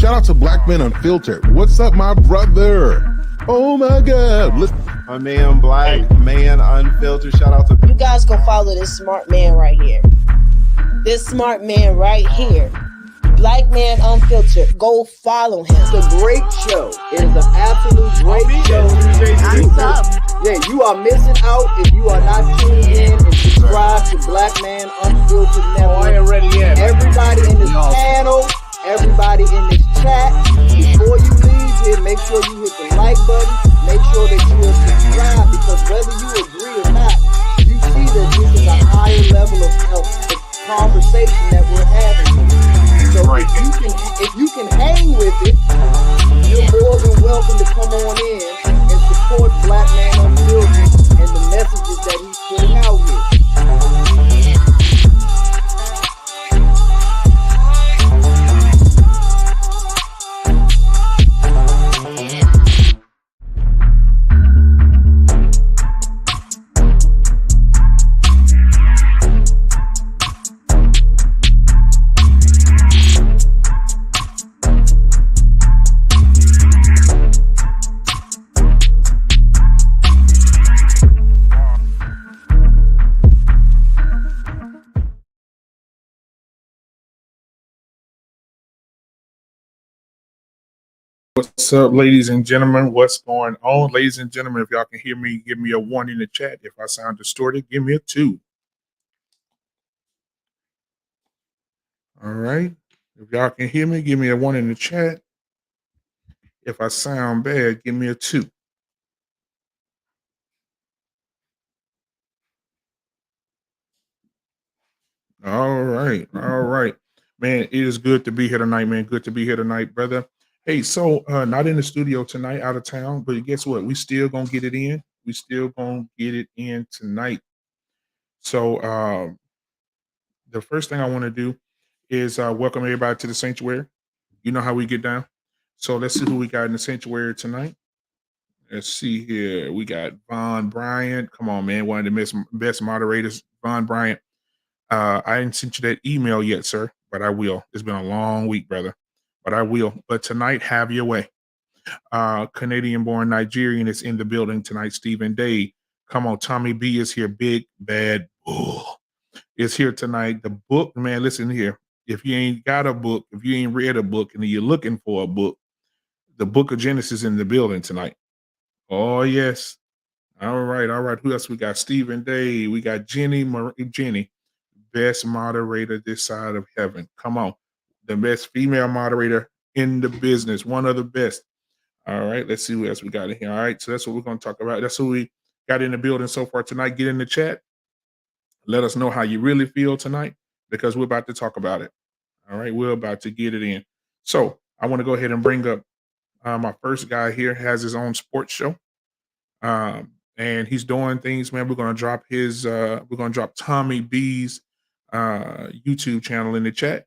Shout out to Black Men Unfiltered. What's up, my brother? Oh my God. My man, Black Man Unfiltered. Shout out to you guys. Go follow this smart man right here. This smart man right here. Black Man Unfiltered. Go follow him. It's a great show. It is an absolute great show. Yeah, you are missing out if you are not tuned in and subscribe to Black Man Unfiltered Network. I ain't ready yet. Everybody in this panel, everybody in this chat, before you leave here, make sure you hit the like button. Make sure that you are subscribed, because whether you agree or not, you see that this is a higher level of conversation that we're having. So if you can hang with it, you're more than welcome to come on in and support Black Man Unfiltered and the messages that he's putting out here. What's up, ladies and gentlemen? What's going on? Ladies and gentlemen, if y'all can hear me, give me a 1 in the chat. If I sound distorted, give me a 2. All right. If y'all can hear me, give me a 1 in the chat. If I sound bad, give me a 2. All right. All right. Man, it is good to be here tonight, man. Good to be here tonight, brother. Hey, so not in the studio tonight, out of town, but guess what? We still gonna get it in. We still gonna get it in tonight. So the first thing I want to do is welcome everybody to the sanctuary. You know how we get down. So let's see who we got in the sanctuary tonight. Let's see here. We got Von Bryant. Come on, man. One of the best moderators, Von Bryant. I didn't send you that email yet, sir, but I will. It's been a long week, brother. But I will. But tonight, have your way. Canadian-born Nigerian is in the building tonight. Stephen Day. Come on, Tommy B is here. Big Bad Bull is here tonight. The book, man, listen here. If you ain't got a book, if you ain't read a book, and you're looking for a book, the book of Genesis in the building tonight. Oh, yes. All right, all right. Who else we got? Stephen Day. We got Jenny, best moderator this side of heaven. Come on. The best female moderator in the business, one of the best. All right, let's see what else we got in here. All right, so that's what we're going to talk about. That's who we got in the building so far tonight. Get in the chat. Let us know how you really feel tonight, because we're about to talk about it. All right, we're about to get it in. So I want to go ahead and bring up my first guy here. Has his own sports show, and he's doing things, man. We're going to drop his. We're going to drop Tommy B's YouTube channel in the chat.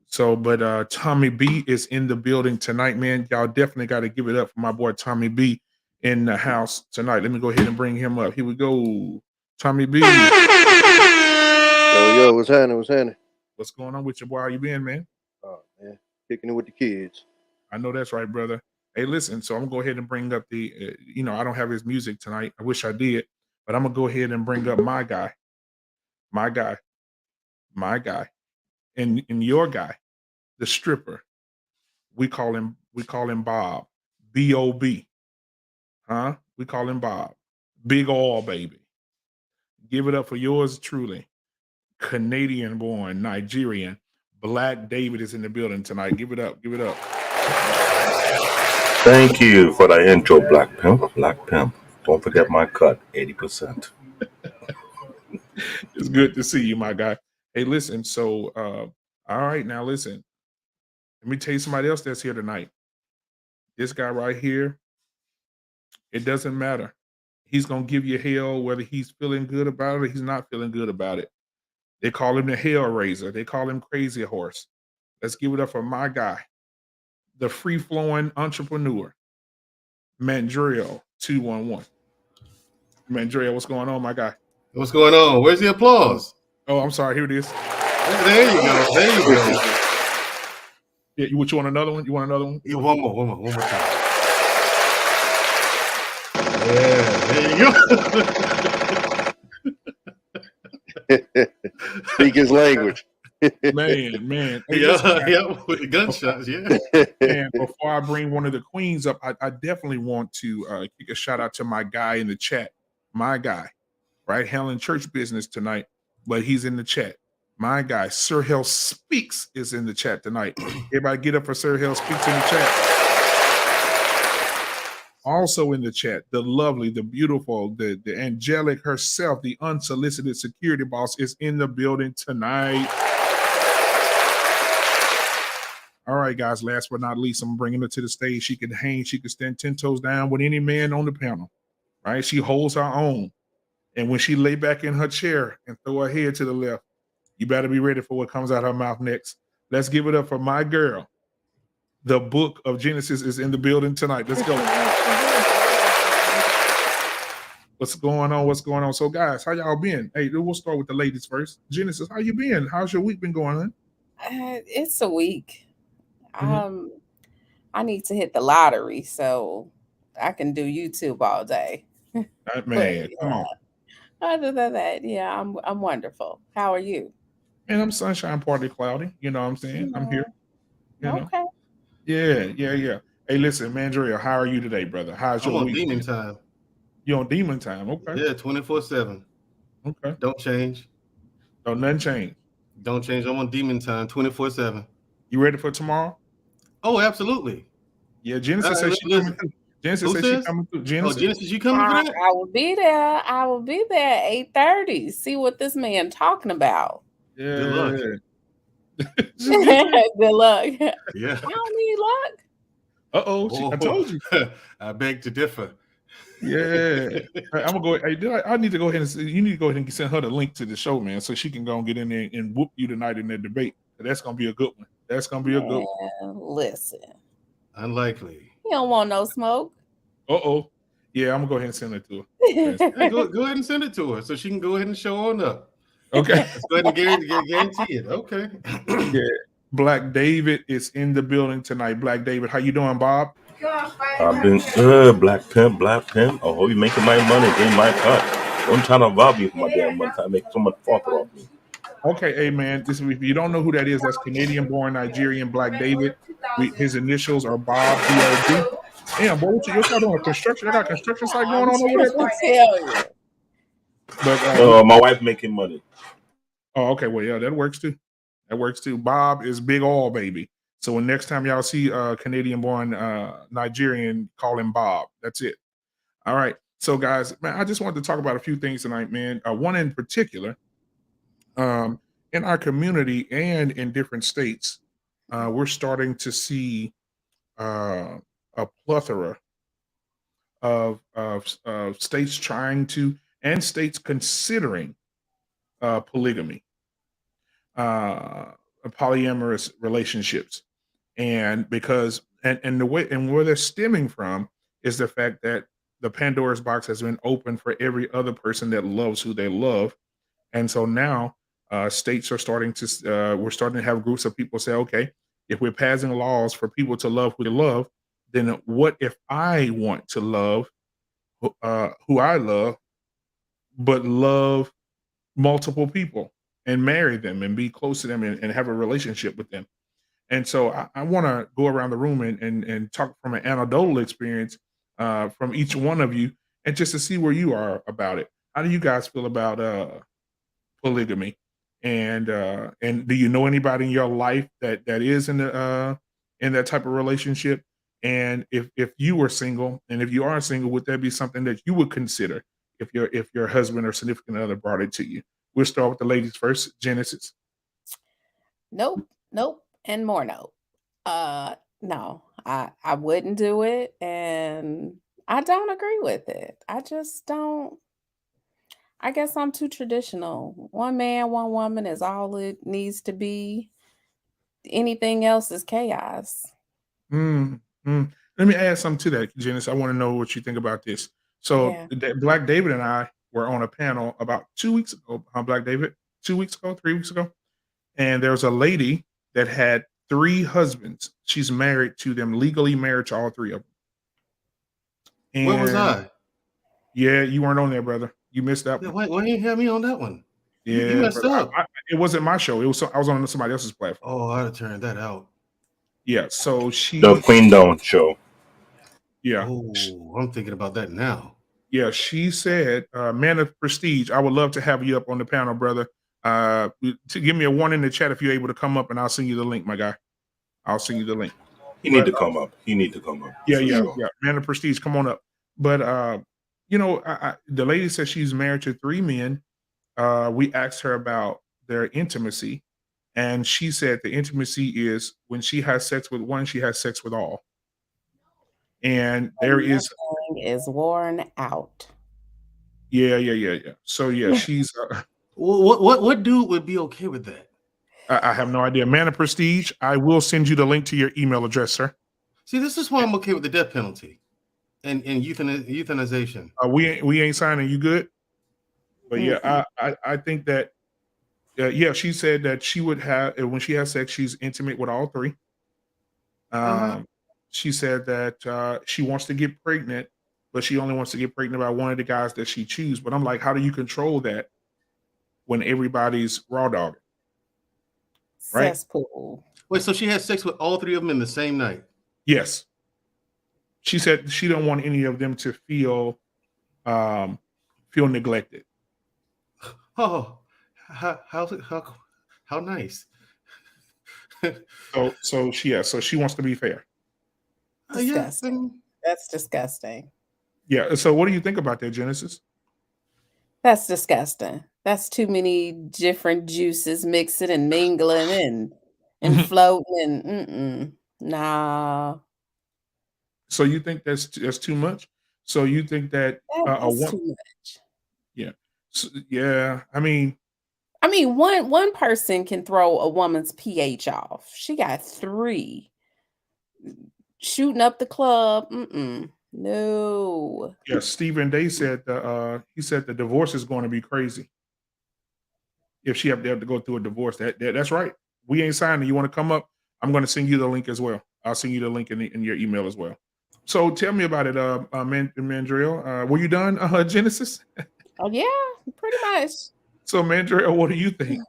So, but Tommy B is in the building tonight, man. Y'all definitely got to give it up for my boy Tommy B in the house tonight. Let me go ahead and bring him up. Here we go. Tommy B. Yo, what's happening? What's happening? What's going on with you, boy? How you been, man? Oh, man. Kicking it with the kids. I know that's right, brother. Hey, listen, so I'm going to go ahead and bring up the, I don't have his music tonight. I wish I did, but I'm going to go ahead and bring up my guy, and your guy, the stripper. We call him Bob, B-O-B. Huh? We call him Bob. Big Oil, baby. Give it up for yours truly. Canadian-born, Nigerian, Black David is in the building tonight. Give it up. Give it up. Thank you for the intro, Black Pimp. Black Pimp. Don't forget my cut, 80%. It's good to see you, my guy. Hey, listen, so, all right, now listen. Let me tell you somebody else that's here tonight. This guy right here, it doesn't matter. He's going to give you hell whether he's feeling good about it or he's not feeling good about it. They call him the Hellraiser. They call him Crazy Horse. Let's give it up for my guy, the free-flowing entrepreneur, Mandriel 211. Mandriel, what's going on, my guy? What's going on? Where's the applause? Oh, I'm sorry. Here it is. There you go. There you go. Yeah, you want another one? You want another one? Yeah, one more time. Yeah, there you go. Speak his language. Man. Hey, listen, guys, Yeah, with the gunshots, yeah. man, before I bring one of the queens up, I definitely want to kick a shout out to my guy in the chat. My guy, right? Helen Church Business tonight, but he's in the chat. My guy, Sir Hell Speaks, is in the chat tonight. Everybody get up for Sir Hell Speaks in the chat. Also in the chat, the lovely, the beautiful, the angelic herself, the unsolicited security boss is in the building tonight. All right, guys, last but not least, I'm bringing her to the stage. She can hang, she can stand 10 toes down with any man on the panel, right? She holds her own. And when she lay back in her chair and throw her head to the left, you better be ready for what comes out her mouth next. Let's give it up for my girl. The book of Genesis is in the building tonight. Let's go. What's going on? What's going on? So, guys, how y'all been? Hey, we'll start with the ladies first. Genesis, how you been? How's your week been going, huh? It's a week. I need to hit the lottery so I can do YouTube all day. Man, come on. Other than that, yeah, I'm wonderful. How are you? Man, I'm sunshine, partly cloudy. You know what I'm saying? I'm here. You know? Okay. Yeah. Hey, listen, Mandrea, how are you today, brother? How's your I'm week? on demon time. You on demon time? Okay. Yeah, 24/7. Okay. Don't change. Don't nothing change. Don't change. I'm on demon time 24/7. You ready for tomorrow? Oh, absolutely. Yeah, Genesis says she's coming through. Genesis says she's coming through. Genesis. Oh, Genesis, you coming for that? I will be there. I will be there at 8:30. See what this man talking about. Yeah. Good luck. Good luck. Yeah. I don't need luck. Uh-oh, I told you. I beg to differ. Yeah. I'm gonna go. Hey, I need to go ahead and you need to go ahead and send her the link to the show, man, so she can go and get in there and whoop you tonight in that debate. That's gonna be a good one. That's gonna be a good one. Listen. Unlikely. You don't want no smoke. Uh-oh. Yeah, I'm gonna go ahead and send it to her. Hey, go ahead and send it to her so she can go ahead and show on up. Okay. Let's go ahead and guarantee it. Okay. Yeah. Black David is in the building tonight. Black David, how you doing, Bob? I've been good, Black Pimp. I hope you making my money, getting my cut. I'm trying to rob you for my damn money. I make so much profit off me. Okay, hey man, if you don't know who that is, that's Canadian-born Nigerian Black David. His initials are Bob, B-O-B. Damn, boy, you're doing construction. I got a construction site going on over there. But my wife making money. Oh, okay. Well, yeah, that works too. That works too. Bob is big all baby. So when next time y'all see Canadian-born Nigerian, call him Bob. That's it. All right. So guys, man, I just wanted to talk about a few things tonight, man. One in particular, in our community and in different states, we're starting to see a plethora of states trying to and states considering polygamy, polyamorous relationships, and because and the way and where they're stemming from is the fact that the Pandora's box has been open for every other person that loves who they love, and so now states are starting to we're starting to have groups of people say, okay, if we're passing laws for people to love who they love, then what if I want to love who I love, but love multiple people and marry them and be close to them and have a relationship with them? And so I want to go around the room and talk from an anecdotal experience from each one of you, and just to see where you are about it. How do you guys feel about polygamy? And do you know anybody in your life that is in that type of relationship? And if you were single, and if you are single, would that be something that you would consider if your husband or significant other brought it to you? We'll start with the ladies first. Genesis. Nope, and more no. No, I wouldn't do it, and I don't agree with it. I just don't. I guess I'm too traditional. One man, one woman is all it needs to be. Anything else is chaos. Let me add something to that, Genesis. I want to know what you think about this. So Black David and I were on a panel about 2 weeks ago. Black David, 2 weeks ago, 3 weeks ago, and there was a lady that had 3 husbands. She's married to them, legally married to all 3 of them. And Where was I? Yeah, you weren't on there, brother. You missed that Yeah, one. why didn't you have me on that one? You Yeah, messed brother. up. It wasn't my show. I was on somebody else's platform. Oh, I'd have turned that out. Yeah, so The Queen Dawn show. Yeah. Oh, I'm thinking about that now. Yeah, she said, man of prestige, I would love to have you up on the panel, brother. To give me a 1 in the chat if you're able to come up, and I'll send you the link, my guy. I'll send you the link. He need to come up. He need to come up. Yeah. Man of prestige, come on up. But you know, the lady says she's married to 3 men. We asked her about their intimacy, and she said the intimacy is when she has sex with one, she has sex with all. And there is worn out. Yeah. So yeah, she's What dude would be okay with that? I have no idea. Man of prestige, I will send you the link to your email address, sir. See, this is why I'm okay with the death penalty and euthanization. We ain't signing. You good? But yeah, I think that yeah, she said that she would have when she has sex, she's intimate with all 3. She said that she wants to get pregnant, but she only wants to get pregnant by one of the guys that she chooses. But I'm like, how do you control that when everybody's raw dogging? Right? Cesspool. Wait, so she had sex with all 3 of them in the same night? Yes. She said she don't want any of them to feel neglected. Oh, how nice. so she wants to be fair. Disgusting. That's disgusting. Yeah. So what do you think about that, Genesis? That's disgusting. That's too many different juices mixing and mingling and floating and nah. So you think that's too much? So you think that that's too much? Yeah. So, yeah. I mean, one person can throw a woman's pH off. She got 3 shooting up the club. No. Yeah, Stephen Day said he said the divorce is going to be crazy. If she have to go through a divorce, that's right. We ain't signing. You want to come up? I'm going to send you the link as well. I'll send you the link in your email as well. So tell me about it, Mandrill. Were you done, Genesis? Oh yeah, pretty much. So Mandrill, what do you think?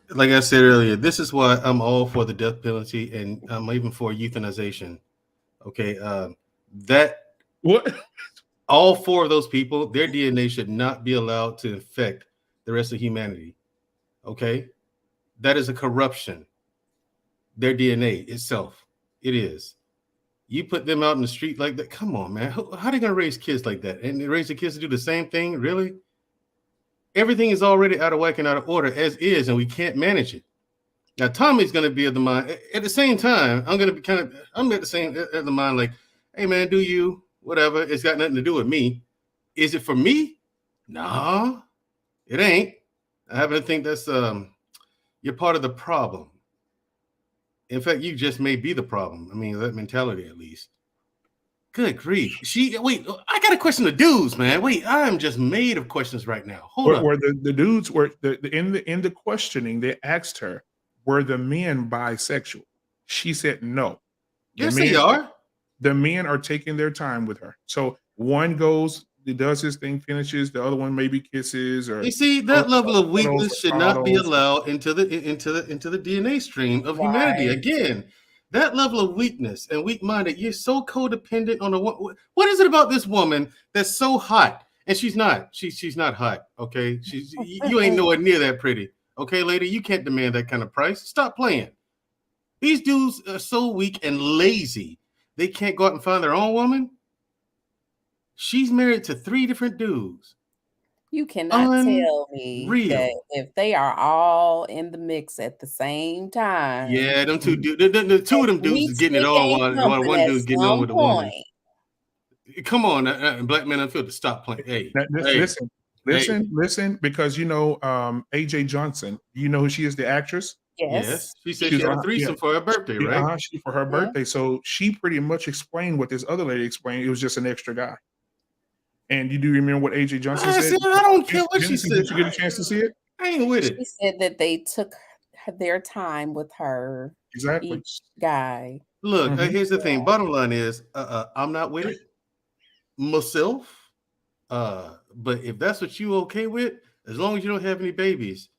Like I said earlier, this is why I'm all for the death penalty, and I'm even for euthanization. Okay, that what? All 4 of those people, their DNA should not be allowed to infect the rest of humanity. Okay, that is a corruption. Their DNA itself, it is. You put them out in the street like that. Come on, man. How are they gonna raise kids like that? And they raise the kids to do the same thing? Really? Everything is already out of whack and out of order as is, and we can't manage it. Now, Tommy's gonna be of the mind. At the same time, I'm at the mind like, hey man, do you whatever? It's got nothing to do with me. Is it for me? Nah, it ain't. I happen to think that's you're part of the problem. In fact, you just may be the problem. I mean, that mentality at least. Good grief. Wait, I got a question to dudes, man. Wait, I'm just made of questions right now. Hold on. Where the dudes were in the questioning, they asked her, were the men bisexual? She said no. Yes, they are. The men are taking their time with her. So one goes, he does his thing, finishes. The other one maybe kisses or. You see, that level of weakness should not be allowed into the DNA stream of humanity. Again, that level of weakness and weak-minded, you're so codependent on what is it about this woman that's so hot? And she's not. She's not hot. Okay, you ain't nowhere near that pretty. Okay, lady, you can't demand that kind of price. Stop playing. These dudes are so weak and lazy. They can't go out and find their own woman. She's married to 3 different dudes. You cannot tell me that if they are all in the mix at the same time. Yeah, them 2 dudes. The 2 of them dudes is getting it on while one dude's getting on with the woman. Come on, Black Man Unfiltered, stop playing. Hey, listen, because you know AJ Johnson. You know who she is, the actress. Yes. She said she had a threesome for her birthday, right? For her birthday. So she pretty much explained what this other lady explained. It was just an extra guy. And you do remember what AJ Johnson said? I don't care what she said. Did you get a chance to see it? I ain't with it. She said that they took their time with her, Exactly. each guy. Look, Mhm. here's the thing. Bottom line is, I'm not with it myself. But if that's what you okay with, as long as you don't have any babies,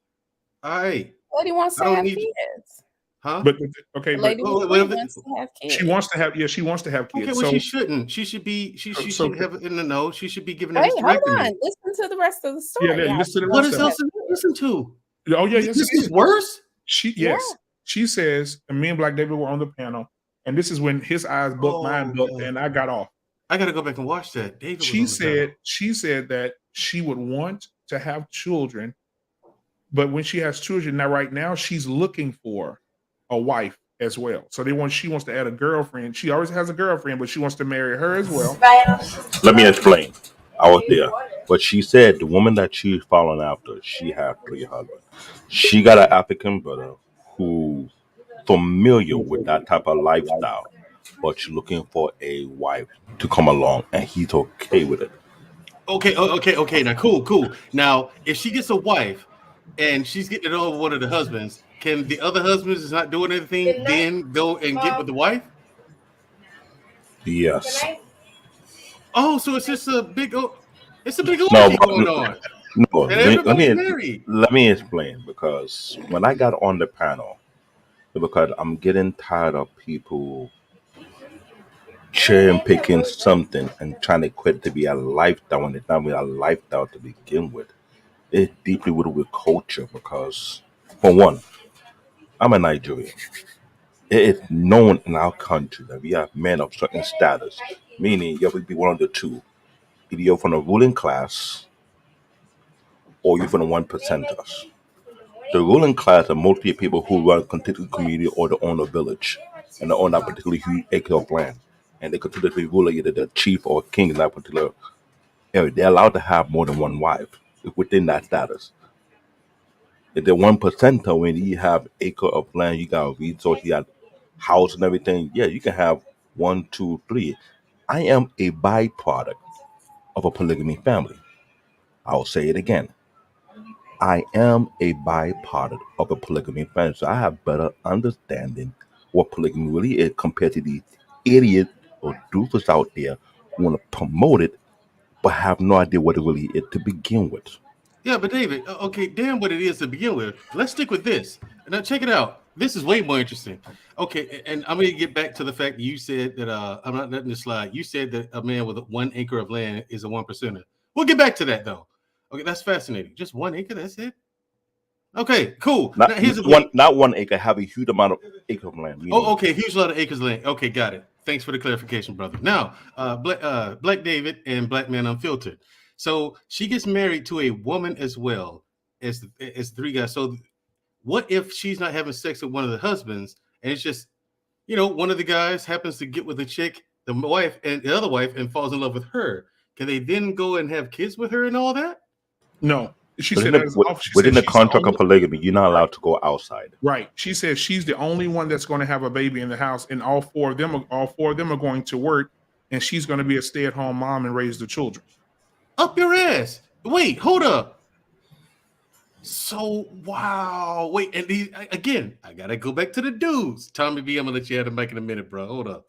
all right. But he wants I to don't have need, kids. huh? But okay, The but lady Oh, with wait, three wants to have she kids. wants to have, yeah, she wants to have okay, kids. well, So she shouldn't. She should be. She so should have in the know. She should be given a Hey, hold hysterectomy. on. Listen to the rest of the yeah, story. How listen to the What rest is of it. else to listen to? Oh yeah, yes, This it is is. worse. Yeah. She says, and me and Black David were on the panel, and this is when his eyes booked, mine Oh, booked, God. and I got off. I got to go back and watch that. David was on the panel. She said that she would want to have children, but when she has children now, right now, she's looking for a wife as well. So she wants to add a girlfriend. She always has a girlfriend, but she wants to marry her as well. Let me explain. I was there. But she said the woman that she's following after, she had 3 husbands. She got an African brother who familiar with that type of lifestyle, but she's looking for a wife to come along, and he's okay with it. Okay. Now, cool. Now, if she gets a wife and she's getting it over one of the husbands, can the other husbands is not doing anything then go and get with the wife? Yes. Oh, so it's just a big, it's a big No, orgy going on, no. and everybody's married. Let me explain, because when I got on the panel, because I'm getting tired of people cherry picking something and trying to equate it to be a lifestyle when it's not really a lifestyle to begin with. It's deeply rooted with culture because, for one, I'm a Nigerian. It is known in our country that we have men of certain status, meaning you have to be one of the two. Either you're from the ruling class or you're from the one percenters. The ruling class are mostly people who run a particular community or they own a village and they own that particular huge acre of land. And they consider to be ruler, either the chief or king in that particular area. They're allowed to have more than one wife within that status. If they're one percenter, when you have acre of land, you got resource, you got house and everything, yeah, you can have 1, 2, 3. I am a byproduct of a polygamy family. I'll say it again. I am a byproduct of a polygamy family, so I have better understanding what polygamy really is compared to these idiots or doofus out there who want to promote it but have no idea what it really is to begin with. Yeah, but David, okay, damn what it is to begin with. Let's stick with this. Now, check it out. This is way more interesting. Okay, and I'm going to get back to the fact that you said that I'm not letting this slide. You said that a man with 1 acre of land is a 1%er. We'll get back to that, though. Okay, that's fascinating. Just 1 acre, that's it? Okay, cool. Not Now, here's the one, thing. not 1 acre. Have a huge amount of acre of land. Meaning, Oh, okay, huge lot of acres of land. Okay, got it. Thanks for the clarification, brother. Now, Black David and Black Man Unfiltered. So she gets married to a woman as well as 3 guys. So what if she's not having sex with one of the husbands and it's just, one of the guys happens to get with the chick, the wife, and the other wife, and falls in love with her? Can they then go and have kids with her and all that? No, she within said the, as wi- off. She within said the she's the contract only, of polygamy, you're not allowed to go outside. right. She says she's the only one that's going to have a baby in the house, and all four of them are going to work, and she's going to be a stay-at-home mom and raise the children. Up your ass. Wait, hold up. So wow, wait, and again, I gotta go back to the dudes. Tommy B, I'm gonna let you have the mic in a minute, bro. Hold up,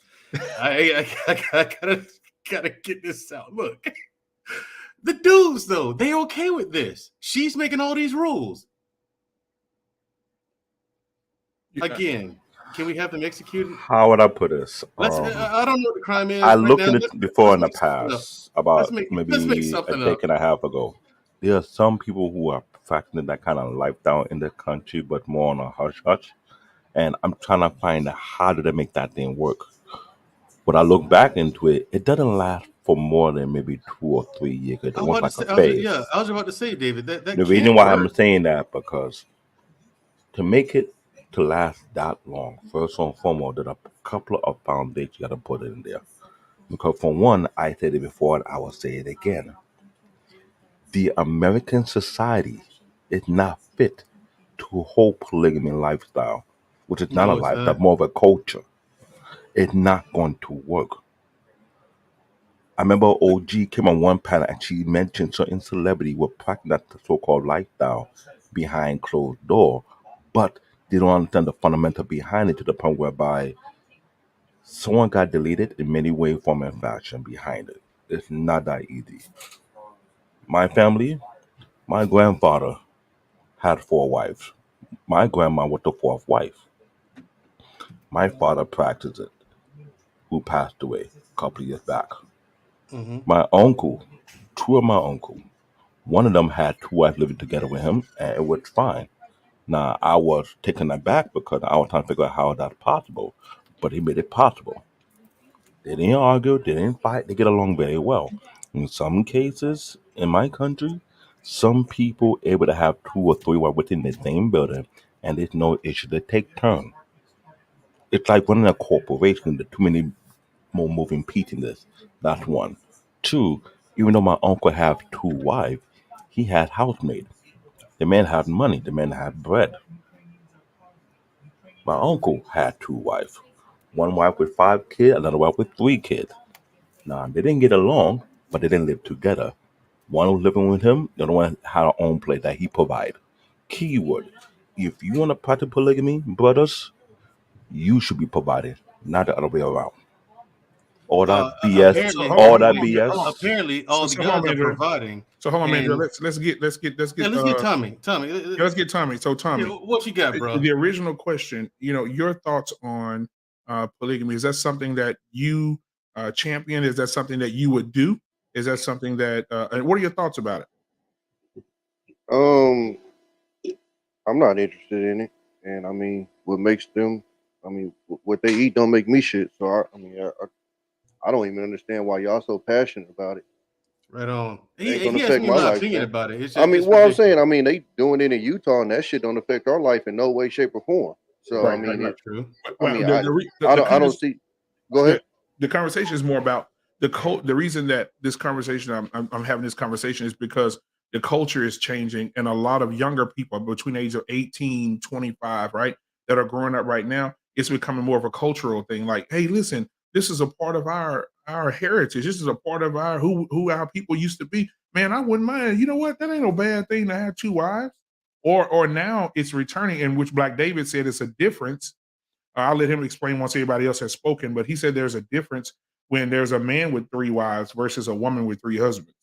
I gotta get this out. Look, the dudes though, they okay with this. She's making all these rules. Again, can we have them executed? How would I put this? Let's. I don't know what the crime is. I right looked now. at it before in the past, about Let's make maybe a something up. decade and a half ago. There are some people who are practicing that kind of lifestyle in the country, but more on a hush hush. And I'm trying to find out how do they make that thing work. When I look back into it, it doesn't last for more than maybe 2 or 3 years. It's almost like a phase. I was about to say, David, that The can't reason why work. I'm saying that, because to make it to last that long, first and foremost, there's a couple of foundations you got to put in there. Because for one, I said it before and I will say it again. The American society is not fit to hold polygamy lifestyle, which is not a No, it's lifestyle, not. more of a culture. It's not going to work. I remember OG came on one panel and she mentioned certain celebrity were practicing that so-called lifestyle behind closed door, but they don't understand the fundamental behind it to the point whereby someone got deleted in many ways, form, and fashion behind it. It's not that easy. My family, my grandfather had 4 wives. My grandma was the 4th wife. My father practiced it, who passed away a couple of years back. Mm-hmm. My uncle, 2 of my uncles, one of them had 2 wives living together with him, and it was fine. Now, I was taken aback because I was trying to figure out how that's possible, but he made it possible. They didn't argue, they didn't fight, they get along very well. In some cases, in my country, some people able to have 2 or 3 wives within the same building, and there's no issue. They take turns. It's like running a corporation. There's too many more moving pieces in this. That's one. Two, even though my uncle had 2 wives, he had housemaid. The man had money. The man had bread. My uncle had 2 wives. One wife with 5 kids, another wife with 3 kids. Now, they didn't get along, but they didn't live together. One was living with him, the other one had her own place that he provided. Keyword, if you want to practice polygamy, brothers, you should be provided, not the other way around. All that BS, Apparently, all that apparently, BS. apparently, all the So hold on, guys are man. providing. So hold on, man. And Let's get yeah, let's get Tommy. Tommy, let's get Tommy. So yeah, Tommy, what you got, bro? the original question, your thoughts on polygamy. Is that something that you champion? Is that something that you would do? Is that something that and what are your thoughts about it? I'm not interested in it, and I mean, what makes them? I mean, what they eat don't make me shit. So I don't even understand why y'all so passionate about it. Right on. It ain't He gonna asked affect me my my opinion lifestyle. about it. It's I just, mean, it's what I'm saying, ridiculous. I mean, they doing it in Utah, and that shit don't affect our life in no way, shape, or form. So I Right, That's right, mean, right. true. Well, the re- I the don't, I don't convers- see. Go the, ahead. the conversation is more about the reason that this conversation I'm having this conversation is because the culture is changing and a lot of younger people between the age of 18 25, right, that are growing up right now, it's becoming more of a cultural thing, like, hey, listen, this is a part of our heritage, this is a part of our who our people used to be. Man, I wouldn't mind, you know what, that ain't no bad thing to have 2 wives. Or now it's returning, in which Black David said it's a difference. I'll let him explain once everybody else has spoken, but he said there's a difference when there's a man with 3 wives versus a woman with 3 husbands.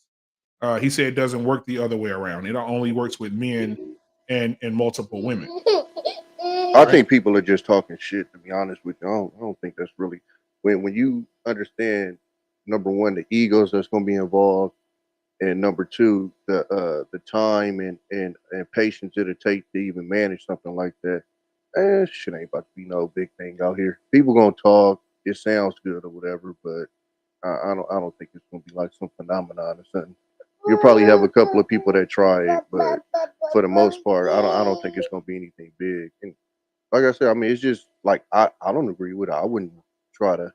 He said it doesn't work the other way around. It only works with men and multiple women. I think people are just talking shit. To be honest with you, I don't think that's really when you understand number one the egos that's going to be involved, and number two the time and patience it'll take to even manage something like that. Shit ain't about to be no big thing out here. People gonna talk. It sounds good or whatever, but I don't think it's gonna be like some phenomenon or something. You'll probably have a couple of people that try it, but for the most part, I don't think it's gonna be anything big. And like I said, I mean, it's just like I don't agree with it. I wouldn't try to.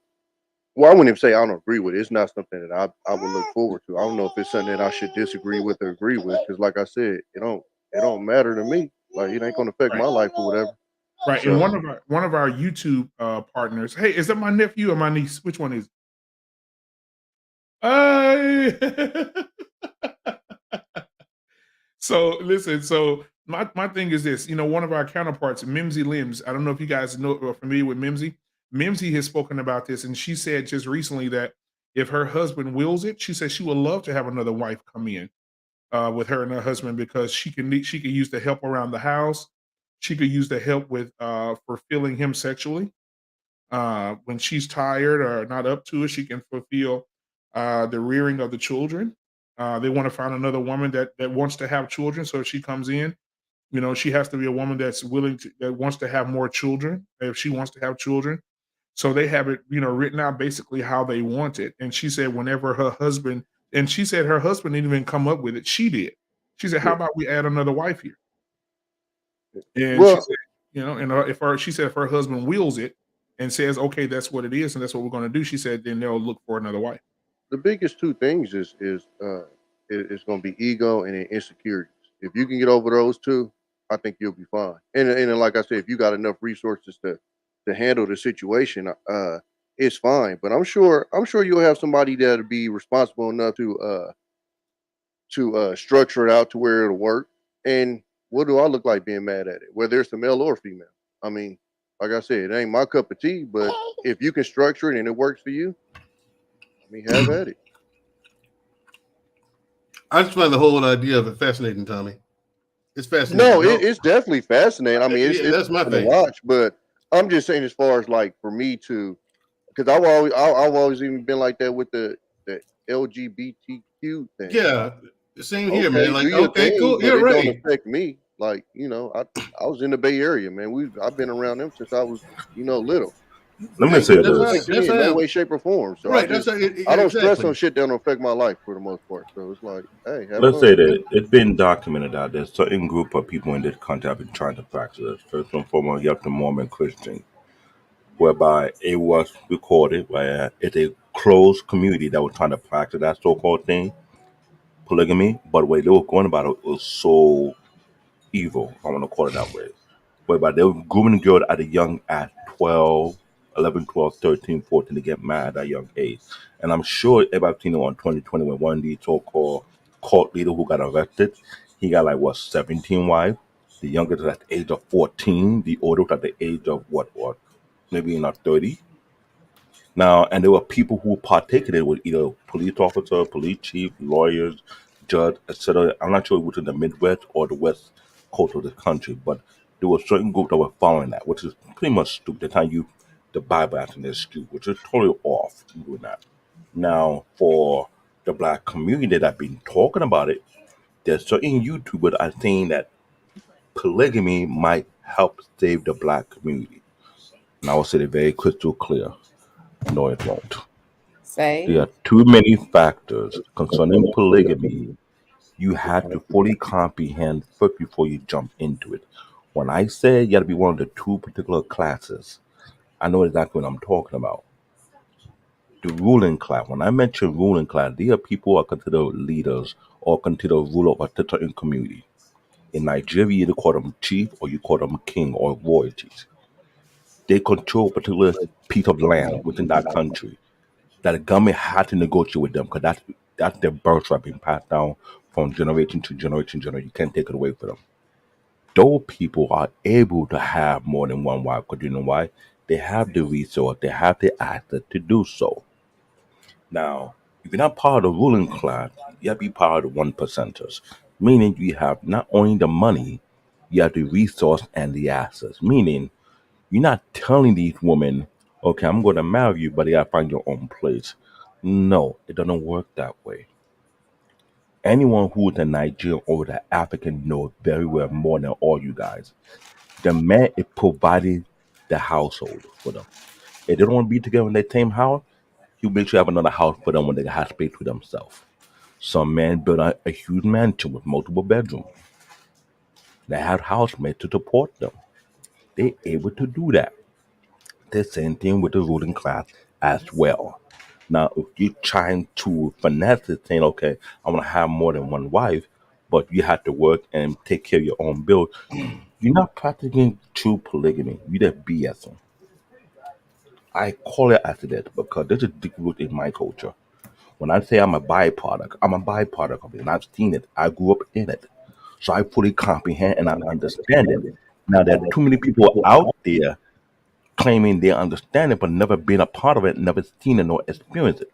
Well, I wouldn't even say I don't agree with it. It's not something that I would look forward to. I don't know if it's something that I should disagree with or agree with. Because, like I said, it don't matter to me. Like it ain't gonna affect Right. my life or whatever. Right. And So one of our YouTube partners, hey, is that my nephew or my niece? Which one is it? So listen, so my thing is this, one of our counterparts, Mimsy Limbs. I don't know if you guys know or familiar with Mimsy. Mimsy has spoken about this, and she said just recently that if her husband wills it, she said she would love to have another wife come in with her and her husband because she could use the help around the house. She could use the help with fulfilling him sexually. When she's tired or not up to it, she can fulfill the rearing of the children. They want to find another woman that wants to have children. So if she comes in, she has to be a woman that's willing to that wants to have more children if she wants to have children. So they have it, written out basically how they want it. And she said whenever her husband, and she said her husband didn't even come up with it, she did. She said, "How yeah. about we add another wife here?" And she Well, said, she said if her husband wills it and says, okay, that's what it is, and that's what we're going to do, she said, then they'll look for another wife. the biggest two things is going to be ego and insecurities. If you can get over those two, I think you'll be fine. And then, like I said, if you got enough resources to handle the situation, it's fine. But I'm sure you'll have somebody that'll be responsible enough to structure it out to where it'll work. And what do I look like being mad at it, whether it's a male or female? I mean, like I said, it ain't my cup of tea, but if you can structure it and it works for you, I mean, have at it. I just find the whole idea of it fascinating, Tommy. It's fascinating. No, it's definitely fascinating. I mean, it's that's my fun to thing. watch, but I'm just saying as far as like for me to, because I've always even been like that with the LGBTQ thing. Yeah, same here, Okay, man. Like, do your okay, thing, cool. but You're it don't right. affect me. Like, I was in the Bay Area, man. I've been around them since I was, little. Let me Ain't say gonna That's how. this. affect me That's in no how. way, shape, or form. So Right. That's how. I don't stress on Exactly. shit that don't affect my life for the most part. So it's like, hey, have Let's fun. say that it's been documented that there's certain group of people in this country have been trying to practice this. First and foremost, you have the Mormon Christian, whereby it was recorded where it's a closed community that was trying to practice that so-called thing, polygamy. But the way they were going about it was so evil, if I want to call it that way. Whereby they were grooming girls at a young at 12, 11, 12, 13, 14 to get married at a young age. And I'm sure everybody's seen it on 2020 when one of these so-called cult leader who got arrested, he got like what 17 wives. The youngest was at the age of 14, the oldest at the age of what, maybe not 30. Now, and there were people who partaken in it with either police officer, police chief, lawyers, judge, etc. I'm not sure which in the Midwest or the West coast of the country, but there was certain group that were following that, which is pretty much stupid. They kind of use the Bible as an excuse, which is totally off doing that. Now, for the black community that have been talking about it, there's certain YouTubers that are saying that polygamy might help save the black community. And I will say it very crystal clear. No, it won't. Say, There are too many factors concerning polygamy you have to fully comprehend first before you jump into it. When I say you got to be one of the two particular classes, I know exactly what I'm talking about. The ruling class. When I mention ruling class, they are people who are considered leaders or considered ruler of a certain community. In Nigeria, you either call them chief or you call them king or royalties. They control a particular piece of land within that country that the government had to negotiate with them because that's their birthright being passed down from generation to generation to generation. You can't take it away from them. Those people are able to have more than one wife because you know why? They have the resource, they have the access to do so. Now, if you're not part of the ruling class, you have to be part of the one percenters, meaning you have not only the money, you have the resource and the access, meaning you're not telling these women, okay, I'm going to marry you, but you got to find your own place. No, it doesn't work that way. Anyone who is a Nigerian or the African knows very well more than all you guys. The man is providing the household for them. If they don't want to be together in the same house, he'll make sure you have another house for them when they have space for themselves. Some men build a huge mansion with multiple bedrooms. They have housemates to support them. They're able to do that. The same thing with the ruling class as well. Now, if you're trying to finesse it, saying, okay, I want to have more than one wife, but you have to work and take care of your own bills, you're not practicing true polygamy. You're just BSing. I call it as it is because this is deep root in my culture. When I say I'm a byproduct of it, and I've seen it. I grew up in it. So I fully comprehend and I understand it. Now, there are too many people out there claiming they understand it but never been a part of it, never seen it nor experienced it.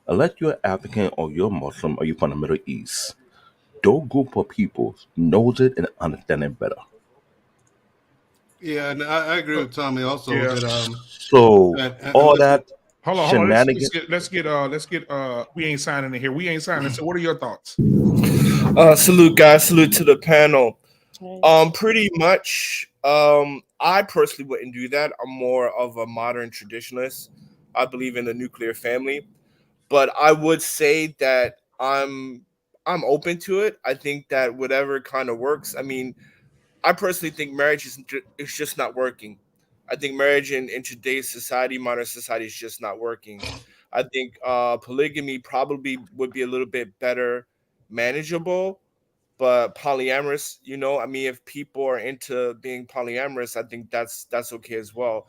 Unless you're African or you're Muslim or you're from the Middle East, those group of people knows it and understand it better. Yeah, and I agree with Tommy also Yeah. that So all unless that Hold on. shenanigans. Let's get we ain't signing in here. We ain't signing. So what are your thoughts? Salute, guys. Salute to the panel. hey, Pretty much. I personally wouldn't do that. I'm more of a modern traditionalist. I believe in the nuclear family, but I would say that I'm open to it. I think that whatever kind of works. I mean, I personally think marriage is just not working. I think marriage in today's society, modern society, is just not working. I think polygamy probably would be a little bit better manageable, but polyamorous, I mean, if people are into being polyamorous, I think that's okay as well.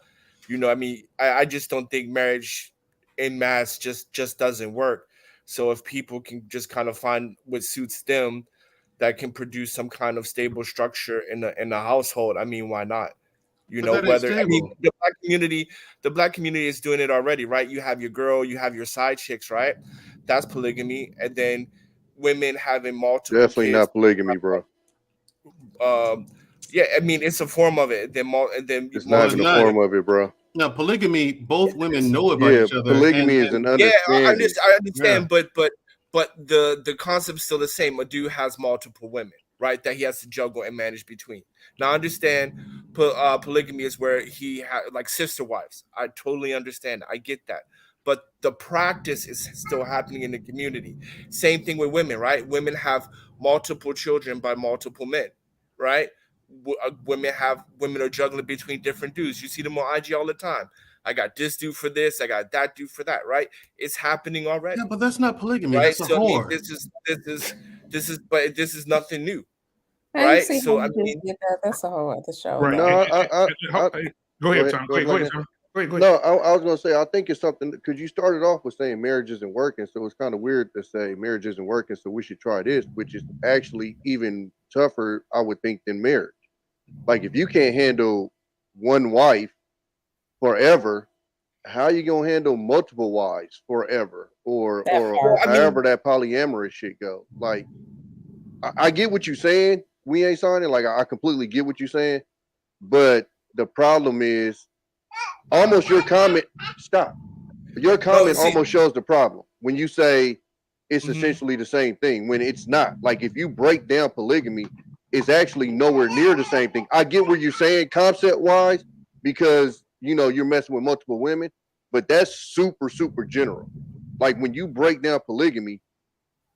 I mean, I just don't think marriage in mass just doesn't work. So if people can just kind of find what suits them that can produce some kind of stable structure in the household, I mean, why not? You But know, that ain't whether I mean stable. the black community is doing it already, right? You have your girl, you have your side chicks, right? That's polygamy, and then women having multiple Definitely kids. not polygamy, bro. Yeah, I mean it's a form of it. And then It's No, not it's even a multiple not. form women. of it, bro. Now, polygamy, both women know about Yeah, each other, polygamy is an Yeah, understanding. I yeah. understand, but the concept's still the same. A dude has multiple women, right? That he has to juggle and manage between. Now, I understand polygamy is where he had like sister wives. I totally understand. I get that. But the practice is still happening in the community. Same thing with women, right? Women have multiple children by multiple men, right? Women are juggling between different dudes. You see them on IG all the time. I got this dude for this. I got that dude for that. Right? It's happening already. Yeah, but that's not polygamy. Right? That's a So I mean, whore. but this is nothing new. I ain't Right? see So how I you mean, just did that. That's a whole other show, Right. No, though. Go go ahead, ahead, Tom. go ahead, Go ahead, Black Tom. Go ahead. No, I was gonna say I think it's something because you started off with saying marriage isn't working, so it's kind of weird to say marriage isn't working, so we should try this, which is actually even tougher, I would think, than marriage. Like if you can't handle one wife forever, how you gonna handle multiple wives forever, or That or well, or part. I mean, however that polyamorous shit go? Like I get what you're saying. We ain't signing. Like I completely get what you're saying, but the problem is almost your comment. Stop. Your no, comment see, almost shows the problem when you say it's mhm. essentially the same thing when it's not. Like if you break down polygamy, it's actually nowhere near the same thing. I get what you're saying concept wise because you're messing with multiple women, but that's super general. Like when you break down polygamy,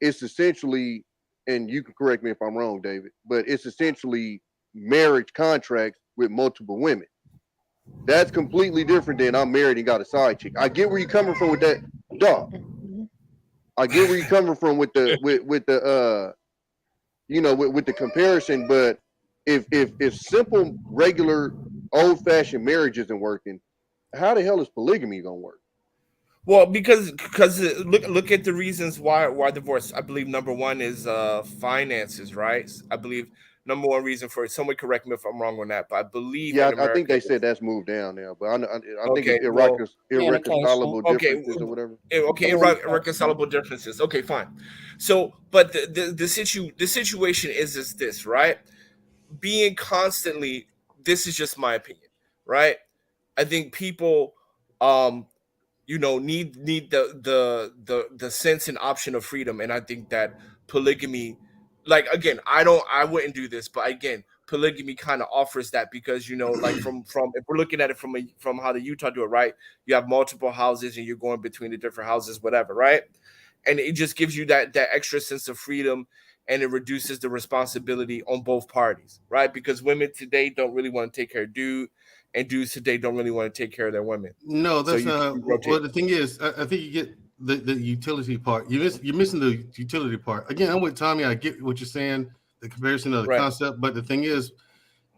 it's essentially, and you can correct me if I'm wrong, David, but it's essentially marriage contracts with multiple women. That's completely different than I'm married and got a side chick. I get where you're coming from with that, dog. Mhm. I get where you're coming from with the with the with the comparison, but if simple regular old fashioned marriage isn't working, how the hell is polygamy gonna work? Well, because look at the reasons why divorce. I believe number one is finances, right? I believe number one reason for it. Someone correct me if I'm wrong on that, but I believe Yeah, in I think America. they said that's moved down now, but I think it's Okay, well, Communication. irreconcilable okay, differences or whatever. okay, Communication. irreconcilable differences. Okay, fine. So, but the situation is this, right? Being constantly, this is just my opinion, right? I think people, um, need the sense and option of freedom, and I think that polygamy, like again, I wouldn't do this, but again, polygamy kind of offers that because like from if we're looking at it from how the Utah do it, right? You have multiple houses and you're going between the different houses, whatever, right? And it just gives you that extra sense of freedom, and it reduces the responsibility on both parties, right? Because women today don't really want to take care of dude, and dudes today don't really want to take care of their women. No, So that's you not. Well, rotate. the thing is, I think you get the utility part. You're missing the utility part. Again, I'm with Tommy. I get what you're saying, the comparison of the Right. concept. But the thing is,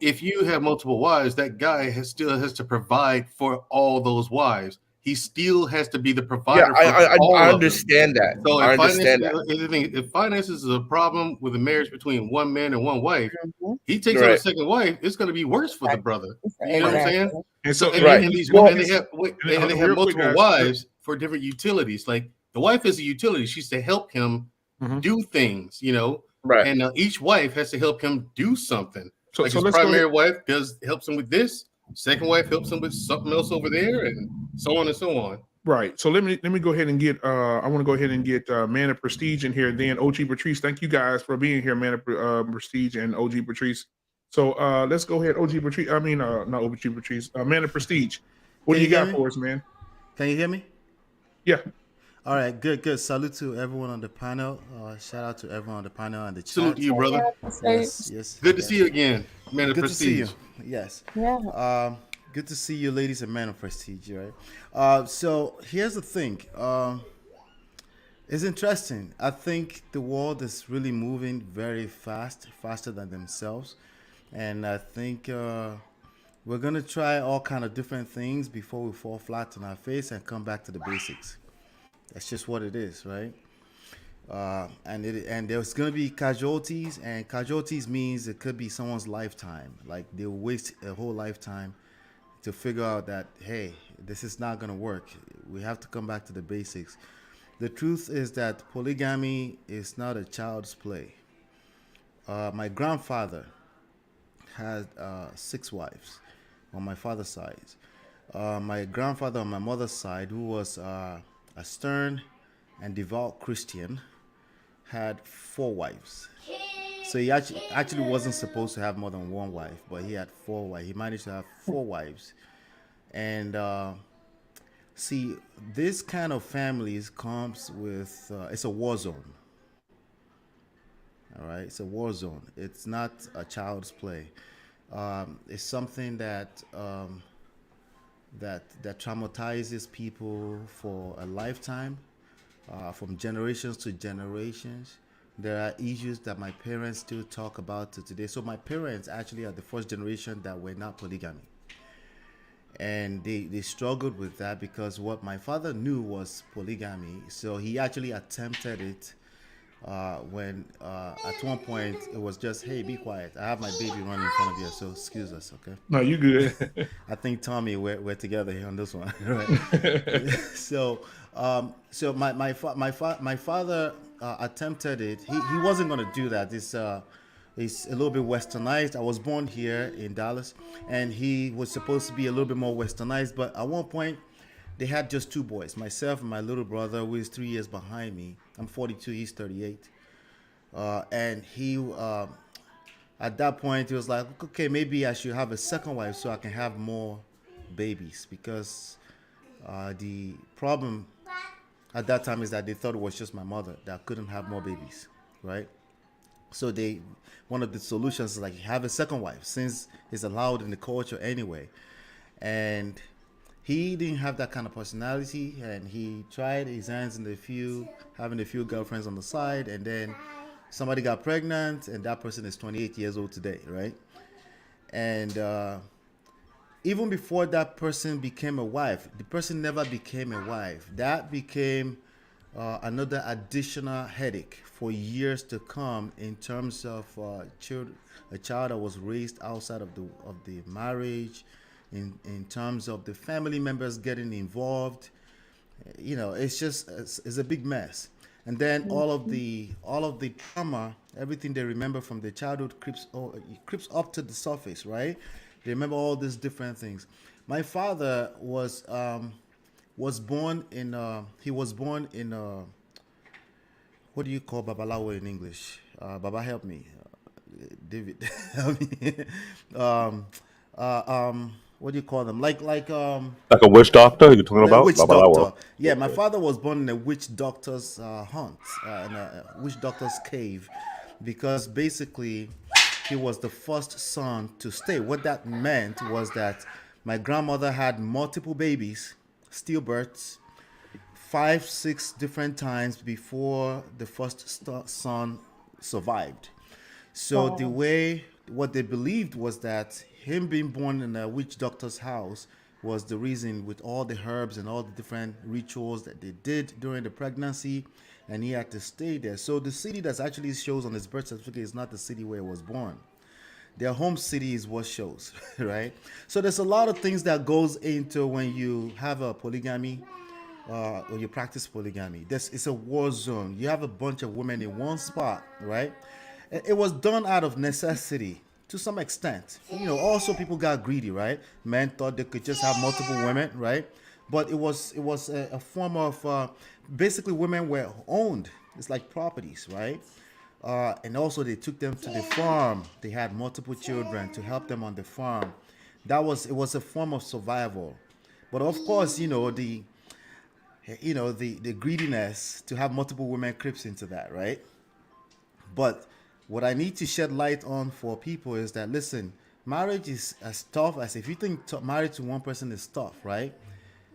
if you have multiple wives, that guy still has to provide for all those wives. He still has to be the Yeah, provider for I all of them. understand that. So I understand that. if finances is a problem with a marriage between one man and one wife, Mhm. he takes on a Right. second wife, it's going to be worse for the brother. You know what I'm saying? Exactly. And So so, Right. and these Well, women they have real quick, multiple guys. wives for different utilities. Like the wife is a utility; she's to help him Mhm. do things, right. and each wife has to help him do something. So, Like so his let's go primary ahead. wife helps him with this. Second wife helps him with something else over there, and so on and so on. Right. So let me go ahead and get I want to go ahead and get Man of Prestige in here. Then OG Patrice. Thank you guys for being here, Man of Prestige and OG Patrice. So let's go ahead, OG Patrice. I mean not OG Patrice, Man of Prestige. What Can do you you hear got me? for us, man? Can you hear me? Yeah. All right, good. Salute to everyone on the panel. Shout out to everyone on the panel and the Salute chat. to you, brother. Yes. Good to see you again, Man of Good to see you. Prestige. Yes. Yeah. Good to see you, ladies and men of prestige, right? So here's the thing. It's interesting. I think the world is really moving very fast, faster than themselves, and I think we're gonna try all kind of different things before we fall flat on our face and come back to the basics. That's just what it is, right? And there's gonna be casualties, and casualties means it could be someone's lifetime. Like they'll waste a whole lifetime to figure out that, hey, this is not going to work. We have to come back to the basics. The truth is that polygamy is not a child's play. My grandfather had 6 wives on my father's side. My grandfather on my mother's side, who was a stern and devout Christian, had 4 wives. So he actually wasn't supposed to have more than one wife, but he had 4 wives. He managed to have 4 wives. And see, this kind of families comes with, it's a war zone. All right, it's a war zone. It's not a child's play. It's something that that traumatizes people for a lifetime, from generations to generations. There are issues that my parents still talk about to today. So my parents actually are the first generation that were not polygamy. And they struggled with that because what my father knew was polygamy. So he actually attempted it when at one point it was just, hey, be quiet. I have my baby running in front of you, so excuse us, okay? No, you good. I think Tommy, we're together here on this one, right? So my father attempted it. He wasn't going to do that. It's a little bit westernized. I was born here in Dallas, and he was supposed to be a little bit more westernized. But at one point, they had just 2 boys, myself and my little brother, who is 3 years behind me. I'm 42, he's 38. And he, at that point, he was like, okay, maybe I should have a second wife so I can have more babies. Because the problem at that time is that they thought it was just my mother that couldn't have more babies, right? So one of the solutions is like, have a second wife, since it's allowed in the culture anyway. And he didn't have that kind of personality, and he tried his hands in having a few girlfriends on the side, and then somebody got pregnant, and that person is 28 years old today, right? And even before that person became a wife, the person never became a wife. That became another additional headache for years to come in terms of a child that was raised outside of the marriage, in terms of the family members getting involved. It's a big mess. And then all of the trauma, everything they remember from their childhood creeps up to the surface, right? They remember all these different things. My father was born in what do you call babalawo in English? Baba, help me. David, help me. What do you call them? Like a witch doctor you're talking about? witch Babalawo. doctor. Yeah, my father was born in a witch doctor's hunt, in a witch doctor's cave, because basically he was the first son to stay. What that meant was that my grandmother had multiple babies, stillbirths, 5, 6 different times before the first son survived. So what they believed was that him being born in a witch doctor's house was the reason, with all the herbs and all the different rituals that they did during the pregnancy, and he had to stay there. So the city that actually shows on his birth certificate is not the city where he was born. Their home city is what shows, right? So there's a lot of things that goes into when you have a polygamy, or you practice polygamy. It's a war zone. You have a bunch of women in one spot, right? It was done out of necessity to some extent. Also people got greedy, right? Men thought they could just have multiple women, right? But it was a form of basically women were owned. It's like properties, right? And also they took them to the farm. They had multiple children to help them on the farm. It was a form of survival. But of course, the greediness to have multiple women creeps into that, right? But what I need to shed light on for people is that, listen, marriage is as tough as, if you think marriage to one person is tough, right?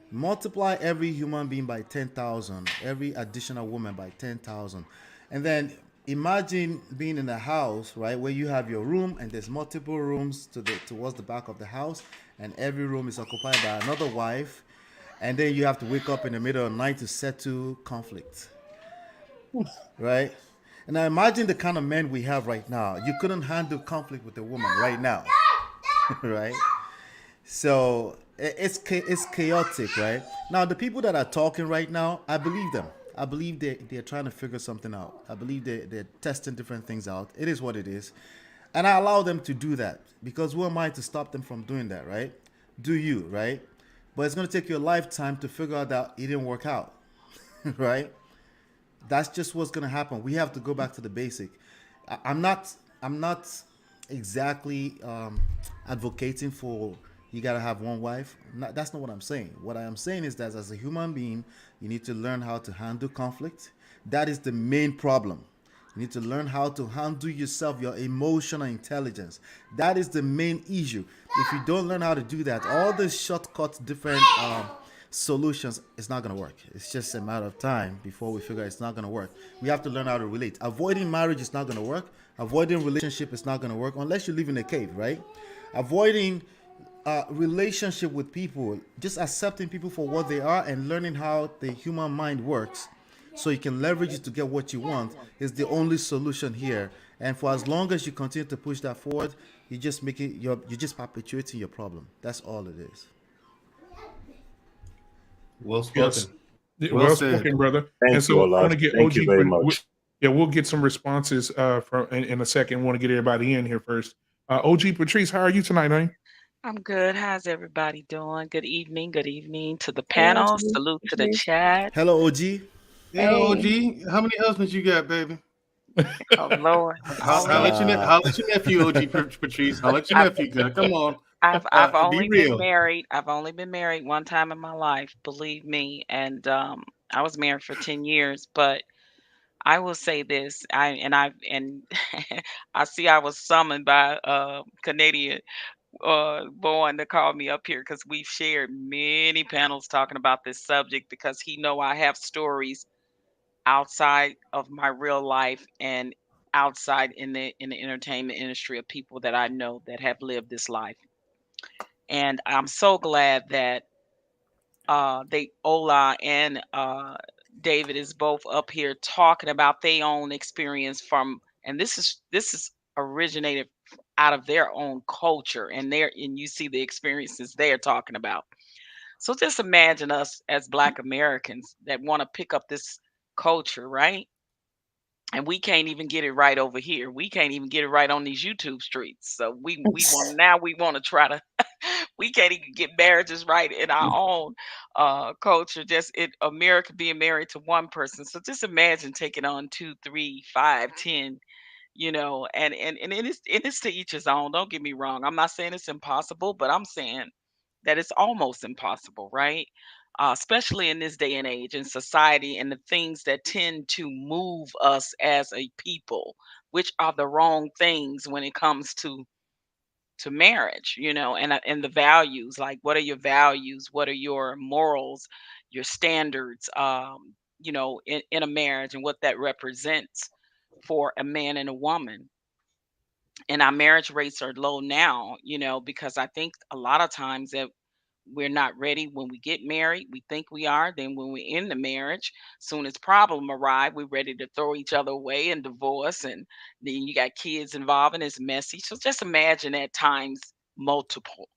Multiply every human being by 10,000, every additional woman by 10,000. And then imagine being in a house, right, where you have your room and there's multiple rooms towards the back of the house, and every room is occupied by another wife. And then you have to wake up in the middle of the night to settle conflict, right? And I imagine the kind of men we have right now. You couldn't handle conflict with a woman right now, right? So it's chaotic, right? Now the people that are talking right now, I believe them. I believe they're trying to figure something out. I believe they're testing different things out. It is what it is. And I allow them to do that because who am I to stop them from doing that, right? Do you, right? But it's going to take you a lifetime to figure out that it didn't work out, right? That's just what's gonna happen. We have to go back to the basic. I'm not exactly advocating for you gotta have one wife. That's not what I'm saying. What I am saying is that as a human being, you need to learn how to handle conflict. That is the main problem. You need to learn how to handle yourself, your emotional intelligence. That is the main issue. If you don't learn how to do that, all the shortcuts, different solutions, it's not going to work. It's just a matter of time before we figure it's not going to work. We have to learn how to relate. Avoiding marriage is not going to work. Avoiding relationship is not going to work unless you live in a cave, right? Avoiding relationship with people, just accepting people for what they are and learning how the human mind works so you can leverage it to get what you want is the only solution here. And for as long as you continue to push that forward, you just make it you're just perpetuating your problem. That's all it is. Well Yes. spoken. Well Well said. spoken, brother. And Thank you, so I want Olaf. to get Thank you OG, very but much. yeah, we'll get some responses from in a second. Want to get everybody in here first. OG Patrice, how are you tonight, man? I'm good. How's everybody doing? Good evening. Good evening to the Hey, panel. Auntie. Salute to the Patrice. chat. Hello, OG. Yeah, Hey. OG. How many husbands you got, baby? Oh Lord. Holler Only at your Stop. holler at your nephew, OG Patrice. Holler at your I've nephew, girl. Come on. I've Be only been real. married. I've only been married one time in my life, believe me. And I was married for 10 years, but I will say this. I I see I was summoned by Canadian born to call me up here because we've shared many panels talking about this subject because he know I have stories outside of my real life and outside in the entertainment industry of people that I know that have lived this life. And I'm so glad that they Ola and David is both up here talking about their own experience from and this is originated out of their own culture and you see the experiences they're talking about. So just imagine us as Black Americans that want to pick up this culture, right? And we can't even get it right over here. We can't even get it right on these YouTube streets. So we want to try to we can't even get marriages right in our own culture. Just in America being married to one person. So just imagine taking on two, three, five, 10, and it is to each his own. Don't get me wrong. I'm not saying it's impossible, but I'm saying that it's almost impossible, right? Especially in this day and age in society and the things that tend to move us as a people, which are the wrong things when it comes to marriage, and the values. Like, what are your values? What are your morals? Your standards? In a marriage and what that represents for a man and a woman. And our marriage rates are low now, because I think a lot of times that we're not ready when we get married. We think we are. Then when we're in the marriage, soon as problem arrive, we're ready to throw each other away and divorce. And then you got kids involved and it's messy. So just imagine at times multiple.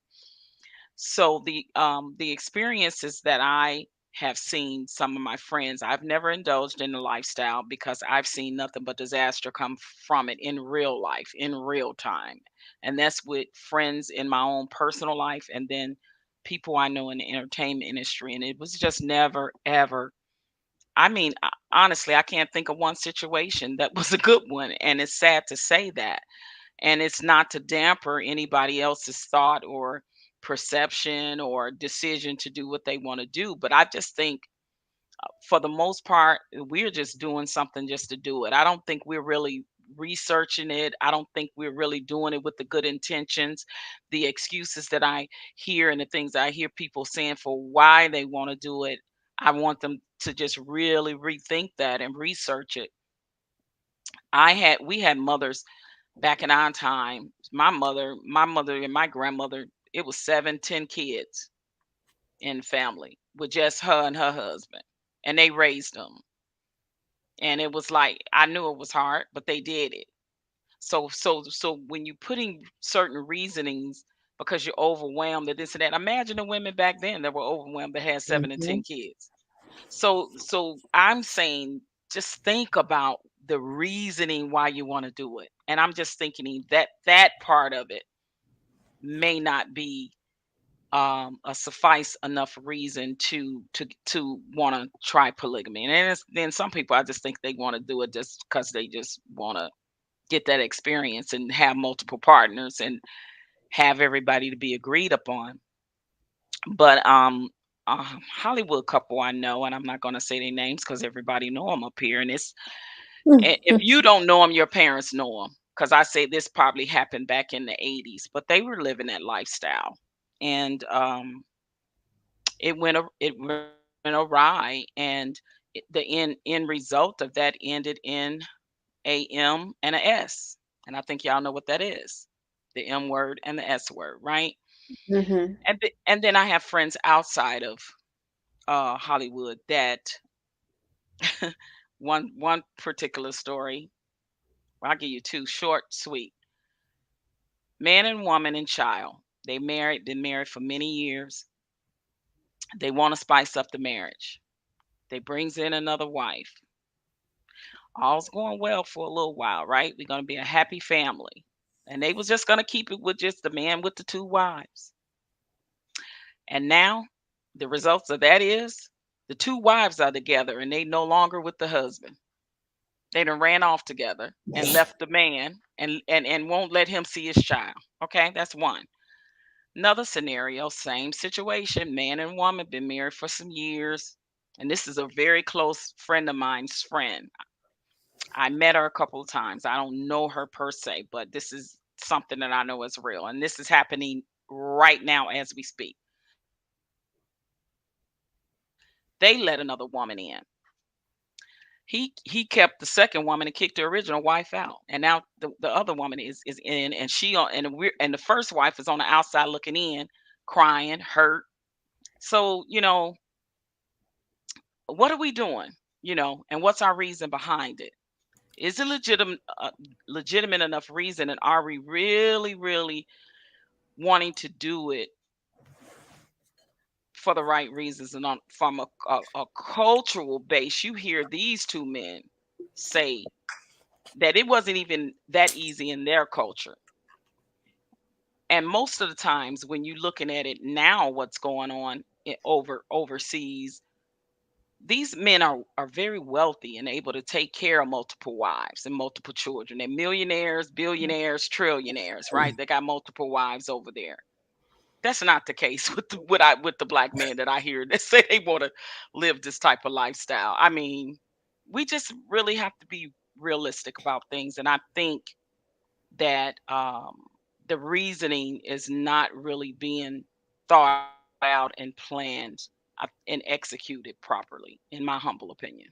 So the experiences that I have seen some of my friends, I've never indulged in the lifestyle because I've seen nothing but disaster come from it in real life, in real time. And that's with friends in my own personal life and then people I know in the entertainment industry. And it was just never ever. I mean, honestly, I can't think of one situation that was a good one. And it's sad to say that, and it's not to damper anybody else's thought or perception or decision to do what they want to do, but I just think for the most part we're just doing something just to do it. I don't think we're really researching it. I don't think we're really doing it with the good intentions. The excuses that I hear and the things I hear people saying for why they want to do it, I want them to just really rethink that and research it. We had mothers back in our time. My mother and my grandmother, it was 7, 10 kids in family with just her and her husband, and they raised them. And it was like I knew it was hard, but they did it. So when you putting certain reasonings because you're overwhelmed and this and that. Imagine the women back then that were overwhelmed that had 7 and 10 Mhm. kids. So I'm saying just think about the reasoning why you want to do it. And I'm just thinking that that part of it may not be a suffice enough reason to want to try polygamy. And then some people, I just think they want to do it just because they just want to get that experience and have multiple partners and have everybody to be agreed upon. But Hollywood couple I know, and I'm not going to say their names because everybody know them up here. And if you don't know them, your parents know them. Because I say this probably happened back in the '80s, but they were living that lifestyle, and it went awry, and the end result of that ended in a M and a S, and I think y'all know what that is, the M word and the S word, right? Mhm. And then I have friends outside of Hollywood that one particular story. I'll give you two, short, sweet. Man and woman and child. Been married for many years. They want to spice up the marriage. They brings in another wife. All's going well for a little while, right? We're gonna be a happy family. And they was just gonna keep it with just the man with the two wives. And now the results of that is the two wives are together and they no longer with the husband. They done ran off together and left the man and won't let him see his child. Okay, that's one. Another scenario, same situation, man and woman been married for some years. And this is a very close friend of mine's friend. I met her a couple of times. I don't know her per se, but this is something that I know is real. And this is happening right now as we speak. They let another woman in. He kept the second woman and kicked the original wife out. And now the other woman is in and and the first wife is on the outside looking in, crying, hurt. So, what are we doing? And what's our reason behind it? Is it legitimate enough reason, and are we really, really wanting to do it for the right reasons and from a cultural base? You hear these two men say that it wasn't even that easy in their culture. And most of the times when you're looking at it now, what's going on overseas, these men are very wealthy and able to take care of multiple wives and multiple children. They're millionaires, billionaires, trillionaires, right? They got multiple wives over there. That's not the case with the black men that I hear that say they want to live this type of lifestyle. I mean, we just really have to be realistic about things, and I think that the reasoning is not really being thought out and planned and executed properly, in my humble opinion.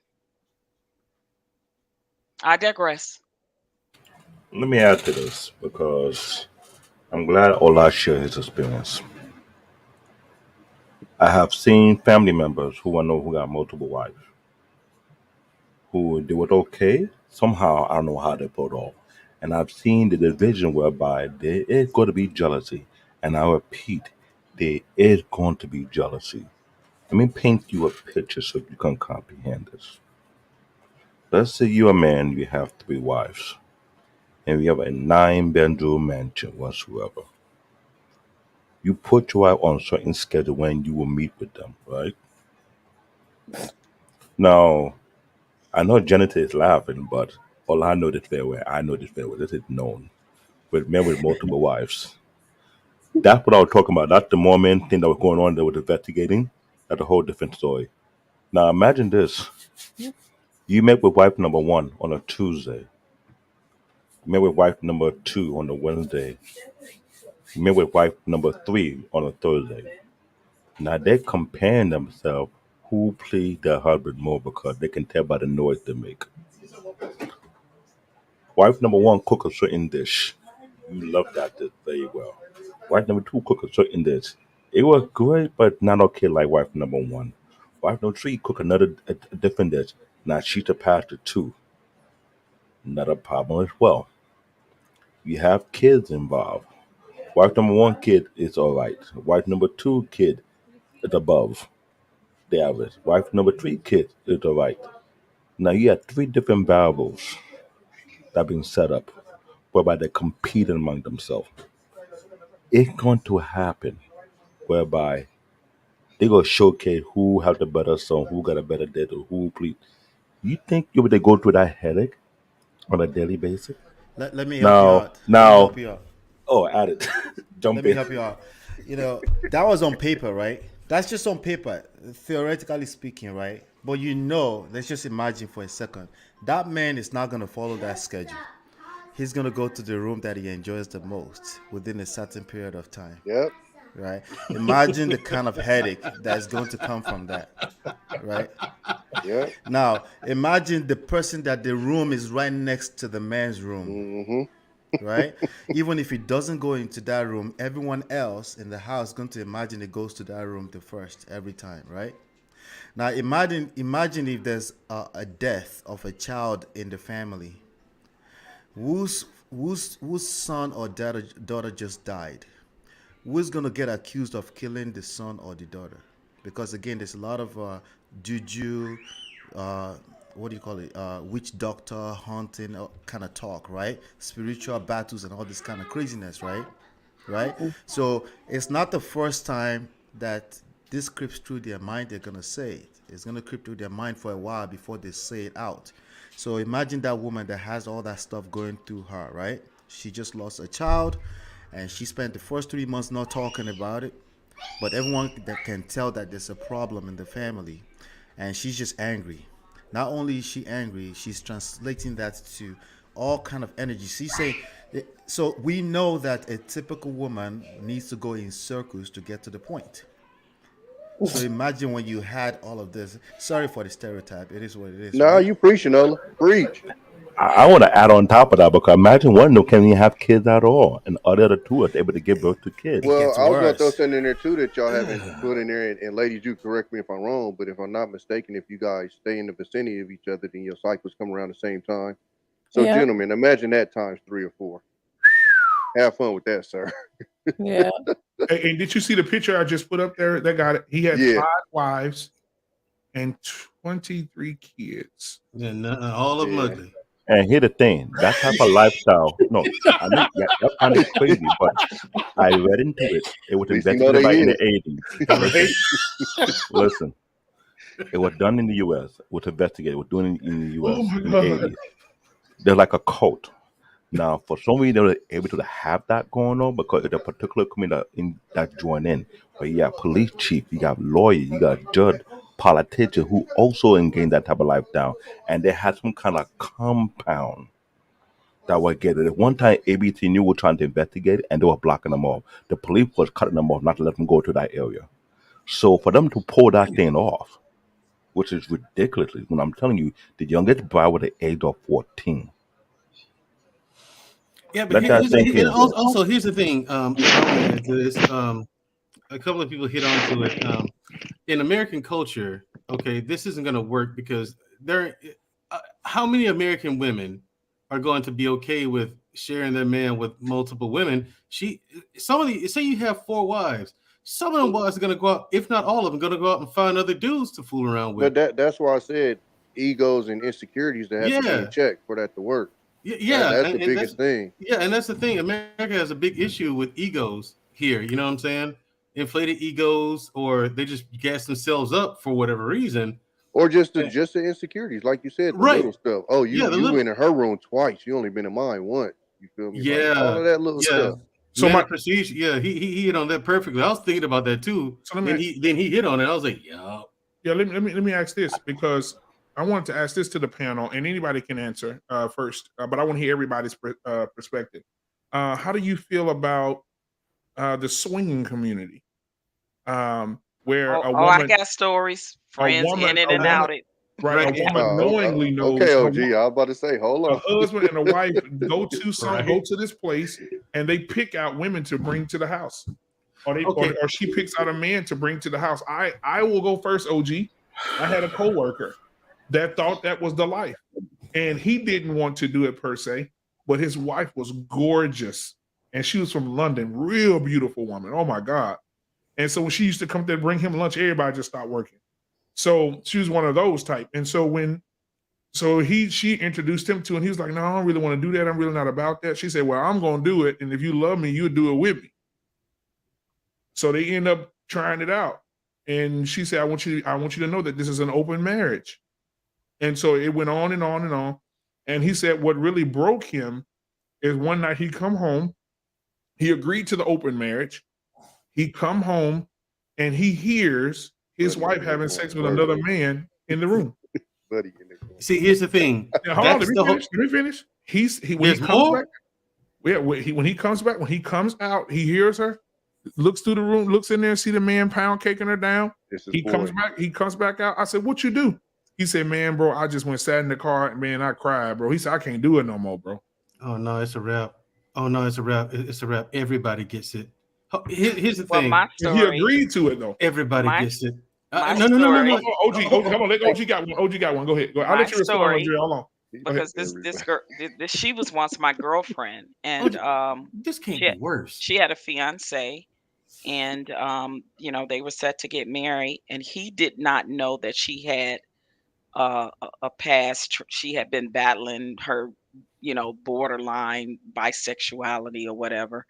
I digress. Let me add to this because I'm glad Ola shared his experience. I have seen family members who I know who got multiple wives, who do it okay. Somehow I don't know how they pulled off. And I've seen the division whereby there is going to be jealousy. And I repeat, there is going to be jealousy. Let me paint you a picture so you can comprehend this. Let's say you're a man, you have three wives, and you have a 9 bedroom mansion whatsoever. You put your wife on a certain schedule when you will meet with them, right? Now, I know Janet is laughing, but all I know this very well, I know this very well. This is known with men with multiple wives. That's what I was talking about. That's the Mormon thing that was going on there with investigating. That's a whole different story. Now imagine this. You met with wife number one on a Tuesday. You met with wife number two on a Wednesday. You met with wife number three on a Thursday. Now they're comparing themselves who pleased their husband more because they can tell by the noise they make. Wife number one cook a certain dish. You love that dish very well. Wife number two cook a certain dish. It was great, but not okay like wife number one. Wife number three cook a different dish. Now she's the pastor too. Not a problem as well. You have kids involved. Wife number one kid is all right. Wife number two kid is above the average. Wife number three kid is all right. Now you have three different variables that have been set up whereby they're competing among themselves. It's going to happen whereby they go showcase who have the better son, who got a better dad, or who please. You think you would go through that headache on a daily basis? Let me help you Now, out. Let me now, help you out. oh, add it. Let Jump me in. help you out. That was on paper, right? That's just on paper, theoretically speaking, right? But let's just imagine for a second. That man is not going to follow that schedule. He's going to go to the room that he enjoys the most within a certain period of time, Yep. right? Imagine the kind of headache that's going to come from that, right? Yep. Now, imagine the person that the room is right next to the man's room, right? Even if he doesn't go into that room, everyone else in the house is going to imagine it goes to that room the first every time, right? Now, imagine if there's a death of a child in the family. Whose son or daughter just died? Who's gonna get accused of killing the son or the daughter? Because again, there's a lot of juju, what do you call it? Witch doctor hunting kind of talk, right? Spiritual battles and all this kind of craziness, right? Right. So it's not the first time that this creeps through their mind. They're gonna say it. It's gonna creep through their mind for a while before they say it out. So imagine that woman that has all that stuff going through her, right? She just lost a child, and she spent the first 3 months not talking about it. But everyone that can tell that there's a problem in the family, and she's just angry. Not only is she angry, she's translating that to all kind of energy. She's saying, so we know that a typical woman needs to go in circles to get to the point. So imagine when you had all of this. Sorry for the stereotype. It is what it is, No, right? you preaching, Ola. Preach. I want to add on top of that because imagine one of them can't even have kids at all, and other two are able to give birth to kids. Well, gets I was going to throw worse. something in there too that y'all haven't put in there, and ladies, you correct me if I'm wrong, but if I'm not mistaken, if you guys stay in the vicinity of each other, then your cycles come around the same time. So, Yeah. gentlemen, imagine that times 3 or 4. Have fun with that, sir. Yeah. And did you see the picture I just put up there? That guy, he had Yeah. 5 wives and 23 kids. And all of them Yeah. ugly. And here's the thing: that type of lifestyle. No, I mean that kind of crazy, but I read into it. It was At least you know investigated by they in is. the 80s. Listen, it was done in the U.S. It was investigated. It was done in the U.S. Oh my in the God. 80s. They're like a cult. Now, for some reason, they were able to have that going on because of the particular community that join in. But you got police chief, you got lawyer, you got judge, politician who also engage that type of lifestyle, and they had some kind of compound that were getting it. One time, ABC News were trying to investigate it, and they were blocking them off. The police was cutting them off, not to let them go to that area. So for them to pull that thing off, which is ridiculous, when I'm telling you, the youngest bride was the age of 14. Yeah, but Let that sink in. also here's the thing. I want to add to this. A couple of people hit onto it. In American culture, okay, this isn't going to work because how many American women are going to be okay with sharing their man with multiple women? Say you have 4 wives. Some of them wives are going to go out, if not all of them, going to go out and find other dudes to fool around with. But that's why I said egos and insecurities that have to be in check for that to work. Yeah, that's the biggest thing. Yeah, and that's the thing. America has a big issue with egos here. You know what I'm saying? Inflated egos, or they just gas themselves up for whatever reason, or just the insecurities, like you said, the little stuff. Oh, you went in her room twice. You only been in mine once. You feel me? Yeah, like all of that little stuff. So my prestige, he hit on that perfectly. I was thinking about that too. So then he hit on it. I was like, yeah. Let me ask this, because I wanted to ask this to the panel, and anybody can answer first, but I want to hear everybody's perspective. How do you feel about the swinging community? Where a woman, I got stories, friends in it and out it. Right, a woman knowingly knows. Okay, OG, I was about to say, hold on. A husband and a wife go to this place, and they pick out women to bring to the house, or she picks out a man to bring to the house. I will go first, OG. I had a coworker that thought that was the life, and he didn't want to do it per se, but his wife was gorgeous, and she was from London, real beautiful woman. Oh my God. And so when she used to come there bring him lunch, everybody just stopped working. So she was one of those type. And so she introduced him to, and he was like, no, I don't really want to do that. I'm really not about that. She said, well, I'm going to do it. And if you love me, you'll do it with me. So they end up trying it out. And she said, I want you to know that this is an open marriage. And so it went on and on and on. And he said what really broke him is one night he come home, he agreed to the open marriage. He come home and he hears his wife having sex with another man in the room. See, here's the thing. Now, hold on, let me finish. When he comes back, when he comes out, he hears her, looks through the room, looks in there, see the man pound caking her down. He comes back out. I said, what you do? He said, man, bro, I just went sat in the car and man, I cried, bro. He said, I can't do it no more, bro. Oh no, it's a wrap. Oh no, it's a wrap. It's a wrap. Everybody gets it. Here's the thing. He agreed to it though. Everybody gets it. No. OG, come on. OG got one. OG got one. Go ahead. I'll let you respond, Andrea. Hold on. Because this girl, she was once my girlfriend, and this can't be worse. She had a fiance, and they were set to get married, and he did not know that she had a past. She had been battling her, borderline bisexuality or whatever,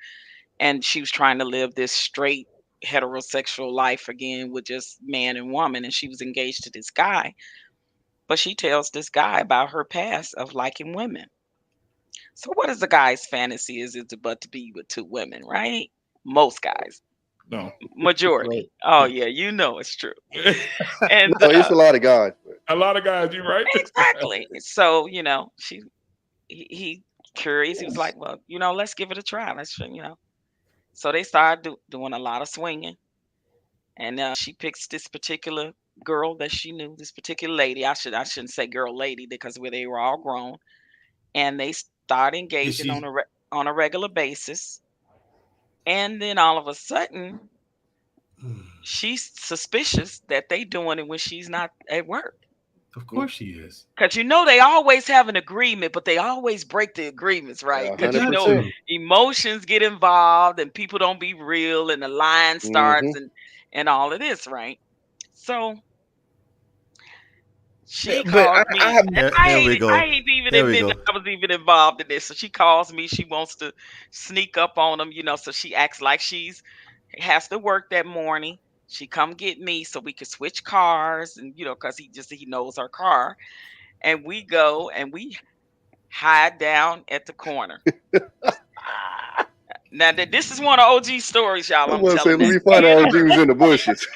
and she was trying to live this straight heterosexual life again with just man and woman, and she was engaged to this guy. But she tells this guy about her past of liking women. So what is the guy's fantasy? Is it but to be with two women, right? Most guys. No. Majority. Right. Oh yeah, it's true. And it's a lot of guys. A lot of guys, you're right. Exactly. So, he curious. He was like, well, let's give it a try. Let's. So they started doing a lot of swinging. And she picks this particular girl that she knew, this particular lady. I shouldn't say girl, lady, because they were all grown, and they start engaging on a regular basis. And then all of a sudden, she's suspicious that they doing it when she's not at work. Of course she is. Because they always have an agreement, but they always break the agreements, right? Because emotions get involved and people don't be real and the line starts and all of this, right? So she called me. I ain't even admit I was even involved in this. So she calls me. She wants to sneak up on him, so she acts like has to work that morning. She come get me so we could switch cars, and because he knows her car, and we go and we hide down at the corner. Now this is one of OG stories, y'all. I'm telling you. Let me find out OG was in the bushes.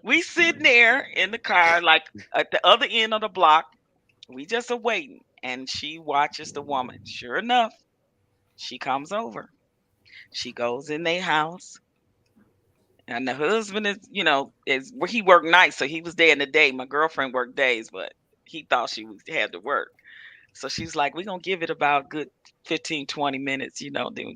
We sitting there in the car, like at the other end of the block. We just are waiting, and she watches the woman. Sure enough, she comes over. She goes in their house. And the husband is where he worked nights, so he was there in the day. My girlfriend worked days, but he thought she had to work. So she's like, we're going to give it about good 15, 20 minutes, then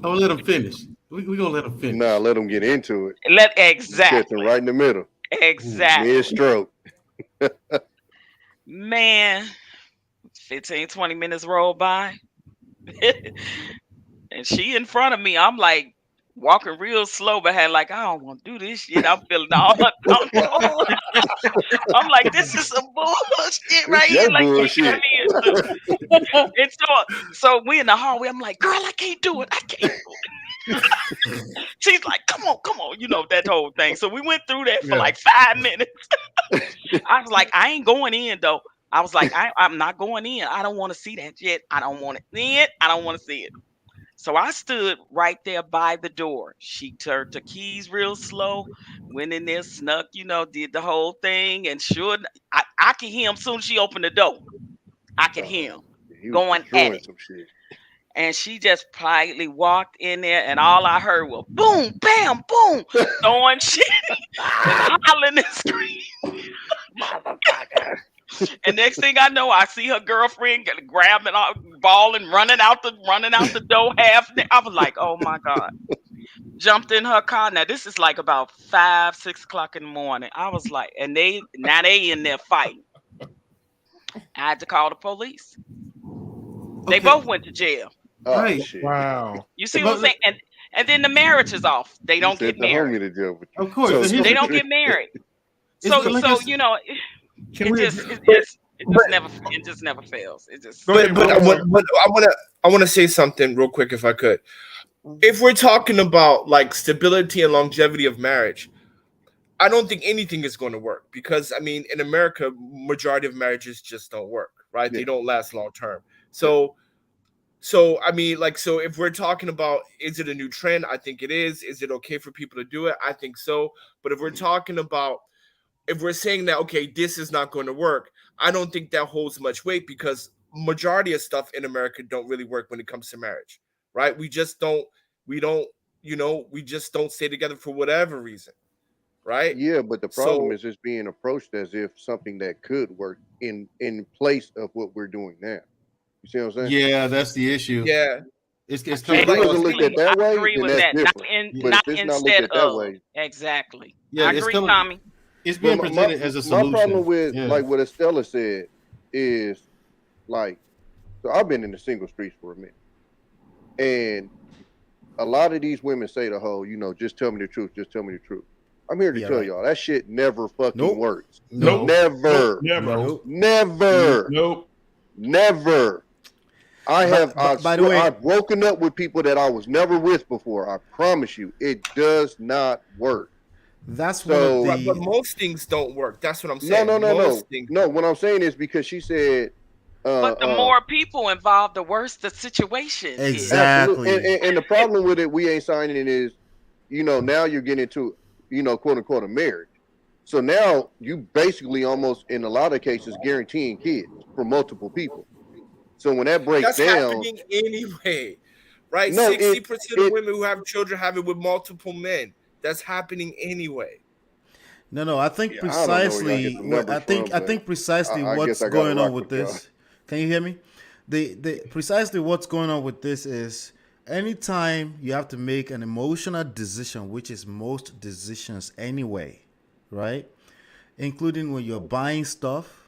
Oh, let him finish. We're going to let him finish. Nah, let him get into it. Exactly. Catch him right in the middle. Exactly. Mid-stroke. Man, 15, 20 minutes roll by. And she in front of me. I'm like, walking real slow, but had like, I don't want to do this shit. I'm feeling all uncomfortable. I'm like, this is some bullshit right here. Like, bullshit. And so we in the hallway. I'm like, girl, I can't do it. I can't do it. She's like, come on, that whole thing. So we went through that for like 5 minutes. I was like, I ain't going in though. I was like, I'm not going in. I don't want to see that shit. I don't want to see it. I don't want to see it. So I stood right there by the door. She turned the keys real slow, went in there, snuck, did the whole thing. And sure, I could hear him soon as she opened the door. I could hear him going at it. Some shit. And she just politely walked in there, and all I heard was boom, bam, boom, throwing shit and hollering and screaming. Motherfucker. And next thing I know, I see her girlfriend grabbing, balling, running out the door half. I was like, oh my God. Jumped in her car. Now this is like about 5, 6 o'clock in the morning. I was like, and they in there fighting. I had to call the police. They Okay. both went to jail. Oh Right. shit! Wow. You see what I'm But saying? And then the marriage is off. They You don't said get the homie married. to jail with you. of course, So, and here's They the don't get married. it's So like I so said, you know, Can it we just address? it just never fails. It just Go ahead, But bro. I want to say something real quick if I could. If we're talking about like stability and longevity of marriage, I don't think anything is going to work because I mean in America, majority of marriages just don't work, right? Yeah. They don't last long term. So I mean, like, so if we're talking about is it a new trend? I think it is. Is it okay for people to do it? I think so. But if we're talking about if we're saying that okay, this is not going to work, I don't think that holds much weight because majority of stuff in America don't really work when it comes to marriage, right? We don't, we just don't stay together for whatever reason, right? yeah, but the problem So is it's being approached as if something that could work in place of what we're doing now. You see what I'm saying? yeah, that's the issue. yeah, It's See, if coming it wasn't across. looked at that I way, agree then with that's that. Not different. in But not if it's not looked instead at that of. way, Exactly. Yeah, I it's agree, coming. Tommy. It's but being presented as a my solution. problem with Yeah. like what Estella said is like, so I've been in the single streets for a minute, and a lot of these women say the whole, just tell me the truth, just tell me the truth. I'm here to Yeah, tell right. y'all that shit never fucking Nope. works. Nope. Never, Never. Nope. never, Nope. never. By the way, I've broken up with people that I was never with before. I promise you, it does not work. that's one of So right, but the most things don't work. That's what I'm no, saying. no, no, no, Most things. no. What I'm saying is because she said, But the more people involved, the worse the situation is. absolutely, exactly. and the problem with it, we ain't signing it is, now you're getting into, quote unquote, a marriage. So now you basically almost in a lot of cases guaranteeing kids from multiple people. So when that breaks That's down, happening anyway, right? no, 60% of it women who have children have it with multiple men. That's happening anyway. No, I think yeah, I don't know where y'all get precisely the what numbers from, I but think precisely I guess what's I gotta going on rock with with y'all. this. Can you hear me? The precisely what's going on with this is anytime you have to make an emotional decision, which is most decisions anyway, right? Including when you're buying stuff,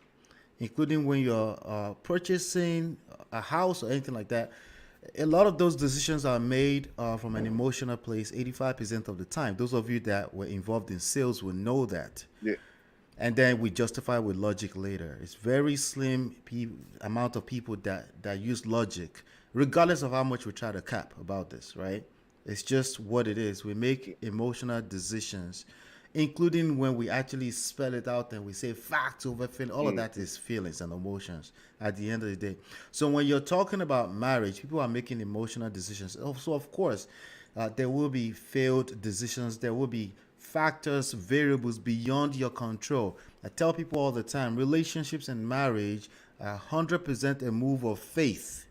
including when you're purchasing a house or anything like that. A lot of those decisions are made from an emotional place 85% of the time. Those of you that were involved in sales will know that. Yeah. And then we justify with logic later. It's very slim amount of people that use logic, regardless of how much we try to cap about this, right? It's just what it is. We make emotional decisions, including when we actually spell it out and we say facts over feeling. All of that is feelings and emotions at the end of the day. So when you're talking about marriage, people are making emotional decisions. So of course, there will be failed decisions. There will be factors, variables beyond your control. I tell people all the time, relationships and marriage are 100% a move of faith.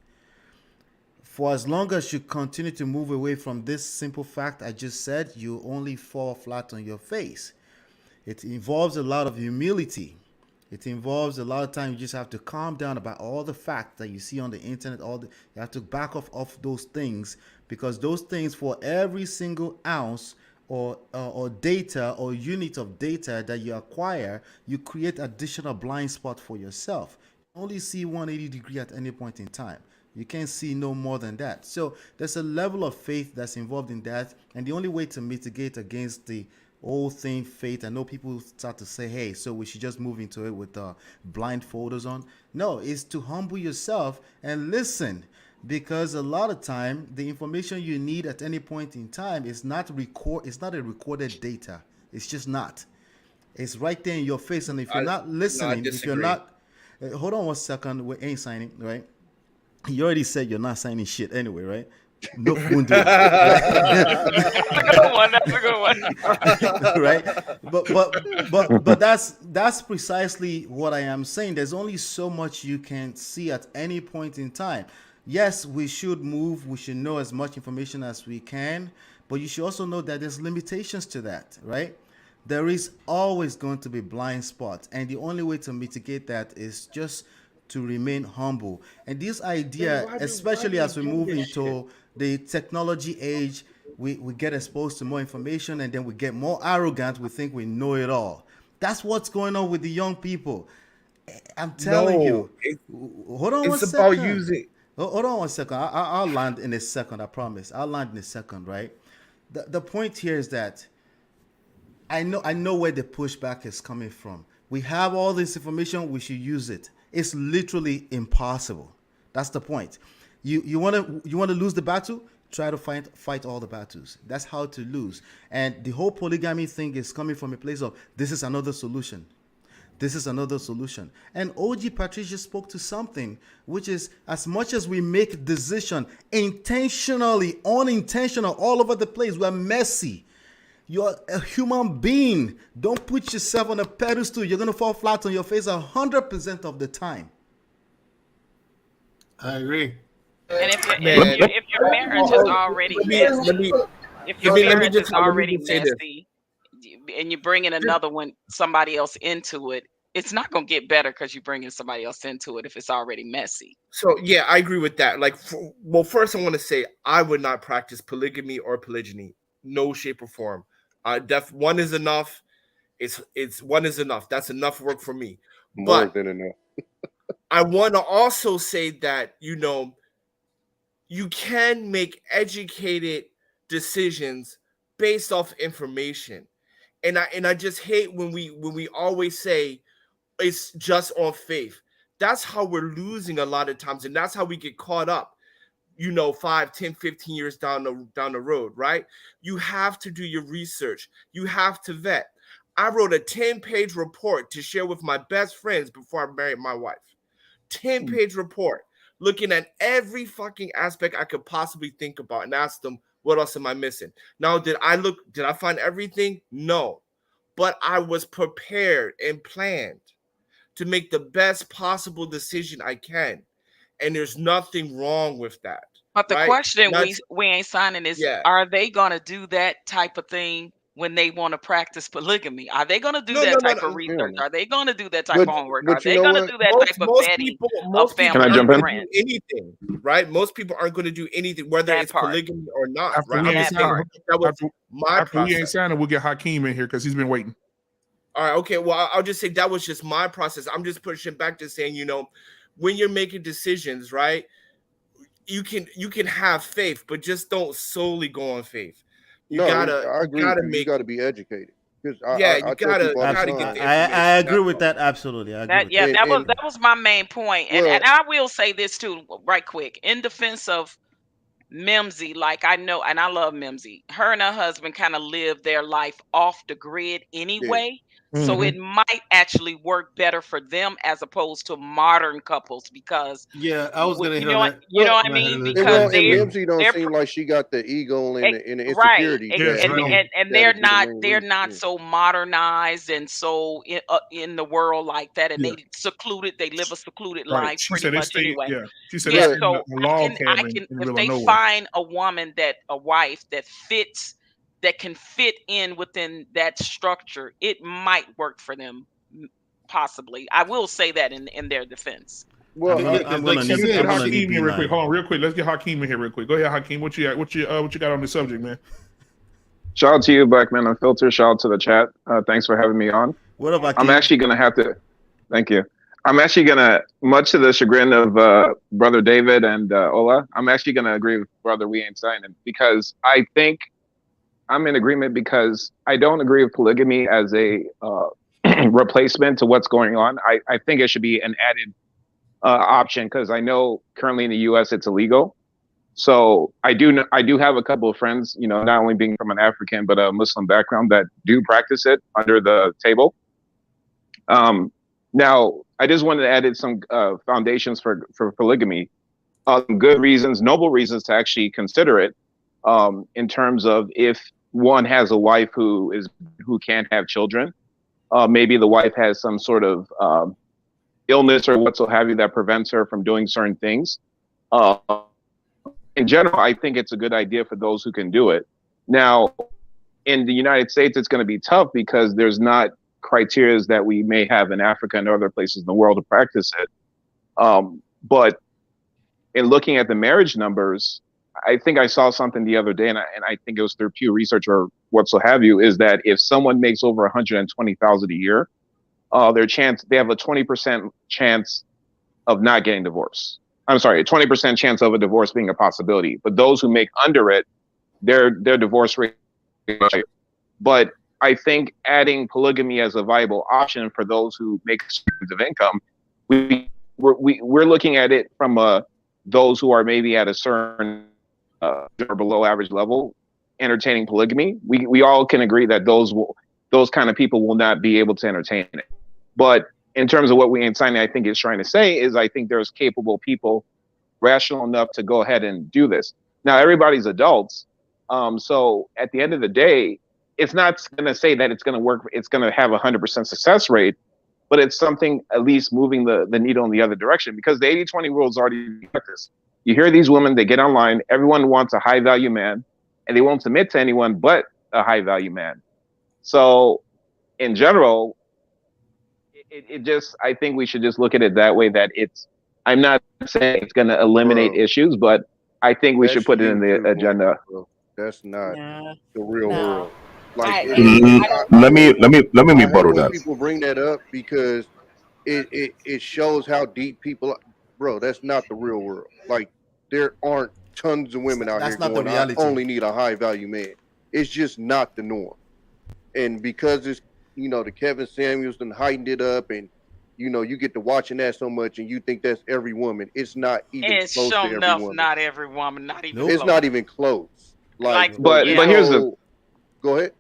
For as long as you continue to move away from this simple fact I just said, you only fall flat on your face. It involves a lot of humility. It involves a lot of time you just have to calm down about all the facts that you see on the internet. You have to back off those things, because those things, for every single ounce or data or unit of data that you acquire, you create additional blind spot for yourself. You only see 180 degree at any point in time. You can't see no more than that. So there's a level of faith that's involved in that. And the only way to mitigate against the whole thing, faith, I know people start to say, hey, so we should just move into it with blindfolders on. No, it's to humble yourself and listen. Because a lot of time, the information you need at any point in time is not a recorded data. It's just not. It's right there in your face. And if you're not listening, if you're not, hold on 1 second, we ain't signing, right? You already said you're not signing shit anyway, right? No, won't do it. That's a good one. Right? But that's precisely what I am saying. There's only so much you can see at any point in time. Yes, we should move. We should know as much information as we can, but you should also know that there's limitations to that, right? There is always going to be blind spots, and the only way to mitigate that is just to remain humble. And this idea, especially as we move into the technology age, we get exposed to more information, and then we get more arrogant. We think we know it all. That's what's going on with the young people. I'm telling you. Hold on 1 second. It's about using. Hold on 1 second. I'll land in a second. I promise. I'll land in a second. Right. The point here is that I know where the pushback is coming from. We have all this information. We should use it. It's literally impossible. That's the point. You want to lose the battle? Try to fight all the battles. That's how to lose. And the whole polygamy thing is coming from a place of this is another solution. This is another solution. And OG Patricia spoke to something, which is as much as we make decision intentionally, unintentional, all over the place, we're messy. You're a human being. Don't put yourself on a pedestal. You're going to fall flat on your face 100% of the time. I agree. And if your marriage is already messy, if your marriage is already messy, and you're bringing another one, somebody else into it, it's not going to get better because you're bringing somebody else into it if it's already messy. So yeah, I agree with that. Like, well, first I want to say I would not practice polygamy or polygyny, no shape or form. One is enough. It's one is enough. That's enough work for me. More than enough. I want to also say that, you can make educated decisions based off information. And I just hate when we always say it's just on faith. That's how we're losing a lot of times, and that's how we get caught up, 5, 10, 15 years down the road, right? You have to do your research. You have to vet. I wrote a 10-page report to share with my best friends before I married my wife. 10-page report looking at every fucking aspect I could possibly think about and ask them, what else am I missing? Now, did I find everything? No. But I was prepared and planned to make the best possible decision I can. And there's nothing wrong with that. But the question we ain't signing is, are they going to do that type of thing when they want to practice polygamy? Are they going to do that type of research? Are they going to do that type of homework? Are they going to do that type of vetting of family and friends? Anything, right? Most people aren't going to do anything, whether it's polygamy or not. After we ain't signing, we'll get Hakeem in here because he's been waiting. All right, okay. Well, I'll just say that was just my process. I'm just pushing back to saying, when you're making decisions, right? You can have faith, but just don't solely go on faith. I agree. You gotta be educated. You gotta get the I agree with that absolutely. That was my main point, and I will say this too, right quick, in defense of Mimsy. Like, I know, and I love Mimsy. Her and her husband kind of live their life off the grid anyway. Yeah. So it might actually work better for them as opposed to modern couples because I was gonna you know what I mean, because Mimsy don't seem like she got the ego and the insecurity, and they're not so modernized and so in the world like that, and they secluded. They live a secluded life pretty much anyway. She said so I can if they find a wife that can fit in within that structure, it might work for them, possibly. I will say that in their defense. Well, let's get Hakeem in real quick. Hold on, real quick. Let's get Hakeem in here real quick. Go ahead, Hakeem. What you got on the subject, man? Shout out to you, Black Man Unfiltered. Shout out to the chat. Thanks for having me on. What about? I'm actually gonna have to. Thank you. I'm actually gonna, much to the chagrin of Brother David and Ola, I'm actually gonna agree with Brother We Ain't Signing because I think I'm in agreement because I don't agree with polygamy as a replacement to what's going on. I think it should be an added option because I know currently in the U.S. it's illegal. So I do have a couple of friends, not only being from an African but a Muslim background that do practice it under the table. Now I just wanted to add some foundations for polygamy, good reasons, noble reasons to actually consider it. In terms of if one has a wife who can't have children, maybe the wife has some sort of illness or what so have you that prevents her from doing certain things. In general, I think it's a good idea for those who can do it. Now, in the United States, it's going to be tough because there's not criteria that we may have in Africa and other places in the world to practice it. But in looking at the marriage numbers, I think I saw something the other day, and I think it was through Pew Research or what so have you, is that if someone makes over 120,000 a year, they have a 20% chance of not getting divorced. I'm sorry, a 20% chance of a divorce being a possibility. But those who make under it, their divorce rate is higher. But I think adding polygamy as a viable option for those who make streams of income, we're looking at it from those who are maybe at a certain or below average level entertaining polygamy. We all can agree that those kind of people will not be able to entertain it. But in terms of what We Ain't Signing, I think is trying to say is I think there's capable people rational enough to go ahead and do this. Now, everybody's adults. So at the end of the day, it's not going to say that it's going to work. It's going to have 100% success rate, but it's something at least moving the needle in the other direction, because the 80-20 rule is already this. You hear these women, they get online, everyone wants a high value man, and they won't submit to anyone but a high value man. So in general, it just, I think we should just look at it that way, that I'm not saying it's going to eliminate issues, but I think we should put it in the agenda. That's not the real world. Like, let me rebuttal that. People bring that up because it shows how deep people are. Bro, that's not the real world. Like, there aren't tons of women out here going, I only need a high value man. It's just not the norm. And because it's, the Kevin Samuels done heightened it up, and you get to watching that so much, and you think that's every woman. It's not even close to every woman. Not every woman, not even. It's not even close. But here's the. Go ahead.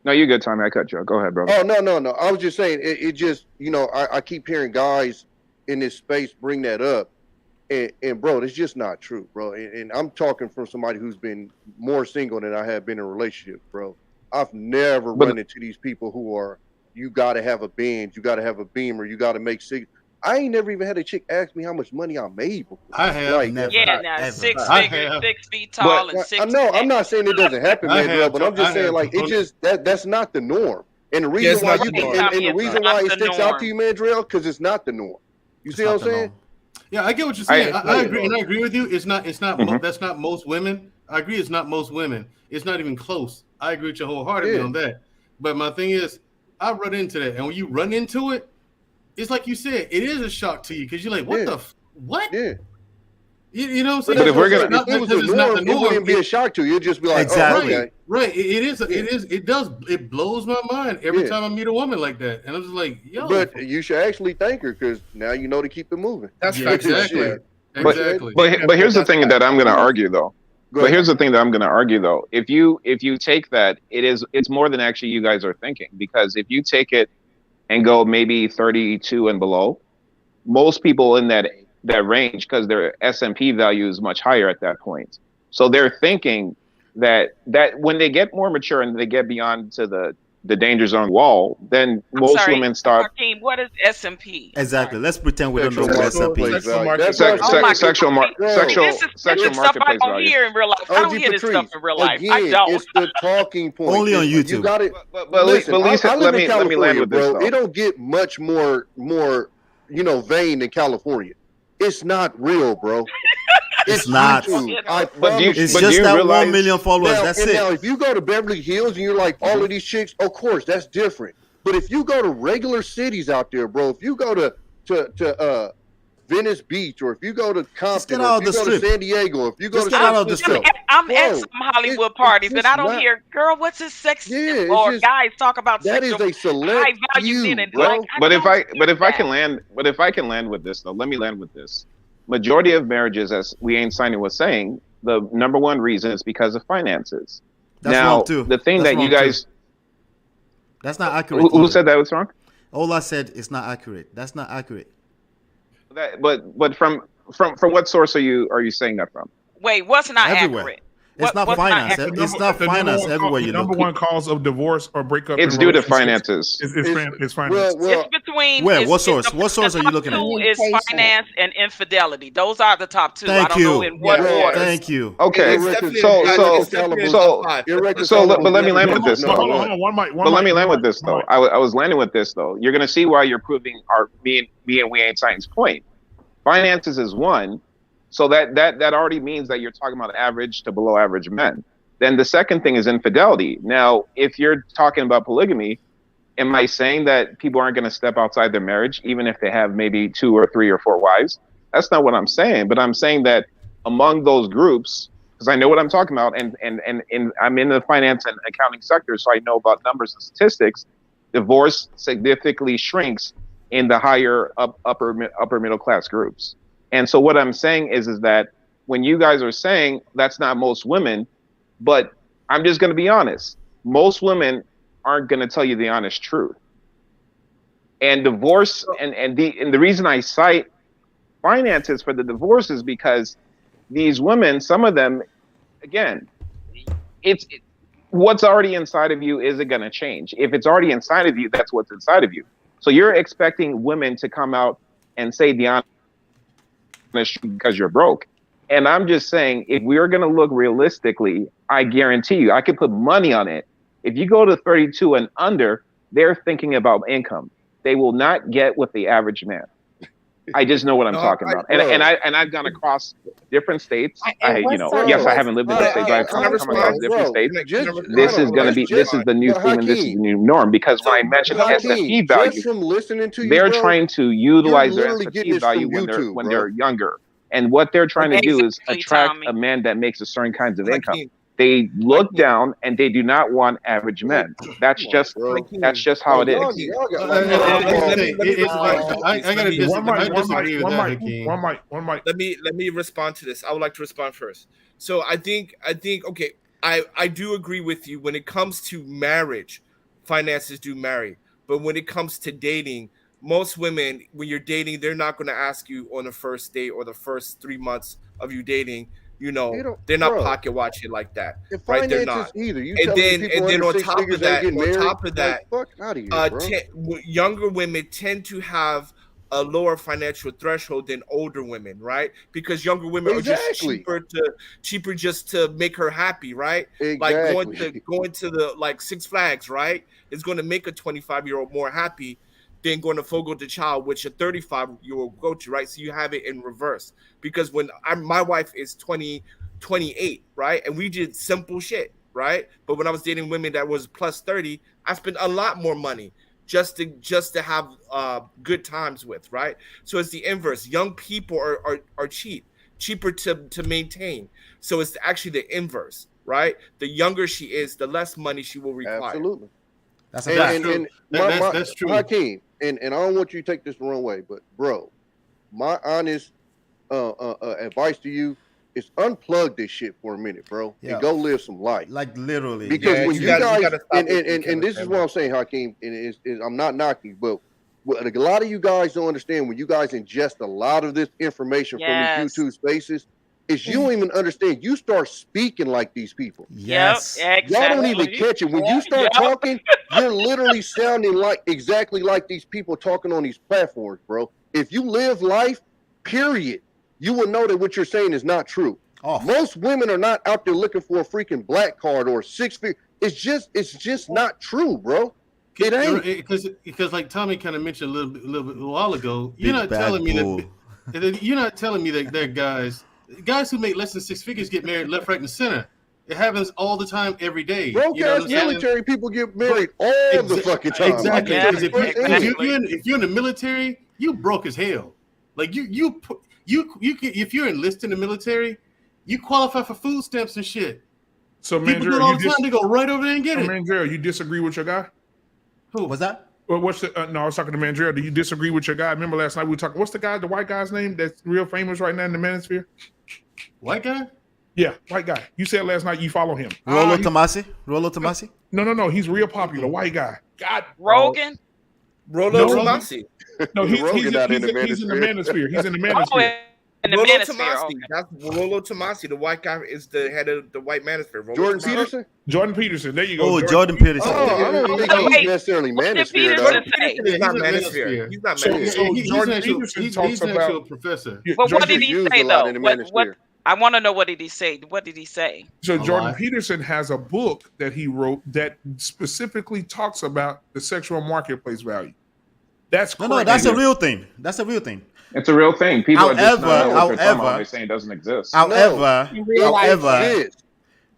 No, you're good, Tommy. I cut you. Go ahead, brother. Oh, no. I was just saying, it just, I keep hearing guys in this space bring that up, and bro, it's just not true, bro. And I'm talking from somebody who's been more single than I have been in a relationship, bro. I've never run into these people who are, you got to have a Benz, you got to have a Beamer, you got to make six. I ain't never even had a chick ask me how much money I made before. I have. Like, never. Yeah, now 6 figures, 6 feet tall, and 6. I'm not saying it doesn't happen, man, bro, but I'm just saying, like, it just that's not the norm. And the reason why the reason why it sticks out to you, Mandrell, because it's not the norm. You see what I'm saying? Yeah, I get what you're saying. I agree, and I agree with you. It's not. That's not most women. I agree. It's not most women. It's not even close. I agree with you wholeheartedly on that. But my thing is, I run into that, and when you run into it, it's like you said, it is a shock to you because you're like, what what? Yeah. You know what I'm saying? But if we're gonna, if it was the norm, it wouldn't be a shock to you. You'd just be like, exactly. Oh, okay. Right. It blows my mind every time I meet a woman like that. And I'm just like, yo. But you should actually thank her, because now you know to keep it moving. That's exactly. Exactly. But here's the thing that I'm going to argue, though. Here's the thing that I'm going to argue, though. If you take that, it's more than actually you guys are thinking, because if you take it and go maybe 32 and below, most people in that range, because their S&P value is much higher at that point. So they're thinking that when they get more mature and they get beyond to the danger zone wall, then most women start. Markeem, what is S&P? Exactly. Let's pretend we don't know what S&P is. Sexual marketplace value. Hear in real life. I don't hear this stuff in real life. I don't. It's the talking point. Only on YouTube. You got it. But Lisa, let me land with this, though. It don't get much more vain than California. It's not real, bro. It's not. It's just that 1 million followers. That's it. Now, if you go to Beverly Hills and you're like, all of these chicks, of course, that's different. But if you go to regular cities out there, bro, if you go to Venice Beach, or if you go to Compton, or if you go to San Diego, if you go to I'm at some Hollywood parties, and I don't hear, girl, what's this sex? Or guys talk about that sexual, is a select few, bro. But if I can land with this, though, let me land with this. Majority of marriages, as We Ain't Signing was saying, the number one reason is because of finances. That's now, wrong too. The thing that you guys, that's not accurate. Who said that was wrong? Ola said it's not accurate. That's not accurate. But from what source are you saying that from? Wait, what's not everywhere. Accurate? It's not finance. It's not finance everywhere you look. Number one cause of divorce or breakup. It's due to finances. It's finance. It's between. Where? What source? What source are you looking at? Two is finance and infidelity. Those are the top two. I don't know in what order. Thank you. Okay. So, but let me land with this. Hold on. But let me land with this though. I was landing with this though. You're gonna see why you're proving me and We Ain't Signing's point. Finances is one. So that already means that you're talking about average to below average men. Then the second thing is infidelity. Now, if you're talking about polygamy, am I saying that people aren't going to step outside their marriage, even if they have maybe 2 or 3 or 4 wives? That's not what I'm saying. But I'm saying that among those groups, because I know what I'm talking about, and I'm in the finance and accounting sector, so I know about numbers and statistics. Divorce significantly shrinks in the higher upper middle class groups. And so what I'm saying is that when you guys are saying that's not most women, but I'm just going to be honest, most women aren't going to tell you the honest truth. And divorce, and the reason I cite finances for the divorce is because these women, some of them, again, what's already inside of you isn't going to change. If it's already inside of you, that's what's inside of you. So you're expecting women to come out and say the honest truth because you're broke. And I'm just saying, if we're going to look realistically, I guarantee you, I could put money on it. If you go to 32 and under, they're thinking about income. They will not get with the average man. I just know what I'm talking about. And I've gone across different states. I haven't lived in the state, but I've come across different states. This is the new theme and this is the new norm. Because when I mentioned S&P value, from listening to you, they're bro, trying to utilize their literally getting S&P this from value YouTube, when bro. they're younger. And what they're trying to do is Exactly, attract Tommy. a man that makes a certain kinds of income. They look down and they do not want average men. That's just how it is. I gotta disagree with that, Hakeem. One mic. Let me respond to this. I would like to respond first. So I think okay, I do agree with you when it comes to marriage, finances do marry. But when it comes to dating, most women, when you're dating, they're not going to ask you on the first date or the first 3 months of you dating. You know, they're not pocket watching like that, right? They're not either. You and then on top of that, fuck out of here, bro. Younger women tend to have a lower financial threshold than older women, right? Because younger women are just cheaper just to make her happy, right? Exactly. Like going to the like Six Flags, right? Is going to make a 25-year-old more happy than going to Fogo de Chao, which a 35-year-old go to, right? So you have it in reverse. Because when my wife is 28, right? And we did simple shit, right? But when I was dating women that was plus 30, I spent a lot more money just to have good times with, right? So it's the inverse. Young people are cheaper to maintain. So it's actually the inverse, right? The younger she is, the less money she will require. Absolutely. That's true. That's true. Hakeem, and I don't want you to take this the wrong way, but bro, my honest advice to you is unplug this shit for a minute, bro, and go live some life. Like literally. Because when you guys, and this is what I'm saying, Hakeem, and I'm not knocking, but what a lot of you guys don't understand when you guys ingest a lot of this information from these YouTube spaces, is you don't even understand. You start speaking like these people. Yes. Yep, Y'all don't even catch it. When you start talking, you're literally sounding exactly like these people talking on these platforms, bro. If you live life, period, you will know that what you're saying is not true. Most women are not out there looking for a freaking black card or 6 figure. It's just not true, bro. It ain't. Because like Tommy kind of mentioned a little bit a while ago, you're not telling me that there are guys who make less than 6 figures get married left, right, and center. It happens all the time, every day. Broke ass military people get married all the fucking time. Exactly. Yeah, If you're in the military, you broke as hell. Like you if you're enlisted in the military, you qualify for food stamps and shit. So people do it all the time. They go right over there and get it. Mandrell, you disagree with your guy? Who was that? Well, no, I was talking to Mandrell. Do you disagree with your guy? Remember last night we were talking. What's the white guy's name that's real famous right now in the manosphere? White guy? Yeah, white guy. You said last night you follow him. Rollo Tomasi? No. He's real popular. White guy. God. Rogan? Rollo Tomasi. No, he's in the manosphere. He's in the manosphere. Rollo Tomasi. That's Rollo Tomasi. The white guy is the head of the white manosphere. Jordan Peterson. There you go. Oh, Jordan Peterson. I don't think he's necessarily manosphere, though. He's not manosphere. He's not manosphere. Jordan Peterson talks about a professor. But what did he say though? What I want to know, what did he say? What did he say? So Jordan Peterson has a book that he wrote that specifically talks about the sexual marketplace value. That's crazy. No, that's a real thing. That's a real thing. It's a real thing. People are just not however, they're saying it doesn't exist. However,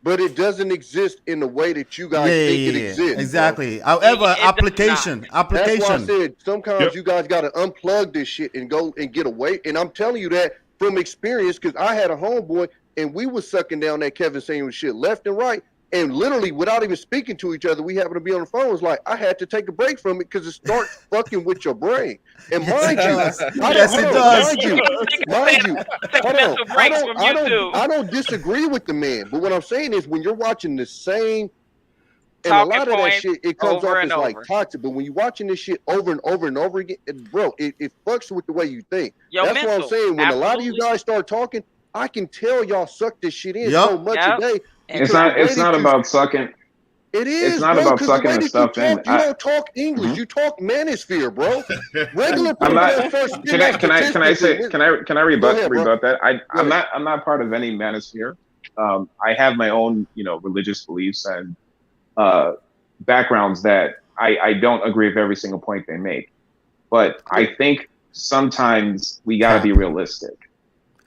but it doesn't exist in the way that you guys think it exists. Exactly. Bro. However, It application. That's why I said sometimes Yep. you guys got to unplug this shit and go and get away. And I'm telling you that from experience, because I had a homeboy and we was sucking down that Kevin Samuels shit left and right. And literally, without even speaking to each other, we happened to be on the phone. It's like I had to take a break from it because it starts fucking with your brain. And mind you, I don't disagree with the man. But what I'm saying is, when you're watching the same, and a lot of that shit, it comes off as like toxic. But when you're watching this shit over and over and over again, bro, it fucks with the way you think. That's what I'm saying. When a lot of you guys start talking, I can tell y'all suck this shit in so much a day. It's not about sucking. It is. It's not bro, about sucking the stuff in. You don't talk English. You talk manosphere, bro. Regular people I'm not. first. Can I rebut that? I'm not part of any manosphere. I have my own, religious beliefs and backgrounds that I don't agree with every single point they make. But I think sometimes we gotta be realistic.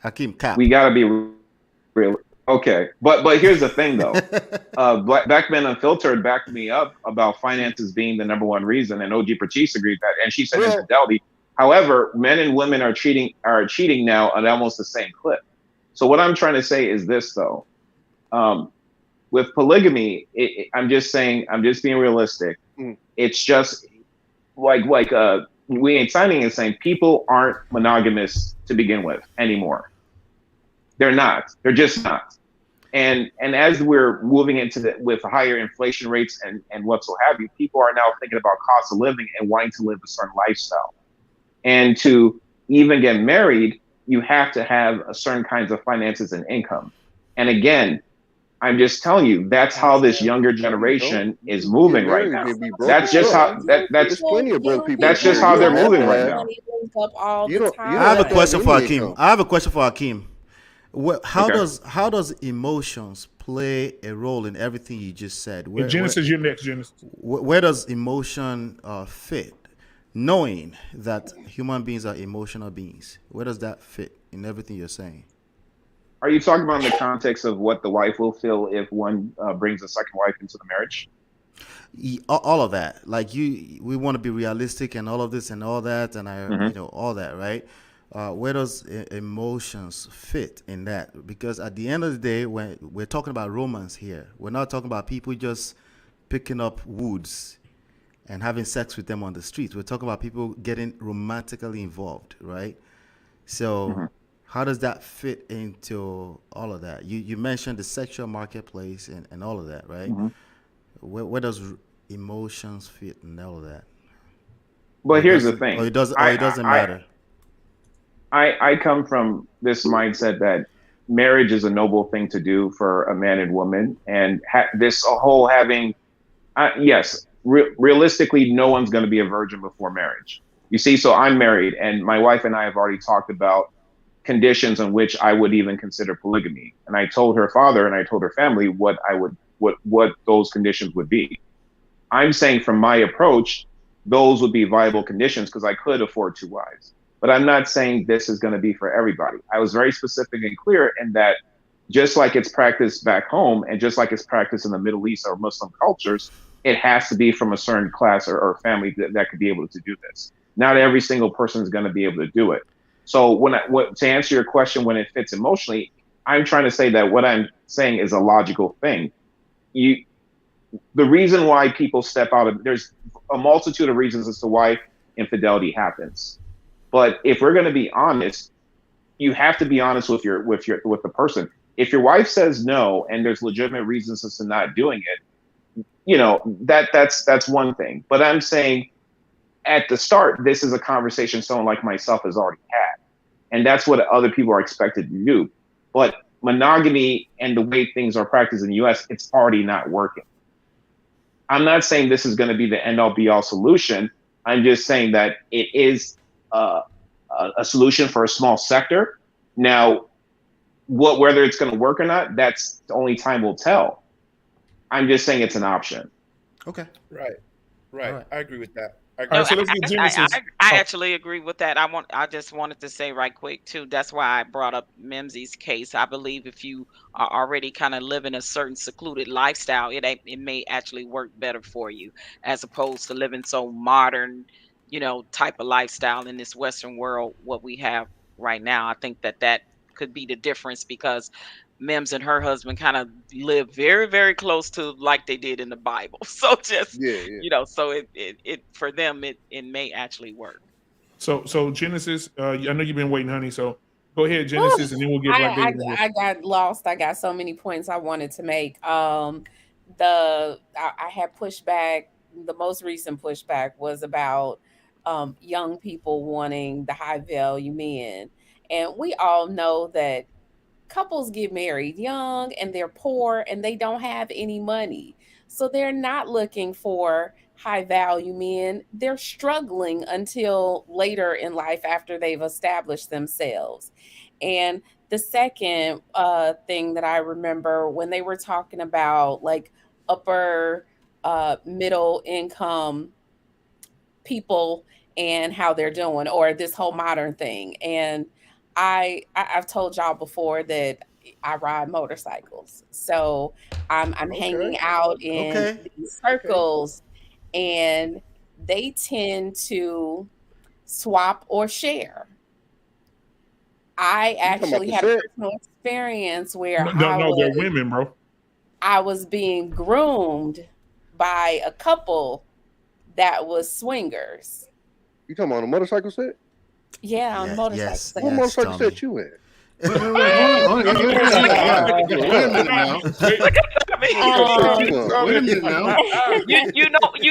Hakeem Cap. We gotta be real. Okay, but here's the thing though. Blackman Unfiltered backed me up about finances being the number one reason, and OG Pratis agreed that, and she said infidelity. However, men and women are cheating now at almost the same clip. So what I'm trying to say is this though. With polygamy, I'm just being realistic. It's just like we ain't signing is saying people aren't monogamous to begin with anymore. They're not. They're just not. And as we're moving into with higher inflation rates and what so have you, people are now thinking about cost of living and wanting to live a certain lifestyle. And to even get married, you have to have a certain kinds of finances and income. And again, I'm just telling you, that's how this younger generation is moving right now. That's just how that's just how they're moving right now. I have a question for Hakeem. How does emotions play a role in everything you just said? Genesis, you're next, Genesis. Where does emotion fit? Knowing that human beings are emotional beings, where does that fit in everything you're saying? Are you talking about in the context of what the wife will feel if one brings a second wife into the marriage? All of that. Like we want to be realistic and all of this and all that, and all that, right? Where does emotions fit in that? Because at the end of the day, when we're talking about romance here, we're not talking about people just picking up woods and having sex with them on the streets. We're talking about people getting romantically involved, right? So how does that fit into all of that? You mentioned the sexual marketplace and all of that, right? Where does emotions fit in all of that? But here's the thing. Or it doesn't matter. I come from this mindset that marriage is a noble thing to do for a man and woman, and this whole having, realistically, no one's going to be a virgin before marriage. You see, so I'm married, and my wife and I have already talked about conditions in which I would even consider polygamy, and I told her father and I told her family what those conditions would be. I'm saying from my approach, those would be viable conditions because I could afford 2 wives. But I'm not saying this is going to be for everybody. I was very specific and clear in that just like it's practiced back home and just like it's practiced in the Middle East or Muslim cultures, it has to be from a certain class or family that could be able to do this. Not every single person is going to be able to do it. So to answer your question, when it fits emotionally, I'm trying to say that what I'm saying is a logical thing. The reason why people step out of, there's a multitude of reasons as to why infidelity happens. But if we're going to be honest, you have to be honest with the person. If your wife says no and there's legitimate reasons as to not doing it, that's one thing. But I'm saying at the start, this is a conversation someone like myself has already had. And that's what other people are expected to do. But monogamy and the way things are practiced in the US, it's already not working. I'm not saying this is going to be the end all be all solution. I'm just saying that it is a solution for a small sector. Now, whether it's going to work or not, that's only time will tell. I'm just saying it's an option. Okay. Right. I agree with that. All right, so let's get Genesis. I actually agree with that. I just wanted to say right quick too. That's why I brought up Mimsy's case. I believe if you are already kind of living a certain secluded lifestyle, it may actually work better for you as opposed to living so modern, type of lifestyle in this Western world. What we have right now, I think that could be the difference because Mims and her husband kind of live very, very close to like they did in the Bible. So just so it for them it may actually work. So Genesis, I know you've been waiting, honey. So go ahead, Genesis, and then we'll get Black David. I got lost. I got so many points I wanted to make. I had pushback. The most recent pushback was about young people wanting the high value men, and we all know that couples get married young and they're poor and they don't have any money. So they're not looking for high value men. They're struggling until later in life after they've established themselves. And the second thing that I remember when they were talking about like upper middle income people and how they're doing, or this whole modern thing. And I've told y'all before that I ride motorcycles, so I'm hanging out in these circles, and they tend to swap or share. I actually had a personal experience where they're women, bro. I was being groomed by a couple that was swingers. You talking about a motorcycle set? Yeah, on motorcycle set. What motorcycle set you in? You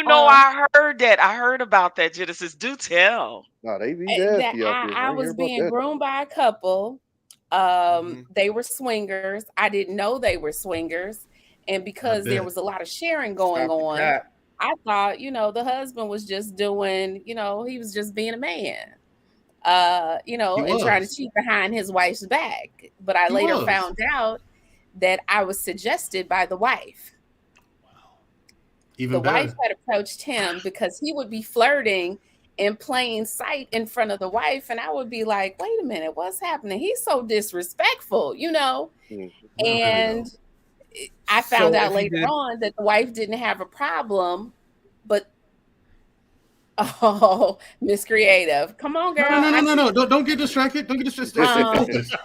know I heard that. I heard about that, Genesis. Do tell. No, they be nasty out there. I was being groomed by a couple. They were swingers. I didn't know they were swingers. And because there was a lot of sharing going on, I thought, the husband was just doing, he was just being a man. And trying to cheat behind his wife's back. But I later found out that I was suggested by the wife. The wife had approached him because he would be flirting in plain sight in front of the wife. And I would be like, wait a minute, what's happening? He's so disrespectful, And I found out later on that the wife didn't have a problem, but Miss Creative. Come on, girl. No. Don't get distracted. Don't get distracted. The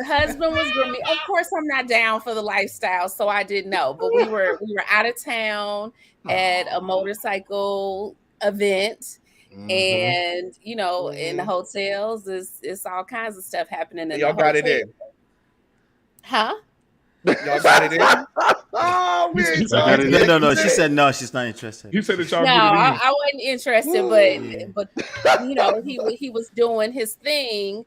husband was grooming. Of course, I'm not down for the lifestyle, so I didn't know. But we were out of town at a motorcycle event. And in the hotels, it's all kinds of stuff happening. Y'all got it in. Huh? Y'all got it in. No. She said no. She's not interested. You said that y'all. No, I wasn't interested, but he was doing his thing.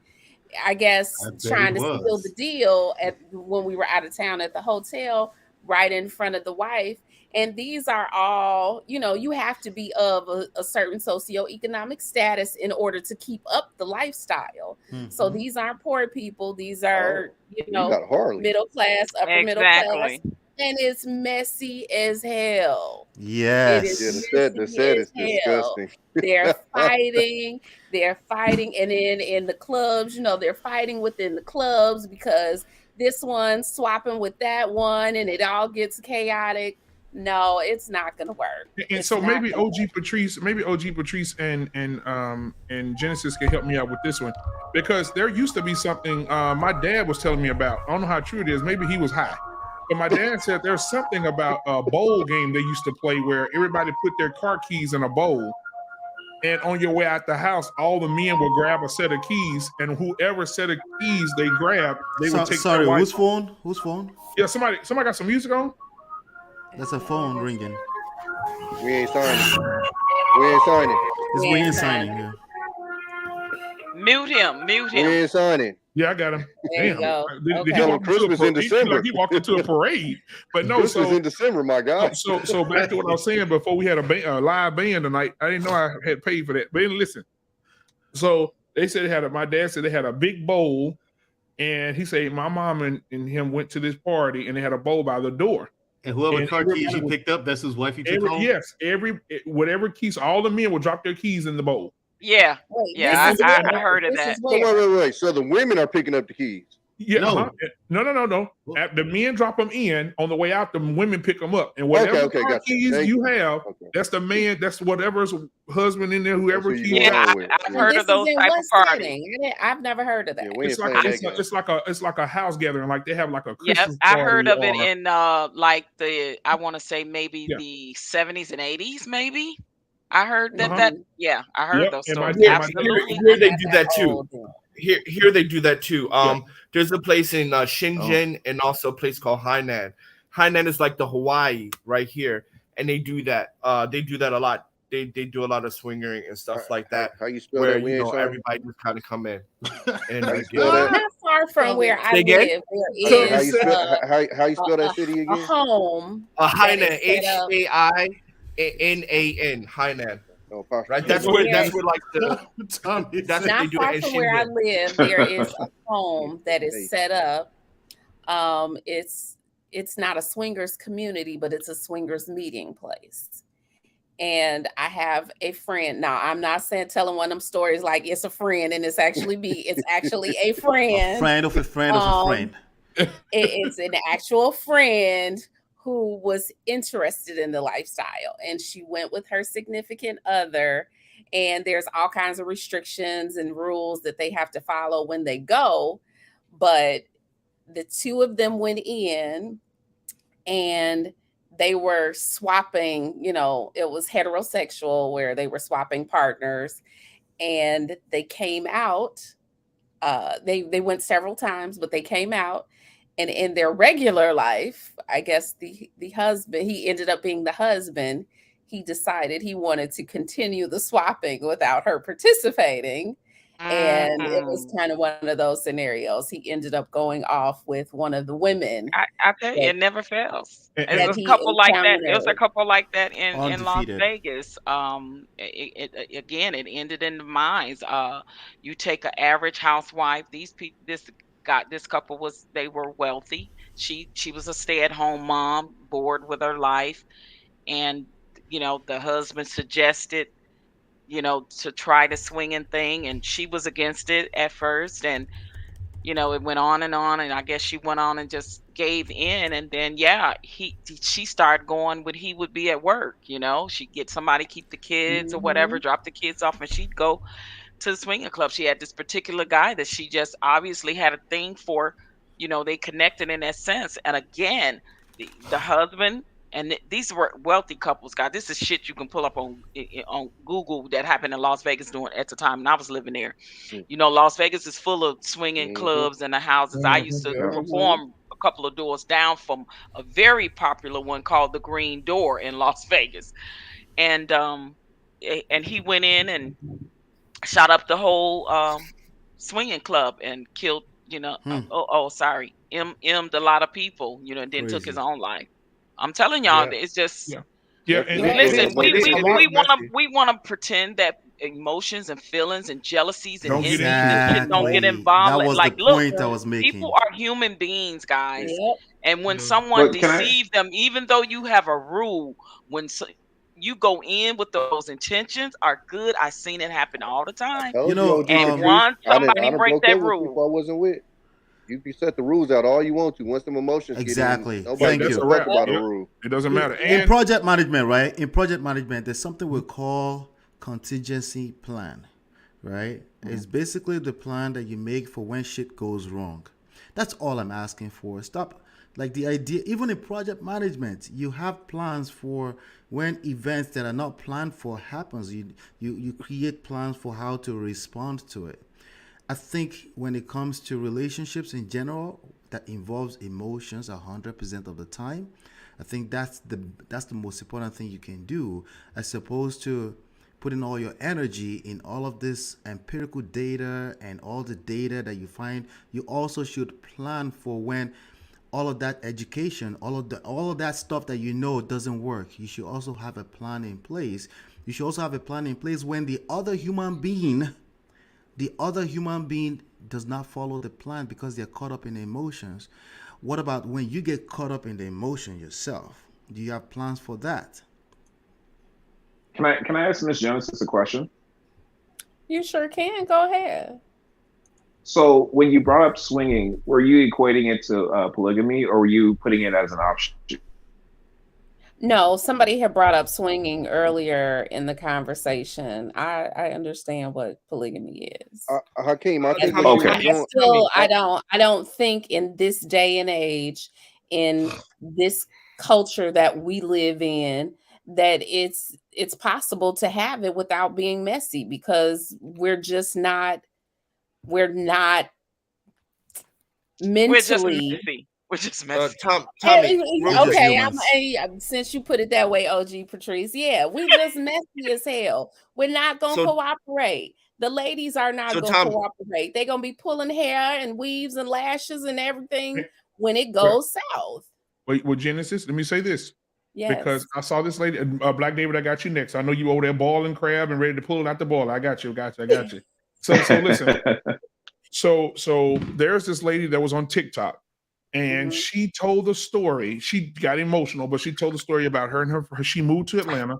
I guess trying to seal the deal when we were out of town at the hotel, right in front of the wife. And these are all, you have to be of a certain socioeconomic status in order to keep up the lifestyle. Mm-hmm. So these aren't poor people. These are, middle class, upper middle class. And it's messy as hell. Yes. The set is disgusting. They're fighting. And then in the clubs, they're fighting within the clubs because this one's swapping with that one and it all gets chaotic. No, it's not gonna work. And so maybe OG Patrice and Genesis can help me out with this one, because there used to be something my dad was telling me about. I don't know how true it is. Maybe he was high, but my dad said there's something about a bowl game they used to play where everybody put their car keys in a bowl, and on your way out the house, all the men will grab a set of keys, and whoever set of keys they grab, they would take. Sorry, whose phone? Whose phone? Yeah, somebody got some music on. That's a phone ringing. We ain't signing. It's ringing signing. Yeah. Mute him. We ain't signing. Yeah, I got him. There Damn. You He Christmas in December. He walked into a parade. But no, Christmas in December, my guy. So back to what I was saying before, we had a live band tonight. I didn't know I had paid for that. But listen. So they said my dad said they had a big bowl, and he said my mom and him went to this party and they had a bowl by the door. And whoever And car keys everybody you would- picked up, that's whose wife you took home. Yes, whatever keys, all the men would drop their keys in the bowl. Yeah, Wait, yeah, this is I where? heard of This that. is So where? wait. So the women are picking up the keys. Yeah, No. no. The men drop them in. On the way out, the women pick them up, and Okay, whatever okay, car gotcha. keys Thank you you. have, Okay. that's the man. That's whatever's husband in there. Whoever That's who keys. you going Yeah, home with. I've And heard this of those is in type what of parties. setting? I've never heard of that. Yeah, we ain't It's like playing that game. it's like a house gathering. Like they have like a Yep, Christmas I party. heard of it or- in like I want to say maybe Yeah. the 70s and 80s, maybe. I heard that Uh-huh. yeah, I heard Yep, those and my stories. dad- my dad- Absolutely. Here they Not do that that too. old, then. Here they do that too. Yeah. There's a place in Shenzhen and also a place called Hainan. Hainan is like the Hawaii right here, and they do that. They do that a lot. They do a lot of swingering and stuff like that. How you spell Where that? We ain't sorry. everybody just kind of come in and How you make spell that? Not far from where I Say again? live, How there you is spell how you spell that city a again? home. Hainan, that is set up. Hainan, Hainan. No, apostrophe. Right, that's Yeah. where like the Tommy that's what Not they do far in from where I Shenzhen. live, there is a home that is set up. It's not a swingers community, but it's a swingers meeting place. And I have a friend. Now, I'm not saying telling one of them stories like it's a friend and it's actually it's actually a friend. Friend of a friend of a friend. It's an actual friend who was interested in the lifestyle, and she went with her significant other, and there's all kinds of restrictions and rules that they have to follow when they go. But the two of them went in and they were swapping, it was heterosexual where they were swapping partners, and they came out. They went several times, but they came out. And in their regular life, I guess the husband, he ended up being the husband. He decided he wanted to continue the swapping without her participating. And it was kind of one of those scenarios. He ended up going off with one of the women. I tell you, it never fails. And- It was a couple like that. It was a couple like that in Las Undefeated. Vegas. Again, it ended in the minds. You take an average housewife. This couple they were wealthy. She was a stay-at-home mom, bored with her life, and the husband suggested to try the swinging thing, and she was against it at first, and it went on, and I guess she went on and just gave in, and then she started going when he would be at work. She'd get somebody keep the kids or whatever, drop the kids off, and she'd go to the swinging club. She had this particular guy that she just obviously had a thing for. They connected in that sense, and again, the husband. And these were wealthy couples, guys. This is shit you can pull up on Google that happened in Las Vegas at the time, and I was living there. Las Vegas is full of swinging clubs and the houses. I used to perform a couple of doors down from a very popular one called the Green Door in Las Vegas, and he went in and shot up the whole swinging club and killed. Sorry, M'd a lot of people. And then took his own life. I'm telling y'all, it's just listen. We want to pretend that emotions and feelings and jealousies and envy and shit don't get involved. That was Like, the look, point I was making. people are human beings, guys. Yep. And when someone But can I- deceives them, even though you have a rule, you go in with those intentions are good. I've seen it happen all the time. You know, OG, And Patrice, once I done somebody break broke that up with rule, people I wasn't with. You can set the rules out all you want to. Once them emotions Exactly. get in, nobody Thank gives you. a fuck about a rule. It doesn't matter. In And project management, right? In project management, there's something we call contingency plan, right? It's basically the plan that you make for when shit goes wrong. That's all I'm asking for. Stop. Like the idea, even in project management, you have plans for when events that are not planned for happens. You create plans for how to respond to it. I think when it comes to relationships in general, that involves emotions 100% of the time. I think that's the most important thing you can do, as opposed to putting all your energy in all of this empirical data and all the data that you find. You also should plan for when all of that education, all of that stuff that doesn't work. You should also have a plan in place. You should also have a plan in place when the other human being does not follow the plan because they're caught up in emotions. What about when you get caught up in the emotion yourself? Do you have plans for that? Can I ask Miss Genesis a question? You sure can. Go ahead. So when you brought up swinging, were you equating it to polygamy, or were you putting it as an option? No, somebody had brought up swinging earlier in the conversation. I understand what polygamy is. Hakeem, I think And what you Okay. was I doing. still, I don't think in this day and age, in this culture that we live in, that it's possible to have it without being messy, because we're not We're just mentally. messy. We're just messy. Tommy, real quick. Okay, since you put it that way, OG Patrice, yeah, we just messy as hell. We're not gonna So- cooperate. The ladies are not So, gonna Tom- cooperate. They're gonna be pulling hair and weaves and lashes and everything when it Well- goes south. Wait, with Genesis, let me say this. Yes. Because I saw this lady, Black David, I got you next. I know you over there boiling crab and ready to pull it out the boil. I got you. So listen. So there's this lady that was on TikTok, and she told the story. She got emotional, but she told the story about her and her. She moved to Atlanta,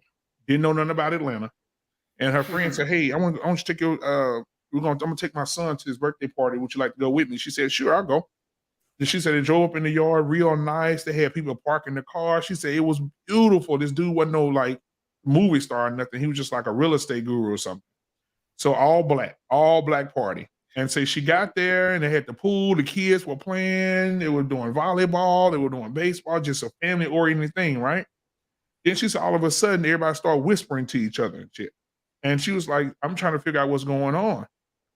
didn't know nothing about Atlanta, and her friend said, "Hey, I want to take your. I'm gonna take my son to his birthday party. Would you like to go with me?" She said, "Sure, I'll go." And she said they drove up in the yard, real nice. They had people parking the car. She said it was beautiful. This dude wasn't no like movie star or nothing. He was just like a real estate guru or something. So all black party. And so she got there and they had the pool. The kids were playing. They were doing volleyball. They were doing baseball, just a family oriented thing, right? Then she said all of a sudden everybody started whispering to each other and shit. And she was like, I'm trying to figure out what's going on.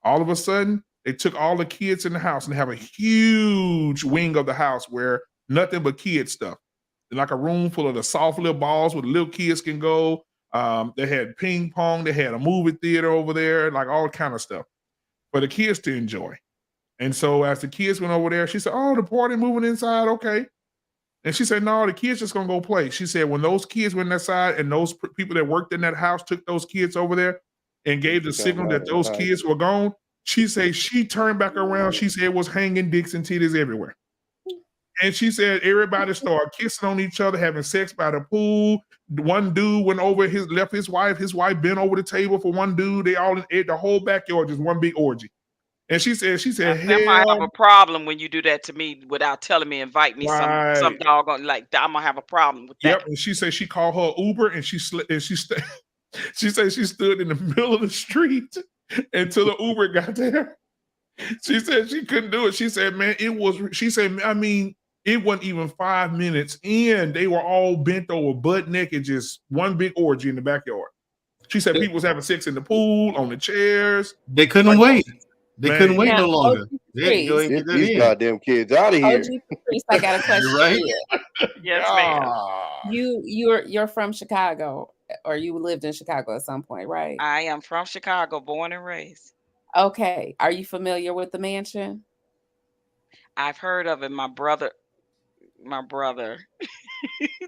All of a sudden, they took all the kids in the house and have a huge wing of the house where nothing but kid stuff. Like a room full of the soft little balls where the little kids can go. They had ping pong. They had a movie theater over there, like all kind of stuff for the kids to enjoy. And so as the kids went over there, she said, oh, the party moving inside, okay. And she said, no, the kids just gonna go play. She said, when those kids went inside and those people that worked in that house took those kids over there and gave the signal that those kids were gone, she said she turned back around. She said it was hanging dicks and titties everywhere. And she said everybody started kissing on each other, having sex by the pool. One dude went over, left his wife bent over the table for one dude. They all ate the whole backyard, just one big orgy. And she said, I might have a problem when you do that to me without telling me, invite me some doggone, like I'm gonna have a problem with that. Yep. And she said she called her Uber and she said she stood in the middle of the street until the Uber got there. She said she couldn't do it. She said, man, it wasn't even 5 minutes in. They were all bent over, butt naked, just one big orgy in the backyard. She said people was having sex in the pool, on the chairs. They couldn't wait. They couldn't wait no longer. Get these goddamn kids out of here. Patrice, I got a question Right? for you. Yes, ma'am. You're from Chicago, or you lived in Chicago at some point, right? I am from Chicago, born and raised. Okay. Are you familiar with the mansion? I've heard of it. My brother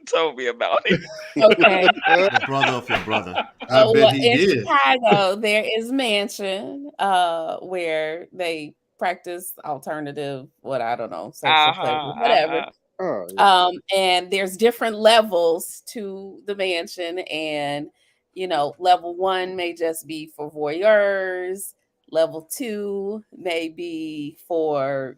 told me about it. Okay. The brother of your brother. I bet he in did. Chicago, there is mansion where they practice alternative, sexual pleasure, whatever. Oh, yeah. And there's different levels to the mansion, and level 1 may just be for voyeurs, level 2 may be for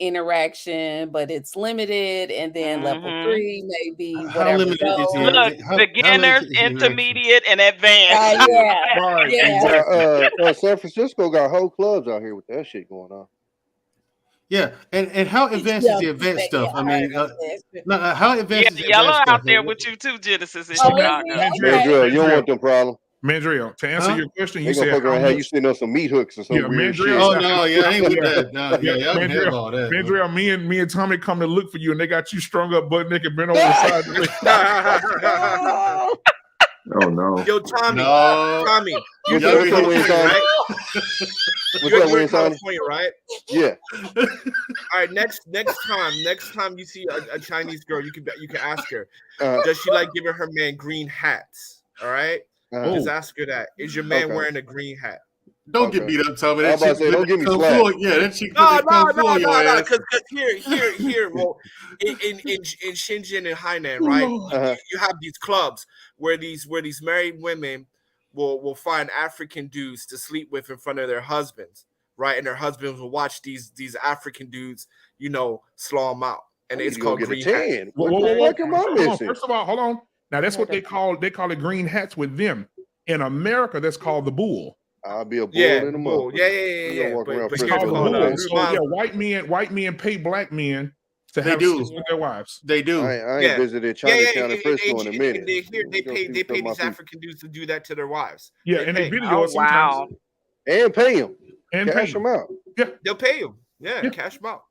interaction, but it's limited, and then level 3 may be How whatever. limited is goes. it? Look, beginners, intermediate, and advanced. Yeah. San Francisco got whole clubs out here with that shit going on. Yeah, and how advanced is the advanced stuff? I mean, how advanced is the Yellow advanced out stuff? there with you too, Genesis in Oh, is Chicago. he? Mandrill, you don't want them problems. Mandrill, to answer your question, They you gonna said fuck around, have you sitting on some meat hooks or some weird shit. Oh no, yeah, I ain't with that. No, yeah, I don't have all that. Mandrill, me and Tommy come to look for you, and they got you strung up, butt naked, bent over the side. Oh no. Yo, Tommy. No. Tommy. What's You're up, in California, Tommy? right? You're in Tommy? California, right? Yeah. All right. Next time you see a Chinese girl, you can ask her. Does she like giving her man green hats? All right. Just ask her that. Is your man wearing a green hat? Don't get Okay. beat up, Tommy. I That was about chick to say, don't put get that me kung slapped. fu. Yeah, that chick put No, that kung fu on your ass. Because here, well, in Shenzhen and Hainan, right? You have these clubs where these married women will find African dudes to sleep with in front of their husbands, right? And their husbands will watch these African dudes, slaw them out, and I it's need to go called get a green hat. tan. What the fuck am I Hold on. missing? First of all, hold on. Now that's what they call it green hats with them. In America, that's called the bull. I'll be a bull Yeah, in a bull. motherfucker. Yeah. We gonna walk around It's here French called the called, bull. face. So yeah, white men pay black men to They have do. sex with their wives. They do. I ain't visited Chinatown and Frisco in a minute. And they Go pay see what's up my these people. African dudes to do that to their wives. Yeah, They and pay. they video Oh it sometimes. wow. And pay them. And Cash them out. They'll pay them. Yeah, Yeah. cash them out.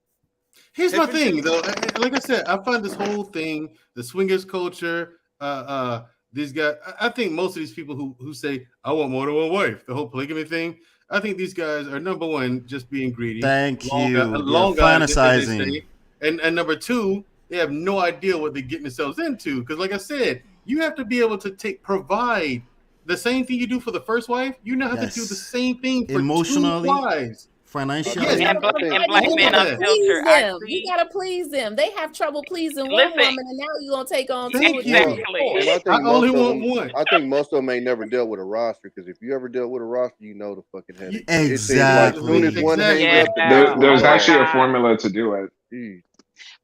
Here's my thing, though. Like I said, I find this whole thing, the swingers culture, these guys. I think most of these people who say I want more than one wife, the whole polygamy thing. I think these guys are number one, just being greedy. Thank you. Long They're guys, as they fantasizing. say. And number two, they have no idea what they're getting themselves into. Because, like I said, you have to be able to provide the same thing you do for the first wife. You now have to do the same thing for Emotionally, two wives. financially. Yes, And black You men gotta unfiltered. please I them. You see. gotta please them. They have trouble pleasing one Listen. woman, and now you're gonna take on two. Thank you. Exactly. And I think I most only of want them, one. I think most of them ain't never dealt with a roster, because if you ever dealt with a roster, you know the fucking headache. Exactly. It seems like as soon as one Exactly. hangs up, the Yeah. next There's one actually a God. formula to do it. Jeez.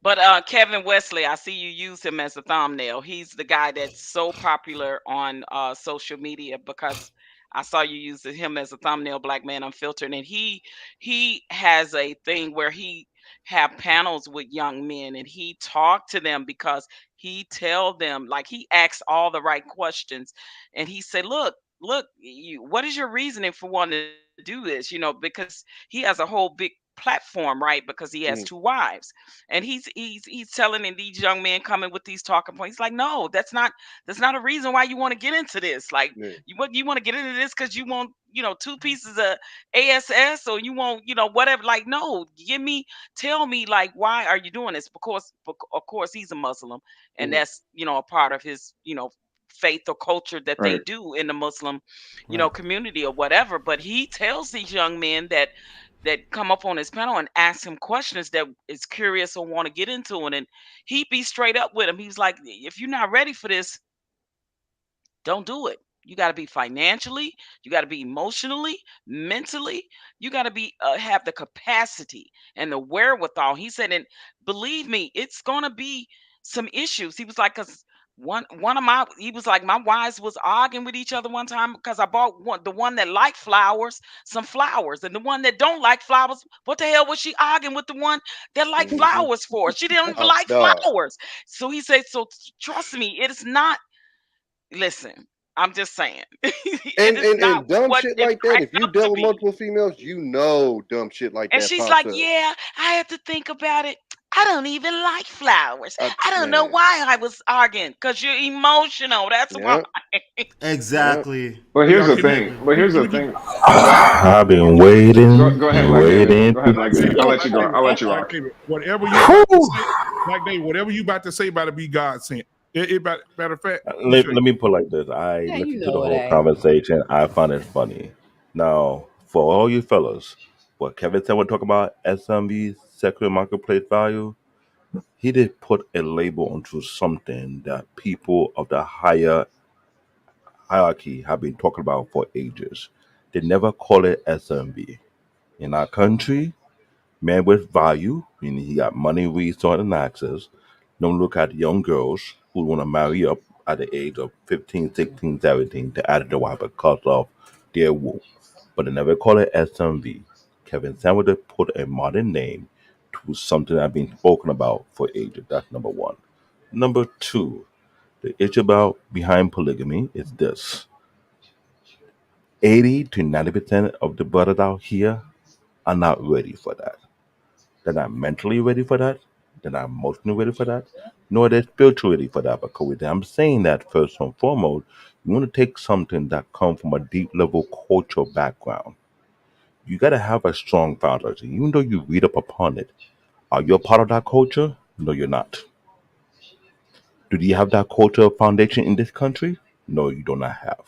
But Kevin Wesley, I see you use him as a thumbnail. He's the guy that's so popular on social media because I saw you use him as a thumbnail, Black Man Unfiltered, and he has a thing where he have panels with young men and he talk to them because he tell them, like, he asks all the right questions, and he said, look, what is your reasoning for wanting to do this? Because he has a whole big platform, right? Because he has Mhm. two wives, and he's telling these young men coming with these talking points, like, no, that's not a reason why you want to get into this. Like, Yeah. you want to get into this because you want, two pieces of ASS, or you want, whatever. Like, no, tell me, like, why are you doing this? Because of course he's a Muslim, and Mhm. that's, a part of his, faith or culture that they Right. do in the Muslim, Right. community or whatever. But he tells these young men that come up on his panel and ask him questions that is curious or want to get into it. And he be straight up with him. He's like, if you're not ready for this, don't do it. You got to be financially, you got to be emotionally, mentally, you got to be have the capacity and the wherewithal. He said, and believe me, it's gonna be some issues. He was like, cause one of my he was like, my wives was arguing with each other one time because I bought the one that liked flowers, some flowers, and the one that don't like flowers. What the hell was she arguing with the one that liked Mhm. flowers for? She didn't even Oh, like dog. flowers. So he said, so trust me, it is not. Listen, I'm just saying. It And is not dumb what shit it like that. cracked If you up to dealt with be. multiple females, you know dumb shit like And that she's pops like, up. yeah, I have to think about it. I don't even like flowers. I don't know Man. why I was arguing. Because you're emotional. That's why. Yeah. Exactly. But Hey, here's y'all, the give me, thing. But here's let the me give, thing. I've been waiting Go ahead, and Black David. waiting. Go ahead, Black David. I'll let you go. I'll let you Black rock. David, whatever you about to say, Black David, whatever you about to say about to be God sent. Matter of fact, Let me put it like this. I Yeah, you listened to the know it whole ain't. conversation. I found it funny. Now, for all you fellas, what Kevin said, we're talking about SMV, secondary marketplace value, he did put a label onto something that people of the higher hierarchy have been talking about for ages. They never call it SMV. In our country, man with value, meaning he got money, resource, and access, don't look at young girls who want to marry up at the age of 15, 16, 17 to add to the wife because of their womb. But they never call it SMV. Kevin Samuel put a modern name to something that's been spoken about for ages. That's number one. Number two, the issue about behind polygamy is this: 80 to 90% of the brothers out here are not ready for that. They're not mentally ready for that. They're not emotionally ready for that. Nor they're spiritually ready for that. Because I'm saying that first and foremost, you want to take something that comes from a deep level cultural background. You got to have a strong foundation. Even though you read up upon it, are you a part of that culture? No, you're not. Do you have that cultural foundation in this country? No, you do not have.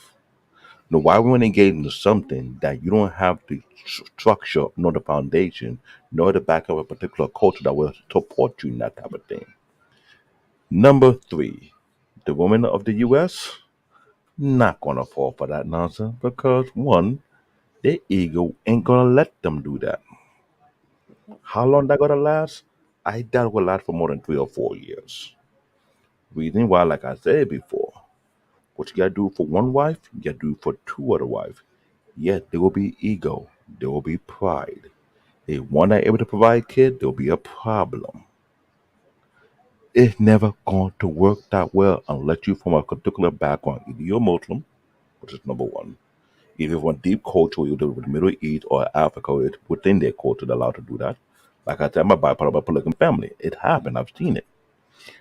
Now, why we want to engage into something that you don't have the structure, nor the foundation, nor the back of a particular culture that will support you in that type of thing? Number three, the women of the U.S. not gonna fall for that nonsense because one, their ego ain't gonna let them do that. How long that gonna last? I doubt it will last for more than 3 or 4 years. Reason why, like I said before, what you gotta do for one wife, you gotta do for two other wives. Yes, there will be ego, there will be pride. If one not able to provide kid, there'll be a problem. It's never going to work that well unless you from a particular background. Either you're Muslim, which is number one. Either from deep culture, either with the Middle East or Africa, it's within their culture they're allowed to do that. Like I said, I'm a byproduct of a polygamy family. It happened. I've seen it.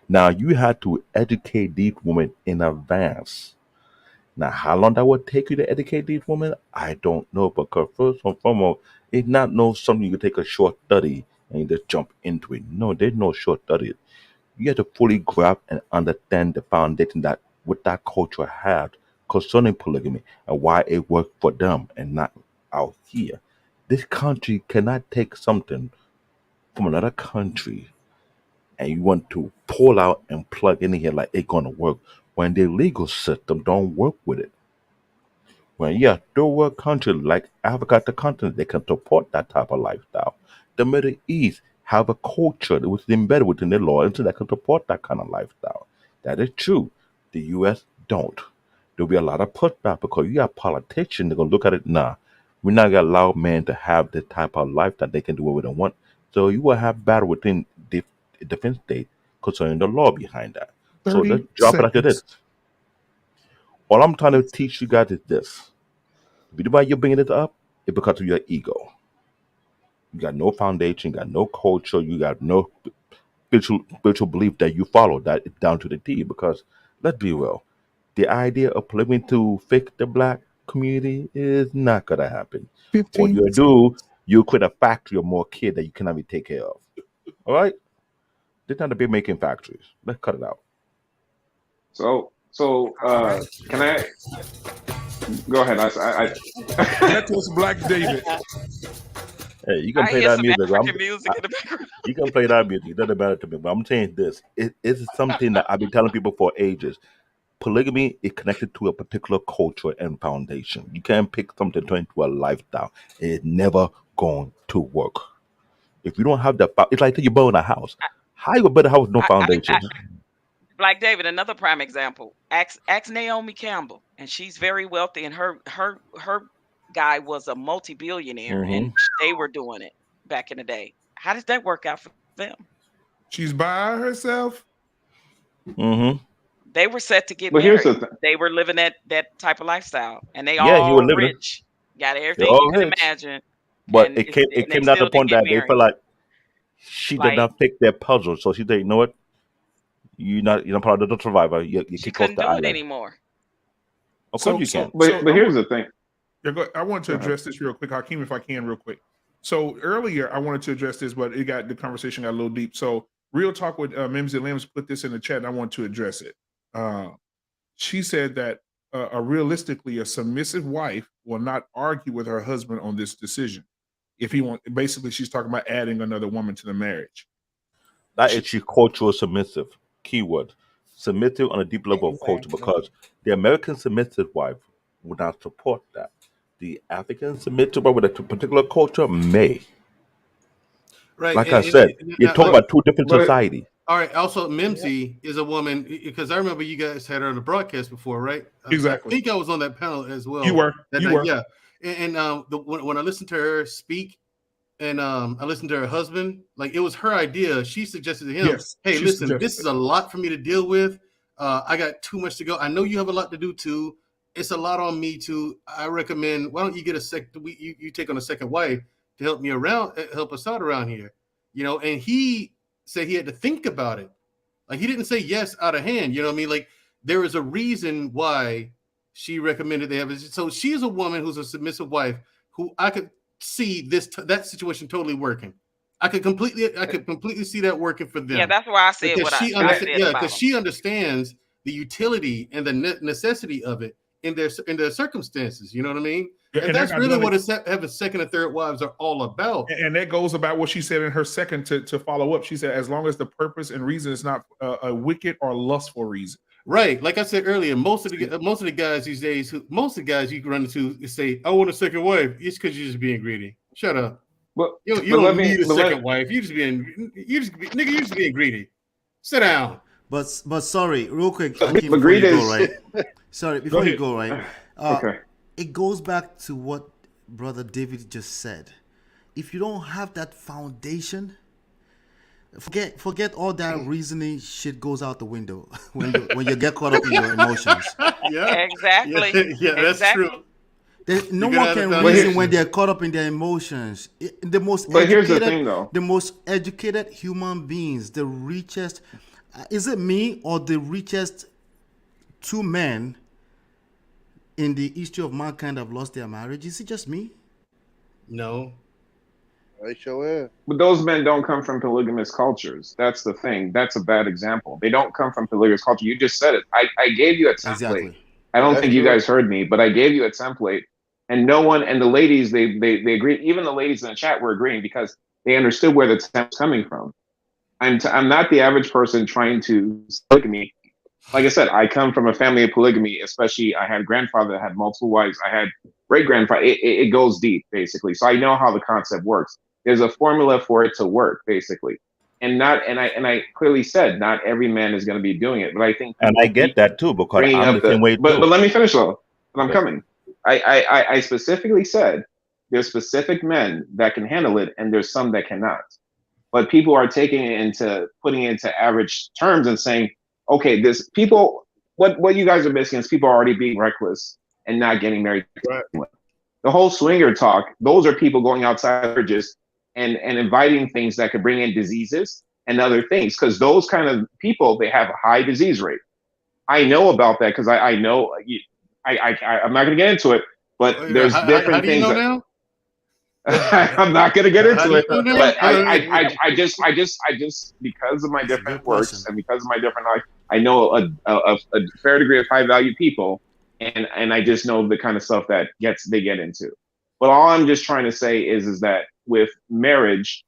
Now you had to educate these women in advance. Now, how long that would take you to educate these women, I don't know. Because first and foremost, it's not no something you can take a short study and you just jump into it. No, there's no short study. You have to fully grasp and understand the foundation that what that culture has concerning polygamy and why it worked for them and not out here. This country cannot take something from another country and you want to pull out and plug in here like it's gonna work when the legal system don't work with it. Well, yeah, there were countries like Africa, the continent, they can support that type of lifestyle. The Middle East have a culture that was embedded within their law, and so that can support that kind of lifestyle. That is true. The U.S. don't. There'll be a lot of pushback because you got politicians that gonna look at it. Nah, we're not gonna allow men to have the type of life that they can do what they want. So you will have battle within the defense state concerning the law behind that. So let's 30 drop it after seconds. this. All I'm trying to teach you guys is this. The reason why you're bringing it up is because of your ego. You got no foundation, you got no culture, you got no spiritual belief that you follow that is down to the T. Because let's be real, the idea of polygamy to fix the black community is not gonna happen. What 15 you'll do, seconds. you create a factory of more kids that you cannot even take care of. All right? They're not to be making factories. Let's cut it out. All right. Can I go ahead? That was Black David. Hey, you can I play hear that some music. African music in the background. You can play that music. It doesn't matter to me. But I'm saying this. It is something that I've been telling people for ages. Polygamy is connected to a particular culture and foundation. You can't pick something to turn into a lifestyle. It's never going to work. If you don't have that, it's like you build a house. How you gonna build a house with no foundation? Black David, another prime example. Ask Naomi Campbell, and she's very wealthy, and her guy was a multi-billionaire, Mm-hmm. and they were doing it back in the day. How does that work out for them? She's by herself. Mm-hmm. They were set to get But here's the married. thing. They were living that type of lifestyle, and they Yeah, he was all living it. rich, got They're everything you all can rich. imagine, But and it they came down to still the didn't point get that they married. felt like she did Like not pick their puzzle. So she said, you know what? You're not part of the survivor. You she kick off couldn't the do it island. anymore. Of course So, you so, can. so But I here's want, the thing. yeah, I want to Go ahead. address this real quick, Hakeem, if I can, real quick. So earlier, I wanted to address this, but the conversation got a little deep. So Real Talk with Mimsy Limbs put this in the chat, and I want to address it. She said that realistically, a submissive wife will not argue with her husband on this decision. If he want, basically, she's talking about adding another woman to the marriage. That is your cultural submissive. Keyword. Submissive on a deep level of culture Exactly. because the American submissive wife would not support that. The African submissive wife with a particular culture may. Right. Like I said, you're talking But about two different but societies. All right. Also, Yep. Mimsy is a woman because I remember you guys had her on the broadcast before, right? Exactly. I think I was on that panel as well. You were. That You night, were. yeah. And when I listened to her speak, and I listened to her husband, like it was her idea. She suggested to him, Yes. "Hey, She listen, suggested this is a lot for me to deal with. I got too much to go. I know you have a lot to do too. It's a lot on me too. I recommend why don't you get a second? You take on a second wife to help me around, help us out around here, you know." And he said he had to think about it. Like he didn't say yes out of hand. You know what I mean? Like there is a reason why she recommended they have it. So she is a woman who's a submissive wife who I could see that situation totally working. I could completely see that working for them. Yeah, that's why I said because what she I understands. said Yeah, about because them. she understands the utility and the necessity of it in their circumstances. You know what I mean? Yeah, and that's really what having second and third wives are all about. And that goes about what she said in her second to follow up. She said, as long as the purpose and reason is not a wicked or lustful reason. Right, like I said earlier, most of the guys these days, most of the guys you can run into say, "I want a second wife." It's because you're just being greedy. Shut up. Well, you don't need a second wife. You just being greedy. Sit down. But sorry, real quick. But greed is right? Sorry, before you go, right? Okay. It goes back to what Brother David just said. If you don't have that foundation, forget all that reasoning shit goes out the window when you get caught up in your emotions. Yeah, exactly. Yeah, that's true. No one can reason when they're caught up in their emotions. Here's the thing, though. The most educated human beings, the richest, is it me or the richest two men in the history of mankind have lost their marriage? Is it just me? No. I sure am. But those men don't come from polygamous cultures. That's the thing. That's a bad example. They don't come from polygamous culture. You just said it. I gave you a template. Exactly. I don't think you guys heard me, but I gave you a template. And no one, and the ladies, they agreed. Even the ladies in the chat were agreeing because they understood where the temp's coming from. I'm not the average person trying to polygamy. Like I said, I come from a family of polygamy, especially I had a grandfather that had multiple wives. I had great-grandfather. It goes deep, basically. So I know how the concept works. There's a formula for it to work, basically. And I clearly said not every man is going to be doing it, but I think, and I get that too, because I'm the same way too. But let me finish though. I'm coming. I specifically said there's specific men that can handle it, and there's some that cannot. But people are taking it putting it into average terms and saying, okay, what you guys are missing is people are already being reckless and not getting married. Right. The whole swinger talk, those are people going outside marriages and inviting things that could bring in diseases and other things, because those kind of people, they have a high disease rate. I know about that because I know. I'm not going to get into it, but there's different things. How do you know now? I'm not going to get into it, but I just because of my different works and because of my different life, I know a fair degree of high value people, and I just know the kind of stuff that they get into. But all I'm just trying to say is that with marriage,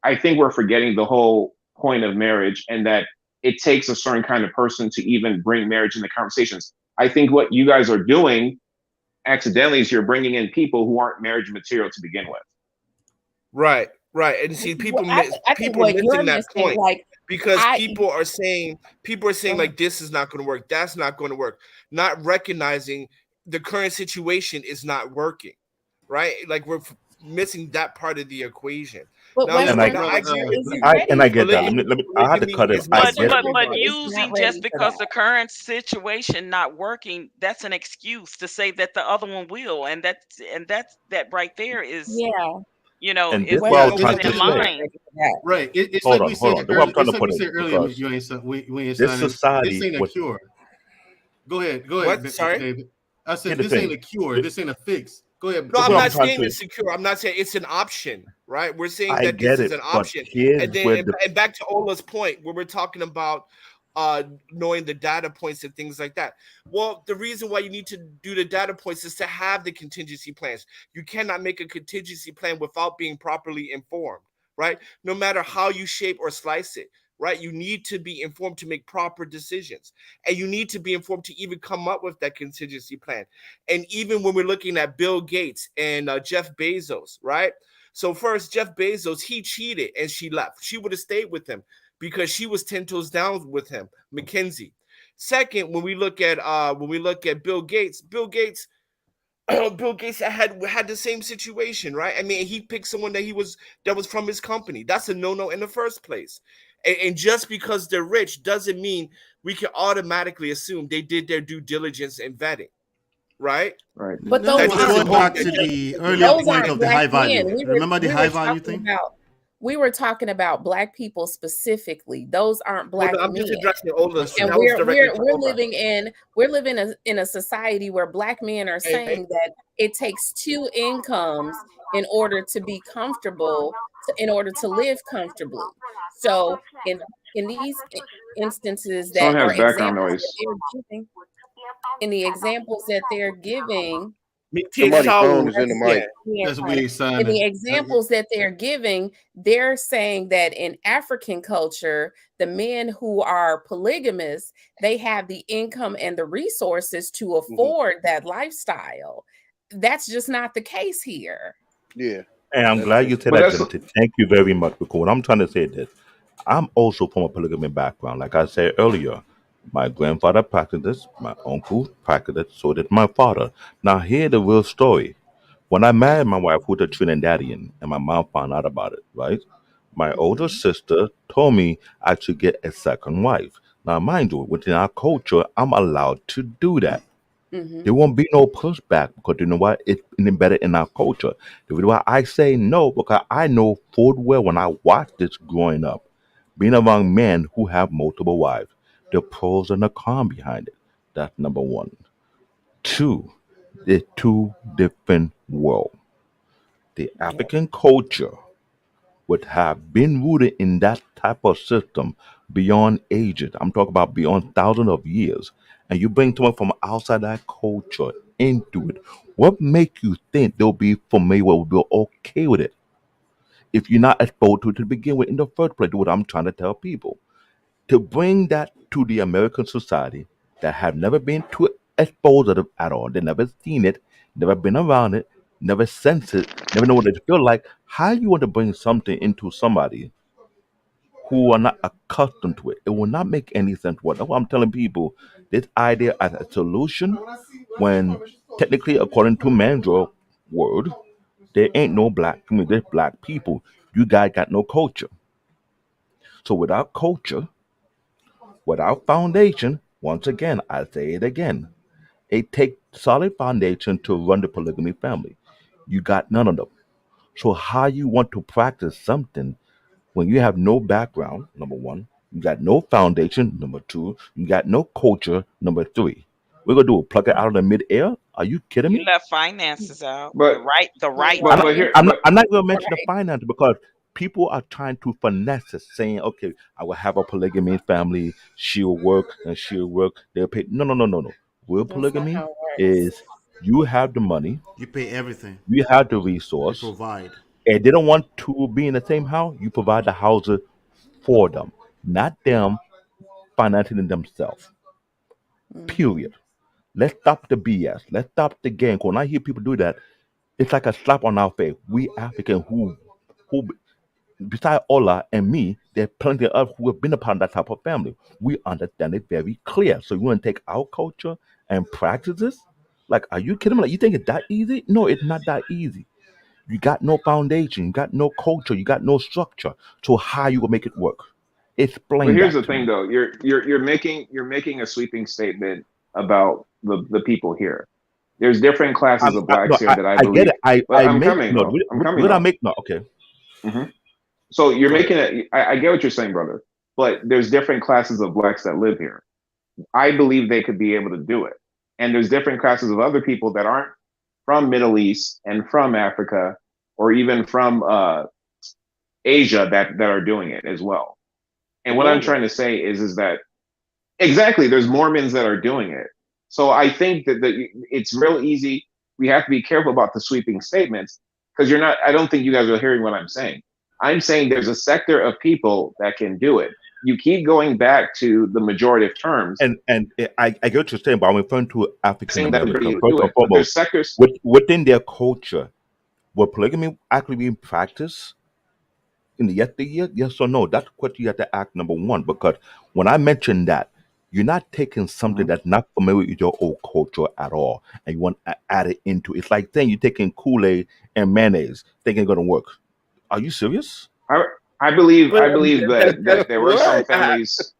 I think we're forgetting the whole point of marriage, and that it takes a certain kind of person to even bring marriage into conversations. I think what you guys are doing accidentally is you're bringing in people who aren't marriage material to begin with. Right. And see, people missing that point, like, because people are saying like, this is not going to work, that's not going to work, not recognizing the current situation is not working, right? Like, we're missing that part of the equation. But now, I get that. I had to cut it. But using just because the current situation not working, that's an excuse to say that the other one will, and that right there is you know, and is in line. Right. It's hold like on, we said earlier. This ain't a cure. Go ahead. What? Sorry, David. I said this ain't a cure. This ain't a fix. Go ahead. No, I'm not saying it's secure. I'm not saying it's an option, right? We're saying that this is an option. And back to Ola's point, where we're talking about knowing the data points and things like that. Well, the reason why you need to do the data points is to have the contingency plans. You cannot make a contingency plan without being properly informed, right? No matter how you shape or slice it, right? You need to be informed to make proper decisions, and you need to be informed to even come up with that contingency plan. And even when we're looking at Bill Gates and Jeff Bezos, right? So first, Jeff Bezos, he cheated and she left. She would have stayed with him because she was 10 toes down with him, Mackenzie. Second, when we look at Bill Gates had the same situation, right? I mean, he picked someone that was from his company. That's a no-no in the first place. And just because they're rich doesn't mean we can automatically assume they did their due diligence and vetting, right? Right. But those going back to the earlier point of the high value. Remember the high value thing? We were talking about Black people specifically. Those aren't Black men. Just addressing Ola's, and we're living in a society where Black men are saying that it takes two incomes in order to be comfortable, in order to live comfortably. So in these instances that are examples, in the examples that they're giving, Somebody's phone is in the mic. That's weird, Simon. in the examples that they're giving, they're saying that in African culture, the men who are polygamous, they have the income and the resources to afford that lifestyle. That's just not the case here. Yeah. And I'm glad you said But that, that's Gentil. Thank you very much. Because what I'm trying to say is this. I'm also from a polygamy background. Like I said earlier, my grandfather practiced this, my uncle practiced it, so did my father. Now, hear the real story. When I married my wife, who's a Trinidadian, and my mom found out about it, right? My older sister told me I should get a second wife. Now, mind you, within our culture, I'm allowed to do that. There won't be no pushback because you know what? It's embedded in our culture. The reason why I say no, because I know full well when I watched this growing up, being around men who have multiple wives, the pros and the cons behind it. That's number one. Two, they're two different worlds. The African culture would have been rooted in that type of system beyond ages. I'm talking about beyond thousands of years. And you bring someone from outside that culture into it. What make you think they'll be familiar with, will be okay with it? If you're not exposed to it to begin with in the first place, what I'm trying to tell people. To bring that to the American society that have never been too exposed to it at all, they never seen it, never been around it, never sensed it, never know what it feel like. How you want to bring something into somebody who are not accustomed to it? It will not make any sense. What I'm telling people, this idea as a solution, when technically according to Mandrel word, there ain't no black community, there's black people. You guys got no culture. So without culture, without foundation, once again, I say it again, it takes solid foundation to run the polygamy family. You got none of them. So how you want to practice something when you have no background, number one, you got no foundation, number two, you got no culture, number three. We're gonna do a plug it out of the midair? Are you kidding You me? left finances out. but The right I'm not, but here I'm not going to mention the finance because people are trying to finesse it, saying, okay, I will have a polygamy family. She'll work and she'll work. They'll pay. No, no, no, no, no. Real That's not polygamy how it works. is you have the money, You pay everything. you have the You resource, provide. and they don't want to be in the same house. You provide the houses for them, not them financing it themselves. Period. Let's stop the BS. Let's stop the game. When I hear people do that, it's like a slap on our face. We African who beside Ola and me, there are plenty of us who have been a part of that type of family. We understand it very clear. So you want to take our culture and practices? Like, are you kidding me? Like, you think it's that easy? No, it's not that easy. You got no foundation, you got no culture, you got no structure. So how you gonna make it work? But Explain here's that the to thing, me. though. You're making a sweeping statement about the people here. There's different classes of blacks No, here that I I get believe. it. I But I I'm make coming no. though. I'm coming What I though. make no. Okay, hmm So you're go ahead. making it. I get what you're saying, brother. But there's different classes of blacks that live here. I believe they could be able to do it. And there's different classes of other people that aren't from Middle East and from Africa or even from Asia that are doing it as well. The And what I'm Mormons. trying to say is that exactly there's Mormons that are doing it. So I think that it's real easy. We have to be careful about the sweeping statements because you're not. I don't think you guys are hearing what I'm saying. I'm saying there's a sector of people that can do it. You keep going back to the majorative terms, I get what you're saying, but I'm referring to African saying that everybody American will first do and it. But there's foremost. sectors. Within their culture, will polygamy actually being practiced in the yesteryear? Yes or no? That's the question you have to ask number one. Because when I mention that, you're not taking something Mhm. that's not familiar with your old culture at all, and you want to add it into. It's like saying you're taking Kool-Aid and mayonnaise, thinking it's gonna work. Are you serious? I I believe But I believe that there were some what? families.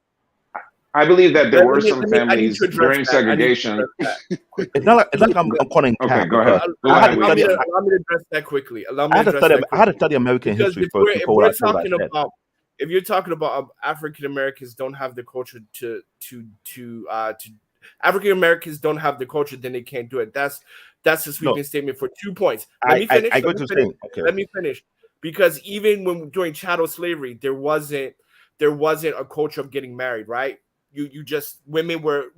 I believe that there were some I need to families address during that. I need to segregation. address that It's quickly. not like I'm calling Okay, cap go ahead. because Go I had ahead, to Allow study. me Weezy. to allow me to address that quickly. Allow me I to had to address study. that I had to quickly. study American Because history first if before we're what I talking said. about if you're talking about African Americans don't have the culture to African Americans don't have the culture, then they can't do it. That's a No, sweeping statement for 2 points. Let me finish. I Let go me to finish. saying okay. Let me finish. Because even when during chattel slavery, there wasn't a culture of getting married, right? you just women were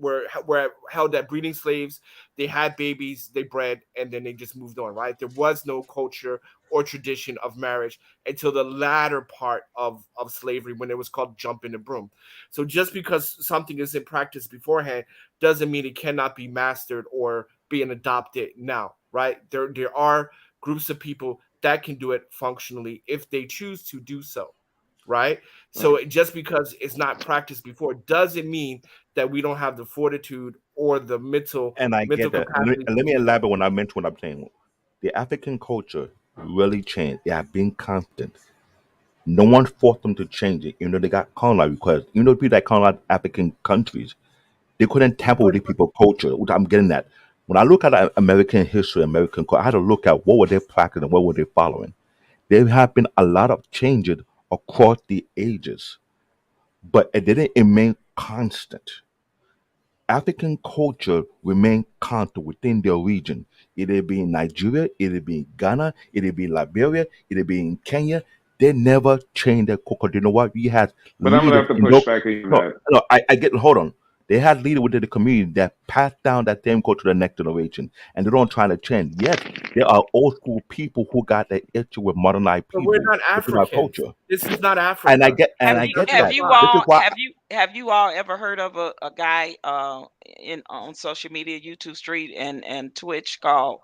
held as breeding slaves. They had babies, they bred, and then they just moved on, right? There was no culture or tradition of marriage until the latter part of slavery, when it was called jumping the broom. So just because something isn't practiced beforehand doesn't mean it cannot be mastered or being adopted now, right? There are groups of people that can do it functionally if they choose to do so, right? So just because it's not practiced before doesn't mean that we don't have the fortitude or the mental And I get that. And capacity. let me elaborate when I mention what I'm saying. The African culture really changed. It has been constant. No one forced them to change it. You know, they got colonized because, you know, people that colonized African countries, they couldn't tamper with the people's culture. What I'm getting at. When I look at American history, American culture, I had to look at what were they practicing and what were they following. There have been a lot of changes across the ages, but it didn't remain constant. African culture remained constant within their region. It'd be in Nigeria, it'd be in Ghana, it'd be in Liberia, it'd be in Kenya. They never changed their culture. You know what? We had But I'm gonna leaders have to in push back on you no, that. no, I get hold on. They had leaders within the community that passed down that same culture to the next generation, and they don't try to change. Yes, there are old school people who got that issue with modernized But we're people not within our Africans. culture, This is not and I Africa. get and Have I you get Doesn't have that. you apply. This is all why have you all ever heard of a guy in on social media, YouTube Street and Twitch called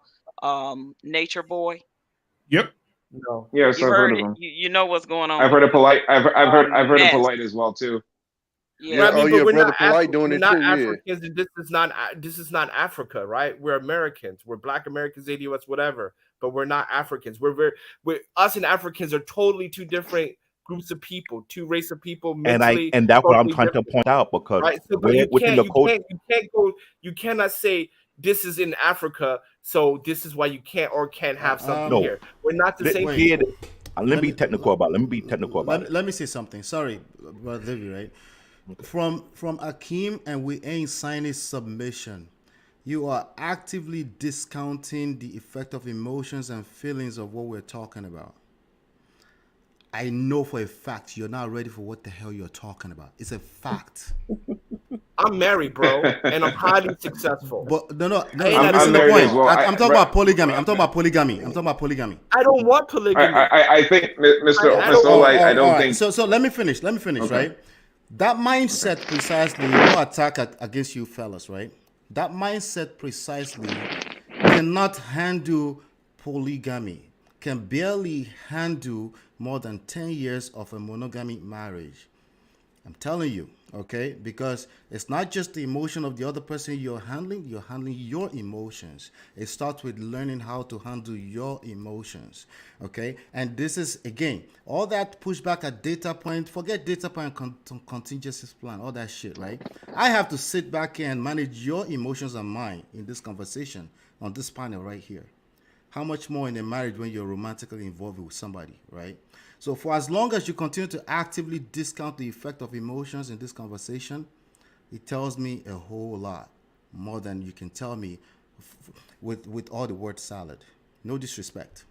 Nature Boy? Yep. No. Yes, You've I've heard heard of it. him. You know what's going on I've with heard him. of polite. I've heard of Mess. polite as well too. But Yeah. I Yeah. Oh mean, yeah, but we're brother not Polite doing we're it not too. Yeah. Africans, and this is not Africa, right? We're Americans. We're Black Americans, ADOS, whatever. But we're not Africans. We're us and Africans are totally two different groups of people, two race of people, mentally, and that's what I'm culturally trying to different, point out because right? So, but where within the culture. you cannot say this is in Africa, so this is why you can't or can't have something No, here. We're not the same Wait. people. let me be technical about. Let me be technical about it. Let me say something. Sorry, Brother David, right? From Akeem, and we ain't signing submission. You are actively discounting the effect of emotions and feelings of what we're talking about. I know for a fact you're not ready for what the hell you're talking about. It's a fact. I'm married, bro, and I'm highly successful. But no, I ain't you're at missing a the married point. as well. I'm talking about polygamy. I'm talking about polygamy. I'm talking about polygamy. I don't want polygamy. I think Mr. I Mr. don't Olite, I All don't right. think. So let me finish. Okay. Right? That mindset precisely, no attack against you fellas, right? That mindset precisely cannot handle polygamy, can barely handle more than 10 years of a monogamic marriage. I'm telling you, okay? Because it's not just the emotion of the other person you're handling your emotions. It starts with learning how to handle your emotions, okay? And this is, again, all that pushback at data point, forget data point, contingency plan, all that shit, right? I have to sit back here and manage your emotions and mine in this conversation on this panel right here. How much more in a marriage when you're romantically involved with somebody, right? So for as long as you continue to actively discount the effect of emotions in this conversation, it tells me a whole lot more than you can tell me with all the word salad. No disrespect.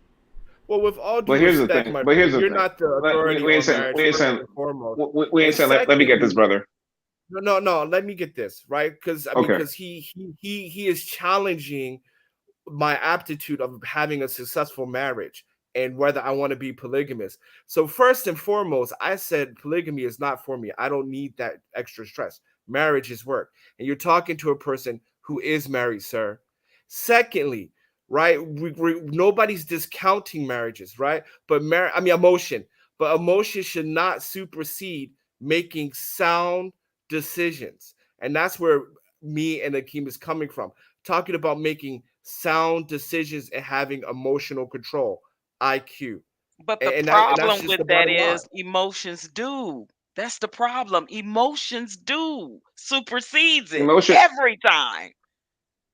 Well, with all due But here's the respect, thing. my But here's friend, the you're thing. not the authority We ain't on saying. marriage, We ain't first saying. and foremost. We ain't And saying. Let me get this, secondly, brother. no. Let me get this right, because I mean, Okay. because he is challenging my aptitude of having a successful marriage and whether I want to be polygamous. So first and foremost, I said polygamy is not for me. I don't need that extra stress. Marriage is work. And you're talking to a person who is married, sir. Secondly, right? Nobody's discounting marriages, right? But emotion. But emotion should not supersede making sound decisions. And that's where me and Akeem is coming from. Talking about making sound decisions and having emotional control, IQ. But the And that's problem just with the that bottom line. is emotions do. That's the problem. Emotions do supersedes it Emotion. every time.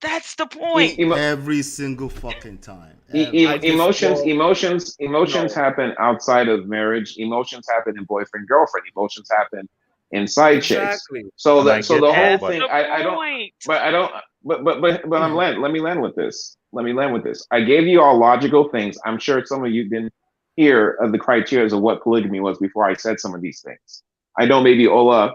That's the point. Every single fucking time. Emotions No. happen outside of marriage. Emotions happen in boyfriend girlfriend. Emotions happen in side chicks. Exactly. So And I that so get the whole that, That's but thing. the I don't. point. But I don't. But I'm land. Let me land with this. Let me land with this. I gave you all logical things. I'm sure some of you didn't hear of the criteria of what polygamy was before I said some of these things. I know maybe Ola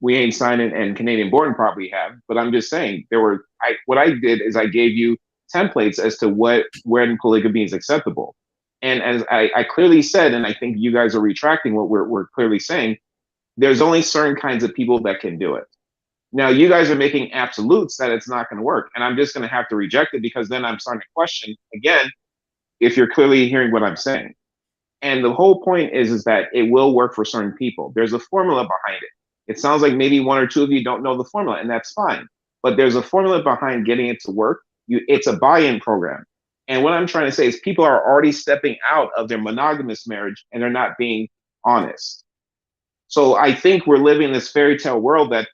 we ain't signing and Canadian born probably have, but I'm just saying what I did is I gave you templates as to when polygamy is acceptable. And as I clearly said, and I think you guys are retracting what we're clearly saying, there's only certain kinds of people that can do it. Now you guys are making absolutes that it's not going to work. And I'm just going to have to reject it, because then I'm starting to question again, if you're clearly hearing what I'm saying. And the whole point is that it will work for certain people. There's a formula behind it. It sounds like maybe one or two of you don't know the formula, and that's fine. But there's a formula behind getting it to work. It's a buy-in program. And what I'm trying to say is people are already stepping out of their monogamous marriage and they're not being honest. So I think we're living this fairy tale world that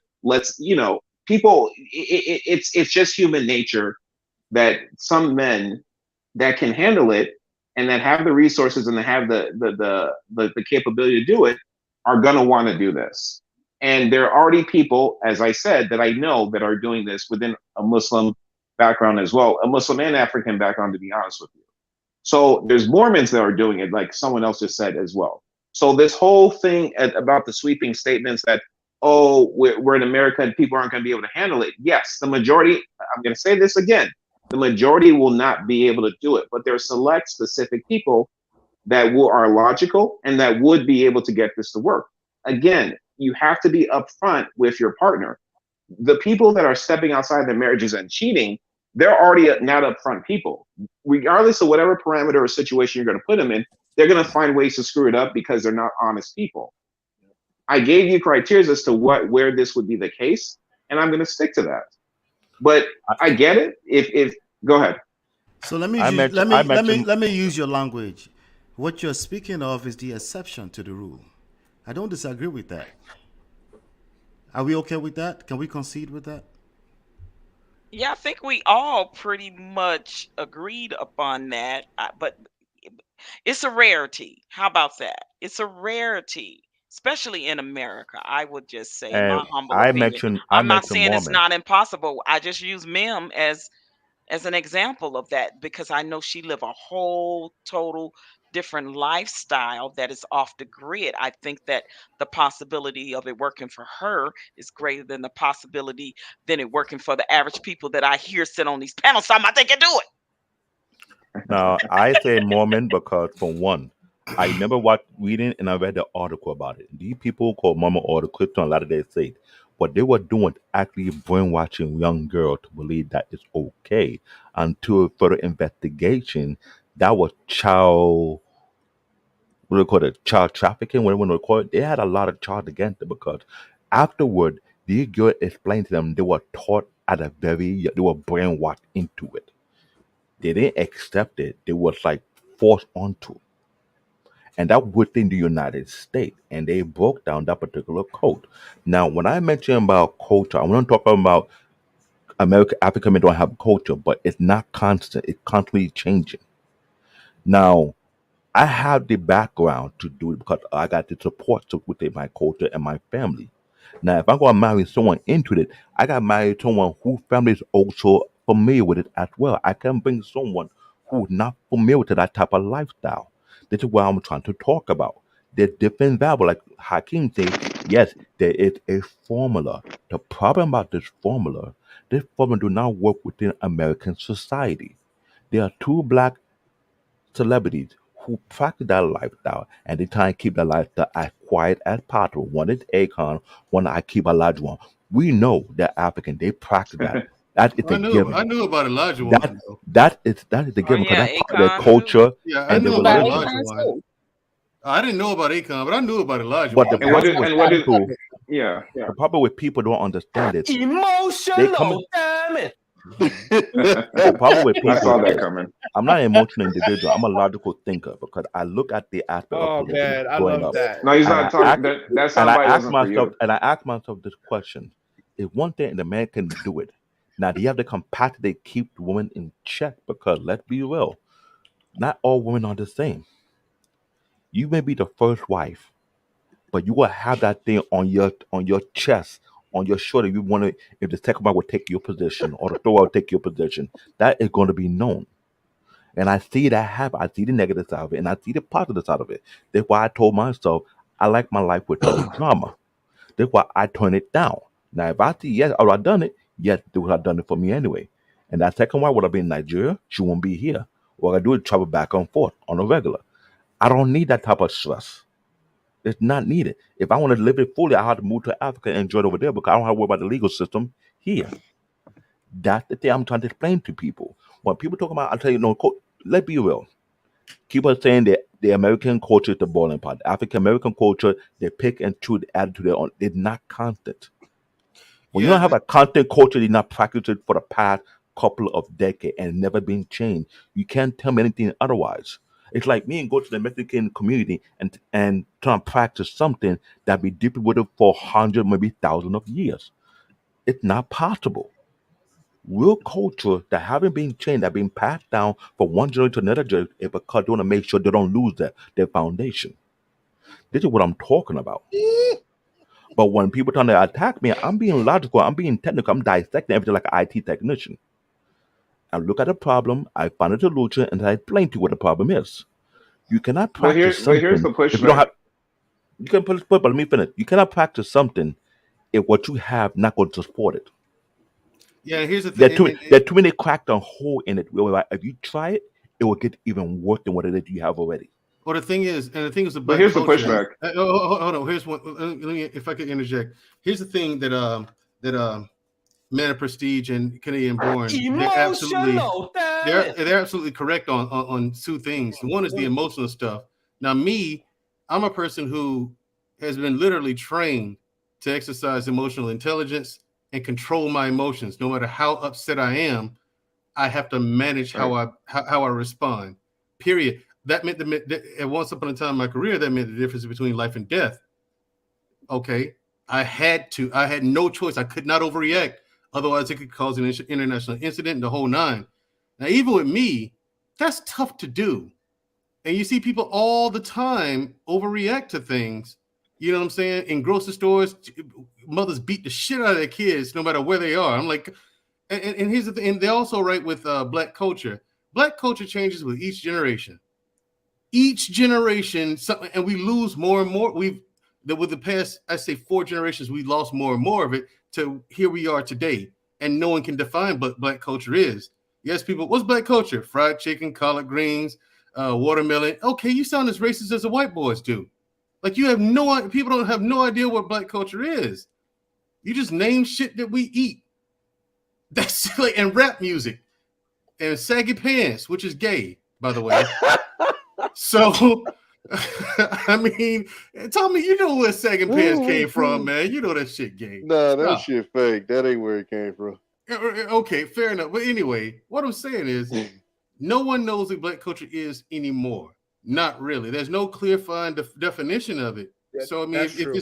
people, it's just human nature that some men that can handle it and that have the resources and that have the capability to do it are going to want to do this. And there are already people, as I said, that I know that are doing this within a Muslim background as well, a Muslim and African background, to be honest with you. So there's Mormons that are doing it, like someone else just said as well. So this whole thing about the sweeping statements that, oh, we're in America and people aren't going to be able to handle it. Yes, the majority, I'm going to say this again, the majority will not be able to do it, but there are select specific people that are logical and that would be able to get this to work. Again, you have to be upfront with your partner. The people that are stepping outside their marriages and cheating, they're already not upfront people. Regardless of whatever parameter or situation you're going to put them in, they're going to find ways to screw it up because they're not honest people. I gave you criteria as to where this would be the case, and I'm going to stick to that. But I get it. If go ahead. So let me use your language. What you're speaking of is the exception to the rule. I don't disagree with that. Are we okay with that? Can we concede with that? Yeah, I think we all pretty much agreed upon that. But it's a rarity. How about that? It's a rarity, especially in America. I would just say, my humble opinion. I'm not saying it's not impossible. I just use Mim as an example of that because I know she live a whole total different lifestyle that is off the grid. I think that the possibility of it working for her is greater than the possibility than it working for the average people that I hear sit on these panels. So I think you do it. Now, I say Mormon because, for one, I remember reading and I read the article about it. These people called Mormon or the Christian, a lot of they say what they were doing actually brainwashing young girls to believe that it's okay. Until further investigation, that was child trafficking, whatever they call it. They had a lot of charge against it because afterward, these girls explained to them they were taught they were brainwashed into it. They didn't accept it. They was like forced onto it. And that within the United States. And they broke down that particular code. Now, when I mention about culture, I want to talk about African men don't have culture, but it's not constant. It's constantly changing. Now, I have the background to do it because I got the support within my culture and my family. Now, if I'm going to marry someone into it, I got to marry someone whose family is also familiar with it as well. I can bring someone who's not familiar with that type of lifestyle. This is what I'm trying to talk about. There's different variables. Like Hakeem said, yes, there is a formula. The problem about this formula do not work within American society. There are two black celebrities who practice that lifestyle and they try and keep the lifestyle as quiet as possible. One is Akon, one Akeem Olajuwon. We know they're African. They practice that. That is a given. I knew about Olajuwon. That is the given because that's part of their culture and their religion. I didn't know about Akon, but I knew about Olajuwon. But the problem with people don't understand it. Emotional, damn it. The problem with people, I saw that coming. I'm not an emotional individual. I'm a logical thinker because I look at the aspect of man, I love that. No, he's not talking. That soundbite wasn't for you. And I ask myself this question: if one thing the man can do it, now do you have the capacity to keep the woman in check? Because let's be real, not all women are the same. You may be the first wife, but you will have that thing on your chest, on your shoulder. You want to, if the second wife will take your position or the third wife will take your position, that is going to be known. And I see that happen. I see the negative side of it, and I see the positive side of it. That's why I told myself I like my life with no drama. That's why I turn it down. Now, if I see yes, or I done it, yes, they would have done it for me anyway. And that second wife would have been in Nigeria. She won't be here. What I do is travel back and forth on a regular. I don't need that type of stress. It's not needed. If I want to live it fully, I have to move to Africa and enjoy it over there because I don't have to worry about the legal system here. That's the thing I'm trying to explain to people. When people talk about, I tell you, no, let's be real. Keep on saying that the American culture is the boiling pot. African American culture, they pick and choose, add to their own. They're not constant. When you don't have a constant culture, you're not practiced it for the past couple of decades and never been changed. You can't tell me anything otherwise. It's like me and go to the Mexican community and try to practice something that be deeply rooted for 100, maybe thousands of years. It's not possible. Real culture that haven't been changed, that been passed down from one generation to another generation, is because they want to make sure they don't lose their foundation. This is what I'm talking about. But when people trying to attack me, I'm being logical, I'm being technical, I'm dissecting everything like an IT technician. I look at the problem, I find a solution, and I explain to you what the problem is. You cannot practice something. But here's the if you don't pushback. have, you can put, but let me finish. You cannot practice something if what you have not going to support it. Yeah, here's the There thing. are too many cracked a hole in it. If you try it, it will get even worse than what it is you have already. Well, the thing is about But here's the culture. pushback. Hold on. Here's one. Let me, if I could interject. Here's the thing that Man of Prestige and Canadian Born, they're absolutely correct on two things. One is the emotional stuff. Now, I'm a person who has been literally trained to exercise emotional intelligence and control my emotions. No matter how upset I am, I have to manage how I respond. Period. That meant at once upon a time in my career, that meant the difference between life and death. Okay. I had no choice. I could not overreact. Otherwise, it could cause an international incident and the whole nine. Now, even with me, that's tough to do. And you see people all the time overreact to things. You know what I'm saying? In grocery stores, mothers beat the shit out of their kids no matter where they are. I'm like, and here's the thing. And they're also right with Black culture. Black culture changes with each generation. Each generation, and we lose more and more. With the past, I say 4 generations, we lost more and more of it to here we are today. And no one can define what Black culture is. Yes, people, what's Black culture? Fried chicken, collard greens, watermelon. Okay, you sound as racist as the white boys do. Like you have people don't have no idea what Black culture is. You just name shit that we eat. That's like, and rap music and saggy pants, which is gay, by the way. So, I mean, tell me, you know where sagging pants came from, man. You know that shit gay. Nah, that shit fake. That ain't where it came from. Okay, fair enough. But anyway, what I'm saying is no one knows what Black culture is anymore. Not really. There's no clear, fine definition of it. So, I mean, that's true.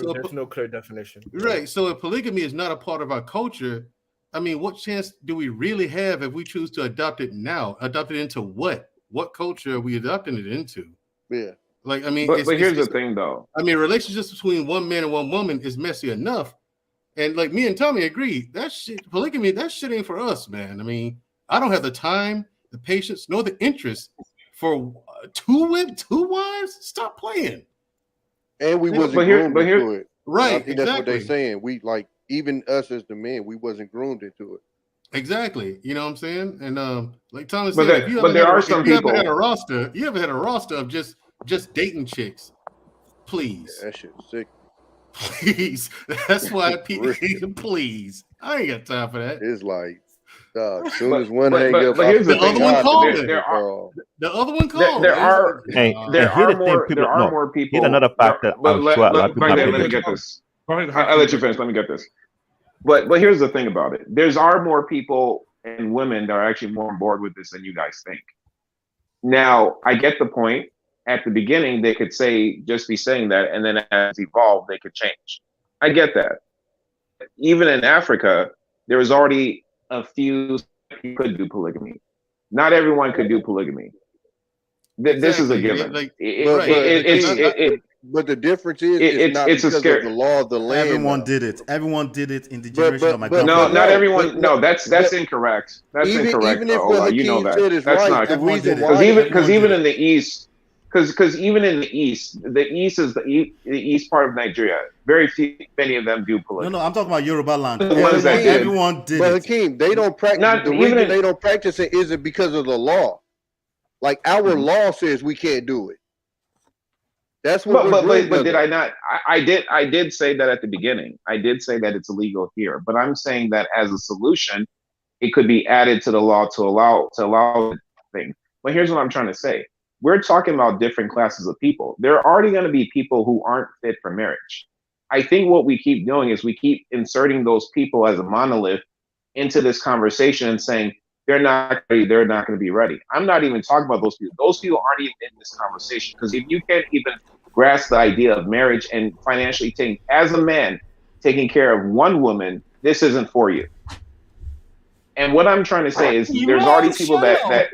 So, there's no clear definition. Right. So if polygamy is not a part of our culture, I mean, what chance do we really have if we choose to adopt it now? Adopt it into what? What culture are we adopting it into? Yeah. Like, I mean, but here's the thing, though. I mean, relationships between one man and one woman is messy enough. And like me and Tommy agree, that shit, polygamy, that shit ain't for us, man. I mean, I don't have the time, the patience, nor the interest for two wives. Stop playing. And we wasn't groomed into it. Right. I think that's what they're saying. We like, even us as the men, we wasn't groomed into it. Exactly. You know what I'm saying? And like Thomas said, if you ever had a roster of just dating chicks, please. Yeah, that shit's sick. Please. That's why please. I ain't got time for that. It's like, as soon as one hang up, but here's the other one called. The other one called. There are more people. Here's another fact that I'm sure a lot of people let me get this. I'll let you finish. Let me get this. But here's the thing about it. There are more people and women that are actually more on board with this than you guys think. Now, I get the point. At the beginning, they could just be saying that, and then as evolved, they could change. I get that. Even in Africa, there was already a few who could do polygamy. Not everyone could do polygamy. This is a given. But the difference is it's not because of the law of the land. Everyone did it. Everyone did it in the generation of my grandfather. No, not everyone. No, that's incorrect. That's incorrect. Even if what you know that. said is that's right, not the reason because even in the East, because even in the east is the east part of Nigeria. Very few, many of them do No, polygamy. no, I'm talking about Yoruba land. The ones that did. Everyone did But it. Hakeem, they don't practice. Not The even reason in- they don't practice it isn't because of the law. Like our law says we can't do it. That's what we're bringing. But did I not? I did say that at the beginning. I did say that it's illegal here. But I'm saying that as a solution, it could be added to the law to allow things. But here's what I'm trying to say. We're talking about different classes of people. There are already going to be people who aren't fit for marriage. I think what we keep doing is we keep inserting those people as a monolith into this conversation and saying they're not ready, they're not going to be ready. I'm not even talking about those people. Those people aren't even in this conversation, because if you can't even grasp the idea of marriage and financially as a man taking care of one woman, this isn't for you. And what I'm trying to say is there's already people that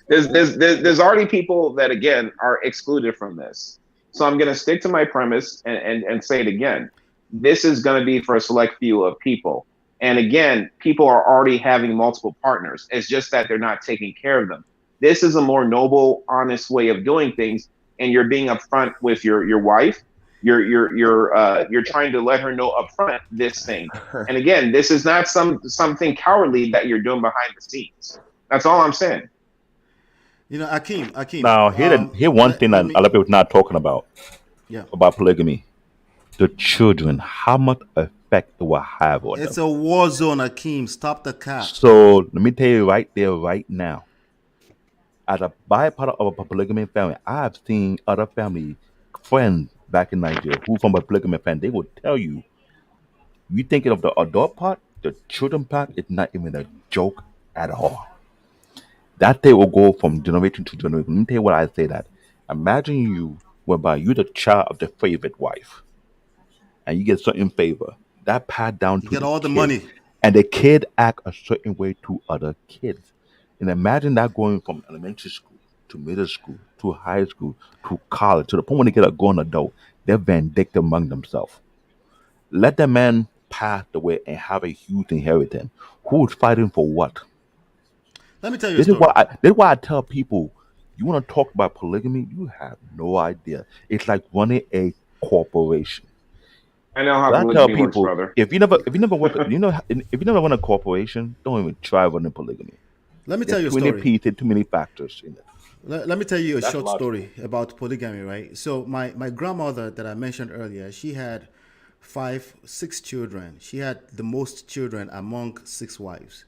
there's already people that again are excluded from this. So I'm going to stick to my premise and say it again. This is going to be for a select few of people. And again, people are already having multiple partners. It's just that they're not taking care of them. This is a more noble, honest way of doing things. And you're being upfront with your wife. You're trying to let her know upfront this thing. And again, this is not something cowardly that you're doing behind the scenes. That's all I'm saying. You know, Akeem. Now, here one thing that a lot of people not talking about. Yeah. About polygamy. The children, how much effect it will have on It's them. a war zone, Akeem. Stop the cap. So let me tell you right there, right now. As a byproduct of a polygamy family, I have seen other family friends back in Nigeria who from a polygamy family, they will tell you, you thinking of the adult part, the children part is not even a joke at all. That thing will go from generation to generation. Let me tell you what I say that. Imagine you whereby you're the child of the favorite wife and you get certain favor. That passed down to get the all the kid, money. and the kid act a certain way to other kids. And imagine that going from elementary school to middle school to high school to college to the point when they get a grown adult, they're vindictive among themselves. Let the man pass away and have a huge inheritance. Who's fighting for what? Let me tell you a This is story. this is why I tell people, you want to talk about polygamy, you have no idea. It's like running a corporation. I know how So I tell polygamy works, people, brother. if you never work, if you never run a corporation, don't even try running polygamy. Let me There's tell you a too many story. pieces, too many factors in it. Let me tell you a That's short logical. story about polygamy, right? So my grandmother that I mentioned earlier, she had 6 children. She had the most children among 6 wives.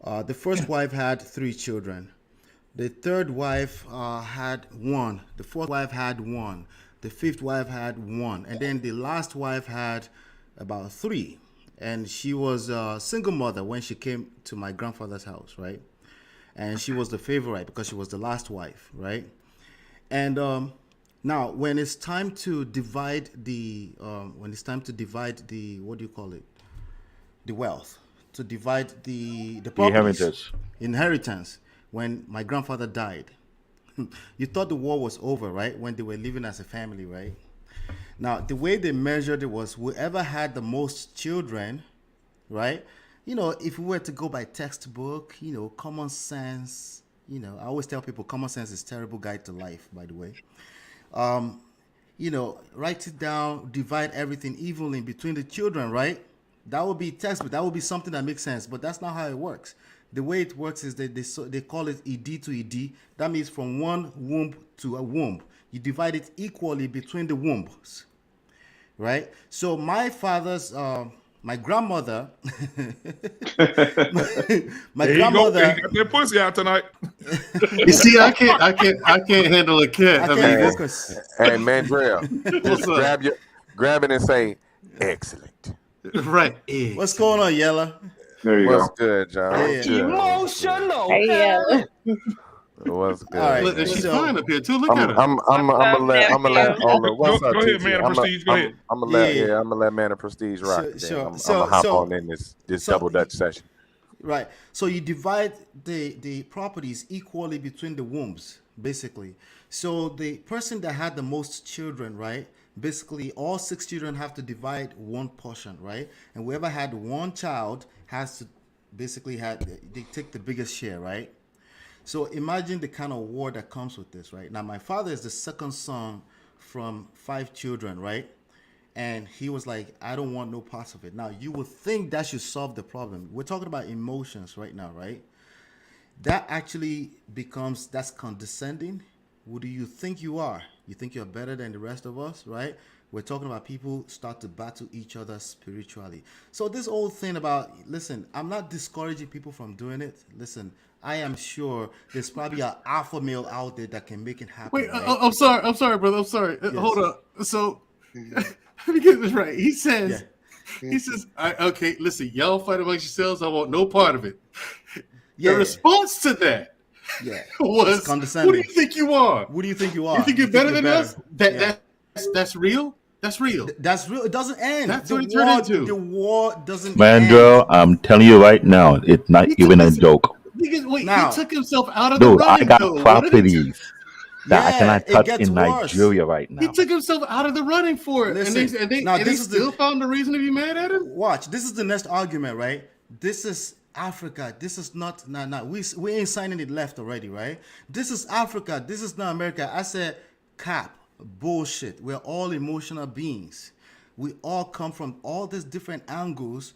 The first wife had 3 children. The third wife had 1. The fourth wife had 1. The fifth wife had 1. And then the last wife had about 3. And she was a single mother when she came to my grandfather's house, right? And she was the favorite because she was the last wife, right? And now, when it's time to divide the what do you call it? The wealth, to divide the properties, inheritance. When my grandfather died, you thought the war was over, right? When they were living as a family, right? Now, the way they measured it was whoever had the most children, right? You know, if we were to go by textbook, you know, common sense, you know, I always tell people common sense is terrible guide to life, by the way. You know, write it down, divide everything evenly between the children, right? That would be textbook. That would be something that makes sense, but that's not how it works. The way it works is that they call it ED to ED. That means from one womb to a womb. You divide it equally between the wombs, right? So my father's, my grandmother, my There grandmother. you got that pussy out tonight. You see, I can't handle a cat. I mean, Hey, Mandrell, just grab it and say, excellent. Right. What's going on, Yella? There you What's go. good, John? Hey, Emotional. Hey, yeah. What's good? All right. Look, and she's So- fine up here too. Look at her. I'm gonna let Ola. What's up, Go ahead, TG? man of prestige. Go ahead. I'm gonna let Man of Prestige rock. Sure. I'm gonna hop on in this double Dutch session. Right. So you divide the properties equally between the wombs, basically. So the person that had the most children, right? Basically, all 6 children have to divide one portion, right? And whoever had one child has to basically they take the biggest share, right? So imagine the kind of war that comes with this, right? Now, my father is the second son from 5 children, right? And he was like, I don't want no parts of it. Now, you would think that should solve the problem. We're talking about emotions right now, right? That actually becomes, that's condescending. Who do you think you are? You think you're better than the rest of us, right? We're talking about people start to battle each other spiritually. So this whole thing about, listen, I'm not discouraging people from doing it. Listen, I am sure there's probably an alpha male out there that can make it happen. Wait, right? I'm sorry, brother. I'm sorry. Hold up. So let me get this right. He says, okay, listen, y'all fight amongst yourselves. I want no part of it. The response to that was condescending. Who do you think you are? Who do you think you are? You think you're better than us? That's real? That's real. That's real. It doesn't end. That's what it turned into. The war doesn't Mandrell, I'm telling you right now, it's not even a joke. Wait, he took himself out of the Dude, running. I got properties that I cannot touch in Nigeria right now. He took himself out of the running for it. Listen, and they still found a reason to be mad at him? Watch. This is the next argument, right? This is Africa. This is not we ain't signing it left already, right? This is Africa. This is not America. I said cap. Bullshit. We're all emotional beings. We all come from all these different angles.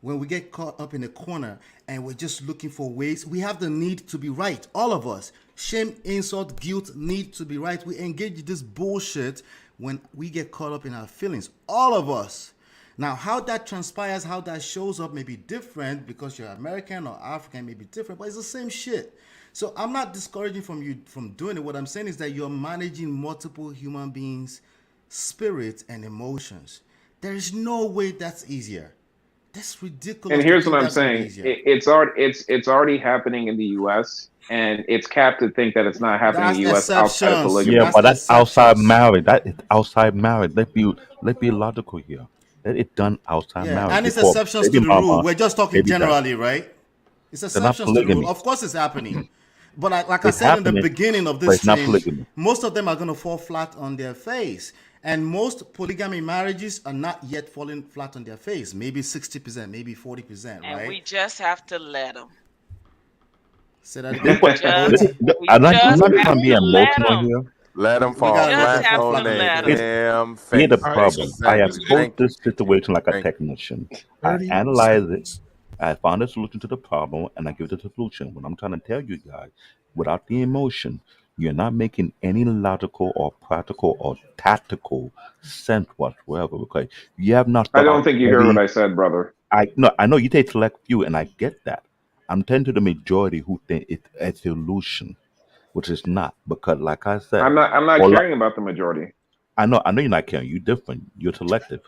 When we get caught up in a corner and we're just looking for ways, we have the need to be right. All of us. Shame, insult, guilt, need to be right. We engage in this bullshit when we get caught up in our feelings. All of us. Now, how that transpires, how that shows up may be different because you're American or African, may be different, but it's the same shit. So I'm not discouraging from you from doing it. What I'm saying is that you're managing multiple human beings' spirits and emotions. There is no way that's easier. That's ridiculous. And here's what I'm saying: it's already happening in the U.S. and it's capped to think that it's not happening in the U.S. outside of polygamy. Yeah, but that's outside marriage. That is outside marriage. Let's be logical here. That it's done outside marriage. And it's exceptions to the rule. We're just talking generally, right? It's exceptions to the rule. Of course, it's happening. But like I said in the beginning of this stream, most of them are going to fall flat on their face. And most polygamy marriages are not yet falling flat on their face. Maybe 60%, maybe 40%, right? And we just have to let them. Say that again. I'm not trying to be emotional here. Let them fall flat on their damn face. Here's the problem. I approach this situation like a technician. I analyze it. I found a solution to the problem, and I give it a solution. What I'm trying to tell you guys, without the emotion, you're not making any logical or practical or tactical sense whatsoever. Because you have not. I don't think you heard what I said, brother. I know you take select few, and I get that. I'm telling to the majority who think it's a solution, which is not. Because, like I said, I'm not caring about the majority. I know you're not caring. You're different. You're selective.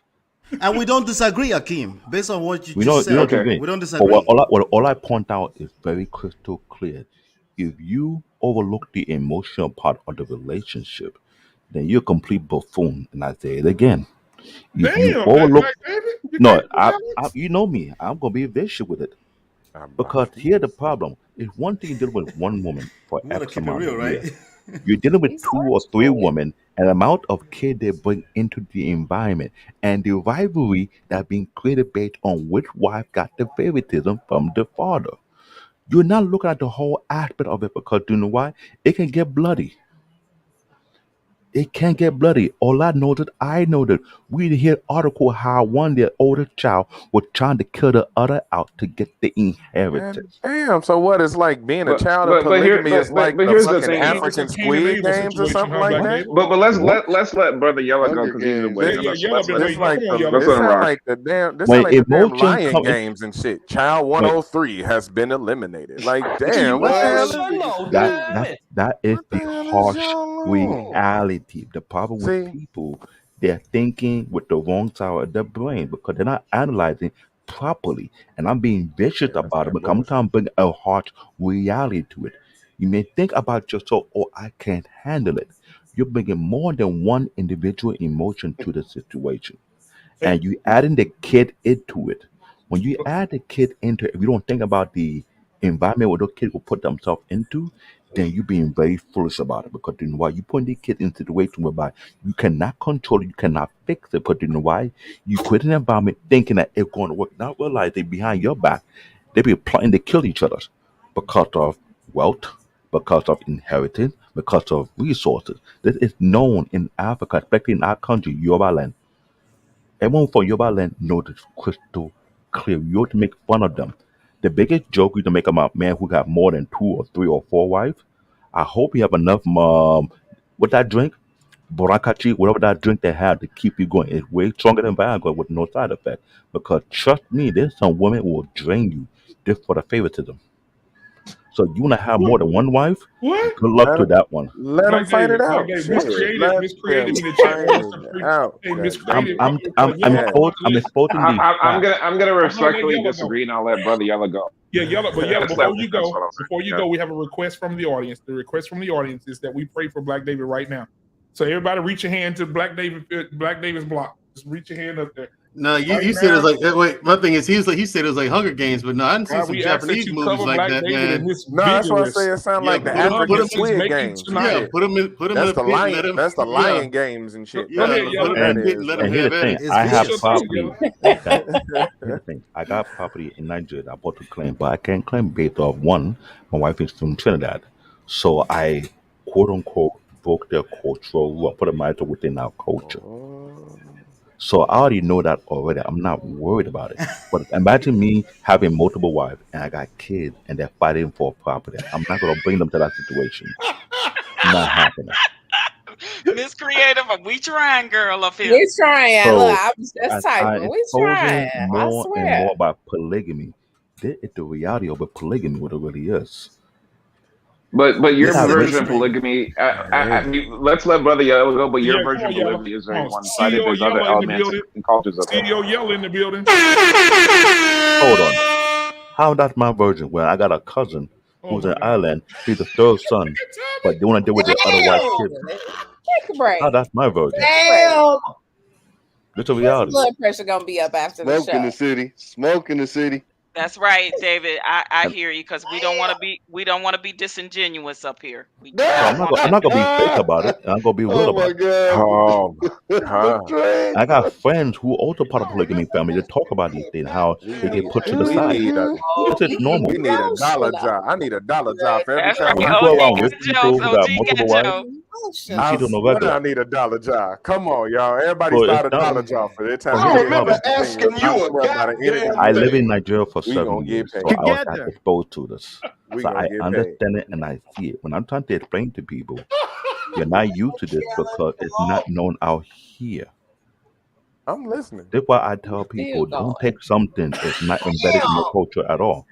And we don't disagree, Akeem. Based on what you just said, we don't disagree. All I point out is very crystal clear. If you overlook the emotional part of the relationship, then you're a complete buffoon. And I say it again. If you overlook, you know me. I'm gonna be vicious with it. Because here's the problem: it's one thing you're dealing with one woman for X amount of years. You're dealing with 2 or 3 women, and the amount of kids they bring into the environment, and the rivalry that being created based on which wife got the favoritism from the father. You're not looking at the whole aspect of it because you know why? It can get bloody. It can get bloody. All I know that we hear article how one their older child was trying to kill the other out to get the inheritance. Damn, so what is like being a child of polygamy is like the fucking African Squid Games or something like that? But let's let Brother Yella go because he's been waiting. Let's let him rock. Like the damn Lion Games and shit. Child 103 has been eliminated. Like damn, what the hell? That is the harsh reality. The problem with people, they're thinking with the wrong side of their brain because they're not analyzing properly. And I'm being vicious about it because I'm trying to bring a harsh reality to it. You may think about yourself, oh, I can't handle it. You're bringing more than one individual emotion to the situation. And you adding the kid into it. When you add the kid into it, if you don't think about the environment where those kids will put themselves into, then you're being very foolish about it because you know why? You put the kid in a situation whereby you cannot control it, you cannot fix it, but you know why? You create an environment thinking that it's going to work, not realizing behind your back, they be plotting to kill each other because of wealth, because of inheritance, because of resources. This is known in Africa, especially in our country, Yoruba land. Everyone from Yoruba land knows this crystal clear. You have to make fun of them. The biggest joke you can make about man who got more than 2 or 3 or 4 wives. I hope you have enough what that drink? Borakachi, whatever that drink they have to keep you going. It's way stronger than Viagra with no side effect. Because trust me, there's some women who will drain you just for the favoritism. So you want to have more than one wife? What? Good luck to that one. Let them fight it out. Miscreated in the chat. Hey, miscreated. I'm exposing these. I'm gonna respectfully disagree, and I'll let Brother Yellow go. Yeah, Yellow. But Yellow, That's before what- you that's go, what I'm saying. before you Yeah. go, we have a request from the audience. The request from the audience is that we pray for Black David right now. So everybody, reach your hand to Black David's block. Just reach your hand up there. No, you Right said it was now- like wait. My thing is, he said it was like Hunger Games, but no, I didn't see God, some we ask that Japanese you movies cover like Black that, David man. and his No, that's what I vigorous. say. It sounds like the put him- African put him- Squid making Games. tonight. Yeah, put him in That's the the pit. lion. Let him. That's the yeah. lion games and shit. Go ahead, That's Yellow. what that And- is. let And him here's have the at thing, it. I have vicious. property. Here's the thing, I got property in Nigeria. I bought to claim, but I can't claim based off one. My wife is from Trinidad, so I quote unquote broke their cultural rule. I put a matter within our culture. So I already know that already. I'm not worried about it. But imagine me having multiple wives and I got kids and they're fighting for property. I'm not gonna bring them to that situation. Not happening. Miss Creative, we trying, girl, up here. We're trying. So Look, I'm just as typing. I We're exposing trying. I more and swear. more about polygamy, this is the reality of what polygamy what it really is. But your This is version of mystery. polygamy, I mean, let's let Brother Yellow go. But your Yeah, come version on, of Yellow. polygamy is Come very on, one-sided. CEO There's other Yellow in the elements building. and cultures of it. CEO Yellow in the building. Hold on. How that's my version? Well, I got a cousin who's in Ireland. He's the third son, but they want to deal with the other wife too. Take a break. How that's my version? Damn. It's a reality. Blood pressure gonna be up after the Smoke in show. the city. Smoke in the city. That's right, David. I hear you because we don't want to be disingenuous up here. We So I'm not gonna be fake about it. I'm gonna be real Oh about my it. God. I got friends who also part of polygamy family that talk about these things, how they get put to the We side. need a This is normal. we need a dollar jar. I need a dollar jar for every That's time right. When you I go OG around got with people jokes. who got OG multiple got wives, jokes. you I cheat on the swear regular. I need a dollar jar. Come on, y'all. Everybody So start a it's not. dollar jar for their time. So here's the problem. asking you a goddamn I live thing. in Nigeria for We 7 gonna get years, paid. so I was Together. exposed to this. We So gonna I get paid. understand it and I see it. When I'm trying to explain to people, you're not used to this because it's not known out here. I'm listening. That's why I tell people don't take something that's not embedded in your culture at all.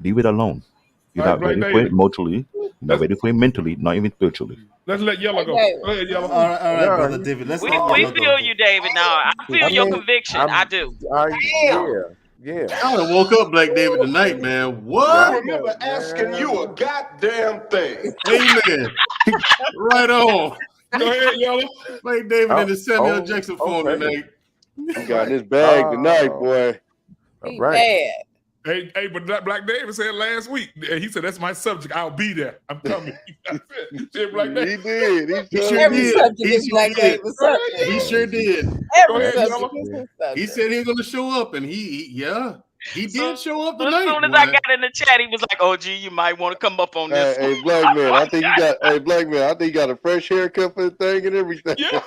Leave it alone. You're All right, not Black ready for it David. emotionally. You're not ready for it mentally. Not even spiritually. Let's let Yellow go. Okay. Go ahead, Yellow. All right, Yeah, brother David. Let's We let we Yellow go. feel you, David. Now I feel I your mean, conviction. I do. Yeah. I would have woke up Black David tonight, man. What? I remember asking you a goddamn thing. Amen. Right on. Go ahead, Yellow. Black David in the Samuel Jackson phone okay. tonight. You got in his bag tonight, boy. He Right. bad. Hey, but Black David said last week, he said, that's my subject. I'll be there. I'm coming. Said Black He David. did. He sure Every did. subject He is sure Black did. David's subject. He sure did. Go Every ahead, subject Yellow. is his He subject. said he was going to show up, and he did show up As tonight. soon as boy. I got in the chat, he was like, "Oh, gee, you might want to come up on this." Hey, black man, I think you got. Hey, black man, I think you got a fresh haircut for the thing and everything. Yeah.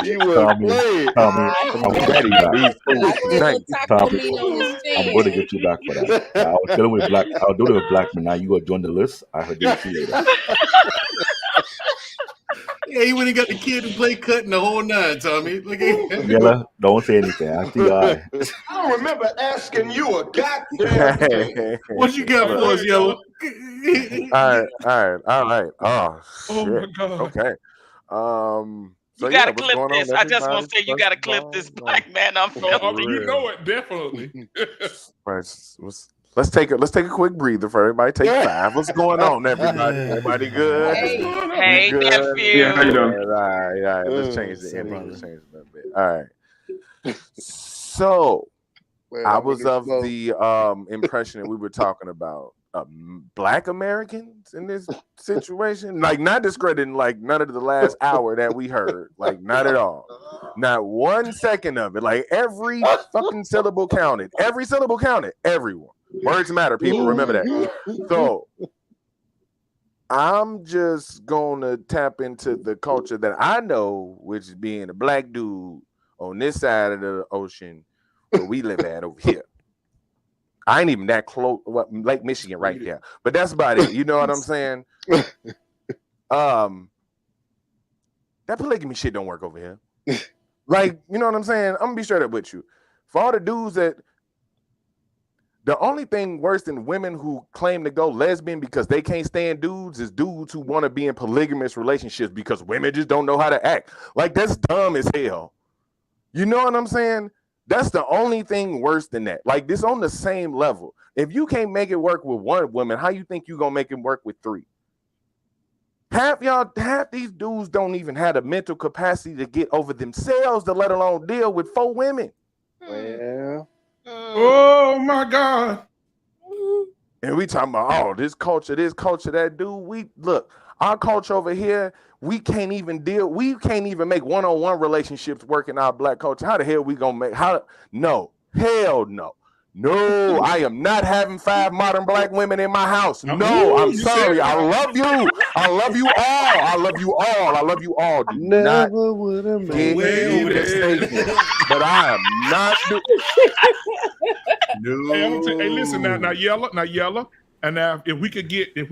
You was Tommy, playing. I'm ready now. I see a little taco Tommy, meat on his I'm going to chin. get you back for that. I was dealing with black. I was doing it with black men. Now you go join the list. I heard you see later. Yeah, he went and got the kid to play cut and the whole nine, Tommy. Look at him. Yella, don't say anything. I see your eye. I remember asking you a goddamn thing. What you got for us, Yellow? All right. Oh Oh shit. my God. Okay. So You gotta what's clip going on, this. I just want to say everybody? you gotta First clip of this all, Black man unfiltered. You know it, definitely. Let's take a quick breather for everybody. Take 5. What's going on, everybody? Everybody good? Hey, We good? nephew. Yeah, how you doing? All right. Let's change the energy. Let's change it a little bit. All right. So Man, I I'm was gonna of smoke. the impression that we were talking about Black Americans in this situation, like not discrediting like none of the last hour that we heard, like not at all, not 1 second of it. Like every fucking syllable counted, everyone. Words matter, people. Remember that. So I'm just gonna tap into the culture that I know, which is being a black dude on this side of the ocean where we live at over here. I ain't even that close. Well, Lake Michigan right there, but that's about it. You know what I'm saying? That polygamy shit don't work over here. Like, you know what I'm saying? I'm gonna be straight up with you. For all the dudes that, the only thing worse than women who claim to go lesbian because they can't stand dudes is dudes who want to be in polygamous relationships because women just don't know how to act. Like, that's dumb as hell. You know what I'm saying? That's the only thing worse than that. Like, this on the same level. If you can't make it work with one woman, how you think you gonna make it work with three? Half these dudes don't even have the mental capacity to get over themselves, to let alone deal with 4 women. Well, Oh my God. And we talking about, this culture, that dude. We look, our culture over here, we can't even make one-on-one relationships work in our black culture. How the hell we gonna make no, hell no. No, I am not having 5 modern black women in my house. No, I'm sorry. I love you. I love you all. I love you all. I love you all. Do not never would have get made me mistaken. But I am not Hey, I'm gonna hey, listen now, yellow. And now, if we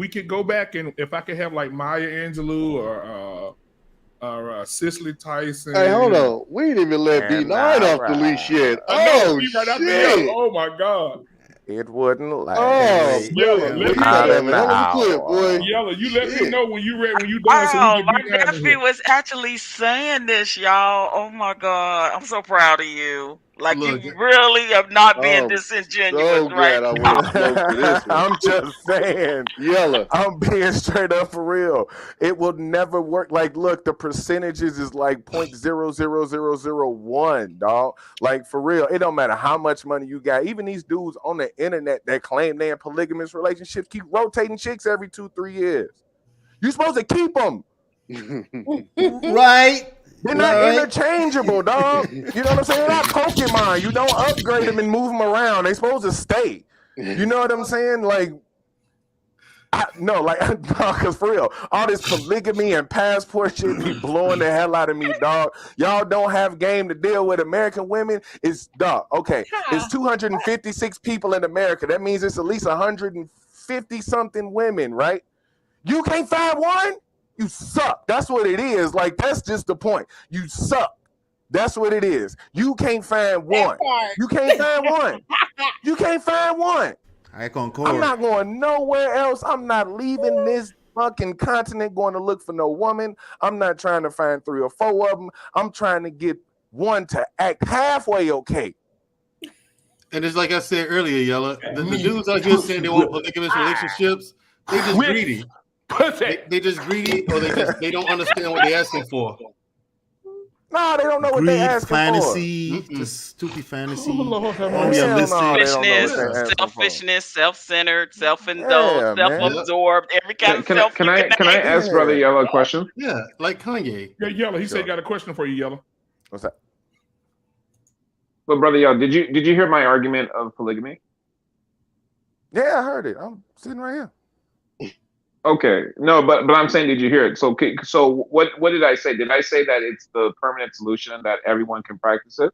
could go back, and if I could have like Maya Angelou or Cicely Tyson. Hey, hold on. We didn't even let B9 off the leash yet. Oh, right out shit. there. Oh my God. It wouldn't last. Oh, Yellow, let me got know. a hell of a clip, boy. Yellow, you let me know when you ready, when you done, so we Oh, can my be down nephew here. was actually saying this, y'all. Oh my God. I'm so proud of you. Like, Look, you really are not being I'm disingenuous so right glad I now. went slow for this one. I'm just saying. Yellow. I'm being straight up for real. It will never work. Like, look, the percentages is like 0.00001, dog. Like, for real, it don't matter how much money you got. Even these dudes on the internet that claim they in polygamous relationships keep rotating chicks every 2-3 years. You're supposed to keep them. Right. They're not interchangeable, dog. You know what I'm saying? They're not Pokemon. You don't upgrade them and move them around. They're supposed to stay. You know what I'm saying? Like, because for real, all this polygamy and passport shit be blowing the hell out of me, dog. Y'all don't have game to deal with American women. It's dog. Okay, it's 256 people in America. That means it's at least 150 something women, right? You can't find one? You suck. That's what it is. Like, that's just the point. You suck. That's what it is. You can't find one. You can't find one. You can't find one. I concord. I'm not going nowhere else. I'm not leaving this fucking continent going to look for no woman. I'm not trying to find 3 or 4 of them. I'm trying to get one to act halfway okay. And it's like I said earlier, Yella, the dudes out here saying they want polygamous relationships, they just greedy. They just greedy, or they don't understand what they're asking for. No, they don't know what they're asking fantasy, for. Just stupid fantasy. Selfishness, self-centered, self-indulged, self-absorbed, every kind of self. Can I ask Brother Yellow a question? Yeah, like Kanye. Yeah, Yellow. He said he got a question for you, Yellow. What's that? But Brother Yellow, did you hear my argument of polygamy? Yeah, I heard it. I'm sitting right here. Okay, no, but I'm saying, did you hear it? So what did I say? Did I say that it's the permanent solution and that everyone can practice it?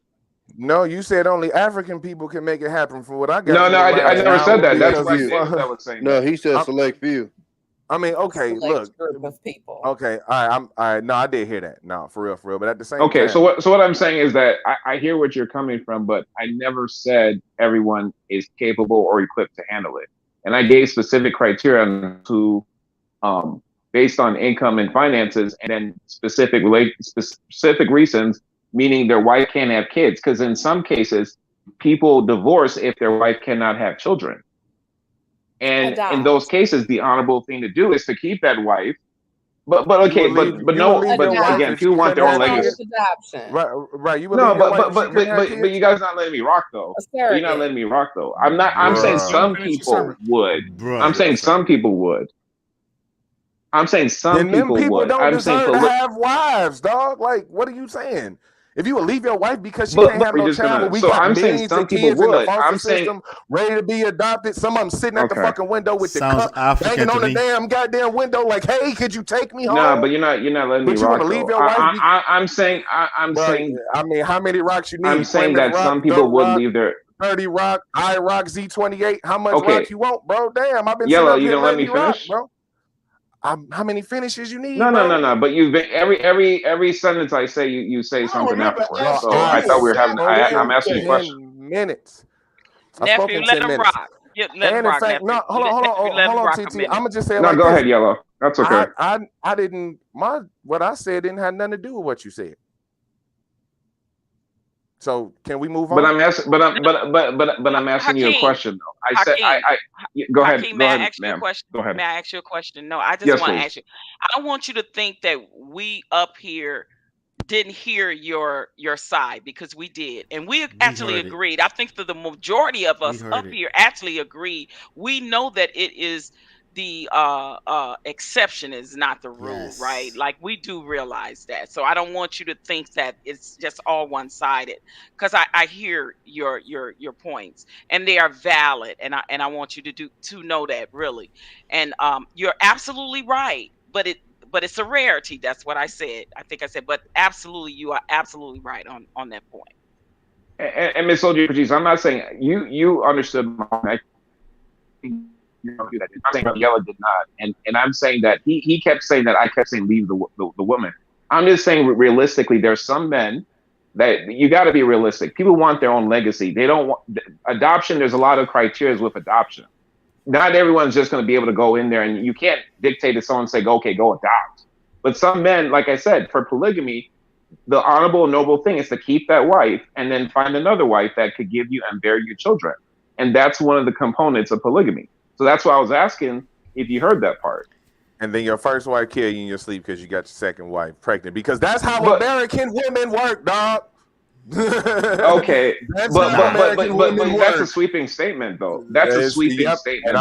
No, you said only African people can make it happen. From what I got. No, I never said that. That's what I was saying. No, he said select few. I mean, okay, look, group of people. Okay, all right. No, I did hear that. No, for real. But at the same time, okay. So what I'm saying is that I hear what you're coming from, but I never said everyone is capable or equipped to handle it, and I gave specific criteria to. Based on income and finances, and then specific reasons, meaning their wife can't have kids. Because in some cases, people divorce if their wife cannot have children. And in those cases, the honorable thing to do is to keep that wife. But again, people want their own legacy. Right. You but you guys not letting me rock though. You're not letting me rock though. I'm saying some people would. I'm saying some people would. I'm saying some people would. Don't deserve to have wives, dog. Like, what are you saying? If you would leave your wife because she But can't have we're no just child, gonna. when we So got I'm saying millions some of people kids in the would. foster I'm saying system ready to be adopted, some of them sitting at the okay. fucking window with the Sounds cup African banging on to the me. damn goddamn window like, hey, could you take me home? No, but you're not letting me But you want rock to leave though. your wife? I'm saying Bro, I mean, how many rocks you I'm need? saying Plymouth that Rock, some people Dirt would Rock, leave their 30 Rock, I Rock, Z28. How much okay. rock you want, bro? Damn, I've been sitting Yellow, up you here gonna let letting me you rock, finish? bro. How many finishes you need, No, bro? no, no, no. But you've been every sentence I say, you say something afterwards. Bro, So I thought we were having. I'm spoken asking you a question. 10 minutes. I spoke Nephew, in let 10 him minutes. rock. Yeah, let him And in rock, fact, nephew. no, hold on, Nephew, let him rock a TT. I'm minute. gonna just say it No, like go this. ahead, Yellow. That's okay. I didn't what I said didn't have nothing to do with what you said. So can we move on? But I'm asking, but I'm asking you a Hakeem, question though. I said go ahead, Hakeem, go may I ahead, ask you a ma'am. question? Go ahead. May I ask you a question? No, I just Yes, want to please. ask you. I don't want you to think that we up here didn't hear your side, because we did, and we actually heard it. agreed. I think that the majority of us heard up it. here actually agree. We know that it is the exception is not the rule, Yes. right? Like, we do realize that. So I don't want you to think that it's just all one-sided, because I hear your points, and they are valid, and I want you to know that, really. And you're absolutely right, but it's a rarity. That's what I said. I think I said, but absolutely, you are absolutely right on that point. And Miss OG Patrice, I'm not saying you understood my point. You don't do that. I'm saying Yellow did not, and I'm saying that he kept saying that I kept saying leave the woman. I'm just saying realistically, there's some men that you got to be realistic. People want their own legacy. They don't want adoption. There's a lot of criteria with adoption. Not everyone's just going to be able to go in there, and you can't dictate to someone and say, okay, go adopt. But some men, like I said, for polygamy, the honorable, noble thing is to keep that wife and then find another wife that could give you and bear your children. And that's one of the components of polygamy. So that's why I was asking if you heard that part. And then your first wife kill you in your sleep because you got your second wife pregnant. Because that's how American women work, dog. Okay, but that's a sweeping statement, though. That's a sweeping statement.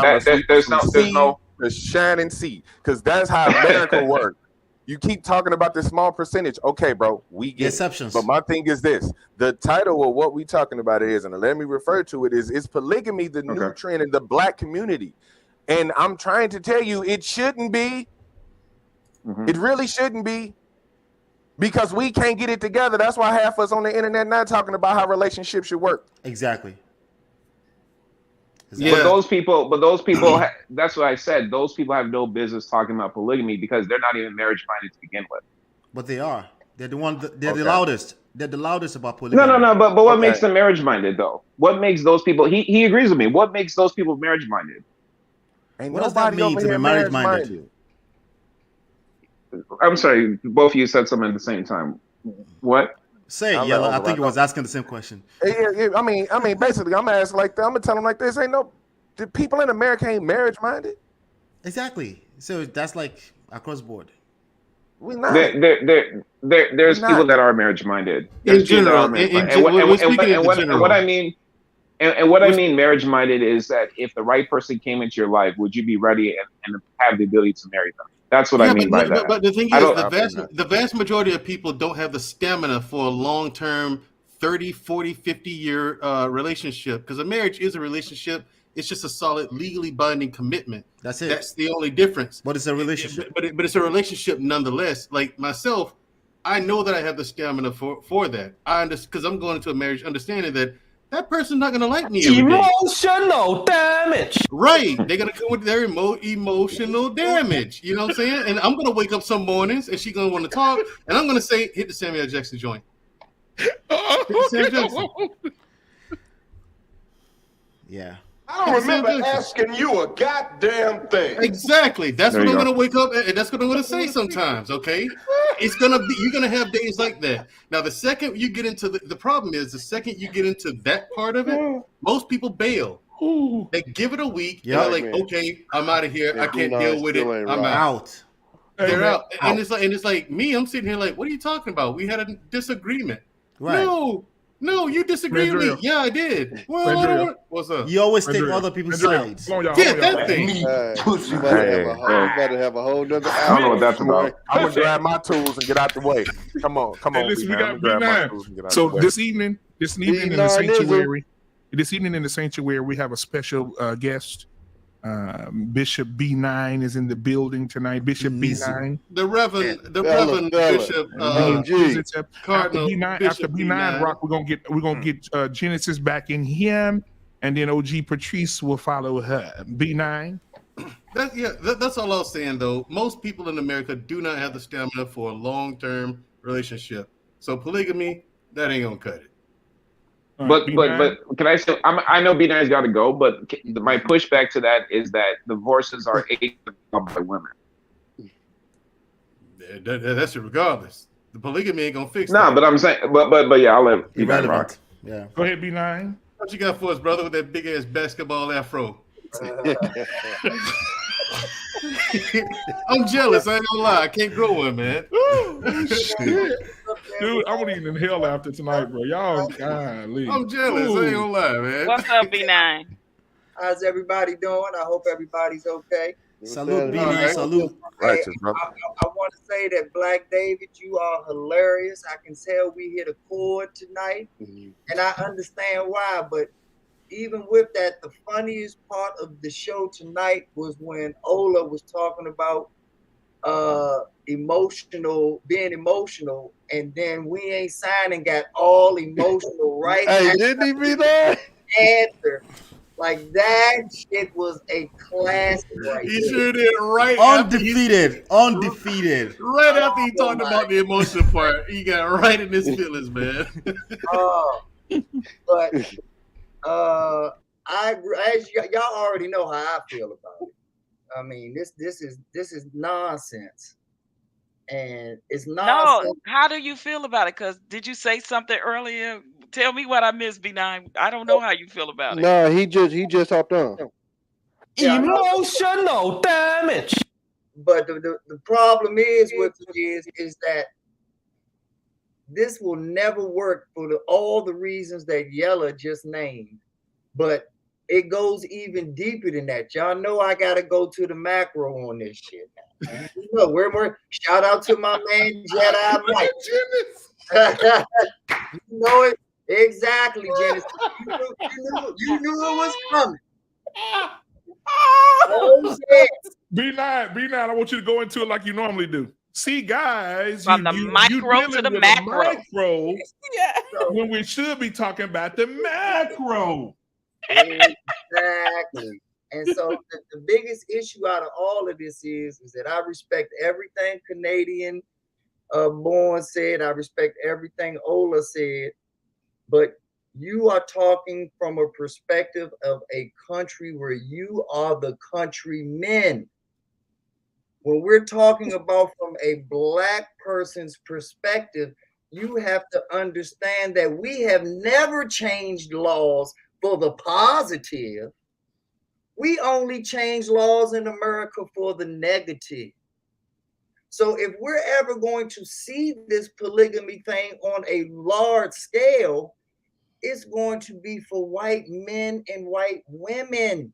There's no the shining sea, because that's how America works. You keep talking about this small percentage. Okay, bro, we get exceptions. But my thing is this: the title of what we talking about is, and let me refer to it, is polygamy the new trend in the black community? And I'm trying to tell you, it shouldn't be. It really shouldn't be. Because we can't get it together. That's why half of us on the internet not talking about how relationships should work. Exactly. Yeah. But those people, that's what I said. Those people have no business talking about polygamy because they're not even marriage minded to begin with. But they are. They're the one. They're the loudest. They're the loudest about polygamy. No. But what makes them marriage minded though? What makes those people? He agrees with me. What makes those people marriage minded? What does that mean to be marriage minded? I'm sorry, both of you said something at the same time. What? Say, Yellow. I think he was asking the same question. Yeah. I mean, basically, I'm asking like that. I'm gonna tell him like this: the people in America ain't marriage minded. Exactly. So that's like across board. We not. There's people that are marriage minded. In general, and what I mean. And what I mean marriage minded is that if the right person came into your life, would you be ready and have the ability to marry them? That's what I mean by that. But the thing is, the vast majority of people don't have the stamina for a long-term 30, 40, 50-year relationship, because a marriage is a relationship. It's just a solid, legally binding commitment. That's it. That's the only difference. But it's a relationship. But it's a relationship nonetheless. Like myself, I know that I have the stamina for that. I understand, because I'm going into a marriage understanding that person's not going to like me every day. Emotional damage. Right. They're going to come with their emotional damage. You know what I'm saying? And I'm going to wake up some mornings and she's going to want to talk. And I'm going to say, hit the Samuel Jackson joint. Hit the Samuel Jackson. Yeah. I don't remember asking you a goddamn thing. Exactly. That's what I'm going to wake up and that's what I'm going to say sometimes, okay? It's going to be, you're going to have days like that. Now, the second you get into the problem is the second you get into that part of it, most people bail. They give it a week. And they're like, okay, I'm out of here. I can't deal with it. I'm out. They're out. And it's like me, I'm sitting here like, what are you talking about? We had a disagreement. Right. No, you disagree with me. Mandrill. Yeah, I did. Mandrill. What's up? You always take Mandrill. other people's Mandrill. sides. Hold on, y'all. Get Hold on, y'all. that thing. You Pussy. better Hey, have a whole nother I don't know what that's outfit, boy. about. I'm gonna grab my tools and get out the way. Come on, Hey, listen, we B9. got I'm gonna grab my B9. tools and get out So the way. this evening in the B9 sanctuary, we have a special guest. Bishop B9 is in the building tonight. Bishop B9. The Reverend Fella. Bishop OG. Cardinal After Bishop B9 rock, we're gonna get Genesis back in him, and then OG Patrice will follow her. B9. That's all I was saying though. Most people in America do not have the stamina for a long-term relationship. So polygamy, that ain't gonna cut it. But can I say I know B9's got to go, but my pushback to that is that divorces are aided by women. That's regardless. The polygamy ain't gonna fix No, that. but I'm saying, but yeah, I'll let B9 rock. Yeah. Go ahead, B9. What you got for us, brother, with that big ass basketball afro? I'm jealous. I ain't gonna lie. I can't grow one, man. Dude, I'm gonna eat in hell after tonight, bro. Y'all, golly. I'm jealous. I ain't gonna lie, man. What's up, B9? How's everybody doing? I hope everybody's okay. Salute, B9. Salute. Righteous, brother. I want to say that Black David, you are hilarious. I can tell we hit a chord tonight, and I understand why. But even with that, the funniest part of the show tonight was when Ola was talking about being emotional, and then We Ain't Signing got all emotional right. Hey, didn't he be there? Answer. Like that shit was a classic right He there. sure did right Undefeated. Right after he talked about the emotional part, he got right in his feelings, man. But I agree. As y'all already know how I feel about it. I mean, this is nonsense, and it's nonsense. No, how do you feel about it? Because did you say something earlier? Tell me what I missed, B9. I don't know how you feel about it. No, he just hopped on. Emotional damage. But the problem is with it is that this will never work for all the reasons that Yella just named. But it goes even deeper than that. Y'all know I gotta go to the macro on this shit now. You know, we're shout out to my man Jedi Mike. You know it exactly, Genesis. You knew it was coming. Oh shit. B9, I want you to go into it like you normally do. See, guys, From the micro to the macro. Yeah. When we should be talking about the macro. Exactly. And so the biggest issue out of all of this is that I respect everything Canadian born said. I respect everything Ola said. But you are talking from a perspective of a country where you are the countrymen. When we're talking about from a Black person's perspective, you have to understand that we have never changed laws for the positive. We only change laws in America for the negative. So if we're ever going to see this polygamy thing on a large scale, it's going to be for white men and white women.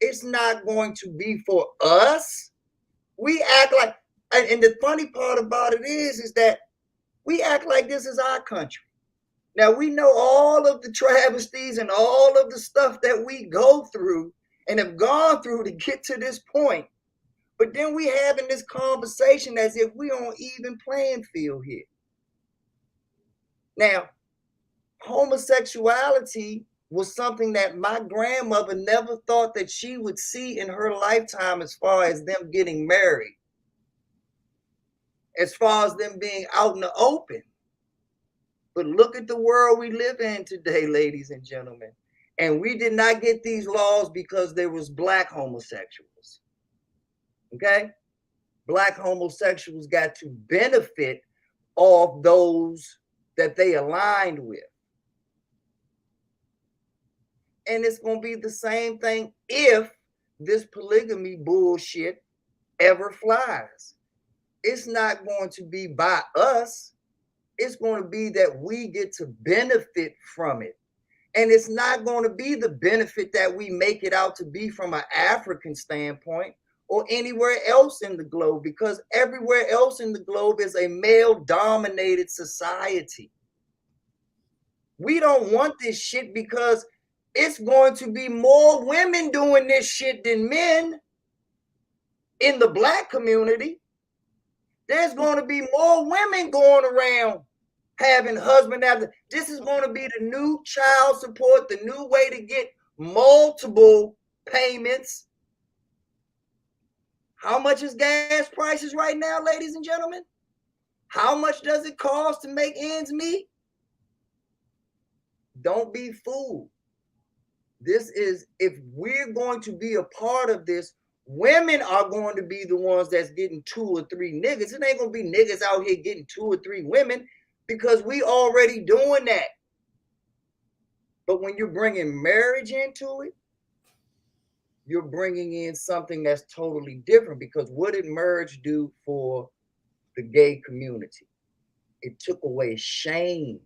It's not going to be for us. We act like, and the funny part about it is that we act like this is our country. Now, we know all of the travesties and all of the stuff that we go through and have gone through to get to this point. But then we having this conversation as if we on even playing field here. Now, homosexuality was something that my grandmother never thought that she would see in her lifetime as far as them getting married, as far as them being out in the open. But look at the world we live in today, ladies and gentlemen. And we did not get these laws because there was Black homosexuals. Okay? Black homosexuals got to benefit off those that they aligned with. And it's going to be the same thing if this polygamy bullshit ever flies. It's not going to be by us. It's going to be that we get to benefit from it. And it's not going to be the benefit that we make it out to be from an African standpoint or anywhere else in the globe, because everywhere else in the globe is a male-dominated society. We don't want this shit because it's going to be more women doing this shit than men in the Black community. There's going to be more women going around having husband after. This is going to be the new child support, the new way to get multiple payments. How much is gas prices right now, ladies and gentlemen? How much does it cost to make ends meet? Don't be fooled. This is, if we're going to be a part of this, women are going to be the ones that's getting 2 or 3 niggas. It ain't going to be niggas out here getting 2 or 3 women, because we already doing that. But when you're bringing marriage into it, you're bringing in something that's totally different, because what did marriage do for the gay community? It took away shame.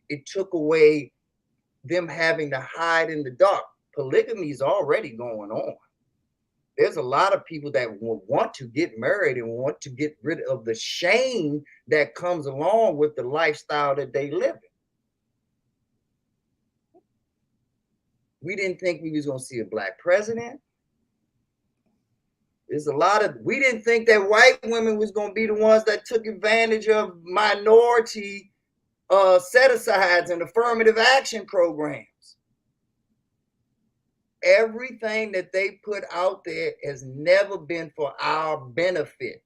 It took away them having to hide in the dark. Polygamy is already going on. There's a lot of people that will want to get married and want to get rid of the shame that comes along with the lifestyle that they live in. We didn't think we was going to see a Black president. There's a lot of, we didn't think that white women was going to be the ones that took advantage of minority set-asides and affirmative action programs. Everything that they put out there has never been for our benefit.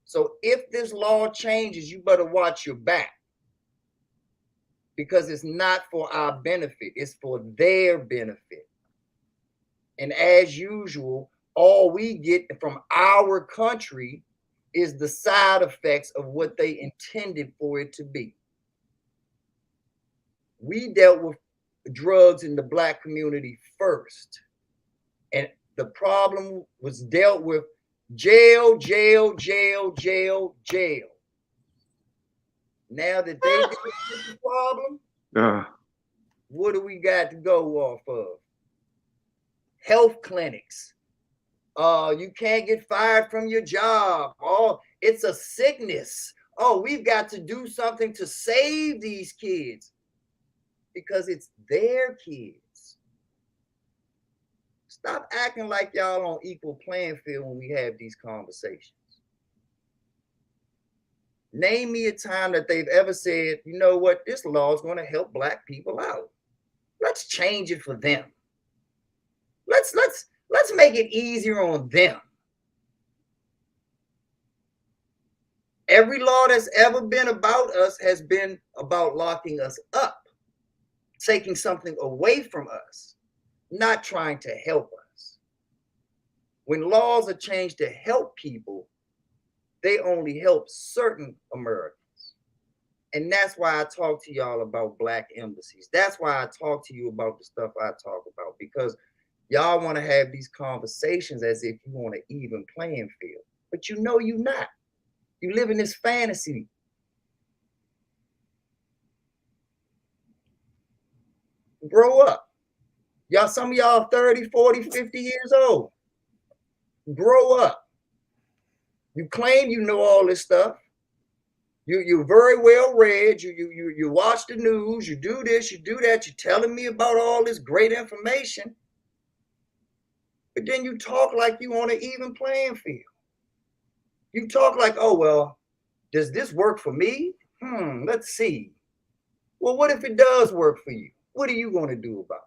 So if this law changes, you better watch your back, because it's not for our benefit. It's for their benefit. And as usual, all we get from our country is the side effects of what they intended for it to be. We dealt with drugs in the Black community first, and the problem was dealt with jail, jail, jail, jail, jail. Now that they did the problem, what do we got to go off of? Health clinics. You can't get fired from your job. Oh, it's a sickness. Oh, we've got to do something to save these kids, because it's their kids. Stop acting like y'all on equal playing field when we have these conversations. Name me a time that they've ever said, you know what, this law is going to help Black people out. Let's change it for them. Let's make it easier on them. Every law that's ever been about us has been about locking us up, taking something away from us, not trying to help us. When laws are changed to help people, they only help certain Americans. And that's why I talk to y'all about Black embassies. That's why I talk to you about the stuff I talk about, because y'all want to have these conversations as if you want an even playing field. But you know you're not. You live in this fantasy. Grow up. Y'all, some of y'all 30, 40, 50 years old. Grow up. You claim you know all this stuff. You're very well read. You watch the news. You do this, you do that. You're telling me about all this great information. But then you talk like you on an even playing field. You talk like, oh, well, does this work for me? Let's see. Well, what if it does work for you? What are you going to do about it?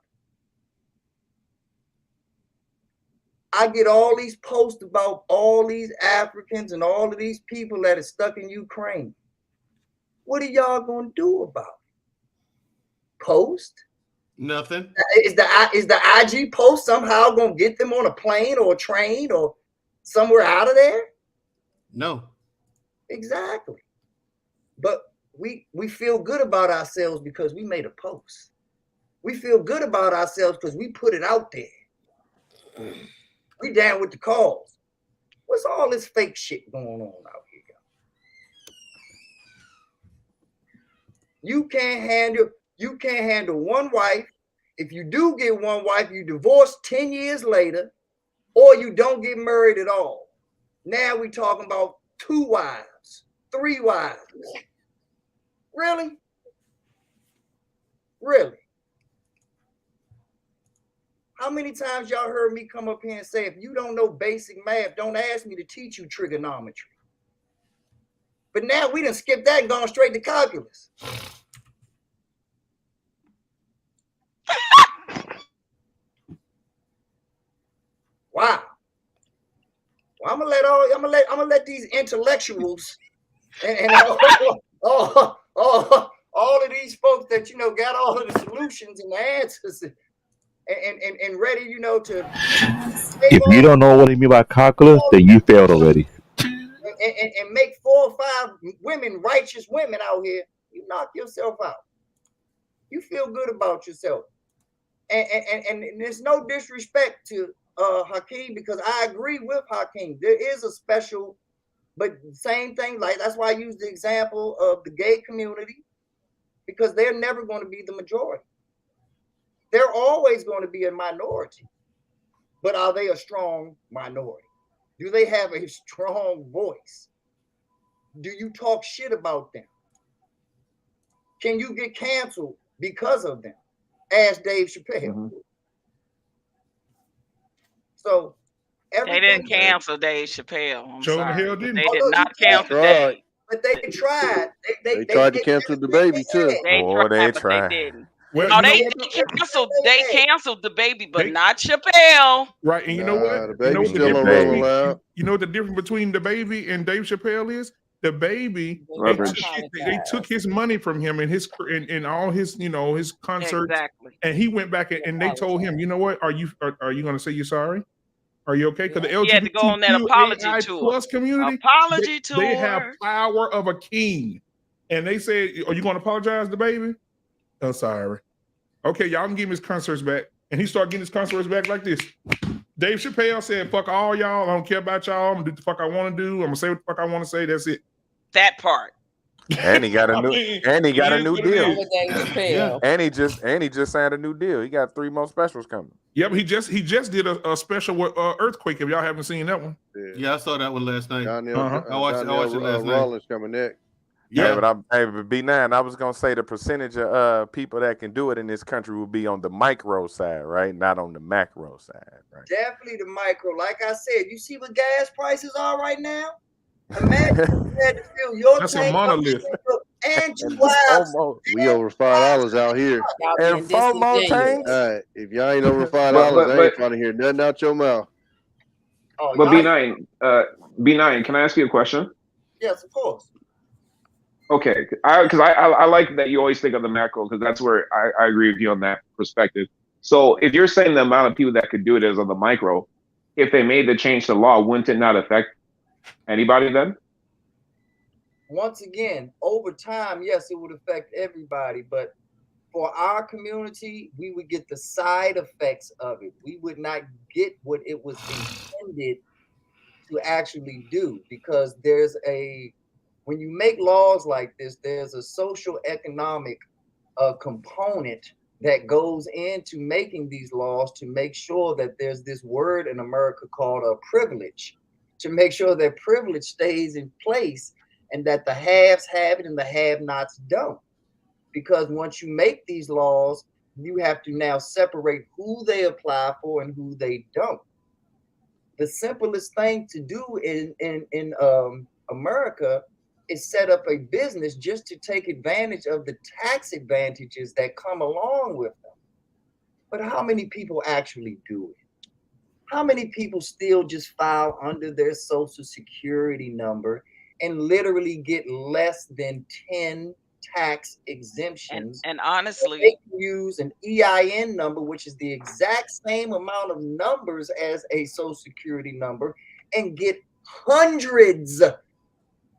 I get all these posts about all these Africans and all of these people that are stuck in Ukraine. What are y'all going to do about it? Post? Nothing. Is the IG post somehow going to get them on a plane or a train or somewhere out of there? No. Exactly. But we feel good about ourselves because we made a post. We feel good about ourselves because we put it out there. We down with the cause. What's all this fake shit going on out here? You can't handle one wife. If you do get one wife, you divorce 10 years later, or you don't get married at all. Now we talking about 2 wives, 3 wives. Really? Really? How many times y'all heard me come up here and say, if you don't know basic math, don't ask me to teach you trigonometry. But now we done skipped that and gone straight to calculus. Wow. Well, I'm gonna let these intellectuals and all of these folks that got all of the solutions and the answers and ready, to If you don't know what I mean by calculus, then you failed already. and make 4 or 5 women righteous women out here, you knock yourself out. You feel good about yourself. And there's no disrespect to Hakeem, because I agree with Hakeem. There is a special, but same thing, like that's why I use the example of the gay community, because they're never going to be the majority. They're always going to be a minority. But are they a strong minority? Do they have a strong voice? Do you talk shit about them? Can you get canceled because of them? Ask Dave Chappelle. Mm-hmm. So they didn't cancel Dave Chappelle. I'm Sure the sorry. hell didn't. They did not cancel Dave. But they tried. They tried to cancel the baby too. They Boy, tried, they but tried. they didn't. Well, No, you know they what? canceled the baby, but They- not Chappelle. Right, and you know what? The You know baby's what the still difference on Baby. Rolling Loud. you know what the difference between the baby and Dave Chappelle is? The baby, Leverage. they took his money from him and his and all his his concerts, Exactly. and he went back and they told him, you know what? Are you going to say you're sorry? Are you okay? Because the He had to go on that apology LGBTQAI tour. plus community, Apology tour. they have power of a king, and they said, "Are you going to apologize to baby?" I'm sorry. Okay, y'all can give him his concerts back, and he started getting his concerts back like this. Dave Chappelle said, "Fuck all y'all. I don't care about y'all. I'm gonna do what the fuck I want to do. I'm gonna say what the fuck I want to say. That's it." That part. And he got a new deal. Yeah. And he just signed a new deal. He got 3 more specials coming. Yep, he just did a special with Earthquake. If y'all haven't seen that one, Yeah, I saw that one last night. Uh-huh. I watched it last night. Rollins coming next. Yeah, but B9, I was gonna say the percentage of people that can do it in this country will be on the micro side, right? Not on the macro side, right? Definitely the micro. Like I said, you see what gas prices are right now? Imagine you had to fill your That's a tank monolith. and 2 wives. We over $5 out here. And 4 more tanks. All right, if y'all ain't over $5, I ain't trying to hear nothing out your mouth. But B9, can I ask you a question? Yes, of course. Okay, because I like that you always think of the macro, because that's where I agree with you on that perspective. So if you're saying the amount of people that could do it is on the micro, if they made the change to law, wouldn't it not affect anybody then? Once again, over time, yes, it would affect everybody, but for our community, we would get the side effects of it. We would not get what it was intended to actually do, because when you make laws like this, there's a social economic component that goes into making these laws to make sure that there's this word in America called a privilege, to make sure that privilege stays in place and that the haves have it and the have-nots don't. Because once you make these laws, you have to now separate who they apply for and who they don't. The simplest thing to do in America is set up a business just to take advantage of the tax advantages that come along with them. But how many people actually do it? How many people still just file under their social security number and literally get less than 10 tax exemptions? And honestly, they can use an EIN number, which is the exact same amount of numbers as a social security number, and get hundreds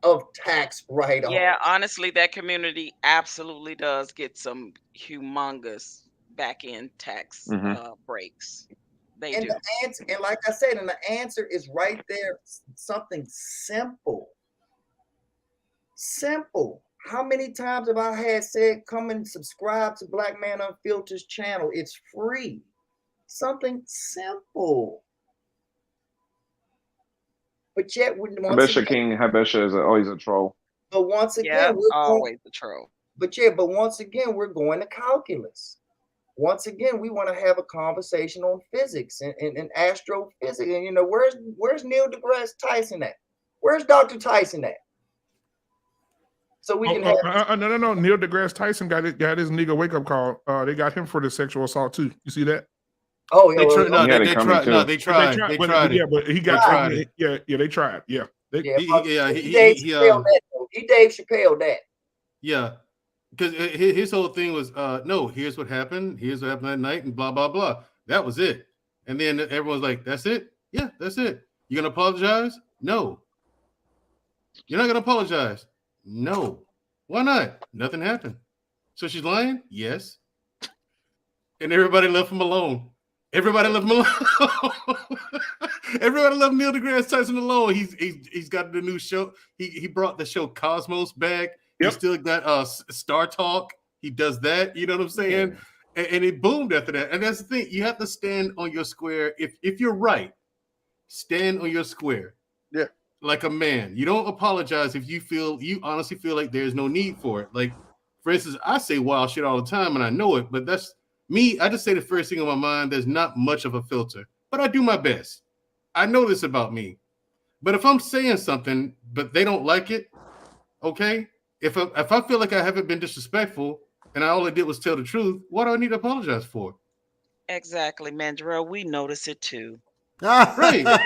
of tax write-offs. yeah, honestly, that community absolutely does get some humongous back-end tax breaks. They do. The answer, and like I said, and the answer is right there. Something simple. How many times have I had said, come and subscribe to Black Man Unfiltered's channel? It's free. Something simple. But yet, Habesha King Habesha is always a troll. But once Yeah, again, we're always the troll. but once again, we're going to calculus. Once again, we want to have a conversation on physics and astrophysics. And you know, where's Neil deGrasse Tyson at? Where's Dr. Tyson at? So we can have no. Neil deGrasse Tyson got his nigga wake up call. They got him for the sexual assault too. You see that? Oh, They tried. No, Yeah, they they coming tried. too. No, they tried. They tried Yeah, it. but he They got tried it. Yeah, they tried. Yeah, He Dave Chappelle that. Yeah, because his whole thing was, no, here's what happened. Here's what happened that night, and blah blah blah. That was it. And then everyone's like, "That's it? Yeah, that's it. You gonna apologize? No. You're not gonna apologize? No. Why not? Nothing happened. So she's lying? Yes. And everybody left him alone. Everybody left him alone. Everybody left Neil deGrasse Tyson alone. He's got the new show. He brought the show Cosmos back. He still got Star Talk. He does that. You know what I'm saying? Yeah. And it boomed after that. And that's the thing. You have to stand on your square. If you're right, stand on your square. Yeah. Like a man. You don't apologize if you honestly feel like there's no need for it. Like, for instance, I say wild shit all the time and I know it, but that's me. I just say the first thing on my mind. There's not much of a filter, but I do my best. I know this about me. But if I'm saying something, but they don't like it, okay? If I feel like I haven't been disrespectful and all I did was tell the truth, what do I need to apologize for? Exactly, Mandrell. We notice it too. Right. I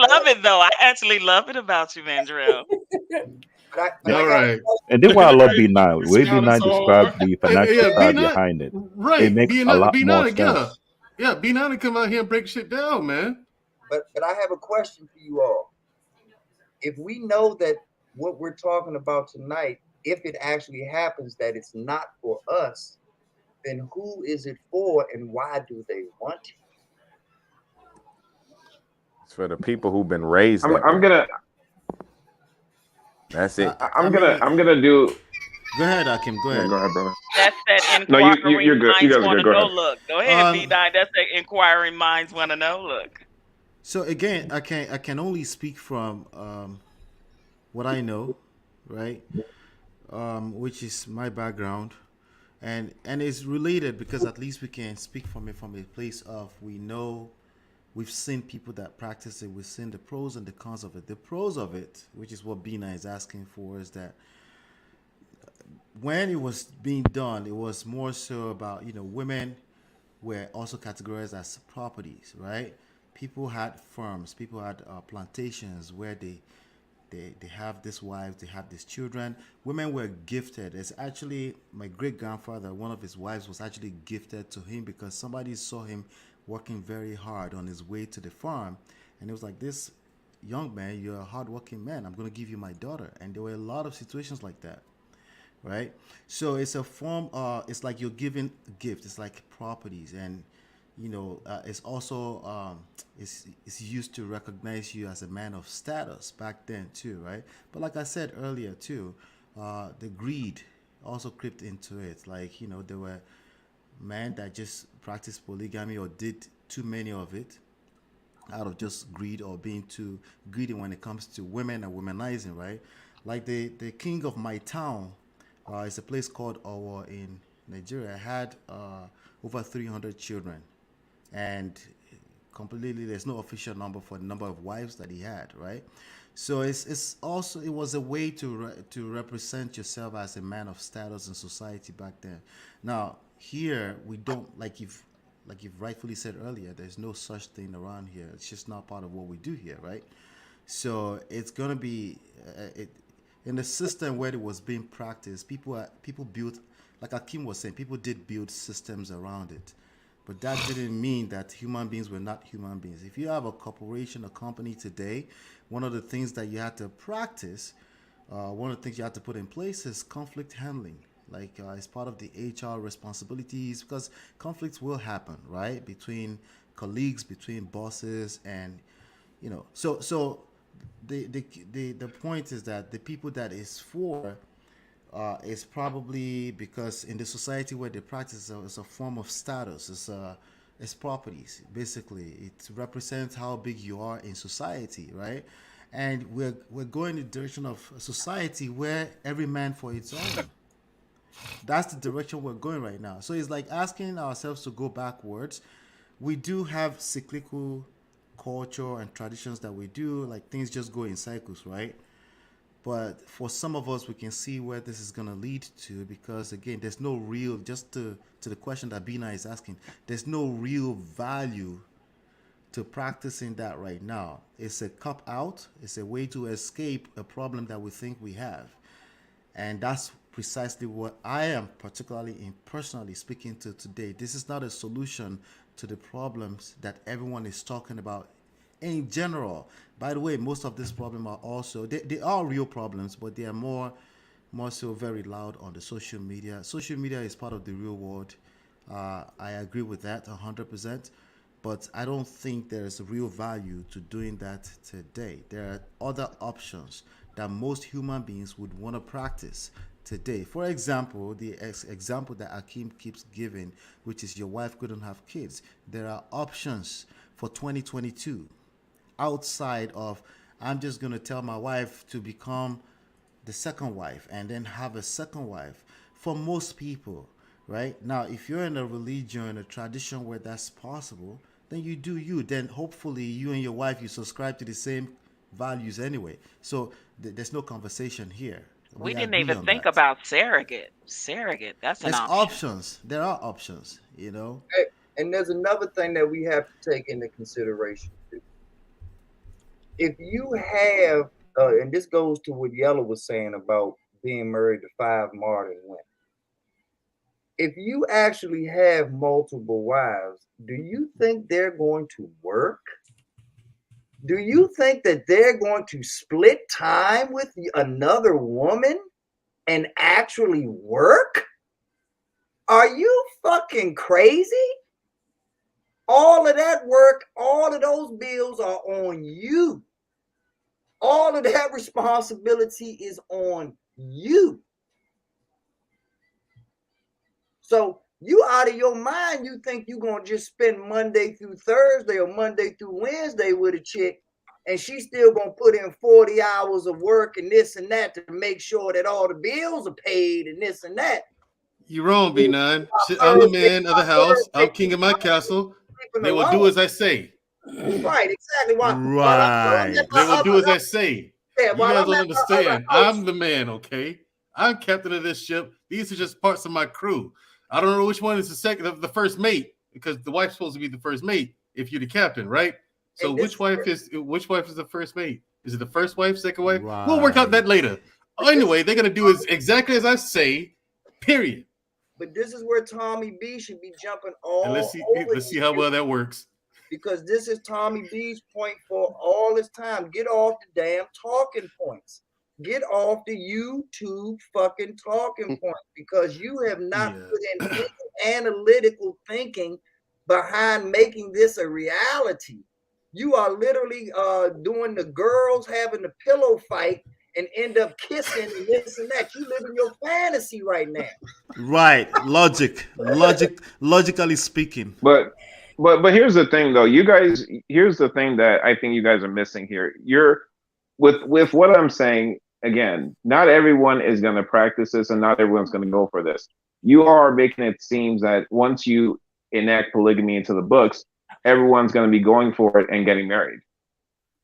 love it though. I actually love it about you, Mandrell. All right. And then why I love B9. Way B9 describes the financial side B9, behind it. Right. It makes a lot more B9, sense. yeah, B9 to come out here and break shit down, man. But I have a question for you all. If we know that what we're talking about tonight, if it actually happens that it's not for us, then who is it for and why do they want it? It's for the people who've been raised. I'm gonna. That's it. I'm gonna do. Go ahead, Akim. Go ahead. Go ahead, brother. That's that No, inquiring you're good. You minds guys are want good. to Go know. ahead. Look, go ahead, B9. That's the inquiring minds want to know. Look. So again, I can only speak from what I know, right? Which is my background, and it's related because at least we can speak from it from a place of we know, we've seen people that practice it, we've seen the pros and the cons of it. The pros of it, which is what Bina is asking for, is that when it was being done, it was more so about, women were also categorized as properties, right? People had farms, people had plantations where they have these wives, they have these children. Women were gifted. It's actually my great-grandfather, one of his wives was actually gifted to him because somebody saw him working very hard on his way to the farm. And it was like, this young man, you're a hardworking man. I'm going to give you my daughter. And there were a lot of situations like that, right? So it's a form, it's like you're giving a gift. It's like properties. And it's also it's used to recognize you as a man of status back then too, right? But like I said earlier too, the greed also crept into it. Like there were men that just practiced polygamy or did too many of it out of just greed or being too greedy when it comes to women and womanizing, right? Like the king of my town, it's a place called Owo in Nigeria, had over 300 children. And completely, there's no official number for the number of wives that he had, right? So it was a way to represent yourself as a man of status in society back then. Now here we don't, like you've rightfully said earlier, there's no such thing around here. It's just not part of what we do here, right? So it's gonna be in the system where it was being practiced. People built, like Akim was saying, people did build systems around it. But that didn't mean that human beings were not human beings. If you have a corporation, a company today, one of the things that you have to practice, one of the things you have to put in place is conflict handling. Like as part of the HR responsibilities, because conflicts will happen, right? Between colleagues, between bosses, and so the point is that the people that is for is probably because in the society where they practice it's a form of status. It's properties basically. It represents how big you are in society, right? And we're going in the direction of a society where every man for its own. That's the direction we're going right now. So it's like asking ourselves to go backwards. We do have cyclical culture and traditions that we do, like things just go in cycles, right? But for some of us, we can see where this is going to lead to because, again, there's no real, just to the question that Bina is asking, there's no real value to practicing that right now. It's a cop out, it's a way to escape a problem that we think we have. And that's precisely what I am particularly in personally speaking to today. This is not a solution to the problems that everyone is talking about in general. By the way, most of these problems are also they are real problems, but they are more so very loud on the social media. Social media is part of the real world. I agree with that 100%, but I don't think there's real value to doing that today. There are other options that most human beings would want to practice today. For example, the example that Akeem keeps giving, which is your wife couldn't have kids. There are options for 2022 outside of I'm just going to tell my wife to become the second wife and then have a second wife. For most people, right? Now, if you're in a religion, a tradition where that's possible, then you do you. Then hopefully you and your wife, you subscribe to the same values anyway. So there's no conversation here. We We didn't agree even on think that. about surrogate. Surrogate, that's an There's option. options. There are options, you know. And there's another thing that we have to take into consideration too. If you have, and this goes to what Yellow was saying about being married to 5 modern women. If you actually have multiple wives, do you think they're going to work? Do you think that they're going to split time with another woman and actually work? Are you fucking crazy? All of that work, all of those bills are on you. All of that responsibility is on you. So you out of your mind, you think you're going to just spend Monday through Thursday or Monday through Wednesday with a chick, and she's still going to put in 40 hours of work and this and that to make sure that all the bills are paid and this and that. You're wrong, B9. I'm the man of the house. I'm king of my castle. They will do as I say. Right, exactly. While I'm Right. at They my will do as I say. yeah, You while guys I'm don't at my other understand. house, I'm the man, okay? I'm captain of this ship. These are just parts of my crew. I don't know which one is the second, the first mate, because the wife's supposed to be the first mate if you're the captain, right? So and this which wife is the first mate? Is it the first wife, second wife? Right. We'll work out that later. Anyway, they're gonna do exactly as I say. Period. but this is where Tommy B should be jumping all And over let's see how well that works. because this is Tommy B's point for all this time. Get off the damn talking points. Get off the YouTube fucking talking points because you have not put in any analytical thinking behind making this a reality. You are literally doing the girls having the pillow fight and end up kissing and this and that. You live in your fantasy right now. Right. Logically speaking. But here's the thing though. You guys, here's the thing that I think you guys are missing here. You're with what I'm saying again, not everyone is going to practice this and not everyone's going to go for this. You are making it seem that once you enact polygamy into the books, everyone's going to be going for it and getting married.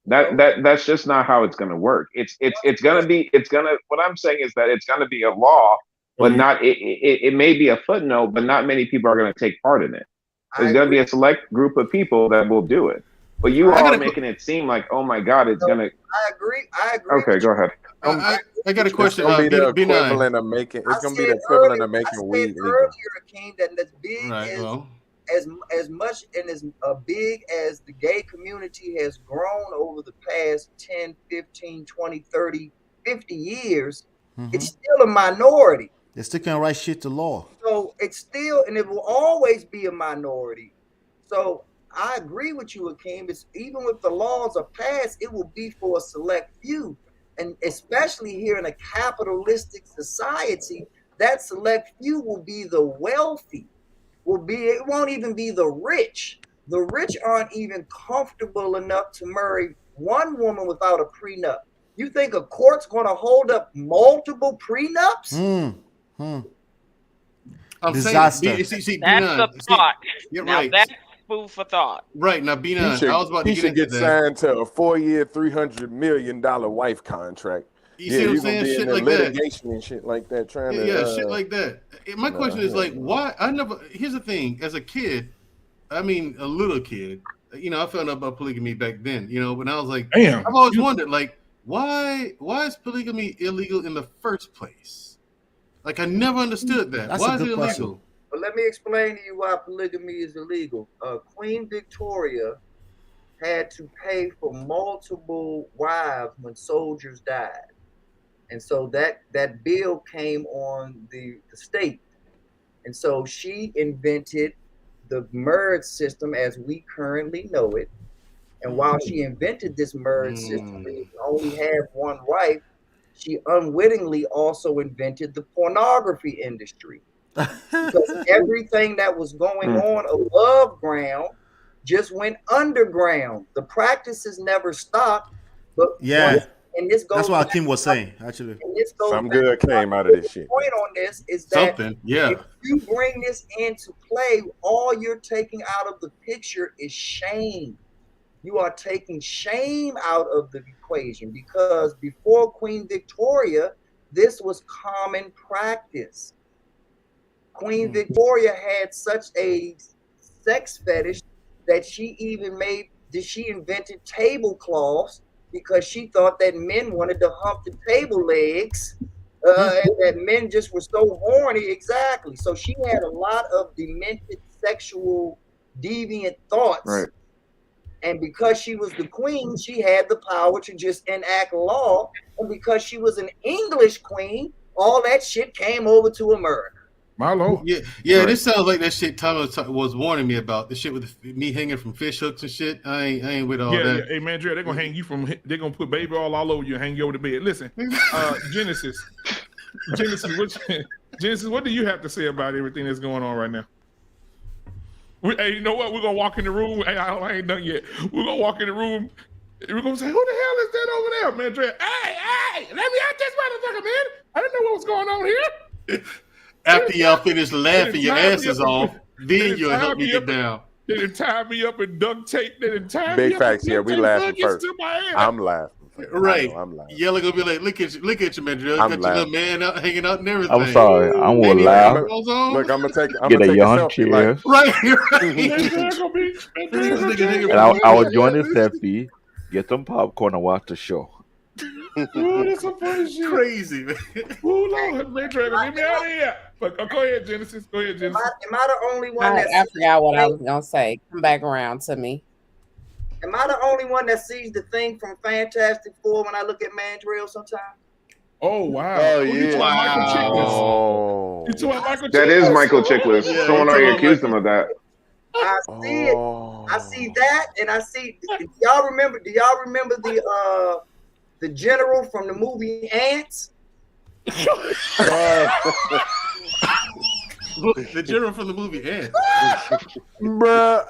That's just not how it's going to work. It's going to what I'm saying is that it's going to be a law, but not it may be a footnote, but not many people are going to take part in it. There's going to be a select group of people that will do it. But you are making it seem like, oh my God, it's going to. I agree. Okay, go ahead. I got a question. It's gonna be the B9. equivalent of making. It's gonna be the equivalent of making weed legal. Earlier, King, that as big Right, as much and as big as the gay community has grown over the past 10, 15, 20, 30, 50 years, it's still a minority. They still can't write shit to law. So it's still, and it will always be a minority. So I agree with you, Akeem. It's even if the laws are passed, it will be for a select few. And especially here in a capitalistic society, that select few will be the wealthy. It won't even be the rich. The rich aren't even comfortable enough to marry one woman without a prenup. You think a court's going to hold up multiple prenups? I'm Disaster. saying, see, That's B9, the thought. you're Now right. that's food for thought. Right now, He B9, I was about to should get into get that. signed to a 4-year, $300 million wife contract. You see what I'm you're gonna saying? be Shit in the like that. litigation and shit like that, trying Yeah, to shit like that. My question is like, why? Here's the thing. As a kid, I mean, a little kid, you know, I found out about polygamy back then. You know, when I was like, Damn. I've always wondered, like, why is polygamy illegal in the first place? Like, I never understood that. That's why a is it good question. illegal? But let me explain to you why polygamy is illegal. Queen Victoria had to pay for multiple wives when soldiers died. And so that bill came on the state. And so she invented the marriage system as we currently know it. And while she invented this marriage system where you only have one wife, she unwittingly also invented the pornography industry. Because everything that was going on above ground just went underground. The practices never stopped. But Yeah. and this goes That's what back Akeem was saying, actually. and this goes something back good to came out of this shit. point on this is that Yeah. if you bring this into play, all you're taking out of the picture is shame. You are taking shame out of the equation because before Queen Victoria, this was common practice. Queen Victoria had such a sex fetish that she invented tablecloths because she thought that men wanted to hump the table legs and that men just were so horny. Exactly. So she had a lot of demented sexual deviant thoughts. Right. And because she was the queen, she had the power to just enact law. And because she was an English queen, all that shit came over to America. My Lord. Yeah. Right. This sounds like that shit Thomas was warning me about. The shit with me hanging from fish hooks and shit. I ain't with all that. Yeah. Hey man, Dre, they're gonna hang you from. They're gonna put baby all over you and hang you over the bed. Listen, Genesis, what do you have to say about everything that's going on right now? Hey, you know what? We're gonna walk in the room. Hey, I ain't done yet. We're gonna walk in the room. We're gonna say, "Who the hell is that over there, man?" Dre, hey, let me out this motherfucker, man. I didn't know what was going on here. After y'all finish laughing your asses off, then you'll help me get down. They didn't tie me up in duct tape. They didn't tie Big me up. facts, yeah. We laughing first. I'm laughing. Right. I'm laughing. Yellow gonna be like, look at you, man. You got your little man out hanging out and everything. I'm sorry. I'm gonna laugh. Look, I'm gonna take Get a young selfie, chair. Right. And I will join the selfie, get some popcorn, and watch the show. Oh, that's some funny shit. Crazy, man. Oh, Lord, man, Dragon, get me out of here. But go ahead, Genesis. Go ahead, Genesis. Am I the only one I forgot what I was gonna say. Come back around to me. Am I the only one that sees the thing from Fantastic Four when I look at Mandrill sometimes? Oh wow! Oh, You yeah. Michael Chiklis. You Michael That is Chiklis. Michael Chiklis. Yeah, Someone already accused him of that. I see it. I see that, and I see. Do y'all remember the general from the movie Ants? The general from the movie Ants. Bruh.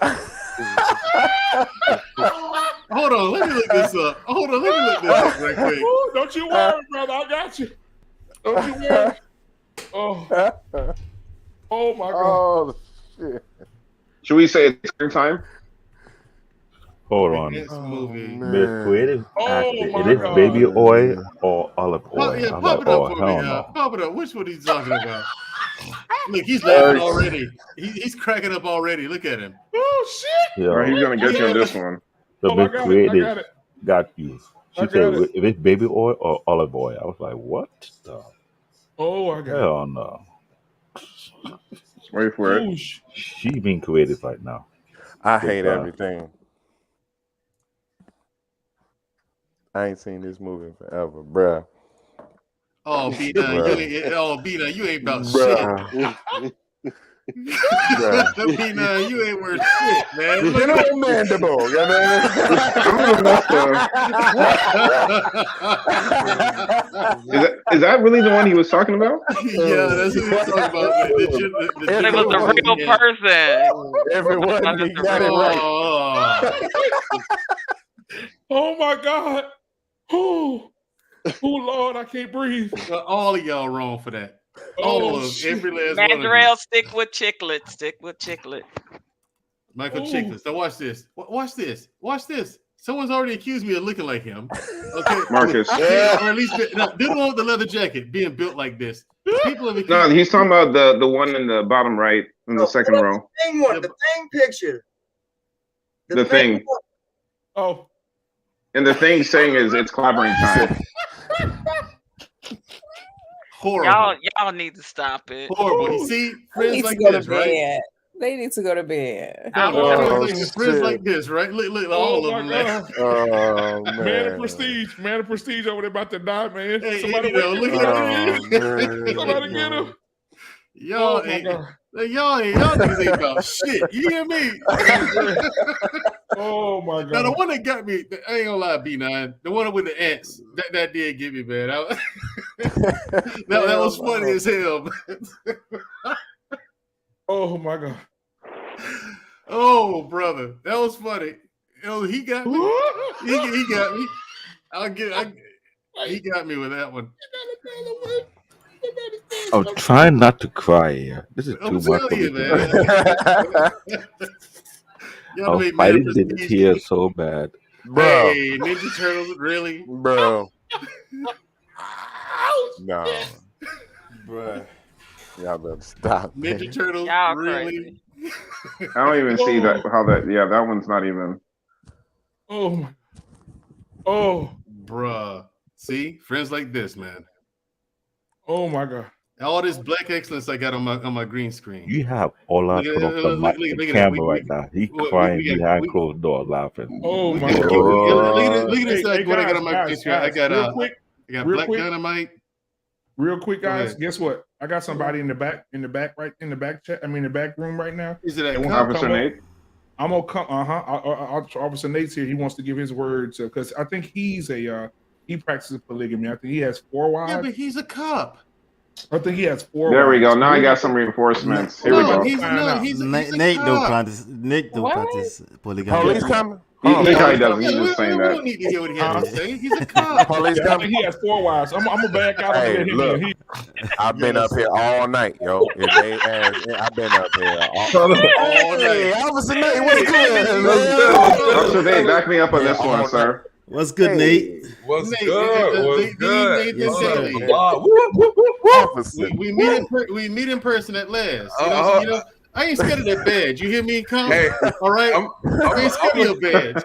Hold on, let me look this up. Right quick. Ooh, don't you worry, brother. I got you. Don't you worry. Oh my God. Oh shit. Should we say it's time? Hold on. Ants movie. Miss Creative actor. my It is God. baby oil or olive oil. Yeah, I'm pop like, it up oh, for hell me. no. Pop it up. Which one he's talking about? Look, he's laughing already. He's cracking up already. Look at him. Oh shit. Yeah. He's gonna get you on this one. So I Miss got Creative it. got you. She I said, got it. if it's baby oil or olive oil. I was like, what the Oh, I got it. hell no. Wait for it. Ooh, She being creative right now. I Big hate time. everything. I ain't seen this movie in forever, bruh. Oh, B9, you ain't about Bruh. shit. P9, you ain't worth shit, man. General Mandible. You Is that really the one he was talking about? Yeah, that's what he was talking about. It was a real person. Everyone you got it right. Oh my God. Oh, Lord, I can't breathe. All of y'all wrong for that. All of every last one of you. Mandrell, stick with chiclet. Stick with chiclet. Michael Chicklets. Now watch this. Watch this. Watch this. Someone's already accused me of looking like him. Okay, Marcus. Or at least did the one with the leather jacket being built like this. People have No, he's talking about the one in the bottom right in the second row. The thing picture. The thing. Oh. And the thing saying is it's clobbering time. Horrible. Y'all need to stop it. Horrible. You see, friends like go this, to right? bed. They need to go to bed. Friends like this, right? Look, all of them. Man. Oh Man of prestige. Man of prestige over there about to die, man. Hey, Somebody look at him. Somebody get him. Y'all niggas ain't about shit. You hear me? Oh my God. Now the one that got me, I ain't gonna lie, B9, the one with the ants, that did get me, man. That was funny as hell, man. Oh my God. Oh brother, that was funny. He got me. He got me. He got me with that one. Oh, try not to cry here. This is too much for me. You, man. I'm fighting the tears so bad. Bro. Hey, Ninja Turtles, really? Bro. No. Bro. Y'all better stop. Ninja Turtles, really? I don't even see that that one's not even. Oh. Oh. Bruh. See? Friends like this, man. Oh my God. All this black excellence I got on my green screen. You have Ola put up the camera right now. He crying behind closed doors laughing. Oh my God. Look at this. What I got on my green screen. I got Black Dynamite. Real quick, guys. Guess what? I got somebody in the back chat. I mean, the back room right now. Is it Officer Nate? I'm gonna come. Officer Nate's here. He wants to give his words because I think he's he practices polygamy. I think he has 4 wives. Yeah, but he's a cop. I think he has 4 There we wives. go. Now I got some reinforcements. Here we go. Nate don't practice polygamy. Police coming? Look how he doesn't. He's just saying We that. don't need to hear what he has to say. He's a cop. Police I coming? think he has 4 wives. I'm gonna back out. Hey, him. look. I've been up here all night, yo. I've been up here all night. Hey, Officer Nate, what's good? Officer Nate, back me up on this one, sir. What's good, Nate? What's good? What's good? We meet in person at last. You know, I ain't scared of that badge. You hear me? Come. Hey, all right. I ain't scared of your badge.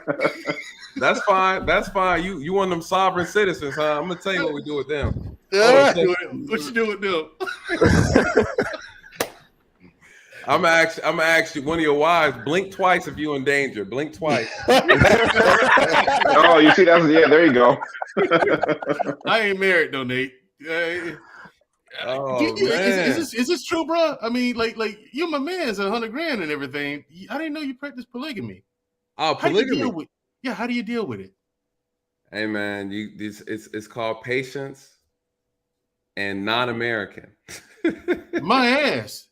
That's fine. That's fine. You one of them sovereign citizens, huh? I'm gonna tell you what we do with them. What you do with them? I'm gonna ask you, one of your wives, blink twice if you're in danger. Blink twice. Oh, you see there you go. I ain't married though, Nate. Oh, man. Is this true, bro? I mean, like you're my man's $100,000 and everything. I didn't know you practice polygamy. Oh, polygamy. How do you deal with it? Hey man, it's called patience and non-American. My ass.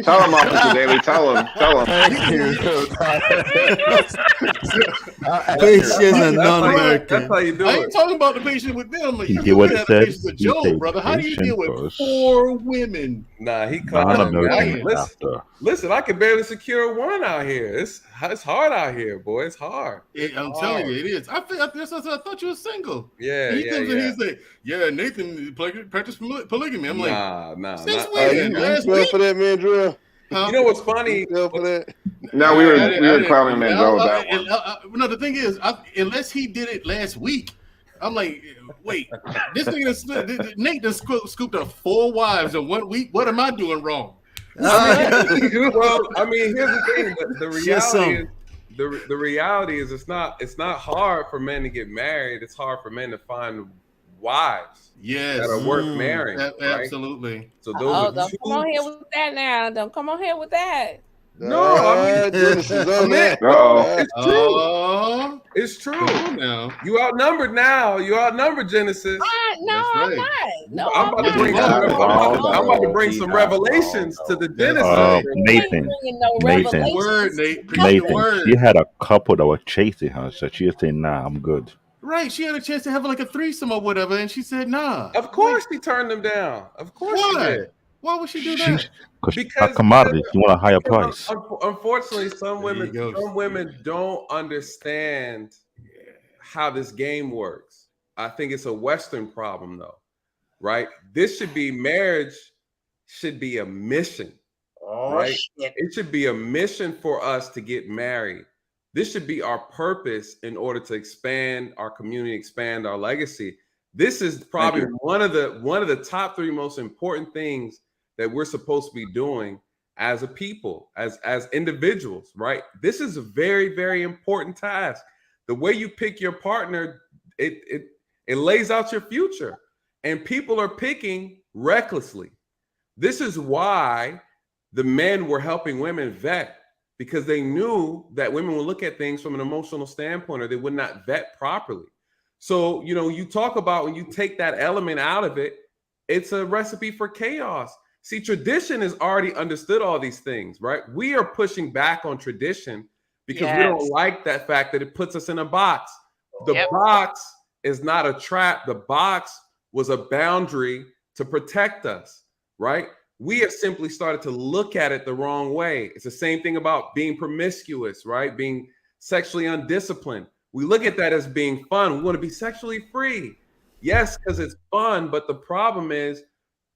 Tell him, Officer Daly. Tell him. Patience and non-American. That's how you do it. I ain't talking about the patient with them. He did what it said. With Joe, brother. How do you deal with 4 women? Nah, he called non-American. Listen, I can barely secure one out here. It's hard out here, boy. It's hard. I'm telling you, it is. I thought you were single. Yeah, he comes and he's like, "Yeah, Nathan practiced polygamy." I'm like, nah. Since when? Last week for that, man, Drew. You know what's funny? For that. No, we were clowning man Joe with that one. No, the thing is, unless he did it last week, I'm like, wait, this nigga Nate done scooped up 4 wives in 1 week. What am I doing wrong? Well, I mean, here's the thing. The reality is, the reality is, it's not hard for men to get married. It's hard for men to find wives Yes. that are worth marrying. Right? Absolutely. So those are Don't two. come on here with that now. Don't come on here with that. No, I mean, Genesis on that. It's true. Oh, It's true. come on now. You outnumbered now. You outnumbered, Genesis. No, That's I'm right. not. No, I'm about to bring Not wrong, I'm about to bring though. some Not revelations to the Genesis. Nathan, no Nathan, Word, Nate. Preach the Nathan, word. she had a couple that were chasing her, so she was saying, "Nah, I'm good." Right. She had a chance to have like a threesome or whatever, and she said, nah. Of course she turned them down. Of course she Why? did. Why would she do She's that? a commodity. She want a higher price. Unfortunately, some There you women go. don't understand how this game works. I think it's a Western problem, though, right? Marriage should be a mission, right? Shit. It should be a mission for us to get married. This should be our purpose in order to expand our community, expand our legacy. This is probably one of the top 3 most important things that we're supposed to be doing as a people, as individuals, right? This is a very, very important task. The way you pick your partner, it lays out your future, and people are picking recklessly. This is why the men were helping women vet, because they knew that women would look at things from an emotional standpoint, or they would not vet properly. So, you talk about when you take that element out of it, it's a recipe for chaos. See, tradition has already understood all these things, right? We are pushing back on tradition because we don't like that fact that it puts us in a box. The box is not a trap. The box was a boundary to protect us, right? We have simply started to look at it the wrong way. It's the same thing about being promiscuous, right? Being sexually undisciplined. We look at that as being fun. We want to be sexually free. Yes, because it's fun, but the problem is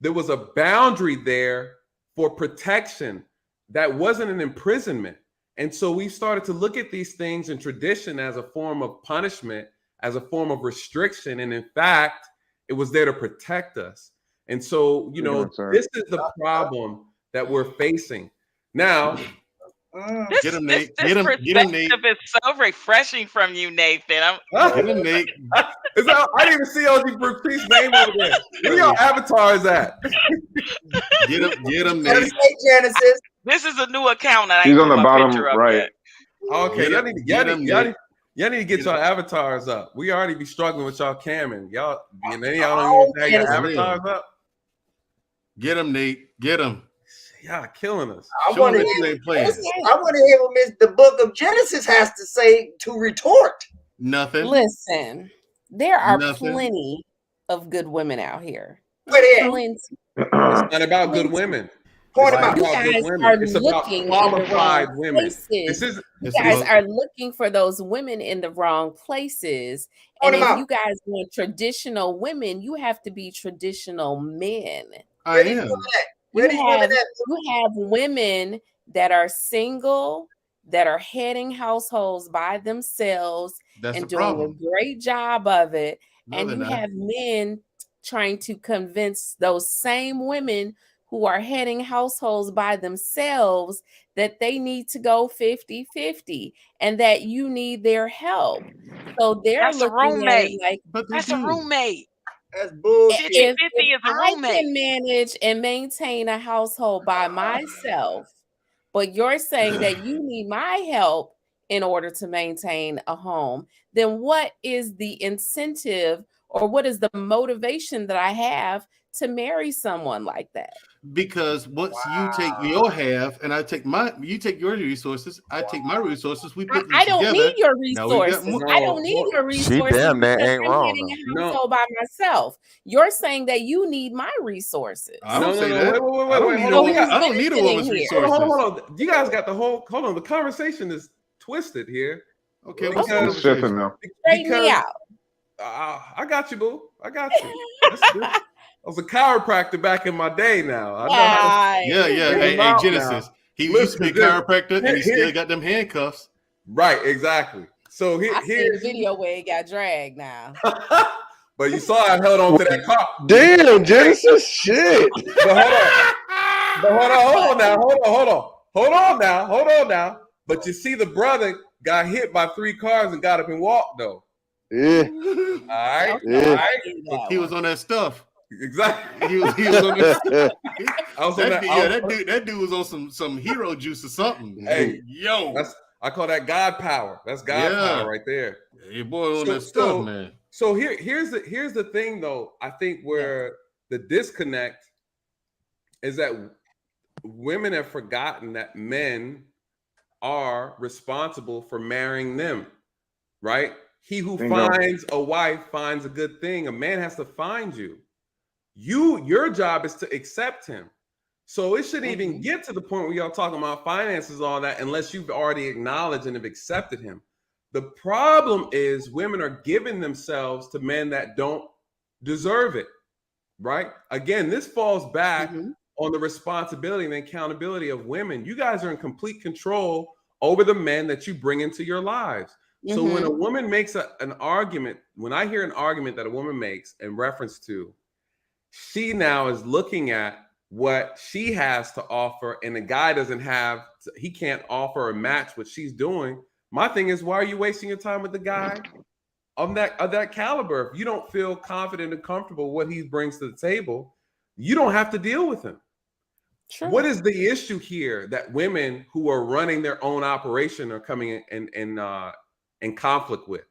there was a boundary there for protection that wasn't an imprisonment. And so we started to look at these things in tradition as a form of punishment, as a form of restriction. And in fact, it was there to protect us. And so, this is the problem that we're facing. Now, Get him, Nate. This Get him, perspective Nate. is so refreshing from you, Nathan. Get him, Nate. I didn't even see OG Bruce's name over there. Where your avatars at? Get him, Gotta Nate. say Genesis. This is a new account. And I He's ain't on put the my bottom picture up right. yet. Okay, y'all need to get Nate. your avatars up. We already be struggling with y'all camming. Y'all don't even have your avatars up. Get him, Nate. Get him. Y'all killing us. I Show want him to that you hear. ain't playing. I want to hear what the book of Genesis has to say to retort. Nothing. Listen, there are Nothing. plenty of good women out here. Where they at? Plenty. It's not about good women. Point It's them not out. You about good guys women. are It's about looking in the qualified wrong women. places. This is You guys are looking for those women in the wrong places. Point And them if out. you guys want traditional women, you have to be traditional men. I Where these am. women at? Where these women at? You have women that are single, that are heading households by themselves That's and the doing problem. a great job of it. No, And they're you not. have men trying to convince those same women who are heading households by themselves that they need to go 50-50 and that you need their help. So they're That's a looking at it roommate. like, But they That's a do. roommate. That's bullshit. 50-50 if is a I roommate. can manage and maintain a household by myself, but you're saying that you need my help in order to maintain a home, then what is the incentive or what is the motivation that I have to marry someone like that? Because once you take your half and you take your resources, I take my resources, we put them I don't together. need your Now we got resources. more. I don't need your She resources damn near because ain't I'm wrong, heading though. a household by myself. You're saying that you need my resources. I don't say no. that. Wait. I don't need Hold on. I don't need a woman's Here. resources. Hold on. You guys got hold on. The conversation is twisted here. Okay, Because- what's It's shifting now. Straighten me out. I got you, boo. I got you. I was a chiropractor back in my day now. I know Right. Yeah. Figure Hey, them out Genesis. now. He used to be a Listen, chiropractor and he here- still got them handcuffs. Right, exactly. So I see the here's video where it got dragged now. but you saw I held on to that car. Damn, Genesis, shit. But hold on now. But you see, the brother got hit by 3 cars and got up and walked though. Yeah. All right. Okay, All Yeah. right. that He was one. on that stuff. Exactly. He was on that. I was on That, that. yeah, that dude was on some hero juice or something. Hey, Yo, I call that God power. That's God power right there. Your boy on that stuff, man. So here's the thing though. I think where the disconnect is that women have forgotten that men are responsible for marrying them, right? He who finds a wife finds a good thing. A man has to find you. Your job is to accept him. So it shouldn't even get to the point where y'all talking about finances, all that, unless you've already acknowledged and have accepted him. The problem is women are giving themselves to men that don't deserve it, right? Again, this falls back on the responsibility and accountability of women. You guys are in complete control over the men that you bring into your lives. So when a woman makes an argument, when I hear an argument that a woman makes in reference to, she now is looking at what she has to offer and the guy doesn't have, he can't offer or match what she's doing. My thing is, why are you wasting your time with the guy of that caliber? If you don't feel confident and comfortable what he brings to the table, you don't have to deal with him. True. What is the issue here that women who are running their own operation are coming in conflict with?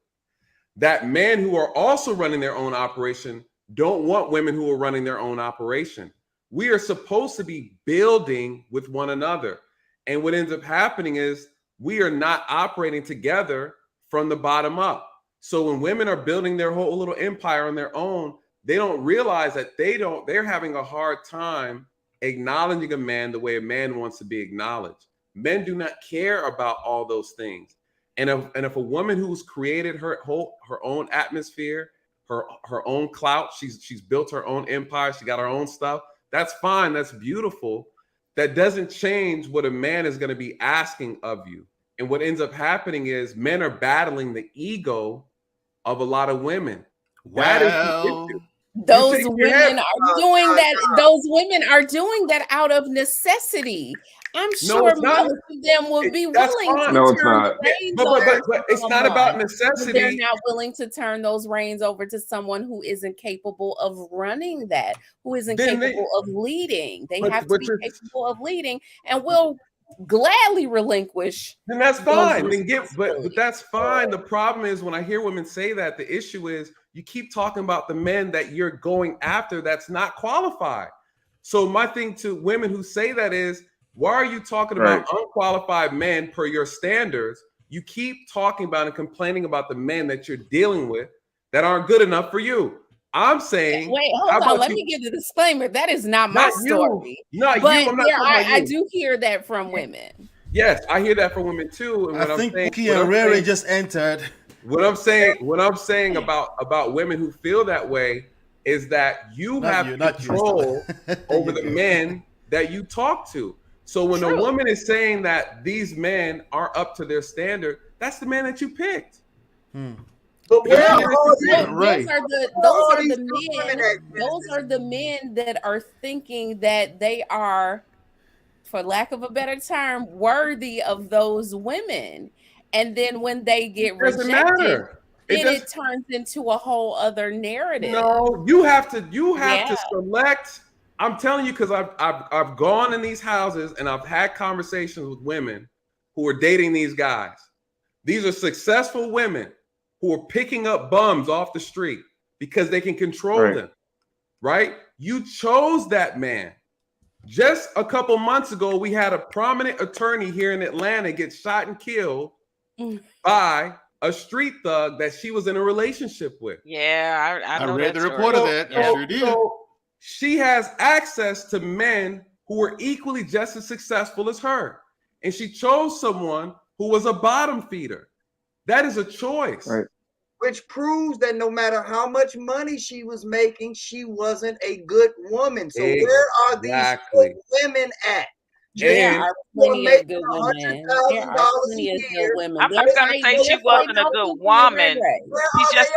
That men who are also running their own operation don't want women who are running their own operation. We are supposed to be building with one another. And what ends up happening is we are not operating together from the bottom up. So when women are building their whole little empire on their own, they don't realize that they're having a hard time acknowledging a man the way a man wants to be acknowledged. Men do not care about all those things. And if a woman who's created her own atmosphere, her own clout, she's built her own empire, she got her own stuff, that's fine, that's beautiful. That doesn't change what a man is going to be asking of you. And what ends up happening is men are battling the ego of a lot of women. Well, those women are doing that. Those women are doing that out of necessity. I'm sure most of them would be willing to turn the reins over. But it's not about necessity. They're not willing to turn those reins over to someone who isn't capable of running that, who isn't capable of leading. They have to be capable of leading, and will gladly relinquish. Then that's fine. But that's fine. The problem is when I hear women say that, the issue is you keep talking about the men that you're going after that's not qualified. So my thing to women who say that is, why are you talking about unqualified men per your standards? You keep talking about and complaining about the men that you're dealing with that aren't good enough for you. I'm saying, wait, hold on. Let me give the disclaimer. That is not my story. Not but you. I'm not talking about you. I do hear that from women. Yes, I hear that from women too. And I think Pookie and Rary just entered. What I'm saying about women who feel that way is that you have control over the men that you talk to. So when a woman is saying that these men are up to their standard, that's the man that you picked. But those are the men that are thinking that they are, for lack of a better term, worthy of those women. And then when they get rejected, it turns into a whole other narrative. No, you have to select. I'm telling you, because I've gone in these houses and I've had conversations with women who are dating these guys. These are successful women who are picking up bums off the street because they can control them, right? You chose that man. Just a couple months ago, we had a prominent attorney here in Atlanta get shot and killed by a street thug that she was in a relationship with. Yeah, I know read the report of that. I sure did. So she has access to men who are equally just as successful as her. And she chose someone who was a bottom feeder. That is a choice. Right. Which proves that no matter how much money she was making, she wasn't a good woman. So where are these good women at? There are plenty of good women. There are plenty of good women. I'm not going to say she wasn't a good woman. She's just,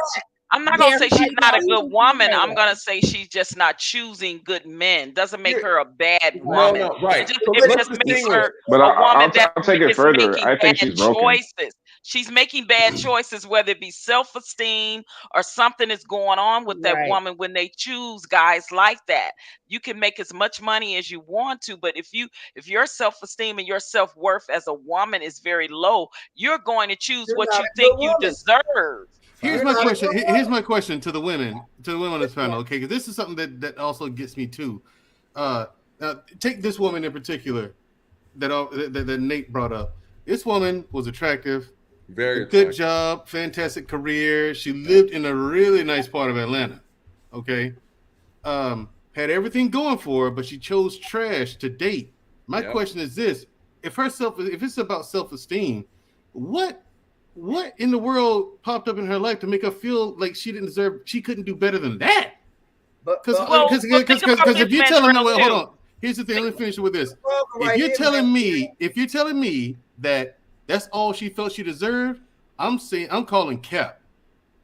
I'm not going to say she's not a good woman. I'm going to say she's just not choosing good men. Doesn't make her a bad woman. No, right. It just makes her but a woman I'll take it further. I think she's broken. choices. She's making bad choices, whether it be self-esteem or something is going on with that Right. woman when they choose guys like that. You can make as much money as you want to, but if your self-esteem and your self-worth as a woman is very low, you're going to choose You're what not you a think good you woman. deserve. Here's You're my not a question. good Here's woman. my question to the women on this panel. Okay, because this is something that also gets me too. Now, take this woman in particular that Nate brought up. This woman was attractive, Very a good attractive. job, fantastic career. She lived in a really nice part of Atlanta. Okay, had everything going for her, but she chose trash to date. My Yep. question is this: if it's about self-esteem, what in the world popped up in her life to make her feel like she couldn't do better than that? Because think about if this, you're telling me, Mantrell, well, hold too. on. Here's the thing. Let me finish with this. Problem If right you're here, telling man. me that that's all she felt she deserved, I'm calling cap.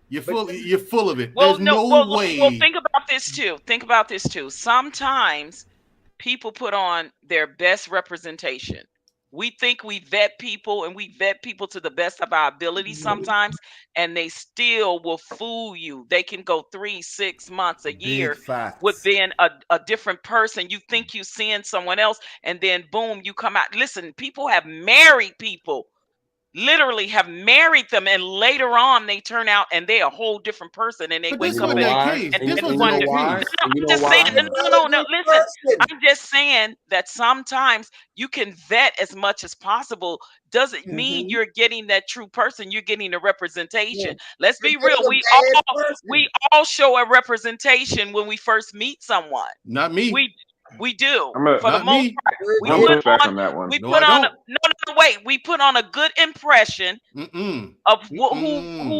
You're full of it. Well, There's no way. Well, think about this too. Think about this too. Sometimes people put on their best representation. We think we vet people and we vet people to the best of our ability sometimes, and they still will fool you. They can go 3, 6 months, a Big year facts. with being a different person. You think you seeing someone else, and then boom, you come out. Listen, people have married people. Literally have married them, and later on they turn out and they're a whole different person, and they But wake this up wasn't that case. and This wasn't wonder. that No, case. I'm just saying. No. Listen, I'm just saying that sometimes you can vet as much as possible. Doesn't mean you're getting that true person. You're getting a representation. Let's be real. We all show a representation when we first meet someone. Not me. We do I'm for the Not most me. part. We gonna put push back on on that one. we No, put I on don't. no wait. We put on a good impression of who We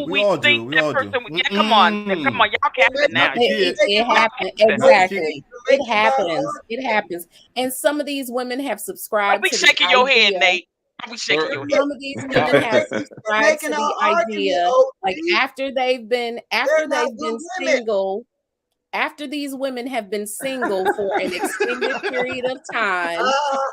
we all do. think We that all do. person. Yeah, come on, y'all capping now. Not the kid. It happens. Exactly. It happens. It happens. And some of these women have Don't subscribed be to the shaking your head, idea. Nate. Don't be shaking your head. Some of these women have subscribed to the idea, like after they've been single, after these women have been single for an extended period of time,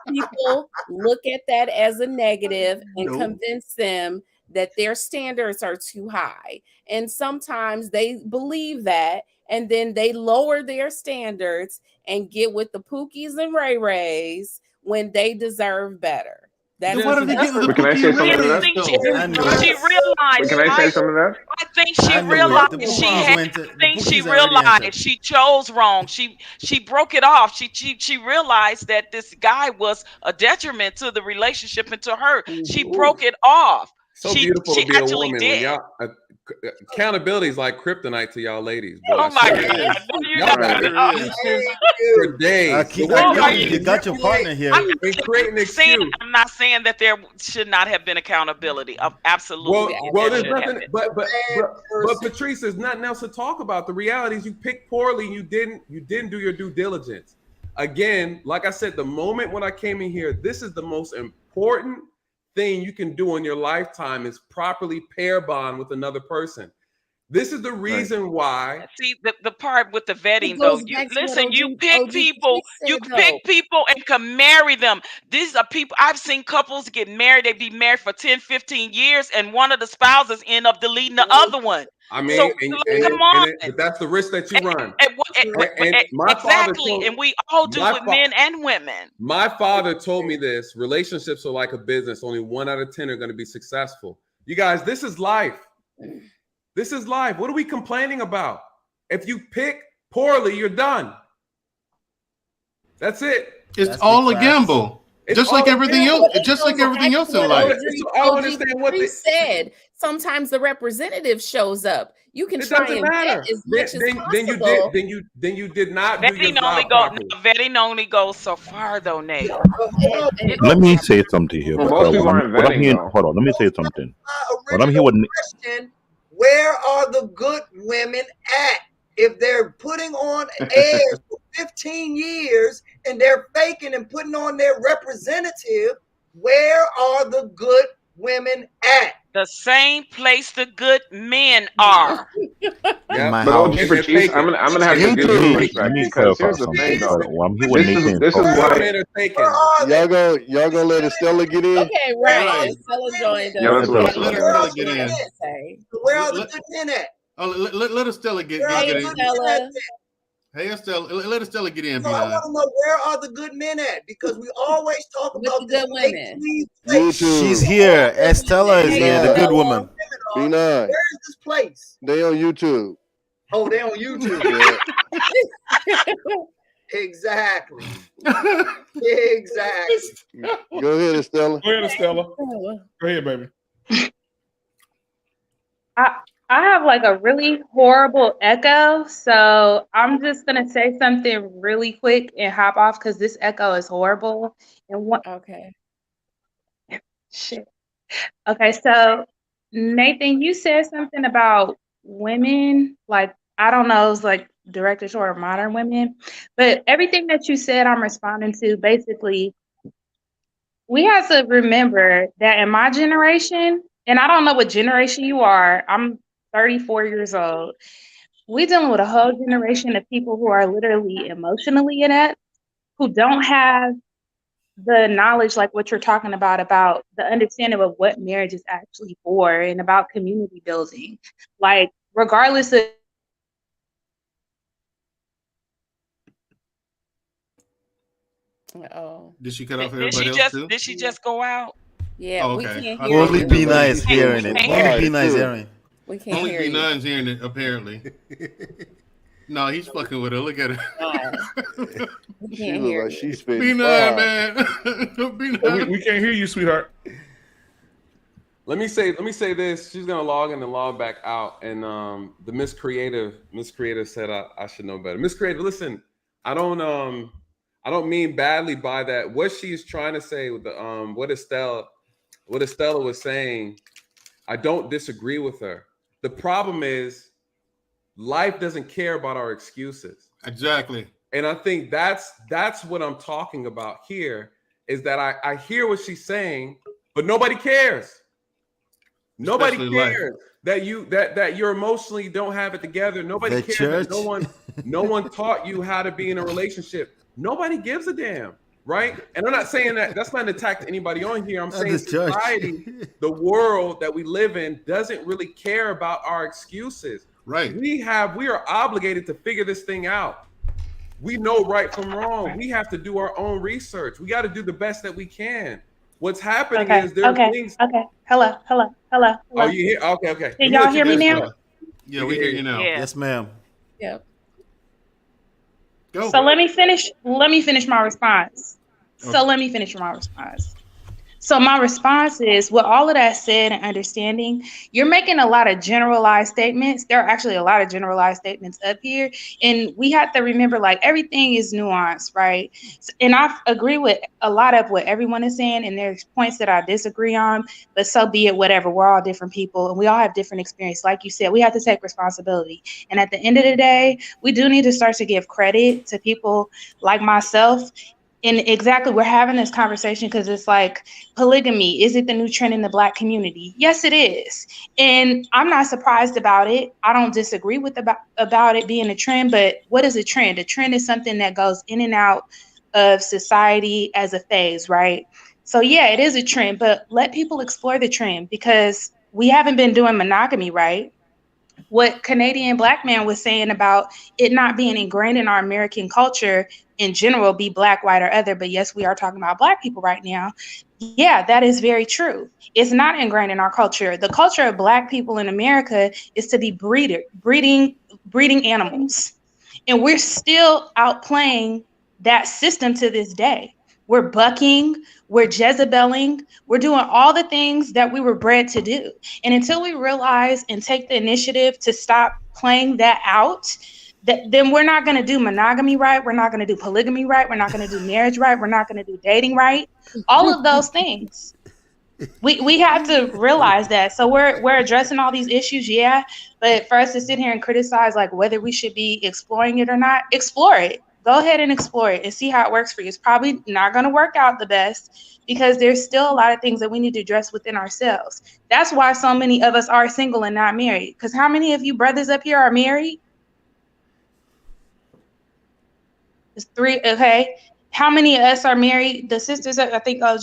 people look at that as a negative and convince them that their standards are too high. And sometimes they believe that, and then they lower their standards and get with the Pookies and Ray Rays when they deserve better. Then why do they get with the But can I say something to that? She realized. Can I say something to that? I think she I knew it. realized The she Pookies had. went to- I the think she Pookies already entered. realized she chose wrong. She broke it off. She realized that this guy was a detriment to the relationship and to her. She broke it off. So She beautiful to be a actually woman when did. y'all accountability is like kryptonite to y'all ladies. Boy, Oh I my swear. God! No, you Y'all got got excuses for days. The way y'all You got your partner here. and create an excuse. I'm not saying that there should not have been accountability. Absolutely. Well, there there's should have nothing. been. But Patrice, there's nothing else to talk about. The reality is you picked poorly. You didn't do your due diligence. Again, like I said, the moment when I came in here, this is the most important thing you can do in your lifetime is properly pair bond with another person. This is the reason why. See the part with the vetting It though. goes You back to what listen. You OG pick people. You said, pick though. people and can marry them. These are people. I've seen couples get married. They be married for 10, 15 years, and one of the spouses end up deleting the other one. I mean, So come on. but that's the risk that you run. And my father exactly, told- and we all do my with fa- men and women. My father told me this: relationships are like a business. Only 1 out of 10 are going to be successful. You guys, this is life. This is life. What are we complaining about? If you pick poorly, you're done. That's it. It's all a gamble. Just like everything else. Just like everything else in life. I don't understand what they said. Sometimes the representative shows up. You can It try doesn't and matter. vet as much as Then you possible. did not do your Vetting only job go. properly. Vetting only goes so far, though, Nate. Let me say something here. Well, Because most people aren't what I'm vetting, hearing, though. hold on, let me say something. What I'm hearing, Question, where are the good women at? If they're putting on airs for 15 years and they're faking and putting on their representative, where are the good women at? The same place the good men are. In my But OG house. for Chiefs, I'm gonna have to give you Let pushback me because clarify here's the something. thing though. Well, I'm here with Nathan. This is why Men are taken. Y'all gonna let Estella get in? Okay, right. Estella joined Yeah, us. let's Let Where are Estella the get good in. men? Say. Where are the good men at? Oh, let Estella Where are get the in. good men at? Hey, Estella, let Estella get in, So I B9. want to know, where are the good men at? Because we always talk With the about this good make women. believe place. She's YouTube. here. Estella is here, the good woman. B9. Where is this place? They on YouTube. Oh, they on YouTube. Yeah. Exactly. Exactly. Go ahead, Estella. Go ahead, Estella. Go ahead, baby. I have like a really horrible echo, so I'm just gonna say something really quick and hop off because this echo is horrible. And what? Okay. Shit. Okay, so Nathan, you said something about women, like I don't know, it's like directed toward modern women, but everything that you said, I'm responding to. Basically, we have to remember that in my generation, and I don't know what generation you are. I'm 34 years old. We dealing with a whole generation of people who are literally emotionally inept, who don't have the knowledge like what you're talking about the understanding of what marriage is actually for and about community building. Like regardless of Oh. Did she cut off Did everybody she else too? Did she just go out? Yeah, Oh, we okay. can't I hear thought Only you. Be Nice hearing it. Only Be Nice too. hearing. We can't Only hear you. B9's hearing it, apparently. No, he's fucking with her. Look at her. We She can't look hear like you. she's spitting B9, fire. man. B9. We can't hear you, sweetheart. Let me say this. She's gonna log in and log back out. And the Miss Creative said I should know better. Miss Creative, listen, I don't mean badly by that. What she's trying to say with the what Estella was saying, I don't disagree with her. The problem is life doesn't care about our excuses. Exactly. And I think that's what I'm talking about here, is that I hear what she's saying, but nobody cares. Nobody Especially life. cares that you're emotionally don't have it together. Nobody The cares church. that no one taught you how to be in a relationship. Nobody gives a damn, right? And I'm not saying that's not an attack to anybody on here. I'm Not saying the church. society, the world that we live in, doesn't really care about our excuses. Right. We are obligated to figure this thing out. We know right from wrong. We have to do our own research. We got to do the best that we can. What's happening is there's things. Okay. Hello. Oh, you hear? Okay. Can y'all hear me now? Yeah, we hear you now. Yeah. Yes, ma'am. Yep. Go. So let me finish my response. So my response is, with all of that said and understanding, you're making a lot of generalized statements. There are actually a lot of generalized statements up here. And we have to remember, like, everything is nuanced, right? And I agree with a lot of what everyone is saying. And there's points that I disagree on, but so be it, whatever. We're all different people and we all have different experience. Like you said, we have to take responsibility. And at the end of the day, we do need to start to give credit to people like myself. And exactly, we're having this conversation because it's like, polygamy, is it the new trend in the Black community? Yes, it is. And I'm not surprised about it. I don't disagree with about it being a trend, but what is a trend? A trend is something that goes in and out of society as a phase, right? So yeah, it is a trend, but let people explore the trend because we haven't been doing monogamy, right? What Canadian Black man was saying about it not being ingrained in our American culture in general, be Black, white, or other, but yes, we are talking about Black people right now. Yeah, that is very true. It's not ingrained in our culture. The culture of Black people in America is to be breeding animals. And we're still outplaying that system to this day. We're bucking, we're Jezebeling, we're doing all the things that we were bred to do. And until we realize and take the initiative to stop playing that out, then we're not going to do monogamy right. We're not going to do polygamy right. We're not going to do marriage right. We're not going to do dating right. All of those things. We have to realize that. So we're addressing all these issues, yeah. But for us to sit here and criticize like whether we should be exploring it or not, explore it. Go ahead and explore it and see how it works for you. It's probably not going to work out the best because there's still a lot of things that we need to address within ourselves. That's why so many of us are single and not married. Because how many of you brothers up here are married? It's 3. Okay. How many of us are married? The sisters, I think OG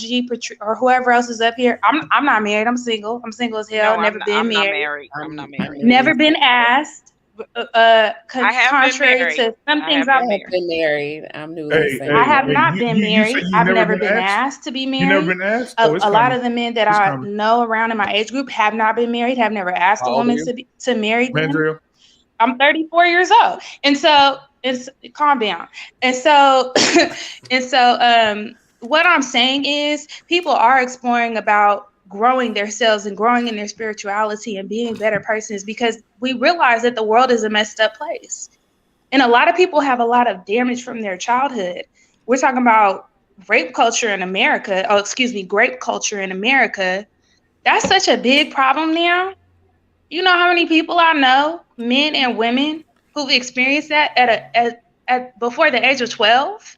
or whoever else is up here. I'm not married. I'm single. I'm single as hell. No, never been I'm not married. married. I'm not married. Never been asked. I have Contrary been married. to some things I have been married. I'm newly single. I have not been you say married. you've I've never never been been asked? asked to be You married. never been asked? Oh, it's A lot coming. of the men that It's I coming. know around in my age group have not been married, have never asked a How old are woman you? to marry them. Mandrill? I'm 34 years old. And so it's calm down. And so what I'm saying is people are exploring about growing themselves and growing in their spirituality and being better persons because we realize that the world is a messed up place. And a lot of people have a lot of damage from their childhood. We're talking about rape culture in America. Oh, excuse me, grape culture in America. That's such a big problem now. You know how many people I know, men and women, who've experienced that at before the age of 12?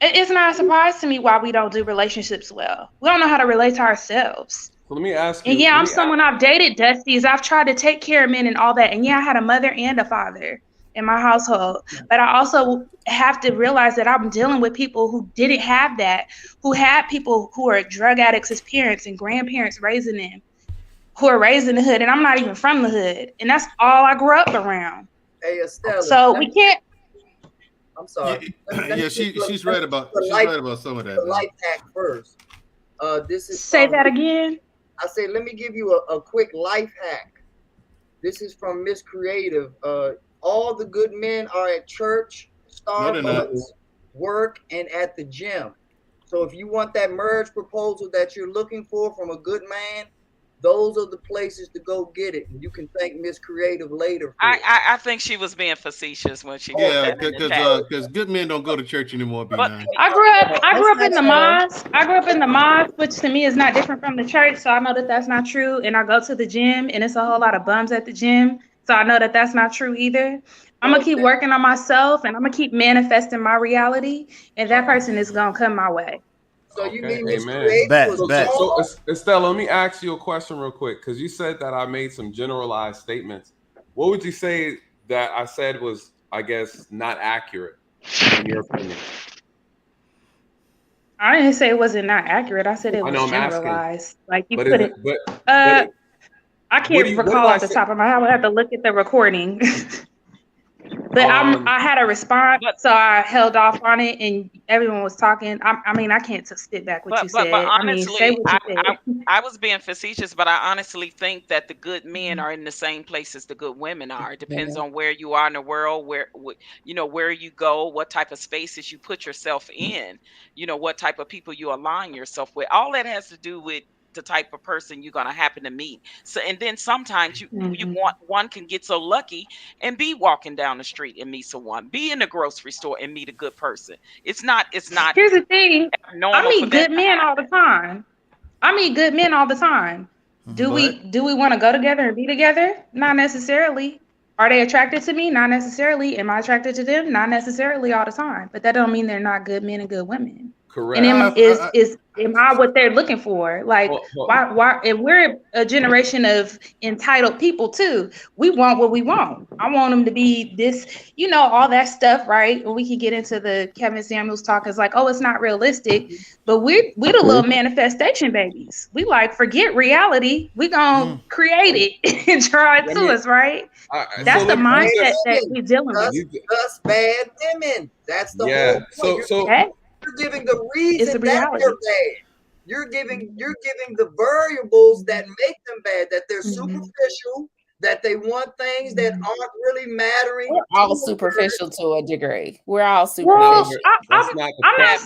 It's not a surprise to me why we don't do relationships well. We don't know how to relate to ourselves. So let me ask you. And yeah, I'm someone I've dated, Dusty, is I've tried to take care of men and all that. And yeah, I had a mother and a father in my household. But I also have to realize that I'm dealing with people who didn't have that, who had people who are drug addicts as parents and grandparents raising them, who are raised in the hood. And I'm not even from the hood. And that's all I grew up around. Hey, Estella. So we can't. I'm sorry. Yeah, she's right about some of that. The life hack first. This is Say that again. I say, let me give you a quick life hack. This is from Miss Creative. All the good men are at church, Starbucks, work, and at the gym. So if you want that marriage proposal that you're looking for from a good man, those are the places to go get it. And you can thank Miss Creative later. I think she was being facetious when she said that. Because good men don't go to church anymore. I grew up in the mosque. I grew up in the mosque, which to me is not different from the church. So I know that that's not true. And I go to the gym, and it's a whole lot of bums at the gym. So I know that that's not true either. I'm gonna keep working on myself, and I'm gonna keep manifesting my reality, and that person is gonna come my way. So you mean So Estella, let me ask you a question real quick, because you said that I made some generalized statements. What would you say that I said was, I guess, not accurate in your opinion? I didn't say it wasn't not accurate. I said it was generalized. Like you put it. I can't recall off the top of my head. I would have to look at the recording. But I had a response, so I held off on it, and everyone was talking. I mean, I can't spit back what you said. But honestly, say what you said. I was being facetious, but I honestly think that the good men are in the same place as the good women are. It depends on where you are in the world, where you go, what type of spaces you put yourself in, what type of people you align yourself with. All that has to do with the type of person you're going to happen to meet. So, and then sometimes you want, one can get so lucky and be walking down the street and meet someone, be in the grocery store and meet a good person. It's not. Here's the thing. I meet good men all the time. Do we want to go together and be together? Not necessarily. Are they attracted to me? Not necessarily. Am I attracted to them? Not necessarily all the time. But that don't mean they're not good men and good women. Correct. And am I what they're looking for? Like, why? If we're a generation of entitled people too, we want what we want. I want them to be this, all that stuff, right? And we can get into the Kevin Samuels talk. It's like, oh, it's not realistic, but we're the little manifestation babies. We forget reality. We gonna create it and draw it to us, right? That's the mindset that we're dealing with. Us bad women. That's the whole point. You're giving the reason that they're bad. You're giving the variables that make them bad, that they're superficial, that they want things that aren't really mattering. We're all superficial to a degree. We're all superficial. I'm not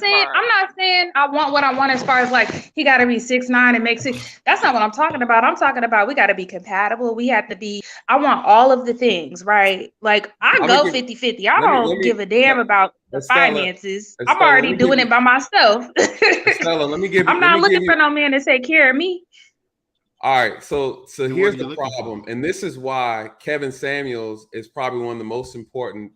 saying I want what I want as far as he got to be 6'9" and make 6. That's not what I'm talking about. I'm talking about we got to be compatible. We have to be. I want all of the things, right? I go 50-50. I don't give a damn about the finances. I'm already doing it by myself. Estella, I'm not looking for no man to take care of me. All right, so here's the problem, and this is why Kevin Samuels is probably one of the most important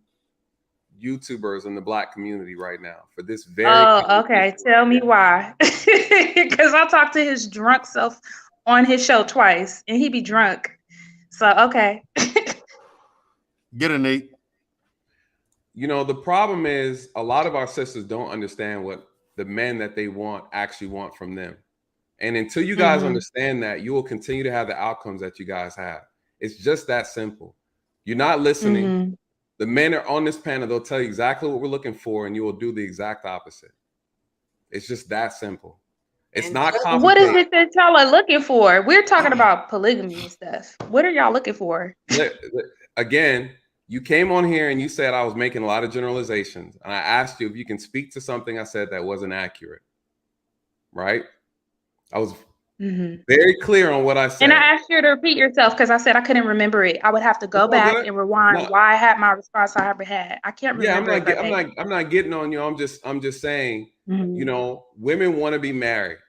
YouTubers in the Black community right now for this very. Oh, okay. Tell me why. Because I talked to his drunk self on his show twice, and he be drunk. So okay. Get it, Nate. You know, the problem is a lot of our sisters don't understand what the men that they want actually want from them. And until you guys understand that, you will continue to have the outcomes that you guys have. It's just that simple. You're not listening. The men are on this panel. They'll tell you exactly what we're looking for, and you will do the exact opposite. It's just that simple. It's not complicated. What is it that y'all are looking for? We're talking about polygamy and stuff. What are y'all looking for? Again, you came on here and you said I was making a lot of generalizations. And I asked you if you can speak to something I said that wasn't accurate. Right? I was very clear on what I said. And I asked you to repeat yourself because I said I couldn't remember it. I would have to go back and rewind why I had my response I ever had. I can't remember. I'm not getting on you. I'm just saying, you know, women want to be married,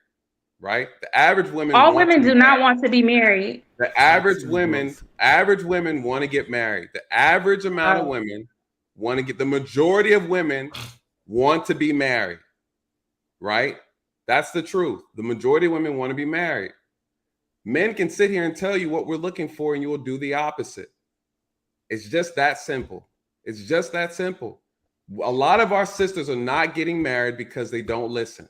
right? The average women. All women do not want to be married. The average women want to get married. The average amount of women want to get. The majority of women want to be married, right? That's the truth. The majority of women want to be married. Men can sit here and tell you what we're looking for, and you will do the opposite. It's just that simple. It's just that simple. A lot of our sisters are not getting married because they don't listen.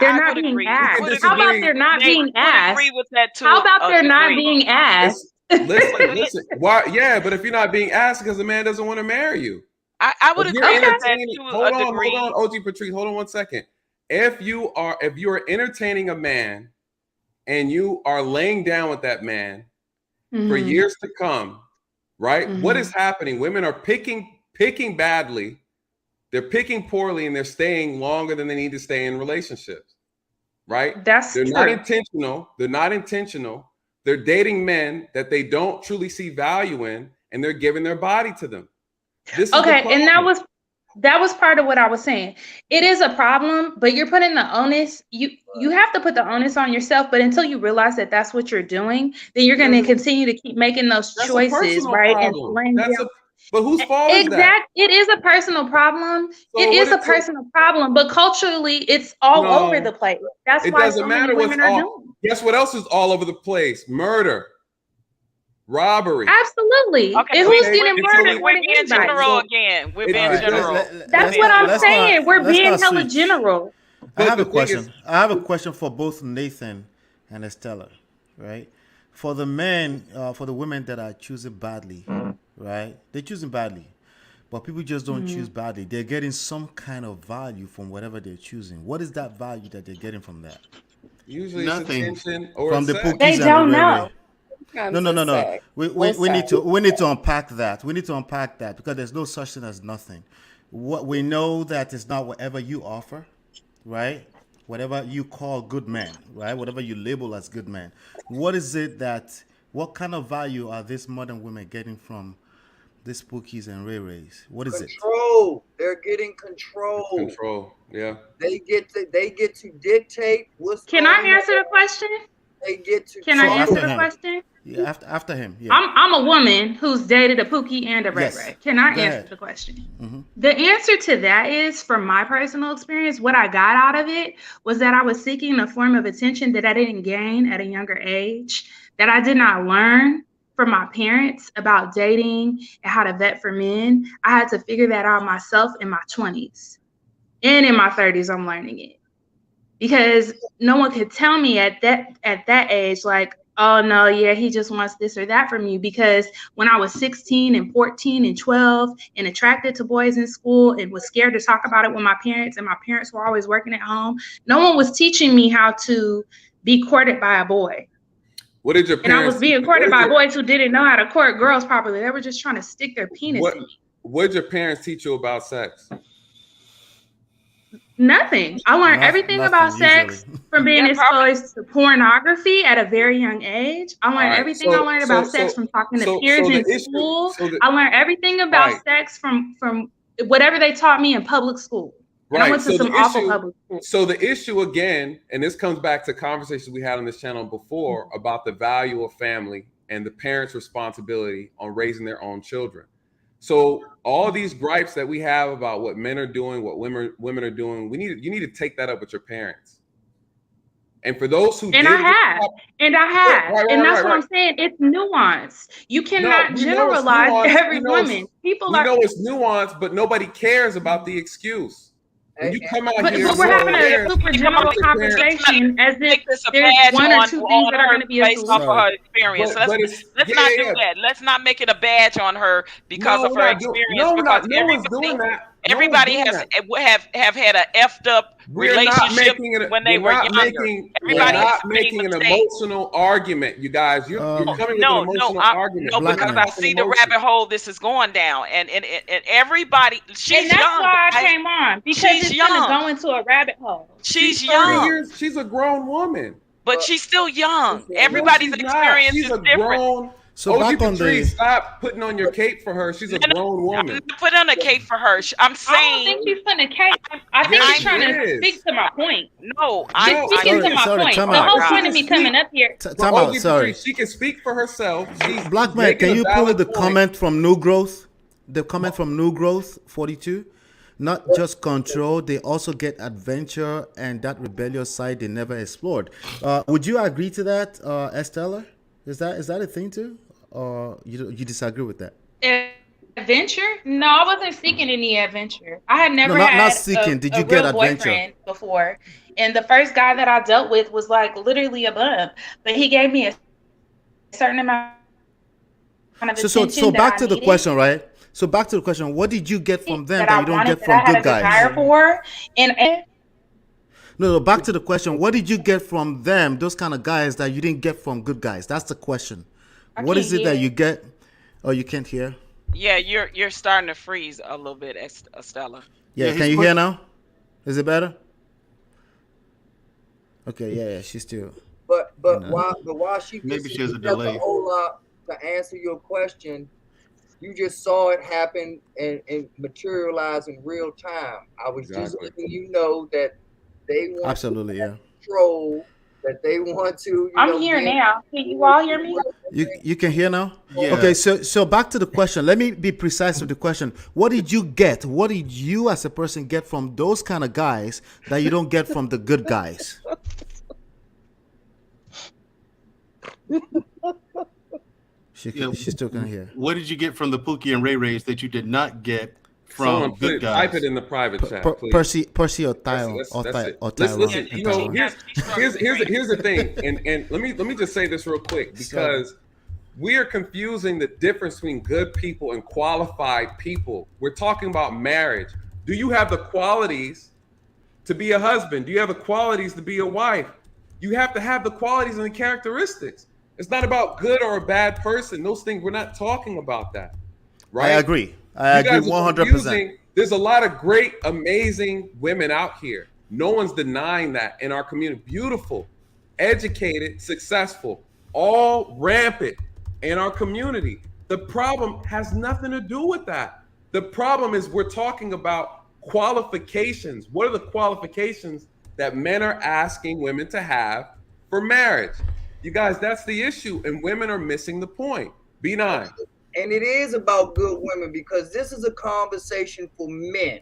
They're not being asked. How about they're not being asked? Agree with that too. How about they're not being asked? Listen. Why? Yeah, but if you're not being asked because the man doesn't want to marry you, I would agree with that to a degree. Hold on, OG Patrice. Hold on 1 second. If you are entertaining a man and you are laying down with that man for years to come, right? What is happening? Women are picking badly. They're picking poorly, and they're staying longer than they need to stay in relationships, right? They're not intentional. They're not intentional. They're dating men that they don't truly see value in, and they're giving their body to them. This is okay, and that was part of what I was saying. It is a problem, but you're putting the onus. You have to put the onus on yourself. But until you realize that that's what you're doing, then you're going to continue to keep making those choices, right? But whose fault is that? It is a personal problem. It is a personal problem, but culturally, it's all over the place. That's why so many women are doing. Guess what else is all over the place? Murder. Robbery. Absolutely. Okay, and who's getting murdered? We're being general again. We're being general. That's what I'm saying. We're being hella general. I have a question. I have a question for both Nathan and Estella, right? For the men, for the women that are choosing badly, right? They're choosing badly, but people just don't choose badly. They're getting some kind of value from whatever they're choosing. What is that value that they're getting from that? Usually nothing. It's attention or from the sex. They don't know. No. We need to unpack that. We need to unpack that because there's no such thing as nothing. What we know that it's not whatever you offer, right? Whatever you call good men, right? Whatever you label as good men. What is it what kind of value are these modern women getting from these Pookies and Ray Rays? What is Control. They're getting control. Control. Yeah. They get to dictate what's. Can I answer the question? They get to. Can I answer the question? Yeah, after him. Yeah. I'm a woman who's dated a Pookie and a Ray Ray. Can I answer the question? The answer to that is, from my personal experience, what I got out of it was that I was seeking a form of attention that I didn't gain at a younger age, that I did not learn from my parents about dating and how to vet for men. I had to figure that out myself in my 20s. And in my 30s, I'm learning it. Because no one could tell me at that age, like, oh no, yeah, he just wants this or that from you. Because when I was 16 and 14 and 12 and attracted to boys in school and was scared to talk about it with my parents, and my parents were always working at home, no one was teaching me how to be courted by a boy. What did your parents? And I was being courted by boys who didn't know how to court girls properly. They were just trying to stick their penis in me. What did your parents teach you about sex? Nothing. I learned everything about sex from being exposed to pornography at a very young age. I learned everything I learned about sex from talking to peers in school. I learned everything about sex from whatever they taught me in public school. And I went to some awful public schools. So the issue again, and this comes back to conversations we had on this channel before about the value of family and the parents' responsibility on raising their own children. So all these gripes that we have about what men are doing, what women are doing, you need to take that up with your parents. And for those who And I have, and that's what I'm saying. It's nuanced. You cannot generalize every woman. We know it's nuanced, but nobody cares about the excuse. When you come out here, but we're having a super general conversation as if there's one or two things that are going to be a based off of her experience. But let's not do that. Let's not make it a badge on her because of her experience. Because everybody has had an effed up relationship when they were younger. Everybody not making an emotional argument, you guys. You're coming with an emotional argument. No, because I see the rabbit hole this is going down, and everybody. And that's why I came on, because it's going to go into a rabbit hole. She's young. She's a grown woman, but she's still young. Everybody's experience is different. So back on stop putting on your cape for her. She's a grown woman. I'm not putting on a cape for her. I'm saying. I don't think she's putting a cape. I think she's trying to speak to my point. No, I'm speaking to my point. The whole point of me coming up here. Time out. Sorry. She can speak for herself. Black man, can you pull the comment from New Growth? The comment from New Growth 42. Not just control, they also get adventure and that rebellious side they never explored. Would you agree to that, Estella? Is that a thing too? Or you disagree with that? Adventure? No, I wasn't seeking any adventure. I had never not seeking. Did you get adventure before? And the first guy that I dealt with was like literally a bum, but he gave me a certain amount of attention. So back to the question, right? So back to the question: what did you get from them that you don't get from good guys? No, back to the question: what did you get from them, those kind of guys that you didn't get from good guys? That's the question. What is it that you get? Oh, you can't hear? Yeah, you're starting to freeze a little bit, Estella. Yeah, can you hear now? Is it better? Okay, yeah, she's still. But while she maybe she has a does delay. A whole lot to answer your question, you just saw it happen and materialize in real time. I was just letting you know that they want absolutely, yeah, control. That they want to. I'm here now. Can you all hear me? You can hear now? Yeah. Okay, so back to the question. Let me be precise with the question. What did you get? What did you as a person get from those kind of guys that you don't get from the good guys? She still can't hear. What did you get from the Pookie and Ray Rays that you did not get from good guys? Type it in the private chat, please. Percy or Tyler. Listen, you know, here's the thing, and let me just say this real quick, because we are confusing the difference between good people and qualified people. We're talking about marriage. Do you have the qualities to be a husband? Do you have the qualities to be a wife? You have to have the qualities and the characteristics. It's not about good or a bad person. Those things, we're not talking about that. Right? I agree 100%. There's a lot of great, amazing women out here. No one's denying that in our community. Beautiful, educated, successful, all rampant in our community. The problem has nothing to do with that. The problem is we're talking about qualifications. What are the qualifications that men are asking women to have for marriage? You guys, that's the issue, and women are missing the point. B9. And it is about good women, because this is a conversation for men.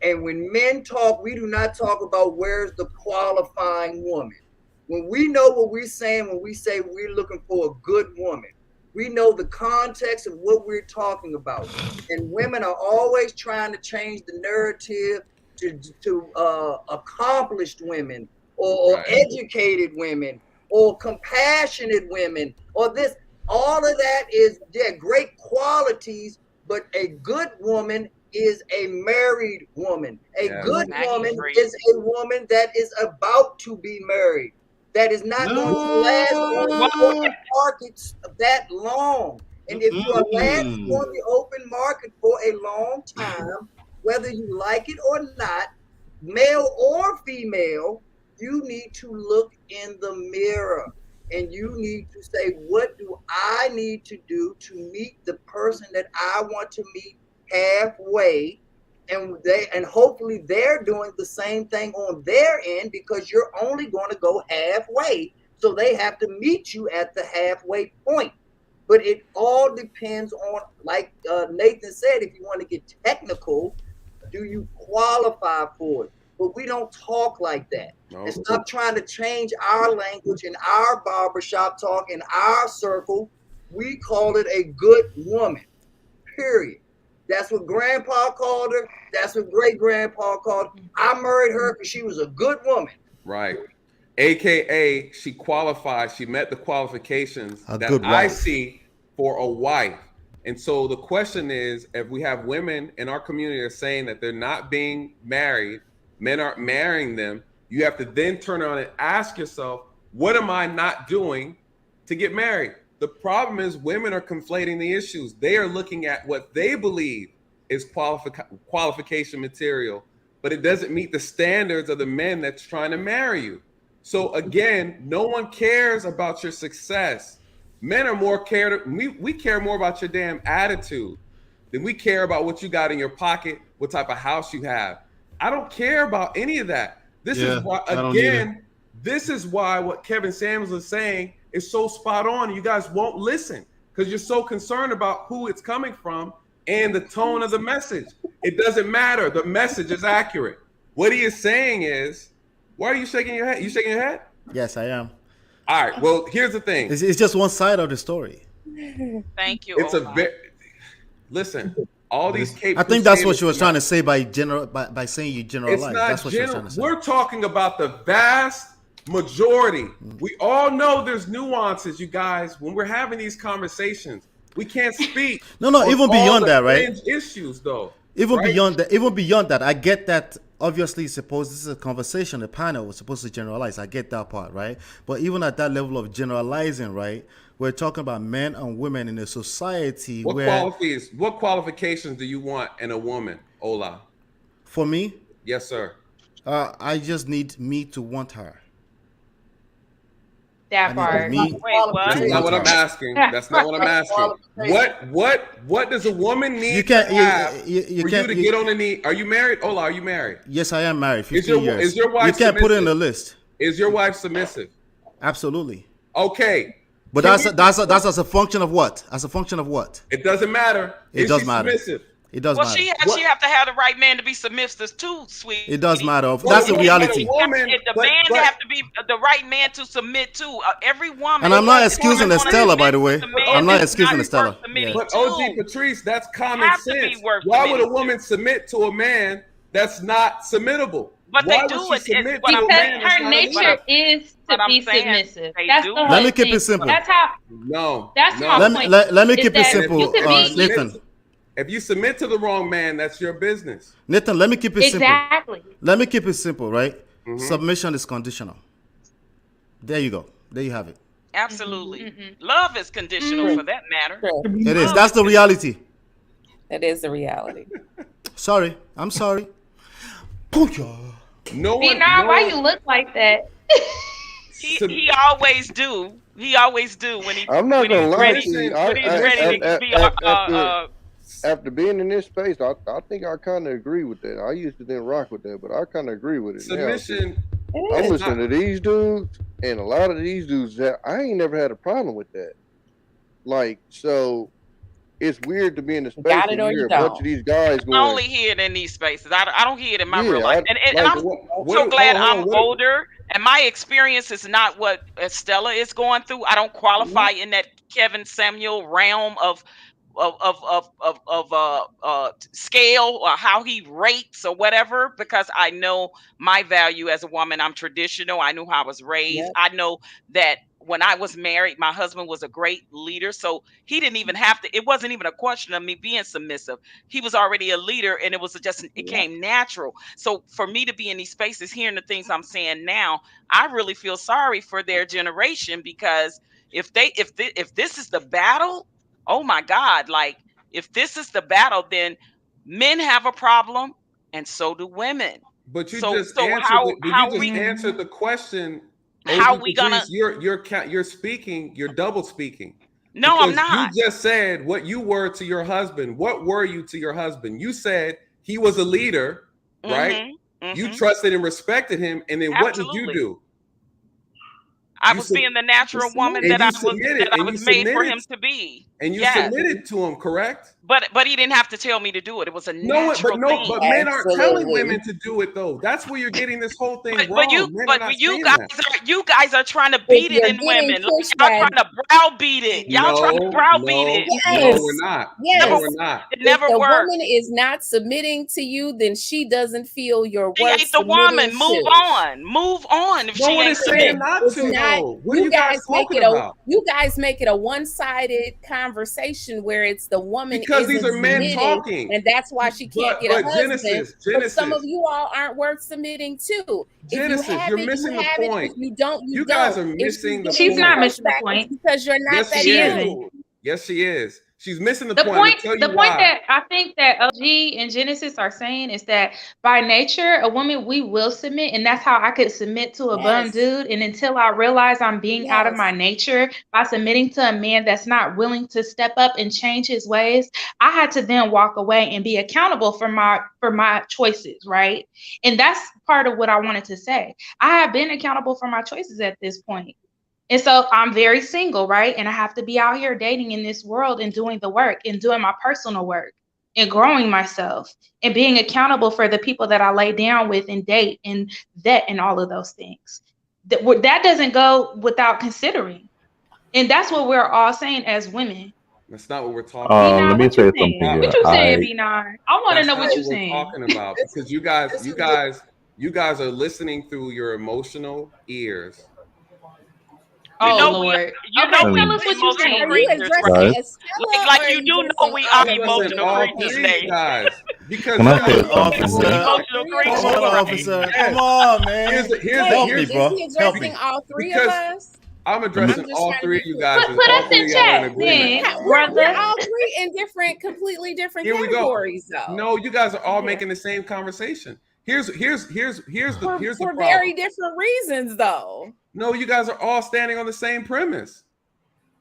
And when men talk, we do not talk about where's the qualifying woman. When we know what we're saying, when we say we're looking for a good woman, we know the context of what we're talking about. And women are always trying to change the narrative to accomplished women or educated women or compassionate women or this. All of that is great qualities, but a good woman is a married woman. A good woman is a woman that is about to be married, that is not going to last on the open market that long. And if you are lasting on the open market for a long time, whether you like it or not, male or female, you need to look in the mirror. And you need to say, what do I need to do to meet the person that I want to meet halfway? And hopefully they're doing the same thing on their end, because you're only going to go halfway. So they have to meet you at the halfway point. But it all depends on, like Nathan said, if you want to get technical, do you qualify for it? But we don't talk like that. No. And stop trying to change our language in our barbershop talk, in our circle. We call it a good woman, period. That's what grandpa called her. That's what great grandpa called her. I married her because she was a good woman. Right. AKA she qualified, she met the qualifications A that good I wife. see for a wife. And so the question is, if we have women in our community that are saying that they're not being married, men aren't marrying them, you have to then turn around and ask yourself, what am I not doing to get married? The problem is women are conflating the issues. They are looking at what they believe is qualification material, but it doesn't meet the standards of the men that's trying to marry you. So again, no one cares about your success. Men are more we care more about your damn attitude than we care about what you got in your pocket, what type of house you have. I don't care about any of that. This is why, again, this is why what Kevin Samuels is saying is so spot on. You guys won't listen because you're so concerned about who it's coming from and the tone of the message. It doesn't matter. The message is accurate. What he is saying is, why are you shaking your head? You shaking your head? Yes, I am. All right. Well, here's the thing. It's just one side of the story. Thank you. It's listen. All these capes. I think that's what she was trying to say by saying you generalize. It's not That's what she was trying to say. We're talking about the vast majority. We all know there's nuances, you guys. When we're having these conversations, we can't speak. No, even beyond that, right? Issues, though. Even beyond that, I get that. Obviously, suppose this is a conversation, a panel was supposed to generalize. I get that part, right? But even at that level of generalizing, right, we're talking about men and women in a society What qualifications do you want in a woman, Ola? For me? Yes, sir. I just need me to want her. That part. Wait, what? That's not what I'm asking. That's not what I'm asking. What does a woman need You can't- to have you for can't- you to get on a knee? Are you married? Ola, are you married? Yes, I am married. 15 years. Is your wife You can't put it in the submissive? list. Is your wife submissive? Absolutely. Okay. But that's as a function of what? As a function of what? It doesn't matter. It Is does she matter. submissive? It does Well, matter. she have to have the right man to be submissive too, sweet. It does matter. Well, That's the reality. The man have to be the right man to submit to. Every woman. And I'm not excusing Estella, by the way. I'm not excusing Estella. Yeah. But OG Patrice, that's common Have to be sense. worth Why would a submitting woman submit to a man that's not submittable? But Why they would do she it. submit It's to a Because man that's her not nature submissive? is to But I'm be saying submissive. they That's do the it. whole Let me keep thing. it simple. That's how. No. That's no. my Let point. me is keep it that simple. you could be- Nathan. If you submit to the wrong man, that's your business. Nathan, let me keep it simple. Exactly. Let me keep it simple, right? Mhm. Submission is conditional. There you go. There you have it. Absolutely. Love is conditional for that matter. It is. That's the reality. That is the reality. Sorry. I'm sorry. No one. Nah, why you look like that? He always do. He always do when he. I'm not when gonna he's lie ready, to you. when he's ready to be. After being in this space, I think I kind of agree with that. I used to didn't rock with that, but I kind of agree with it. Submission. Now. I'm listening to these dudes, and a lot of these dudes that I ain't never had a problem with that. Like, so it's weird to be in the space Got it and or hear you a bunch don't. of these guys going. I only hear it in these spaces. I don't hear it in my Yeah, real life. And I'm so glad I'm older, and my experience is not what Estella is going through. I don't qualify in that Kevin Samuel realm of scale or how he rates or whatever, because I know my value as a woman. I'm traditional. I knew how I was raised. Yep. I know that when I was married, my husband was a great leader, so he didn't even have to. It wasn't even a question of me being submissive. He was already a leader, and it was just it came natural. So for me to be in these spaces, hearing the things I'm saying now, I really feel sorry for their generation, because if this is the battle, oh my God, like if this is the battle, then men have a problem and so do women. But you So just answered the question. How OG we gonna? Patrice, you're speaking. You're double speaking. No, I'm Because not. You just said what you were to your husband. What were you to your husband? You said he was a leader, right? You trusted and respected him, and then what did you Absolutely. do? I was being the natural woman that I was made for him to be. And you Yes. submitted to him, correct? But he didn't have to tell me to do it. It was a natural thing. But men aren't telling women to do it though. That's where you're getting this whole thing wrong. You guys are trying to beat it in women. Like, y'all trying to browbeat it. Y'all trying to browbeat it. Yes. No, we're not. Yes. No, we're not. It never if the worked. woman is not submitting to you, then she doesn't feel your worth. She ain't the woman. Move on. Move on. If No she one ain't is saying submitting. not to, though. What are you guys talking about? You guys make it a one-sided conversation where it's the woman Because these isn't are men submitting, talking. and that's why she can't get a husband. But some Genesis. of you all aren't worth submitting to. Genesis, you're missing the point. If you don't, you guys don't. are missing the point. She's not missing the point because you're not that good. Yes, she is. She's missing the The point. point that I think that OG and Genesis are saying is that by nature, a woman, we will submit, and that's how I could submit to a bum dude. And until I realize I'm being out of my nature by submitting to a man that's not willing to step up and change his ways, I had to then walk away and be accountable for my choices, right? And that's part of what I wanted to say. I have been accountable for my choices at this point. And so I'm very single, right? And I have to be out here dating in this world and doing the work and doing my personal work and growing myself and being accountable for the people that I lay down with and date and vet and all of those things. That doesn't go without considering. And that's what we're all saying as women. That's not what we're talking about. Let me say something here. What you saying, B9? I want to know what you're saying. Talking about because you guys are listening through your emotional ears. Oh Lord! Tell us what you're saying. Like you do know we are emotional creatures, Nate. Because can I say something? Emotional creatures. Officer, come on, man. Help me, bro. Help me. All three of us. I'm addressing all three of you guys. Put us in chat, man. We're all three in completely different categories, though. No, you guys are all making the same conversation. Here's the for problem. Very different reasons, though. No, you guys are all standing on the same premise.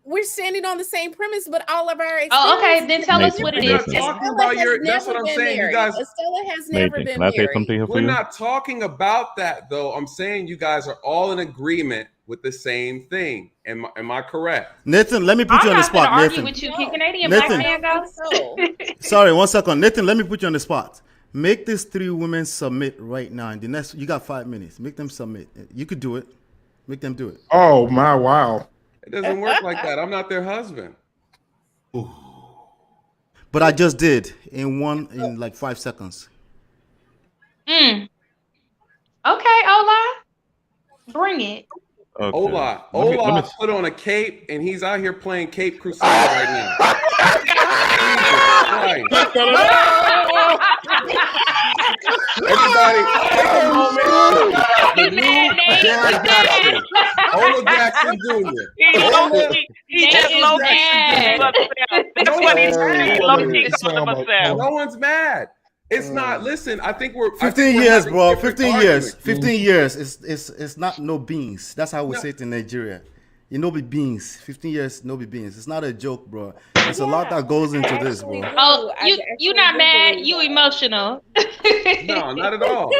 We're standing on the same premise, but all of our Oh, okay. Then tell us what it is. That's what I'm saying. You guys, Estella has never been can I say something here for We're you? not talking about that, though. I'm saying you guys are all in agreement with the same thing. Am I correct? Nathan, let me put you on the spot. I'm not Nathan, argue with you. Can Canadian Nathan. black man go? Sorry, 1 second. Nathan, let me put you on the spot. Make these three women submit right now. The next, you got 5 minutes. Make them submit. You could do it. Make them do it. Oh my wow! It doesn't work like that. I'm not their husband. But I just did in like 5 seconds. Okay, Ola, bring it. Okay. Ola Let me put on a cape and he's out here playing Cape Crusader right now. Everybody, take a moment. The new Jared Jackson, Ola Jackson Jr. He just low key. That's what he's doing. Low key calling himself. No one's mad. It's not. Listen, I think we're 15 years, bro. 15 years. 15 years. It's not no beans. That's how we say it in Nigeria. You know, be beans. 15 years, no be beans. It's not a joke, bro. There's a lot that goes into this, bro. Oh, you not mad? You emotional? No, not at all.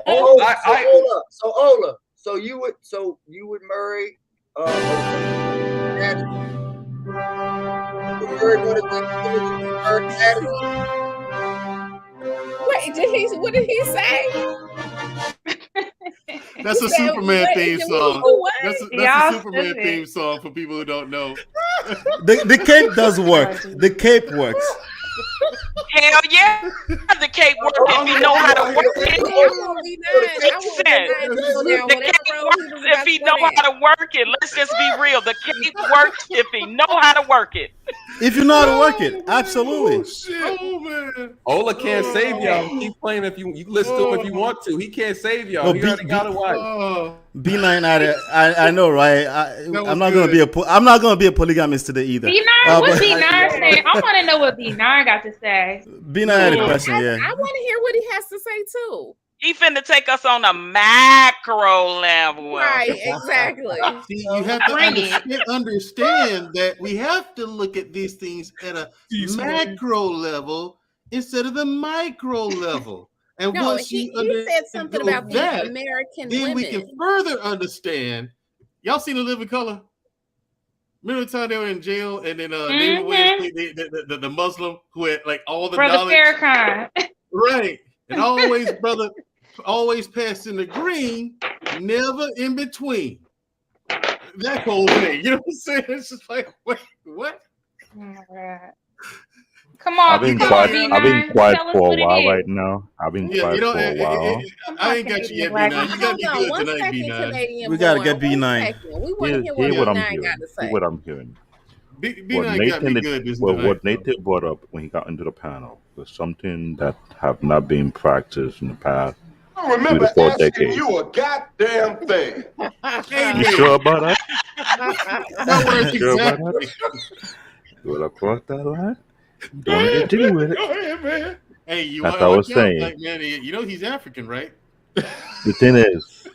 Ola, so you would marry Wait, what did he say? That's a Superman theme song. That's a Superman theme song for people who don't know. The cape does work. The cape works. Hell yeah, the cape work if you know how to work it. The cape works if he know how to work it. Let's just be real. The cape works if he know how to work it. If you know how to work it, absolutely. Oh man, Ola can't save y'all. Keep playing if you listen to him if you want to. He can't save y'all. He already got a wife. B9, I know, right? I'm not gonna be a polygamist today either. B9, what B9 saying? I want to know what B9 got to say. B9 had a question, yeah. I want to hear what he has to say too. He finna take us on a macro level. Right, exactly. See, you have to understand that we have to look at these things at a macro level instead of the micro level. And no, once he you said something about that, the American then women. we can further understand Y'all seen The Living Color? Remember the time they were in jail, and then David Wayne played the Muslim who had like all the Brother knowledge, Farrakhan. right? And always, brother, always passing the green, never in between. That whole thing, you know what I'm saying? It's just like, wait, what? Oh my God. Come on, I've been B9. quiet Tell us for a what it while is. right now. I've been Yeah, quiet you know, for a while. I ain't got you yet, B9. You got me Hold on good one tonight, second, B9. Canadian We gotta born. get One B9. second. We want to hear what Hear what B9 I'm got hearing. to Hear say. what I'm hearing. What B9 got me Nathan, good this what tonight. Nathan brought up when he got into the panel was something that have not been practiced in the past I 3 to remember 4 asking decades. you a goddamn thing. You sure about that? My words You sure about that? exactly. You wanna cross that line? You don't wanna get jiggy with it. Go ahead, man. Hey, you That's want what I to was watch out, saying. black man? You know he's African, right? The thing is,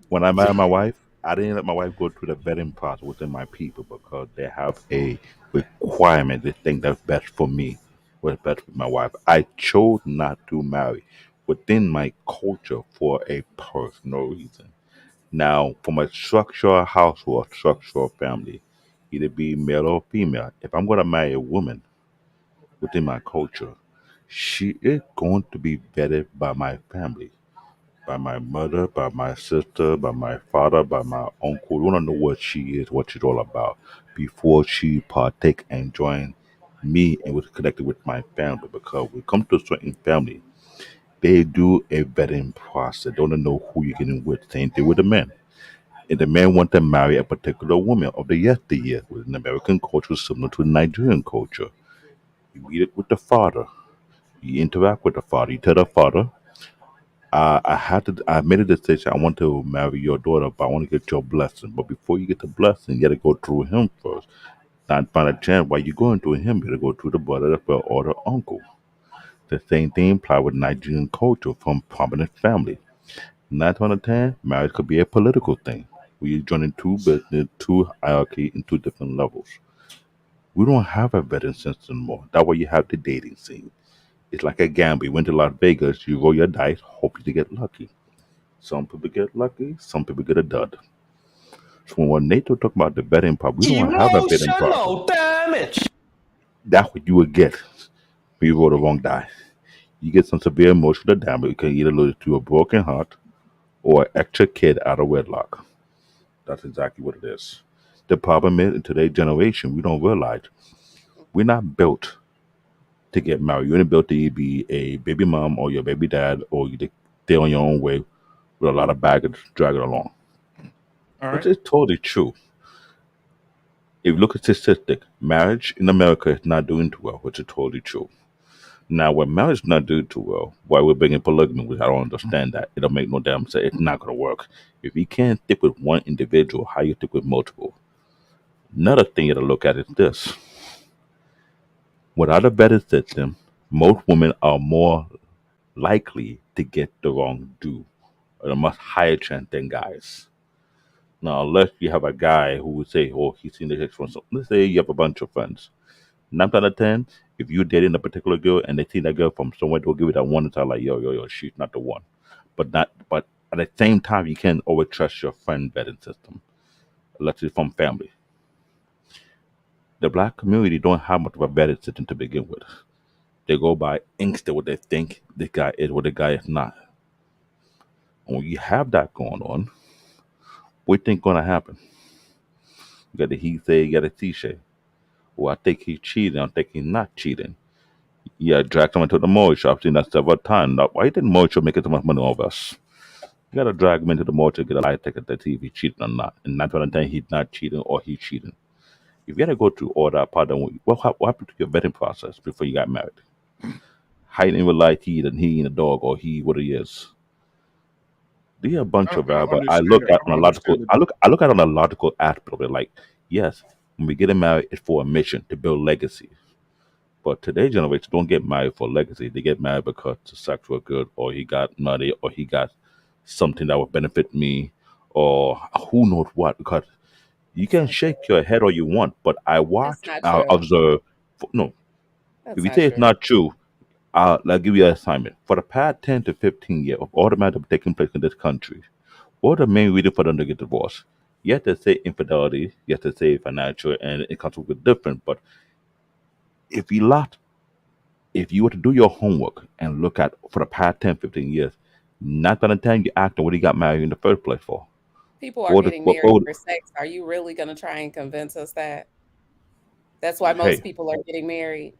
when I married my wife, I didn't let my wife go through the vetting process within my people because they have a requirement. They think that's best for me, what's best for my wife. I chose not to marry within my culture for a personal reason. Now, from a structural household, structural family, either be male or female, if I'm going to marry a woman within my culture, she is going to be vetted by my family, by my mother, by my sister, by my father, by my uncle. We want to know what she is, what she's all about, before she partake and join me and was connected with my family. Because when it comes to a certain family, they do a vetting process. They want to know who you're getting with. Same thing with the men. If the man want to marry a particular woman of the yesteryear, with an American culture similar to Nigerian culture, you meet it with the father. You interact with the father. You tell the father, I made a decision. I want to marry your daughter, but I want to get your blessing. But before you get the blessing, you got to go through him first. Not find a chance while you're going through him. You got to go through the brother, the brother, or the uncle. The same thing apply with Nigerian culture from prominent family. 9 out of 10, marriage could be a political thing. We joining two business, two hierarchy, in 2 different levels. We don't have a vetting system anymore. That's why you have the dating scene. It's like a gamble. You went to Las Vegas, you roll your dice, hope you get lucky. Some people get lucky, some people get a dud. So when NATO talk about the betting part, we don't have a betting process. Emotional damage. That's what you would get when you roll the wrong die. You get some severe emotional damage. You can either lose to a broken heart or an extra kid out of wedlock. That's exactly what it is. The problem is in today's generation, we don't realize we're not built to get married. You're not built to be a baby mom or your baby dad, or you stay on your own way with a lot of baggage dragging along. All Which right. is totally true. If you look at statistics, marriage in America is not doing too well, which is totally true. Now, when marriage is not doing too well, why we're bringing polygamy, which I don't understand that. It don't make no damn sense. It's not going to work. If you can't stick with one individual, how you stick with multiple? Another thing you got to look at is this. Without a better system, most women are more likely to get the wrong do at a much higher chance than guys. Now, unless you have a guy who would say, oh, he's seen the sex from some, let's say you have a bunch of friends. 9 out of 10, if you're dating a particular girl and they see that girl from somewhere, they'll give it that one and tell like, yo, she's not the one. But at the same time, you can't always trust your friend vetting system, unless it's from family. The black community don't have much of a vetting system to begin with. They go by instinct what they think the guy is, what the guy is not. And when you have that going on, what you think gonna happen? You got the he say, you got the she say. Well, I think he's cheating. I think he's not cheating. Yeah, drag someone to the mortgage shop. I've seen that several times. Now, why didn't mortgage make so much money off us? You gotta drag him into the mortgage to get a lie ticket to see if he's cheating or not. And 9 out of 10, he's not cheating or he's cheating. If you gotta go through all that part, then what happened to your vetting process before you got married? How you didn't realize he ain't a dog or he what he is? There are a bunch of I don't variables. I understand look it. at I on don't a logical. understand it. I look at on a logical aspect of it. Like, yes, when we get married, it's for a mission to build legacy. But today's generation don't get married for legacy. They get married because it's sexual good, or he got money, or he got something that would benefit me, or who knows what. Because you can shake your head all you want, but I That's watch, not I true. observe. No, if That's you not say it's true. not true, I'll give you an assignment. For the past 10 to 15 years of all the matters taking place in this country, what are the main reason for them to get divorced? You have to say infidelity, you have to say financial, and it comes with different. But if you were to do your homework and look at for the past 10, 15 years, not gonna tell you acting what he got married in the first place for. People are What, getting what, married what, for sex. Are you really going to try and convince us that? That's why hey, most people are getting married.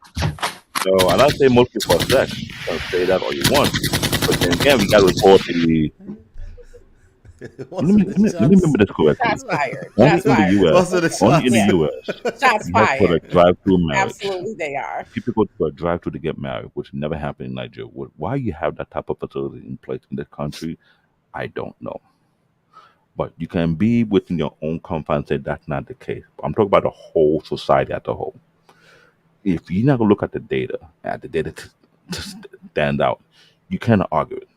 so I'm not saying most people are sex. You can say that all you want, but then again, we got to report the. Let me remember this correctly. Shots fired. Only Shots in the fired. U.S. the Only in the Yeah. U.S. Shots You have to put a fired. drive-through marriage. Absolutely, they are. People go to a drive-through to get married, which never happened in Nigeria. Why you have that type of facility in place in this country, I don't know. But you can be within your own confines and say that's not the case. I'm talking about the whole society as a whole. If you're not gonna look at the data, to stand out, you cannot argue it.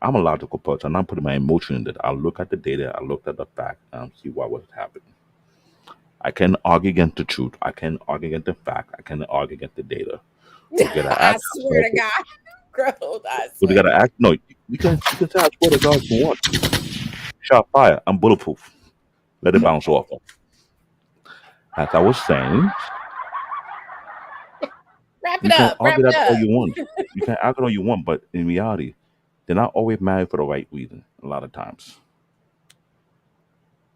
I'm a logical person. I'm putting my emotion in it. I look at the data, I look at the fact, and see what was happening. I can argue against the truth. I can argue against the fact. I can argue against the data. You gotta I ask swear yourself. to God. Growth, I So you swear. gotta act. No, you can say I swear to God if you want. Shot fire. I'm bulletproof. Let it bounce off. As I was saying, Wrap you it can up. Wrap argue it that all up. you want. You can argue all you want, but in reality, they're not always married for the right reason. A lot of times,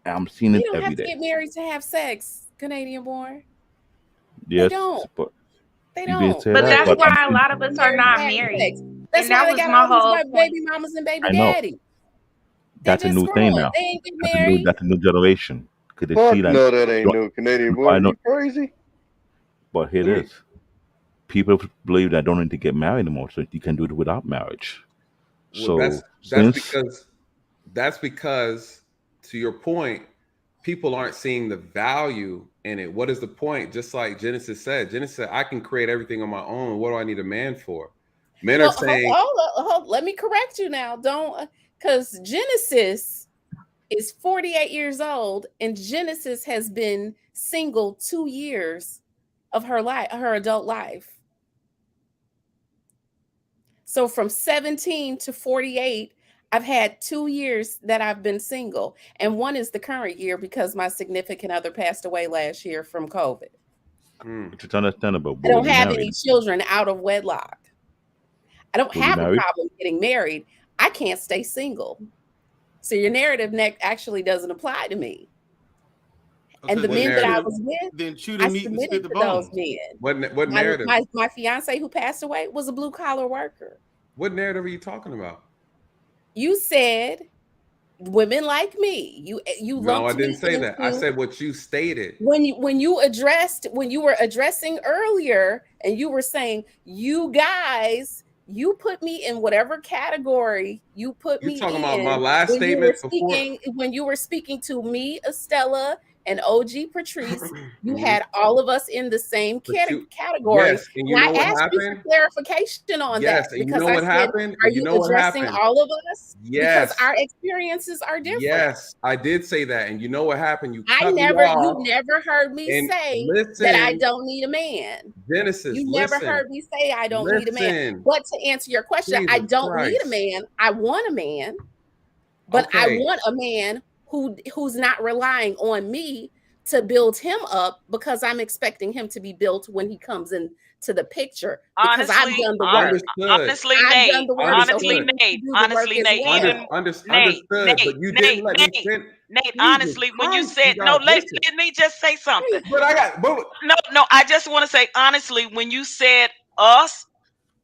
and I'm seeing You it don't every have to day. get married to have sex, Canadian born. Yes, don't. but They you didn't don't. say But that. that's But I'm why a seeing, lot of us are Married to not have married. sex. That's And why that they was got my all these whole point. baby mamas and baby I know daddy. They that's a just new thing growing. now. They ain't get married. That's a new generation. Could they see Fuck that? no, that ain't no Canadian boy. I know, You crazy? but here it is. People believe that I don't need to get married anymore, so you can do it without marriage. Well, So that's since because to your point, people aren't seeing the value in it. What is the point? Just like Genesis said, I can create everything on my own. What do I need a man for? Men are saying, Hold, let me correct you now. Don't, because Genesis is 48 years old, and Genesis has been single 2 years of her life, her adult life. So from 17 to 48, I've had 2 years that I've been single, and one is the current year because my significant other passed away last year from COVID. it's understandable. I But don't was he have married? any children out of wedlock. I don't Was he have a married? problem getting married. I can't stay single. So your narrative actually doesn't apply to me. And the What men that I narrative? was with, Then chew I the meat and spit submitted the to those bones. men. What narrative? My fiance who passed away was a blue collar worker. What narrative are you talking about? You said women like me. You No, I lumped didn't me say that. I into said what you stated. when you were addressing earlier, and you were saying, you guys, you put me in whatever category you put You me talking about my in last statement before? when you were speaking to me, Estella, and OG Patrice. You Mhm. had all of us in the same But you, category. yes, and you And I know what asked you for happened? clarification on Yes, that, and you because know I what said, happened? are And you you know what addressing happened? all of us? Because Yes, our experiences are different. yes, I did say that, and you know what happened? You You cut me off. never heard me And say that I listen, don't need a man. Genesis, You never listen, heard me say I don't need a man. listen. But to answer your question, I Jesus don't need a Christ. man. I want a man, but I Okay, want a man who's not relying on me to build him up, because I'm expecting him to be built when he comes into the picture, because I've Honestly, done the work. understood, I've done the work, so he understood, needs to do the work honestly, as Nate, well. even understood. But you didn't let me finish. Nate, Jesus honestly, when you Christ, said you no, guys, listen. let me just say something. But I got, but No, I just want to say honestly, when you said us,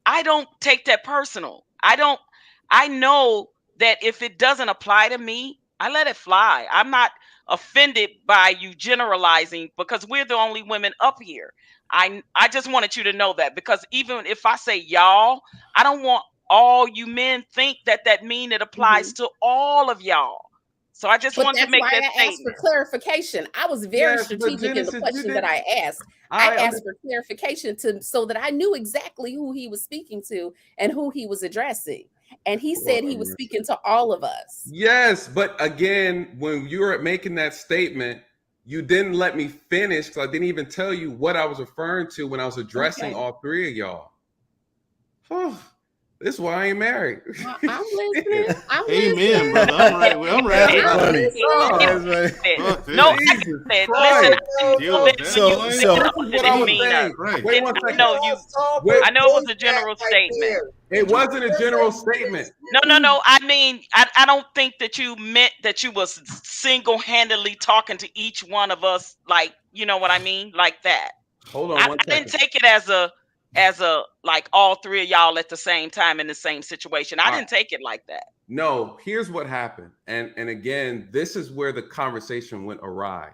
I don't take that personal. I know that if it doesn't apply to me, I let it fly. I'm not offended by you generalizing, because we're the only women up here. I just wanted you to know that, because even if I say y'all, I don't want all you men think that mean it applies to all of y'all. So I just But wanted to that's make why that I asked for statement. clarification. I was very yes, but strategic in the Genesis, you question that didn't. I asked. I asked for clarification so that I knew exactly who he was speaking to and who he was addressing. And he said he was speaking to all of us. Yes, but again, when you were making that statement, you didn't let me finish, because I didn't even tell you what I was referring to when I was addressing Okay. all three of y'all. This is why I ain't married. I'm listening. I'm Amen, listening. brother. I'm right. I'm right. I'm listening. No, Jesus listen. Christ. Deal with that So way. This is what I was mean saying. Right. Wait one second. No, you. Wait, I know it was a general statement. it wasn't a general statement. No. I mean, I don't think that you meant that you was single-handedly talking to each one of us, like, you know what I mean, like that. Hold on I one didn't second. take it as a like all three of y'all at the same time in the same situation. I didn't take it like that. No, here's what happened. And again, this is where the conversation went awry,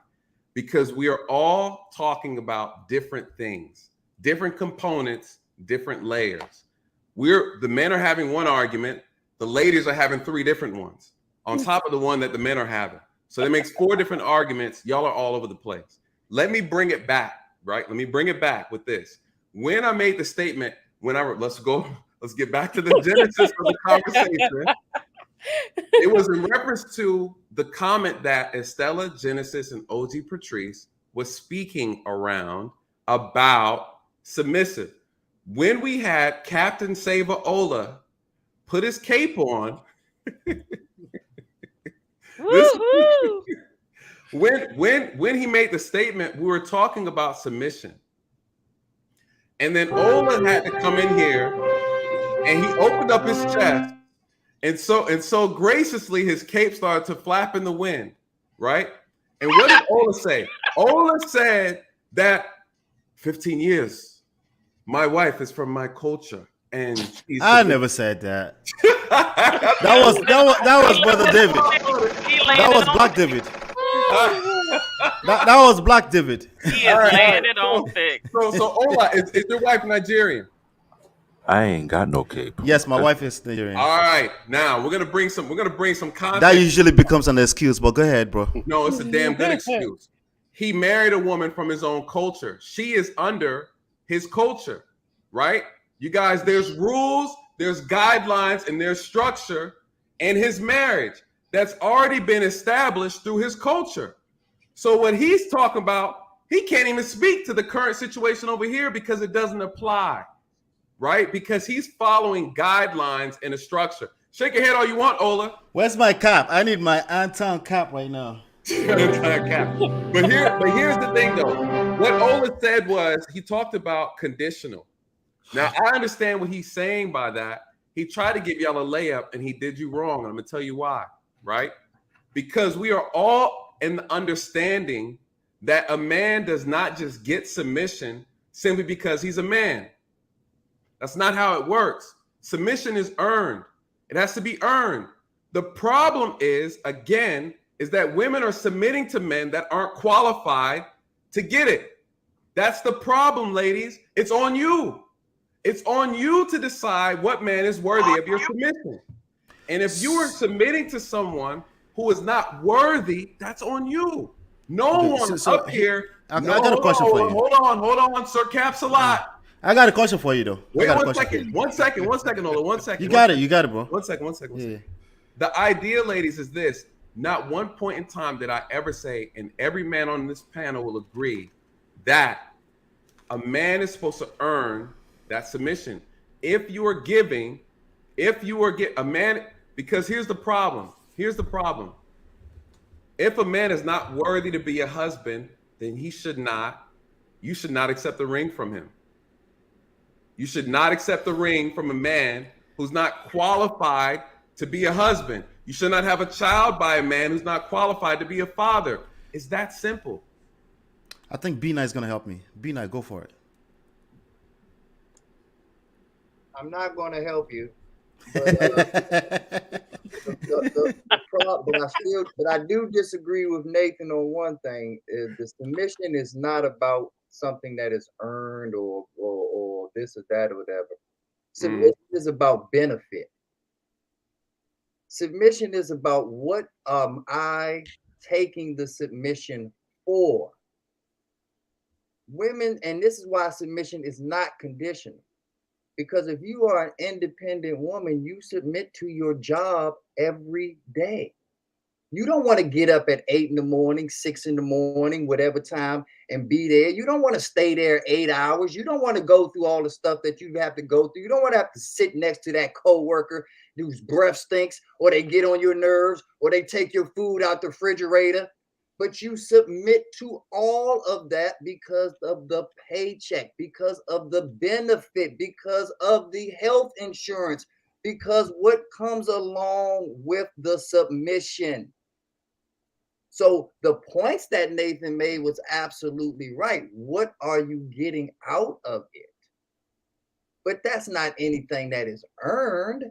because we are all talking about different things, different components, different layers. The men are having one argument, the ladies are having three different ones on top of the one that the men are having. So that makes four different arguments. Y'all are all over the place. Let me bring it back, right? Let me bring it back with this. When I made the statement, let's get back to the genesis of the conversation. It was in reference to the comment that Estella, Genesis, and OG Patrice was speaking around about submissive. When we had Captain Savaola put his cape on, when he made the statement, we were talking about submission. And then Ola had to come in here and he opened up his chest. And so graciously his cape started to flap in the wind, right? And what did Ola say? Ola said that 15 years, my wife is from my culture. And I never said that. that was Brother David. That was Black David. That was Black David. He is laying it on thick. So Ola, is your wife Nigerian? I ain't got no cape. Yes, my wife is Nigerian. All right, now we're gonna bring some context. That usually becomes an excuse, but go ahead, bro. No, it's a damn good excuse. He married a woman from his own culture. She is under his culture, right? You guys, there's rules, there's guidelines, and there's structure in his marriage that's already been established through his culture. So what he's talking about, he can't even speak to the current situation over here because it doesn't apply, right? Because he's following guidelines and a structure. Shake your head all you want, Ola. Where's my cap? I need my Anton cap right now. But here's the thing, though. What Ola said was he talked about conditional. Now, I understand what he's saying by that. He tried to give y'all a layup and he did you wrong. I'm going to tell you why, right? Because we are all in the understanding that a man does not just get submission simply because he's a man. That's not how it works. Submission is earned. It has to be earned. The problem is, again, is that women are submitting to men that aren't qualified to get it. That's the problem, ladies. It's on you. It's on you to decide what man is worthy of your submission. And if you are submitting to someone who is not worthy, that's on you. No one up here. I got a question for you. Hold on, Sir Caps-a-Lot. I got a question for you, though. Wait one second, Ola, 1 second. You got it, bro. One second. Yeah. The idea, ladies, is this. Not one point in time did I ever say, and every man on this panel will agree, that a man is supposed to earn that submission. If you are giving, a man, because here's the problem. If a man is not worthy to be a husband, then you should not accept the ring from him. You should not accept the ring from a man who's not qualified to be a husband. You should not have a child by a man who's not qualified to be a father. It's that simple. I think B-Night is going to help me. B-Night, go for it. I'm not going to help you. But, but I do disagree with Nathan on one thing. The submission is not about something that is earned or this or that or whatever. Submission is about benefit. Submission is about what am I taking the submission for. Women, and this is why submission is not conditional. Because if you are an independent woman, you submit to your job every day. You don't want to get up at 8 in the morning, 6 in the morning, whatever time, and be there. You don't want to stay there 8 hours. You don't want to go through all the stuff that you have to go through. You don't want to have to sit next to that coworker whose breath stinks, or they get on your nerves, or they take your food out the refrigerator. But you submit to all of that because of the paycheck, because of the benefit, because of the health insurance, because what comes along with the submission. So the points that Nathan made was absolutely right. What are you getting out of it? But that's not anything that is earned.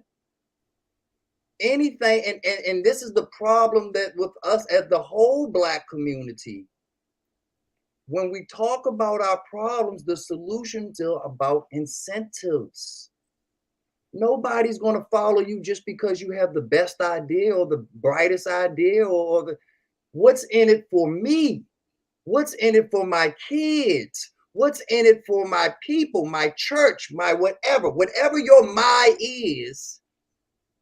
Anything, and this is the problem that with us as the whole Black community. When we talk about our problems, the solutions are about incentives. Nobody's going to follow you just because you have the best idea or the brightest idea or the what's in it for me? What's in it for my kids? What's in it for my people, my church, my whatever your my is,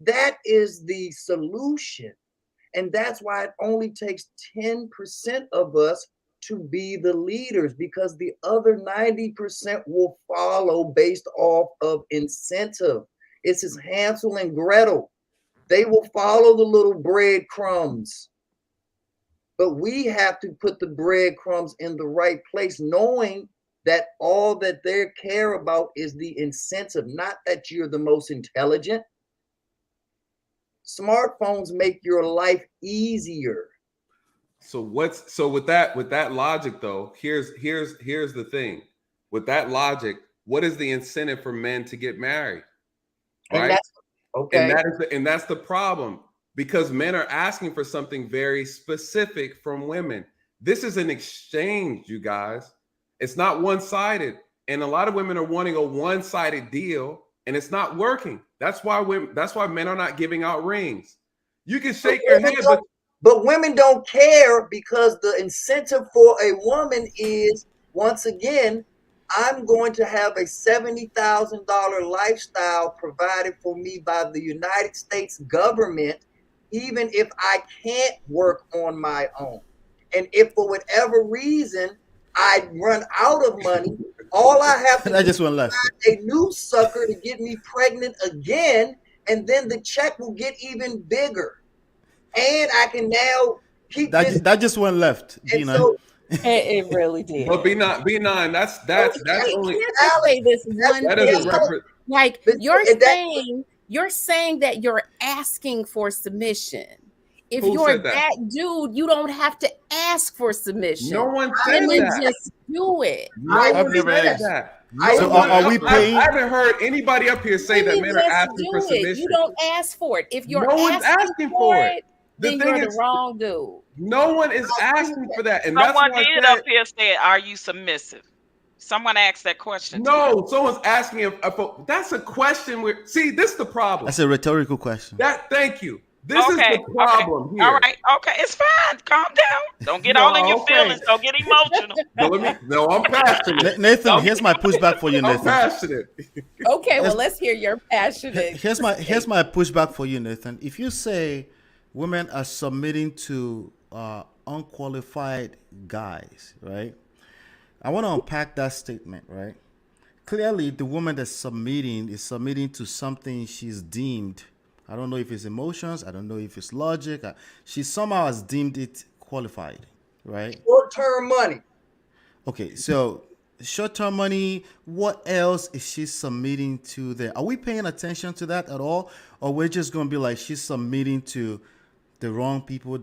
that is the solution. And that's why it only takes 10% of us to be the leaders, because the other 90% will follow based off of incentive. It's as Hansel and Gretel. They will follow the little breadcrumbs. But we have to put the breadcrumbs in the right place, knowing that all that they care about is the incentive, not that you're the most intelligent. Smartphones make your life easier. So with that logic though, here's the thing. With that logic, what is the incentive for men to get married? Right? And that's the problem, because men are asking for something very specific from women. This is an exchange, you guys. It's not one-sided. And a lot of women are wanting a one-sided deal, and it's not working. That's why men are not giving out rings. You can shake your head, but women don't care, because the incentive for a woman is, once again, I'm going to have a $70,000 lifestyle provided for me by the United States government, even if I can't work on my own. And if for whatever reason I run out of money, all I have to do is find a new sucker to get me pregnant again, and then the check will get even bigger. And I can now keep this. That just went left. So, it really did. But B9, that's only. Can I say this one That thing? doesn't represent. Like you're saying that you're asking for submission. If you're that dude, you don't have to ask for submission. No one said that. Just do it. I've never said that. So are we paying? I haven't heard anybody up here say that men are asking for submission. You don't ask for it. If you're no one's asking for it, then you're the wrong dude. No one is asking for that. And someone did up here say, "Are you submissive?" Someone asked that question. No, someone's asking if that's a question. See, this is the problem. That's a rhetorical question. Thank you. This is the problem here. All right. Okay. It's fine. Calm down. Don't get all in your feelings. Don't get emotional. I'm passionate. Nathan, here's my pushback for you, Nathan. I'm passionate. Okay, well, let's hear your passionate. Here's my pushback for you, Nathan. If you say women are submitting to unqualified guys, right? I want to unpack that statement, right? Clearly, the woman that's submitting is submitting to something she's deemed. I don't know if it's emotions. I don't know if it's logic. She somehow has deemed it qualified, right? Short-term money. Okay, so short-term money, what else is she submitting to there? Are we paying attention to that at all? Or we're just going to be like, she's submitting to the wrong people?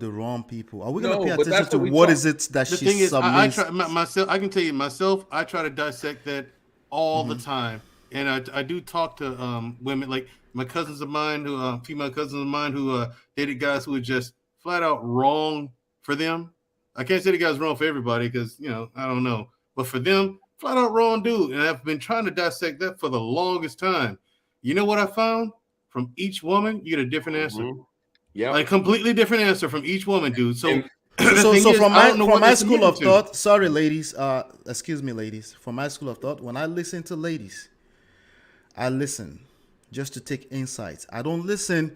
Are we going to pay attention to what is it that she submits? I can tell you myself, I try to dissect that all the time. And I do talk to women, like my cousins of mine, who female cousins of mine who dated guys who were just flat out wrong for them. I can't say the guy's wrong for everybody because, I don't know. But for them, flat out wrong dude. And I've been trying to dissect that for the longest time. You know what I found? From each woman, you get a different answer. Yeah, like completely different answer from each woman, dude. So, from my school of thought, sorry, ladies, excuse me, ladies. From my school of thought, when I listen to ladies, I listen just to take insights. I don't listen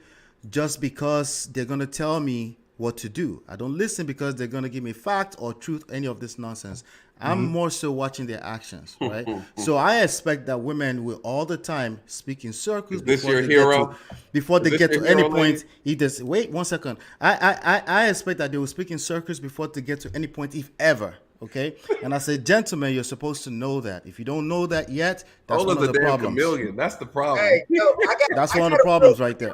just because they're gonna tell me what to do. I don't listen because they're going to give me fact or truth, any of this nonsense. I'm more so watching their actions, right? So I expect that women will all the time speak in circles before they get to any point. Wait 1 second. I expect that they will speak in circles before they get to any point, if ever. Okay, and I say, gentlemen, you're supposed to know that. If you don't know that yet, that's one of the problems. Chameleon. That's the problem. Hey, yo, That's one of the problems right there.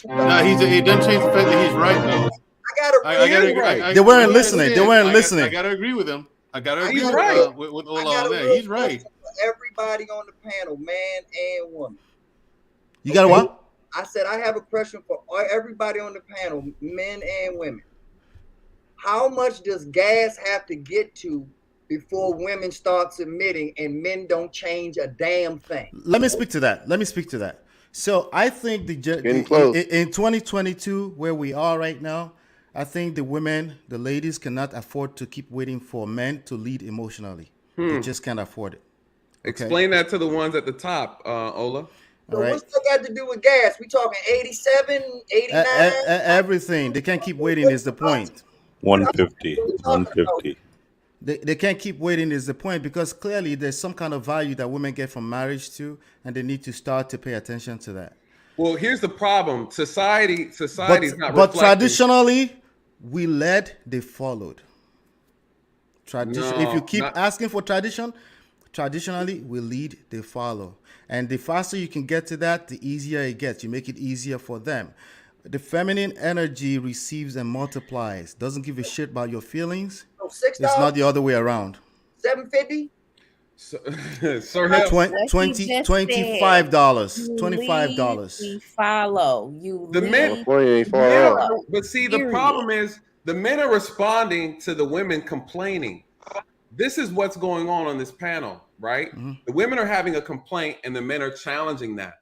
No, it doesn't change the fact that he's right, though. They weren't listening. They weren't listening. I gotta agree with him. I gotta agree He's with right. with Ola on that. He's right. Everybody on the panel, man and woman. You got what? I said I have a question for everybody on the panel, men and women. How much does gas have to get to before women start submitting and men don't change a damn thing? Let me speak to that. So I think in 2022, where we are right now, I think the ladies cannot afford to keep waiting for men to lead emotionally. They just can't afford it. Okay? Explain that to the ones at the top, Ola. So what's that got to do with gas? We talking 87, 89? Everything. They can't keep waiting is the point. 150. They can't keep waiting is the point, because clearly there's some kind of value that women get from marriage too, and they need to start to pay attention to that. Well, here's the problem. Society is not reflecting. But traditionally, we led, they followed. If you keep asking for traditionally, we lead, they follow. And the faster you can get to that, the easier it gets. You make it easier for them. The feminine energy receives and multiplies. Doesn't give a shit about your feelings. $6? It's not the other way around. $7.50? Sir, $25. $25. We follow you. The men, but see, the problem is the men are responding to the women complaining. This is what's going on this panel, right? The women are having a complaint and the men are challenging that.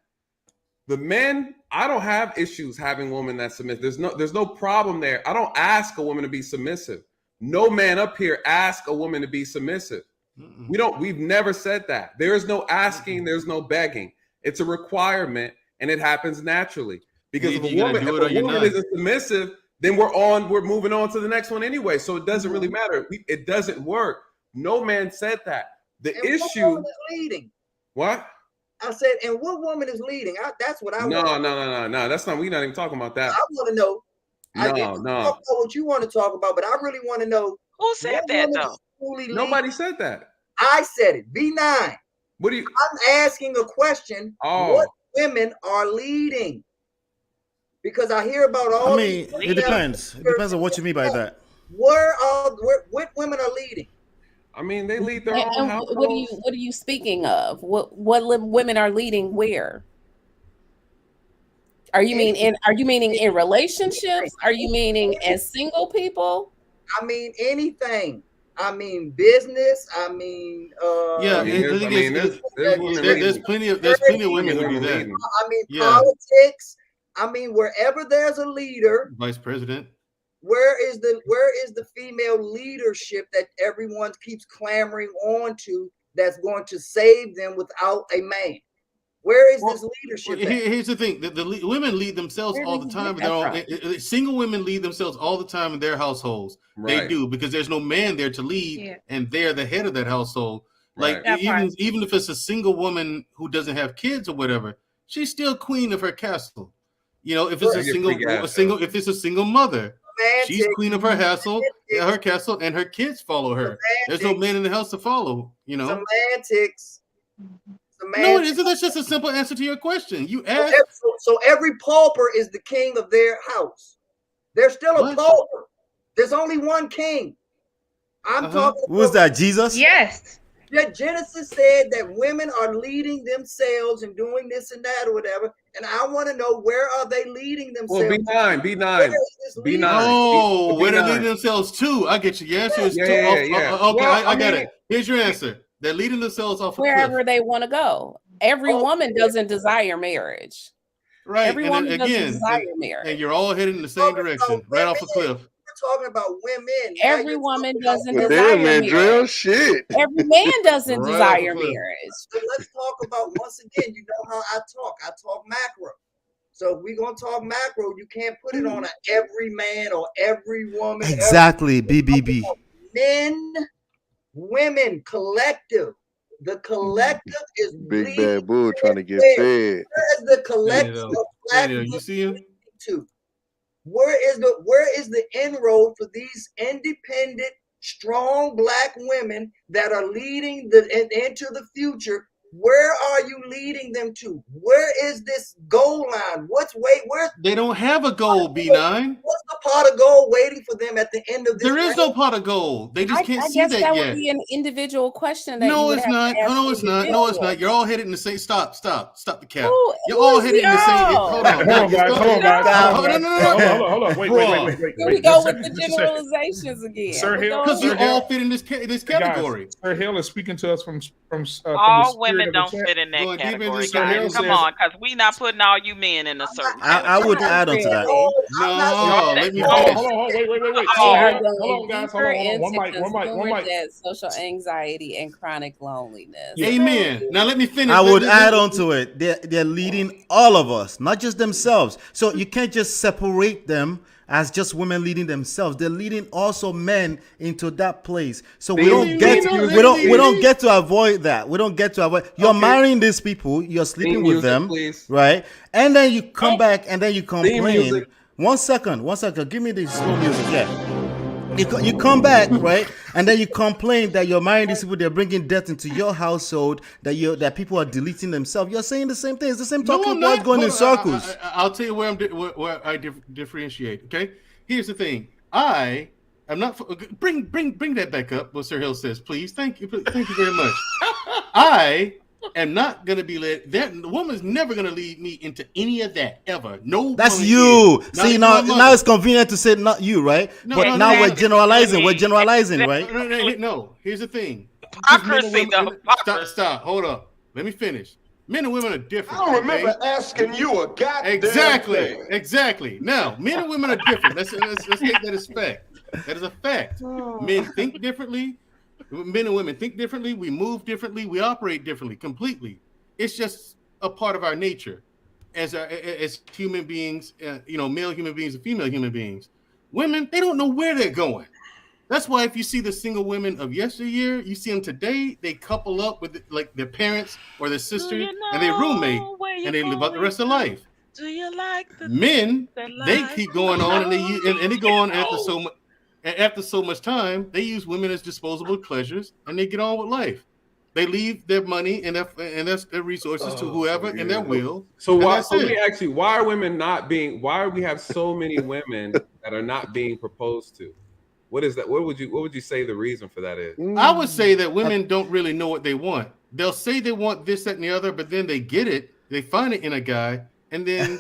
The men, I don't have issues having women that submit. There's no problem there. I don't ask a woman to be submissive. No man up here asks a woman to be submissive. We've never said that. There is no asking, there's no begging. It's a requirement and it happens naturally. Because if a woman isn't submissive, then we're moving on to the next one anyway. So it doesn't really matter. It doesn't work. No man said that. The issue. What woman is leading? What? I said, and what woman is leading? That's what I want. No. That's not. We're not even talking about that. I want to know. No. Talk about what you want to talk about, but I really want to know who said that though. Nobody said that. I said it. B9. What do you? I'm asking a question. What women are leading? Because I hear about all. It depends. It depends on what you mean by that. What women are leading? I mean, they lead their own households. What are you speaking of? What women are leading where? Are you meaning in relationships? Are you meaning as single people? I mean anything. I mean business. I mean there's plenty of women who do that. I mean politics. I mean wherever there's a leader, vice president. Where is the female leadership that everyone keeps clamoring on to that's going to save them without a man? Where is this leadership? Here's the thing: the women lead themselves all the time. Single women lead themselves all the time in their households. Right. They do, because there's no man there to lead, and they're the head of that household. Like even if it's a single woman who doesn't have kids or whatever, she's still queen of her castle. You know, if it's a single mother. She's queen of her castle, and her kids follow her. There's no man in the house to follow, you know. Semantics. No, it isn't. That's just a simple answer to your question. You asked. So every pauper is the king of their house. There's still a pauper. There's only one king. I'm talking. Who's that? Jesus? Yes. Yeah, Genesis said that women are leading themselves and doing this and that or whatever. And I want to know, where are they leading themselves? Well, B9. Oh, where they're leading themselves to? I get you. Your answer is okay, I got it. Here's your answer. They're leading themselves off wherever they want to go. Every woman doesn't desire marriage. Right. Every woman doesn't desire marriage. And you're all headed in the same direction, right off a cliff. We're talking about women. Every woman doesn't desire marriage. Shit. Every man doesn't desire marriage. So let's talk about, once again, you know how I talk. I talk macro. So if we're gonna talk macro, you can't put it on every man or every woman. Exactly, BBB. Men, women, collective. The collective is Big bleeding bad bull trying to get fed. Where is the collective of black Daniel, you women see him? to? Where is the inroad for these independent, strong black women that are leading into the future? Where are you leading them to? Where is this goal line? Where's They don't have a goal, B9. what's the pot of gold waiting for them at the end of this? There is no pot of gold. They just can't I see guess that that yet. would be an individual question that you No, would it's have not. to ask No, it's not. No, it's individual. not. You're all headed in the same. Stop the cap. Who- You're who all is headed in the same. y'all? Hold on, Hold on, guys. Hold on, guys. No, no, Hold on. Wait. Here we go with the generalizations again. Sir We're Hill, going because you with- all fit in this category. Guys, Sir Hill is speaking to us from All the women spirit of don't the chat. fit in that Going deep into category, this, Sir Hill guys. Come says- on, because we not putting all you men in a certain I category. would add on to that. No, let me Hold finish. on, wait. They Hold are on, going guys. deeper Hold on. One into mic. consumer debt, social anxiety, and chronic loneliness. Amen. Now let me finish. I would add on to it. They're leading all of us, not just themselves. So you can't just separate them as just women leading themselves. They're leading also men into that place. So we don't get to avoid that. We don't get to avoid. You're marrying these people. You're sleeping with them, please. right? And then you come back and then you Theme complain. music. One second. Give me the slow music. Yeah. You come back, right, and then you complain that you're marrying these people, they're bringing death into your household, that people are deleting themselves. You're saying the same thing. It's the same talking points going in circles. I'll tell you where I differentiate. Okay, here's the thing. I am not bring that back up. What Sir Hill says, please. Thank you very much. I am not gonna be led. That woman's never gonna lead me into any of that ever. No, That's you. See, now it's convenient to say not you, right? But now we're generalizing. We're generalizing, right? No, here's the thing. Hypocrisy, though. Stop. Hold up. Let me finish. Men and women are different. I don't remember asking you a goddamn thing. Exactly. Now, men and women are different. Let's take that as fact. That is a fact. Men think differently. Men and women think differently. We move differently. We operate differently. Completely. It's just a part of our nature as human beings. Male human beings and female human beings. Women, they don't know where they're going. That's why if you see the single women of yesteryear, you see them today, they couple up with like their parents or their sister and their roommate, and they live out the rest of life. Do you like the men? They keep going on, and they go on after so much time. They use women as disposable pleasures, and they get on with life. They leave their money and their resources to whoever in their will. So why? So let me ask you: why are women not being? Why do we have so many women that are not being proposed to? What is that? What would you say the reason for that is? I would say that women don't really know what they want. They'll say they want this, that, and the other, but then they get it. They find it in a guy, and then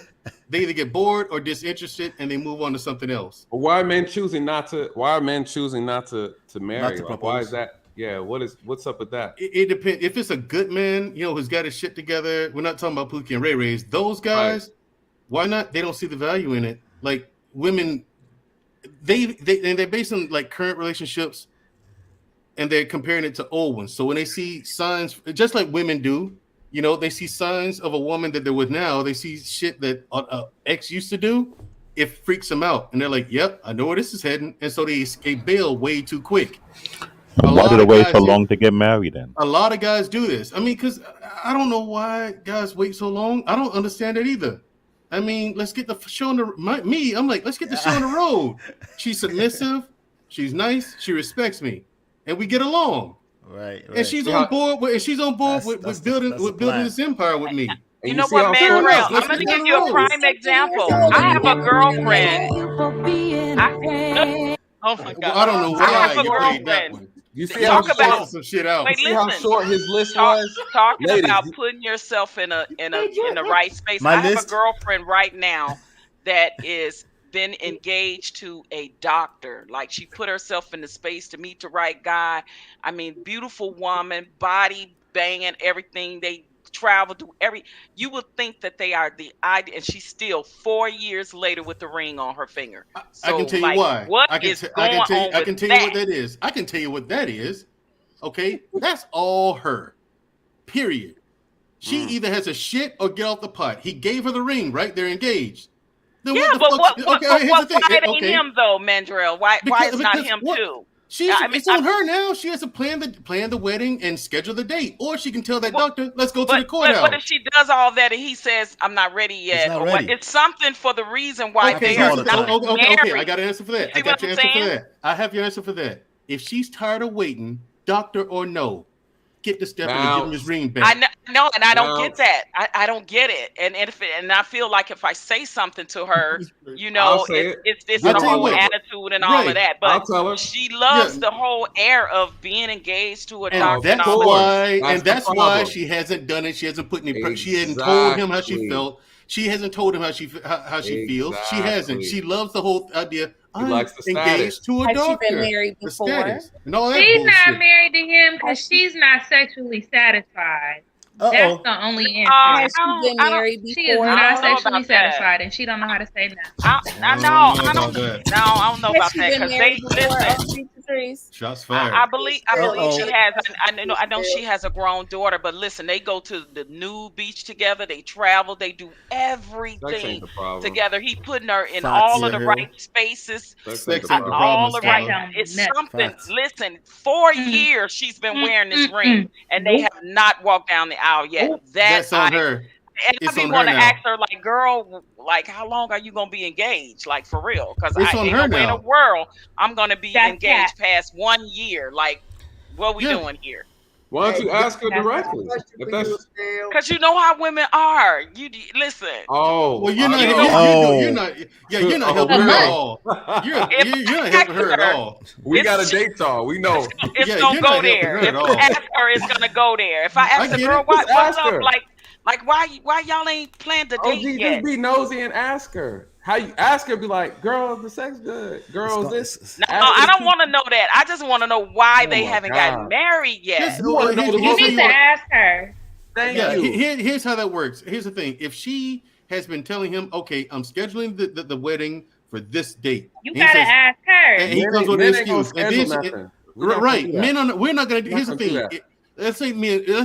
they either get bored or disinterested, and they move on to something else. But why are men choosing not to? Why are men choosing not to marry? Why is that? Yeah, what's up with that? It depends. If it's a good man, who's got his shit together. We're not talking about Pookie and Ray Rays. Those guys, right. Why not? They don't see the value in it. Like women. They're based on like current relationships, and they're comparing it to old ones. So when they see signs, just like women do, they see signs of a woman that they're with now. They see shit that ex used to do. It freaks them out, and they're like, "Yep, I know where this is heading," and so they bail way too quick. Why did they wait so long to get married then? A lot of guys do this. I mean, because I don't know why guys wait so long. I don't understand it either. I mean, let's get the show on the let's get the show on the road. She's submissive, she's nice, she respects me, and we get along. Right. And she's on board with building this empire with me. You know what, man? I'm going to give you a prime example. I have a girlfriend. Oh my God! I don't know why I have a you played that one. You see how some shit out. Wait, see how short his list was? Talking Ladies, about putting yourself in the right space. I have a girlfriend right now that is been engaged to a doctor. Like she put herself in the space to meet the right guy. I mean, beautiful woman, body banging, everything. They travel to you would think that they are the idea, and she's still 4 years later with the ring on her finger. So, I can tell you why. What is going on? I can tell you what that is. I can tell you what that is. Okay, that's all her. Period. She either has a shit or get off the pot. He gave her the ring, right? They're engaged. Then Yeah, what the but fuck? Okay, here's the thing. why it ain't Okay, him though, Mandrell? Why it's not him what? too? It's on her now. She has to plan the wedding and schedule the date, or she can tell that doctor, "Let's go to the courthouse." But if she does all that and he says, "I'm not ready yet," not or ready. what, it's something for the reason why Okay, they are okay, not okay. I married. got an answer for that. I got your answer for that. I have your answer for that. If she's tired of waiting, doctor or no, get the step and give him his ring back. I know, and I don't get that. I don't get it. And I feel like if I say something to her, you know, it's the whole attitude and all of that. But she loves the whole air of being engaged to a doctor. That's why she hasn't done it. She hasn't put any. She hadn't told him how she felt. She hasn't told him how she feels. She hasn't. She loves the whole idea. I'm engaged to a Has doctor. she been married before? And all that She's bullshit. not married to him because she's not sexually satisfied. That's the only answer. Has she been married She is before? not sexually satisfied, and she don't know how to say no. I don't know about that because they listen. Shots fired. I believe she has. I know she has a grown daughter, but listen, they go to the nude beach together. They travel. They do everything together. He putting her in all of the right spaces. All the right. It's something. Listen, 4 years she's been wearing this ring, and they have not walked down the aisle yet. That's on her. And I be want to ask her, like, girl, like, how long are you gonna be engaged? Like, for real? Because I ain't no way in the world I'm gonna be engaged past 1 year. Like, what we doing here? Why don't you ask her directly? Because you know how women are. You listen. Oh, well, you're not helping her at all. You're not helping her at all. We got a date y'all. We know. It's gonna go there. If I ask her, it's gonna go there. If I ask the girl, what's up? Like why y'all ain't planned the date yet? Just be nosy and ask her. How you ask her? Be like, girl, the sex good. Girl, this. No, I don't want to know that. I just want to know why they haven't gotten married yet. You need to ask her. Thank you. Here's how that works. Here's the thing. If she has been telling him, okay, I'm scheduling the wedding for this date. You gotta ask her. And he comes with an excuse. Right. We're not gonna do. Here's the thing. Let's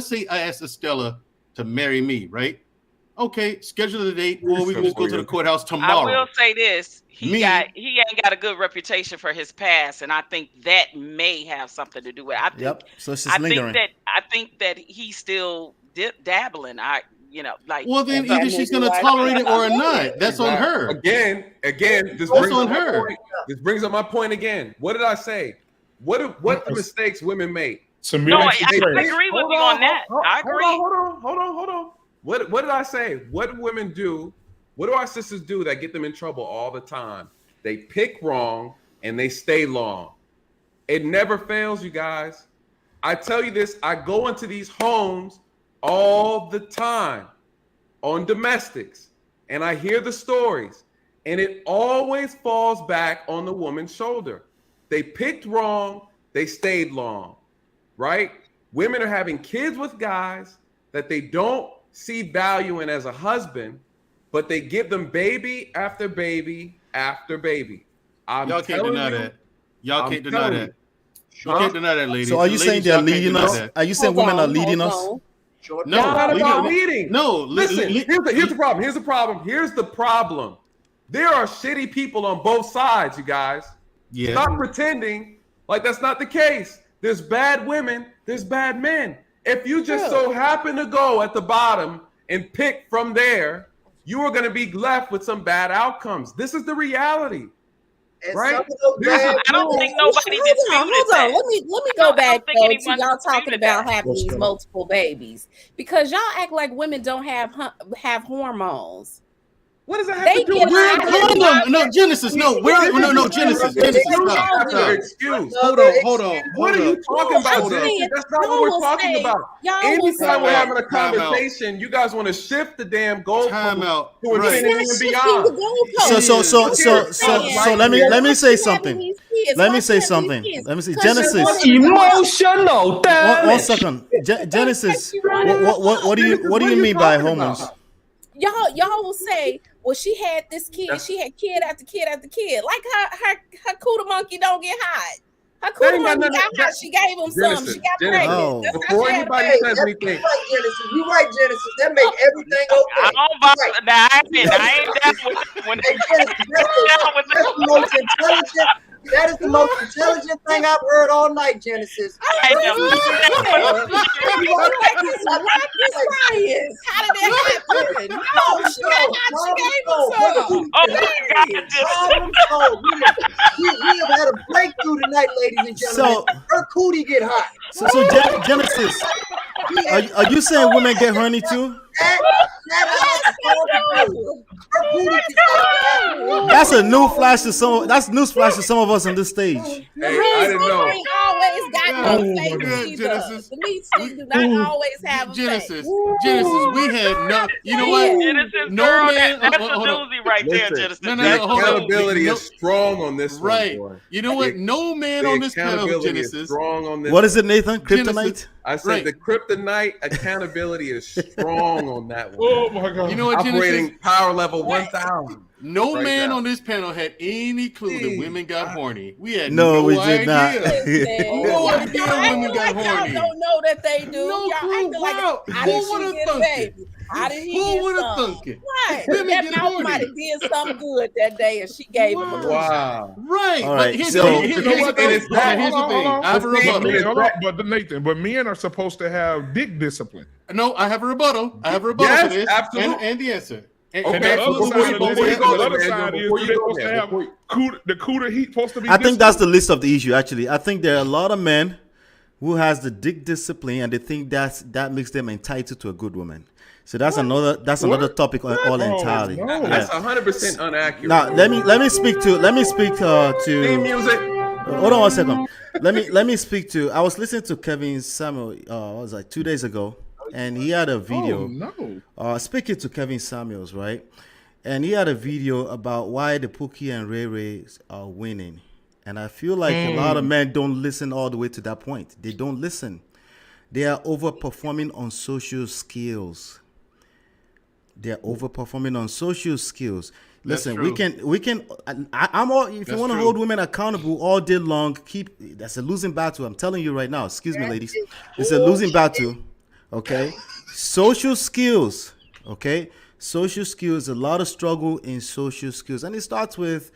say I asked Estella to marry me, right? Okay, schedule the date, or we can just go to the courthouse tomorrow. I will say this: he ain't got a good reputation for his past, and I think that may have something to do with it. So it's just lingering. I think that he's still dabbling. Well, then either she's gonna tolerate it or not. That's on her. Again, this brings up my point again. What did I say? What the mistakes women make? I agree with you on that. I agree. Hold on. What did I say? What do women do? What do our sisters do that get them in trouble all the time? They pick wrong and they stay long. It never fails, you guys. I tell you this, I go into these homes all the time on domestics, and I hear the stories, and it always falls back on the woman's shoulder. They picked wrong, they stayed long, right? Women are having kids with guys that they don't see value in as a husband, but they give them baby after baby after baby. Y'all can't deny that. Y'all can't deny that. You can't deny that, ladies. So are you saying they're leading us? Are you saying women are leading us? No, it's not about leading. No, listen. Here's the problem. Here's the problem. There are shitty people on both sides, you guys. Yeah. Stop pretending like that's not the case. There's bad women. There's bad men. If you just so happen to go at the bottom and pick from there, you are going to be left with some bad outcomes. This is the reality. Right? I don't think nobody Hold on. Let me go back to y'all talking about having these multiple babies, because y'all act like women don't have hormones. What does that have to do with No, Genesis. No, Genesis. Excuse. Hold on. What are you talking about, Genesis? That's not what we're talking about. Anytime we're having a conversation, you guys want to shift the damn goalpost to infinity and beyond. So let me say something. Let me say Genesis. Emotional. 1 second. Genesis. What do you mean by hormones? Y'all will say, well, she had this kid, she had kid after kid after kid. Like her cooter monkey don't get hot. Her That cootie ain't got money nothing. got hot. She gave him some. She got pregnant. Oh. That's how Before she had anybody baby. says That's anything, right, Genesis. You right, Genesis. That make everything I okay. don't buy Right. now. I ain't down with that one. Hey, Genesis, that's the most intelligent. That is the most intelligent thing I've heard all night, Genesis. I am. You like this rocket science. How did that happen? No, she got hot. She gave him some. Oh my God! Problem solved. We have had a breakthrough tonight, ladies and gentlemen. Her cootie get hot. So Genesis, are you saying women get horny too? That's a new flash to some. That's news flash to some of us on this stage. Hey, I didn't know. Ain't always got no face either. Genesis. The meat stick do not always have a Genesis. face. Genesis. We had no. You know what? Genesis, No girl, man. that's a hold on. doozy right there, Listen, Genesis. No, the hold on. accountability No- is strong on this Right. one, boy. You know what? No man The on this panel, accountability is Genesis. strong on this. What is it, Nathan? Kryptonite? Genesis. I said Right. the kryptonite accountability is strong on that one. Oh my God. You know what, Genesis? Operating power level 1,000. No Right man now. on this panel had any clue that women got horny. We had No, no we idea. did not. No idea Y'all acting women got like y'all horny. don't know that they do. No Y'all clue. acting like Wow. how did Who she would've get a thunk it? baby? How did he Who get would have some? thunk it? Right. Women That get mouth horny. might have did something good that day and she gave him a coochie. Wow. Right. All but right, here's so- the You know thing. what? and it's that- Here's the Hold thing. on. I have a But rebuttal. Nathan, but men are supposed to have dick discipline. No, I have a rebuttal. I have a rebuttal Yes, for this. absolutely. And the answer. And Okay, And the other before side you of go this there, is, before the other you side go is, there, do they supposed to before have you- the cooter heat supposed to be I think that's the disciplined? list of the issue. Actually, I think there are a lot of men who has the dick discipline, and they think that makes them entitled to a good woman. So that's another topic all entirely. no. Yeah. That's 100% inaccurate. Now let me speak to Theme music. Hold on one second. Let me speak to. I was listening to Kevin Samuel. It was like 2 days ago, and he had a video. Oh no. Speaking to Kevin Samuels, right? And he had a video about why the Pookie and Ray Rays are winning. And I feel like a lot of men don't listen all the way to that point. They don't listen. They are overperforming on social skills. They're overperforming on social skills. Listen, we can. I'm all. If you want to hold women accountable all day long, that's a losing battle. I'm telling you right now. Excuse me, ladies. It's a losing battle. Okay, social skills. Okay, social skills. A lot of struggle in social skills, and it starts with.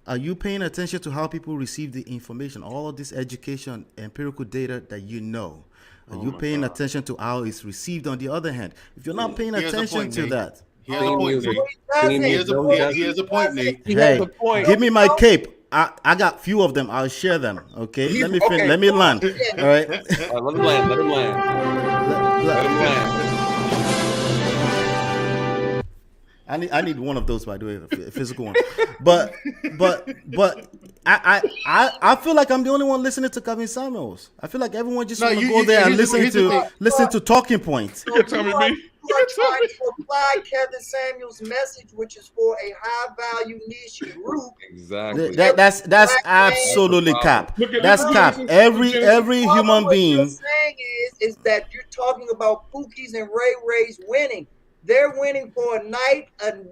Are you paying attention to how people receive the information? All of this education, empirical data that you know. Are you paying attention to how it's received on the other hand? If you're not paying attention to that. He has a point, Nate. He has a point, Nate. Hey, give me my cape. I got few of them. I'll share them. Okay. Let me let me land. All right. Let him land. Let him land. Let him land. I need one of those, by the way, a physical one. But I feel like I'm the only one listening to Kevin Samuels. I feel like everyone just want to go there and listen to talking points. You are trying to apply Kevin Samuels' message, which is for a high value niche group. Exactly. That's absolutely cap. That's cap. Every human What being. you're saying is that you're talking about Pookies and Ray Rays winning. They're winning for a night,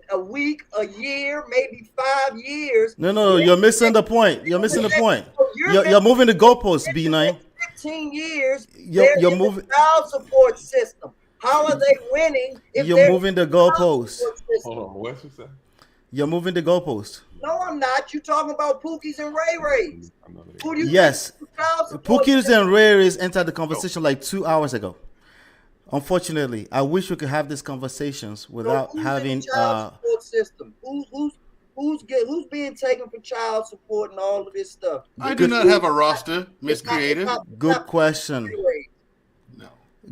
a week, a year, maybe 5 years. No, you're missing the point. You're missing the point. You're moving the goalposts, B9. 15 years, You're moving. child support system. How are they winning if You're they're moving the goalposts. Hold on. What's you say? You're moving the goalposts. No, I'm not. You're talking about Pookies and Ray Rays. Who do you Yes. think is child support Pookies system? and Rares entered the conversation like 2 hours ago. Unfortunately, I wish we could have these conversations without who's in having. the child support system? Who's being taken for child support and all of this stuff? I do not have a roster, Miss Creator. Good question.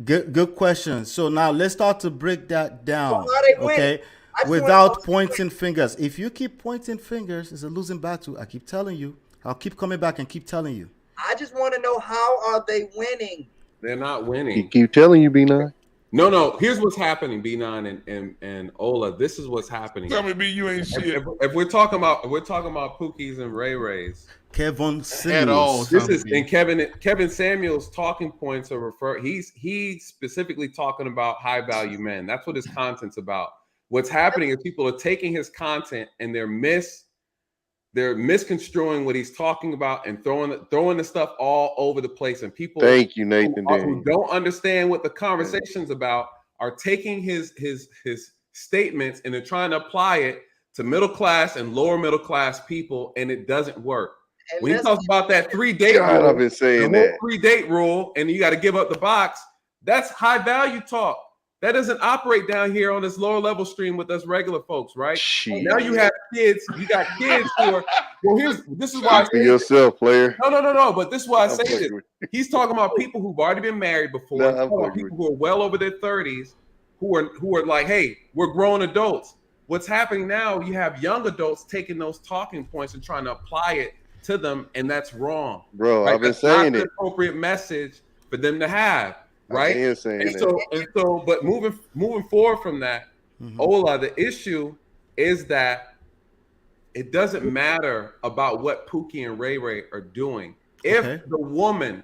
Good question. So now let's start to break that down. So how they win? Okay, I just without want- pointing fingers. If you keep pointing fingers, it's a losing battle. I keep telling you. I'll keep coming back and keep telling you. I just want to know, how are they winning? They're not winning. He keep telling you, B9. No. Here's what's happening, B9 and Ola. This is what's happening. Tell me, B, you ain't shit. If we're talking about Pookies and Ray Rays. Kevin At Samuels. all. This is and Kevin Samuels' talking points are he's specifically talking about high value men. That's what his content's about. What's happening is people are taking his content and they're They're misconstruing what he's talking about and throwing the stuff all over the place. And people Thank you, Nathan. who don't understand what the conversation's about are taking his statements and they're trying to apply it to middle class and lower middle class people, and it doesn't work. And When he that's- talks about that 3-date God, rule, I've been saying the whole that. 3-date rule, and you got to give up the box, that's high value talk. That doesn't operate down here on this lower level stream with us regular folks, right? Now you have kids. You got kids who are. Well, this is why I For say yourself, player. No. But this is why I I'm say this. fucking with He's talking about people who've already been married before. No, He's I'm talking about fucking people who are well over their 30s, who are like, hey, we're grown adults. What's happening now? You have young adults taking those talking points and trying to apply it to them, and that's wrong, Bro, I've been That's not saying the it. appropriate message for them to have. Right. been saying And that. so, but moving forward from that, Ola, the issue is that it doesn't matter about what Pookie and Ray Ray are doing. If the woman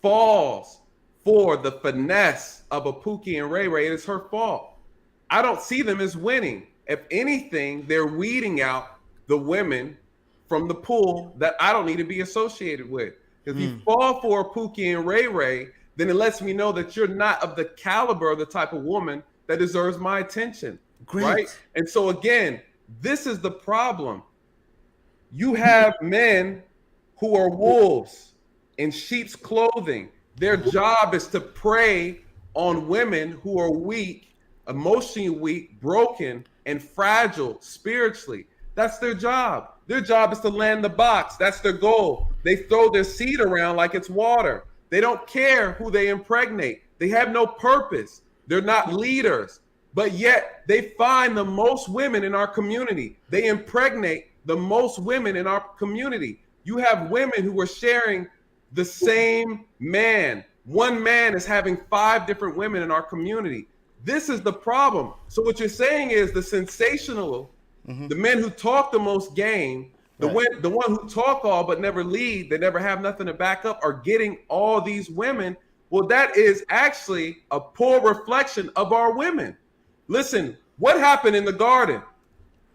falls for the finesse of a Pookie and Ray Ray, it is her fault. I don't see them as winning. If anything, they're weeding out the women from the pool that I don't need to be associated with. If you fall for a Pookie and Ray Ray, then it lets me know that you're not of the caliber of the type of woman that deserves my attention. Great. Right? And so again, this is the problem. You have men who are wolves in sheep's clothing. Their job is to prey on women who are weak, emotionally weak, broken, and fragile spiritually. That's their job. Their job is to land the box. That's their goal. They throw their seed around like it's water. They don't care who they impregnate. They have no purpose. They're not leaders. But yet they find the most women in our community. They impregnate the most women in our community. You have women who are sharing the same man. One man is having 5 different women in our community. This is the problem. So what you're saying is the sensational, the men who talk the most game, the one who talk all but never lead, they never have nothing to back up, are getting all these women. Well, that is actually a poor reflection of our women. Listen, what happened in the garden,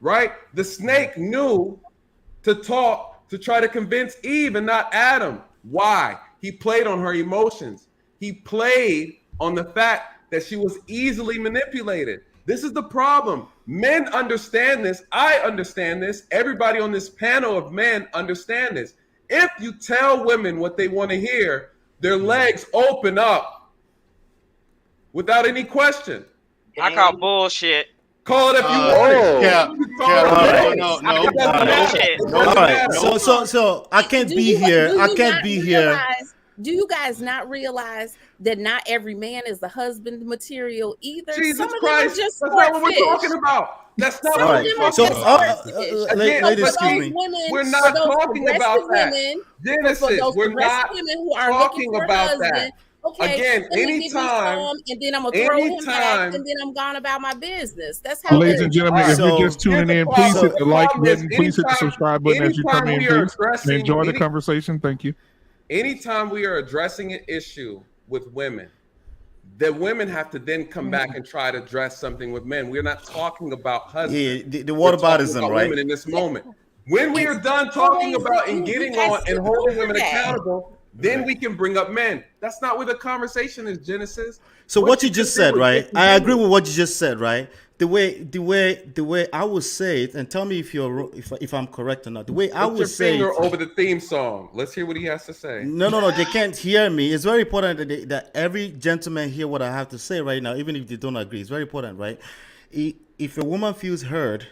right? The snake knew to talk, to try to convince Eve and not Adam. Why? He played on her emotions. He played on the fact that she was easily manipulated. This is the problem. Men understand this. I understand this. Everybody on this panel of men understand this. If you tell women what they want to hear, their legs open up without any question. I call bullshit. Call it if you want. All right. So I can't be here. I can't be here. Do you guys not realize that not every man is the husband material either? Jesus Some of Christ, them are just that's not what we're swordfish. talking about. That's not Some what of them we're are talking just about. swordfish. Ladies, excuse me. We're not for those talking about progressive that. women, Genesis, for those we're progressive not women who are talking looking for a about husband, that. okay, Again, let me give me anytime, some, and then I'm gonna throw him back, anytime- and then I'm gone about my business. That's how. Ladies it and is. gentlemen, if you're just tuning in, please hit the like problem is button. Please hit the anytime- subscribe button as you come anytime in, we are please. And addressing enjoy the any- conversation. Thank you. Anytime we are addressing an issue with women, the women have to then come back and try to address something with men. We're not talking about husbands. Yeah, the We're talking whataboutism, about right? women in this moment. When we are done talking about and getting on and holding women accountable, then we can bring up men. That's not where the conversation is, Genesis. So what you just said, was right? just I agree with what you just said, right? The way I would say it, and tell me if I'm correct or not. The way I Put would your say finger it, over the theme song. Let's hear what he has to say. No, they can't hear me. It's very important that every gentleman hear what I have to say right now, even if they don't agree. It's very important, right? If a woman feels heard,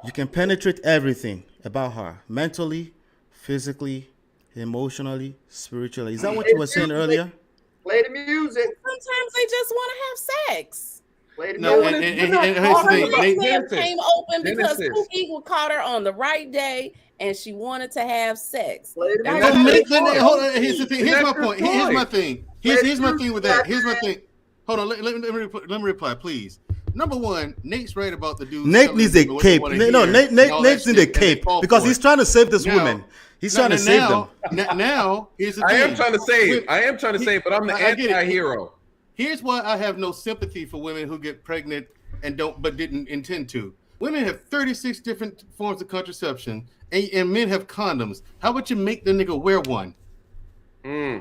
you can penetrate everything about her, mentally, physically, emotionally, spiritually. Is that what you were saying earlier? Play the music. Sometimes they just want to have sex. Play the No, music. and here's the thing, Nate, That came open because Genesis. Pookie caught her on the right day, and she wanted to have sex. Play the That music. was Nate, the point. hold on. Here's the thing. Here's my That's your point. Here's my point. thing. Here's my thing with that. Here's my thing. Hold on. Let me reply, please. Number one, Nate's right about the dude. Nate needs a cape. Nate's in the cape because he's trying to save this woman. He's trying to save them. Now, here's the I thing. am trying to save. I am trying to save, but I'm the I get it. anti-hero. Here's why I have no sympathy for women who get pregnant and didn't intend to. Women have 36 different forms of contraception, and men have condoms. How about you make the nigga wear one?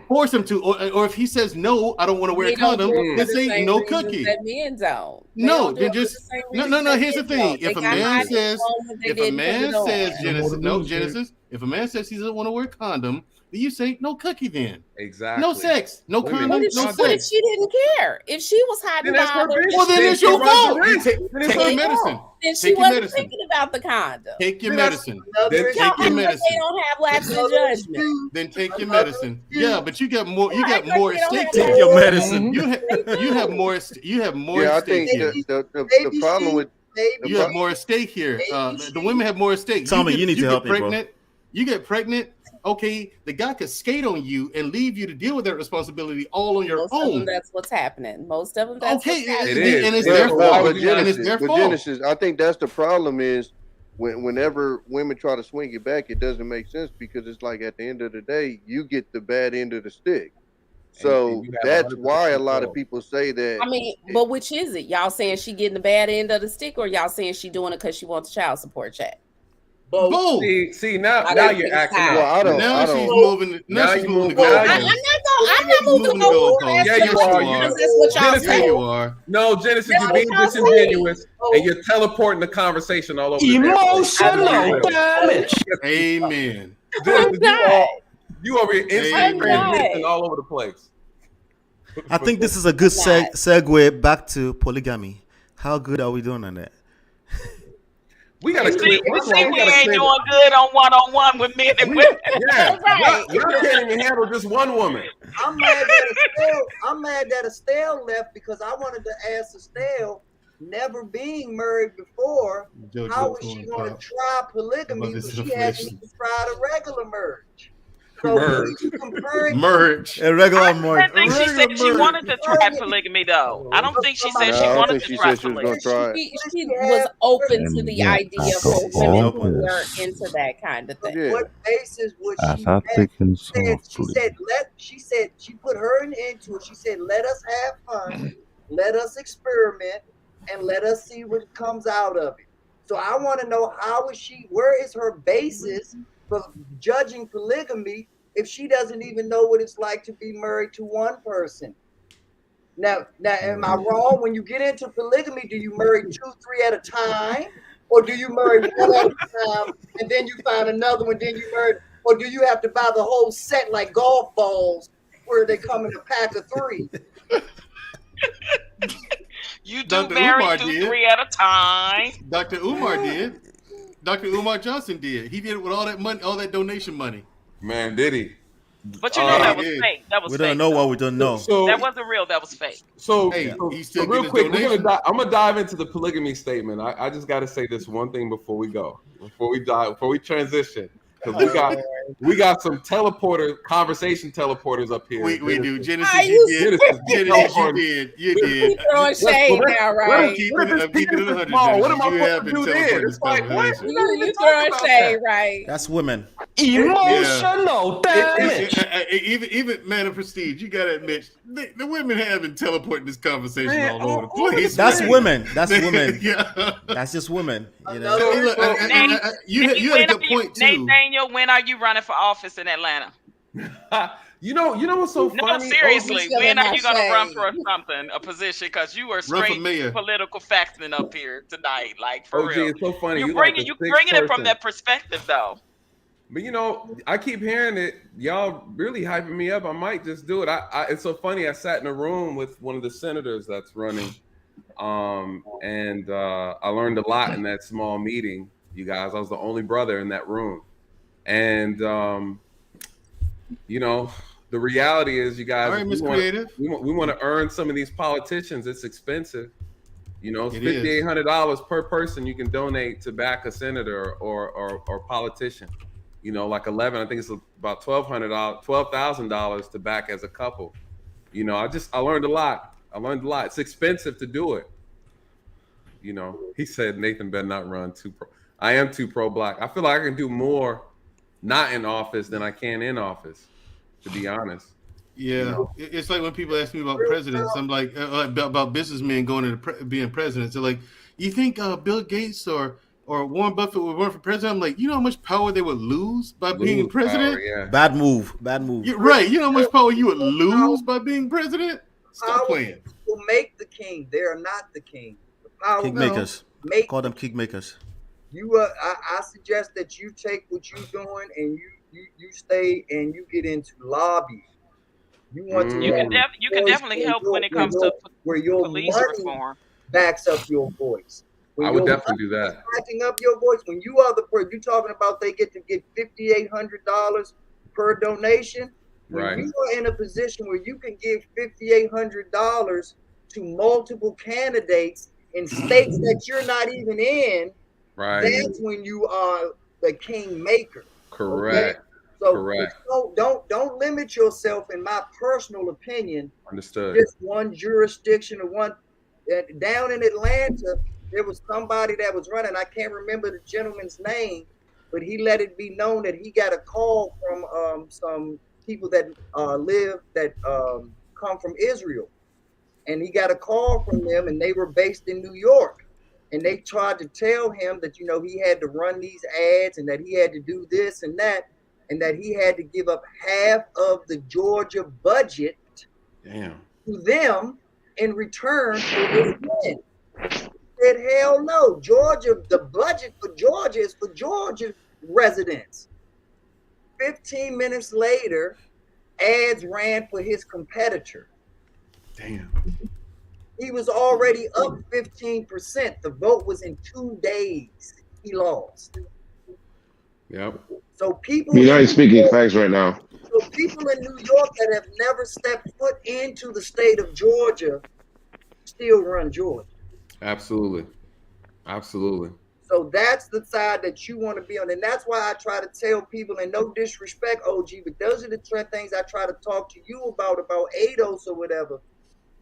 Force him to, or if he says no, I don't want to wear a They don't condom, do it then for the say same no reasons cookie. that men don't. They No, don't do then it for just the same no. reasons that Here's the men thing: don't. if They a got man bodies says, long that they if a didn't put man it on. says, No more to Genesis, no lose, babe. Genesis. If a man says he doesn't want to wear a condom, then you say no cookie. Then Exactly. no sex, no Women, condom, What if, no she, what if sex. she didn't care? If she was hot Then and that's her bothered, business. Well, then Then it's she your runs the fault. You risk. take Then it's her your fault. medicine. then she Take your wasn't medicine. thinking about the condom. Take your Then that's medicine. then Then Y'all take your act like medicine. they don't have lapse in judgment. Then take your medicine. Yeah, but you got more. You Y'all got act like more they at don't stake have here. Take your medicine. You have more. You have more Yeah, I at stake think here. the problem with You have more at stake here. The women have more at stake. Tommy, you need to help me, bro. pregnant. You get pregnant. Okay, the guy could skate on you and leave you to deal with that responsibility all on your Most of them, own. that's what's happening. Most of them, that's Okay, what's happening. It is. and it's It their is. fault. but And it's Genesis, their but fault. Genesis, I think that's the problem is whenever women try to swing it back, it doesn't make sense because it's like at the end of the day, you get the bad end of the stick. So and you have that's 100% why a lot of control. people say that. I mean, but which is it? Y'all saying she getting the bad end of the stick, or y'all saying she doing it because she wants the child support check? Both. See now I now gotta you're pick a acting side. Well, up. Now she's don't. moving. Now Now she's you moving the move. Now I'm you. goalposts. not moving the goalposts. Yeah, That's you what are. you- You that's what y'all Genesis, Yeah, say. you are. no, Genesis, That's you're what being y'all say. disingenuous and you're teleporting the conversation all over the damn place. Emotional damage. Amen. Genesis, not. you over here instant Amen. transmission all over the place. I think this is a good I'm not. segue back to polygamy. How good are we doing on that? We gotta You clear. see, First of all, we we gotta ain't clear. doing good on one-on-one with men and women. Yeah, Right. y'all can't even handle just one woman. I'm mad that Estelle left because I wanted to ask Estelle, never being married before, JoJo how was she corn going to pop. try polygamy About when this she hadn't inflation. even tried a regular marriage? So Merge. you comparing Merch. A regular I merge. think she said she wanted to try polygamy, though. I don't think she said she No, I don't wanted think to she try said she was gonna polygamy. try it. She was open to And the yet, idea after for women all who weren't this, into that kind of thing. Yeah. what basis was as she I at? taken She softly, said she put her into it. She said, let us have fun, let us experiment, and let us see what comes out of it. So I want to know where is her basis for judging polygamy if she doesn't even know what it's like to be married to one person? Now, am I wrong? When you get into polygamy, do you marry 2, 3 at a time? Or do you marry one at a time and then you find another one, then you marry? Or do you have to buy the whole set like golf balls where they come in a pack of 3? You do Dr. marry Umar 2, did. 3 at a time. Dr. Umar did. Dr. Umar Johnson did. He did it with all that money, all that donation money. Man, did he? But you know that was Yeah. fake. That was We fake. don't know though. what we don't know. So That wasn't real. That was fake. So, Hey, so, he still so real get his quick, donation. I'm gonna dive into the polygamy statement. I just got to say this one thing before we go, before we transition, because we got some conversation teleporters up here. We do. Genesis, Are you you did. Genesis, you did. You did. Keep throwing shade now, right? I'm keeping it 100. What am I You have supposed to been do teleporting then? this It's like, what? conversation. You throwing shade, right? That's women. Emotional damage. Even man of prestige, you gotta admit the women have been teleporting this conversation Man, all over the all over the place. That's man. women. That's women. Yeah. That's just women. You know. Hey, look, you had a good point too. Nathaniel, when are you running for office in Atlanta? You know what's so No, funny? seriously. Oh, When are my you gonna run shade. for something, a position? Because you are Run for straight mayor. political faxing up here tonight, like for OG, real. it's so funny. You You like bringing the you sixth bringing it from person. that perspective, though. But I keep hearing it. Y'all really hyping me up. I might just do it. It's so funny. I sat in a room with one of the senators that's running, and I learned a lot in that small meeting. You guys, I was the only brother in that room, and the reality is, you guys, All right, Miss Creative. we want to earn some of these politicians. It's expensive. It's It is. $5,800 per person you can donate to back a senator or politician. Like 11, I think it's about $12,000 to back as a couple. I learned a lot. It's expensive to do it. He said Nathan better not run too pro. I am too pro-black. I feel like I can do more not in office than I can in office, to be honest. Yeah, it's like when people ask me about presidents, I'm like about businessmen going into being presidents. They're like, "You think Bill Gates or Warren Buffett would run for president?" I'm like, "You know how much power they would lose by being president?" Bad move. Bad move. You're right. You know how much power you would lose by being president? Stop playing. Will make the king. They are not the king. The power Kingmakers. make Call them kingmakers. you. I suggest that you take what you're doing and you stay and you get into lobbying. You want to You can definitely help when it comes to where your police money reform. backs up your voice. I would definitely do that. Backing up your voice when you are the person you're talking about, they get to get $5,800 per donation. Right. When you are in a position where you can give $5,800 to multiple candidates in states that you're not even in, right, that's when you are the kingmaker. Correct. Okay? So correct. Don't limit yourself, in my personal opinion. Understood. Just one jurisdiction or one. Down in Atlanta, there was somebody that was running. I can't remember the gentleman's name, but he let it be known that he got a call from some people that come from Israel, and he got a call from them, and they were based in New York, and they tried to tell him that he had to run these ads and that he had to do this and that, and that he had to give up half of the Georgia budget to them in return for this win. Said, hell no, Georgia, the budget for Georgia is for Georgia residents. 15 minutes later, ads ran for his competitor. Damn. He was already up 15%. The vote was in 2 days. He lost. Yep. So people. You're not speaking facts right now. So people in New York that have never stepped foot into the state of Georgia still run Georgia. Absolutely. Absolutely. So that's the side that you want to be on. And that's why I try to tell people, and no disrespect, OG, but those are the things I try to talk to you about ADOS or whatever.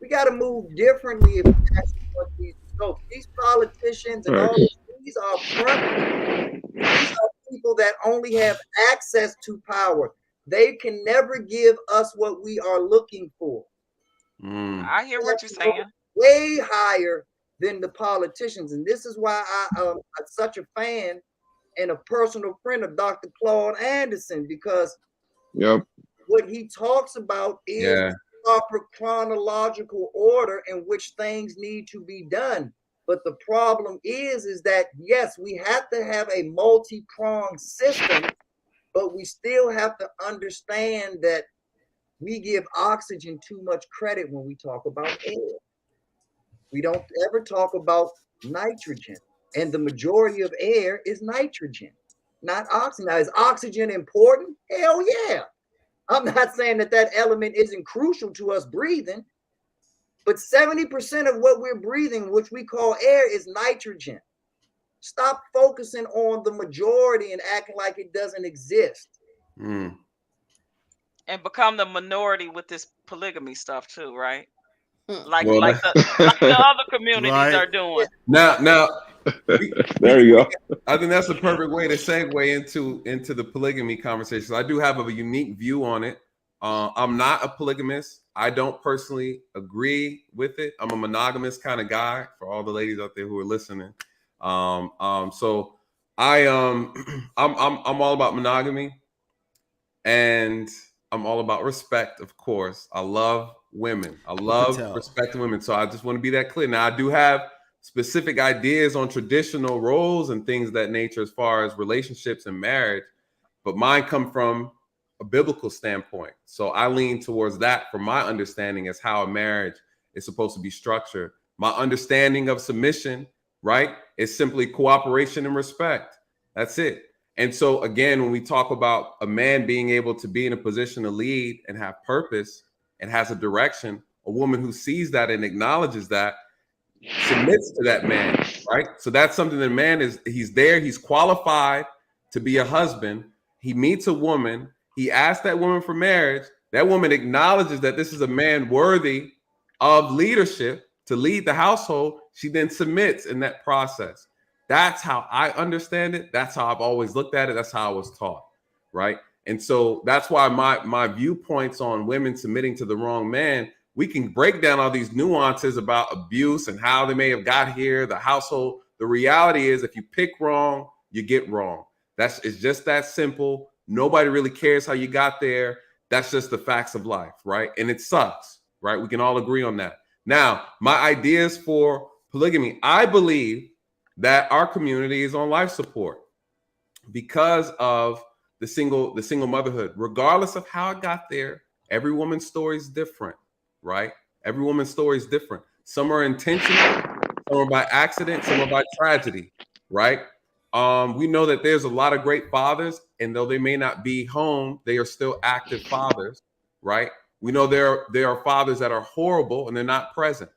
We got to move differently if we actually want these results. These politicians and all this, these are front. These are people that only have access to power. They can never give us what we are looking for. I hear what you're saying. Way higher than the politicians. And this is why I'm such a fan and a personal friend of Dr. Claude Anderson, because what he talks about is proper chronological order in which things need to be done. But the problem is that, yes, we have to have a multi-pronged system, but we still have to understand that we give oxygen too much credit when we talk about air. We don't ever talk about nitrogen, and the majority of air is nitrogen, not oxygen. Now, is oxygen important? Hell yeah. I'm not saying that element isn't crucial to us breathing, but 70% of what we're breathing, which we call air, is nitrogen. Stop focusing on the majority and acting like it doesn't exist. And become the minority with this polygamy stuff too, right? Like the other communities are doing. Now there you go. I think that's the perfect way to segue into the polygamy conversation. I do have a unique view on it. I'm not a polygamist. I don't personally agree with it. I'm a monogamous kind of guy, for all the ladies out there who are listening. So I'm all about monogamy, and I'm all about respect, of course. I love women. I love respecting women. So I just want to be that clear. Now, I do have specific ideas on traditional roles and things of that nature as far as relationships and marriage, but mine come from a biblical standpoint. So I lean towards that from my understanding as how a marriage is supposed to be structured. My understanding of submission, right, is simply cooperation and respect. That's it. And so, again, when we talk about a man being able to be in a position to lead and have purpose and has a direction, a woman who sees that and acknowledges that submits to that man, right? So that's something that man he's there, he's qualified to be a husband. He meets a woman, he asks that woman for marriage. That woman acknowledges that this is a man worthy of leadership to lead the household. She then submits in that process. That's how I understand it. That's how I've always looked at it. That's how I was taught, right? And so that's why my viewpoints on women submitting to the wrong man, we can break down all these nuances about abuse and how they may have got here, the household. The reality is, if you pick wrong, you get wrong. It's just that simple. Nobody really cares how you got there. That's just the facts of life, right? And it sucks, right? We can all agree on that. Now, my ideas for polygamy, I believe that our community is on life support because of the single motherhood. Regardless of how it got there, every woman's story is different, right? Every woman's story is different. Some are intentional, some are by accident, some are by tragedy, right? We know that there's a lot of great fathers, and though they may not be home, they are still active fathers, right? We know there are fathers that are horrible and they're not present,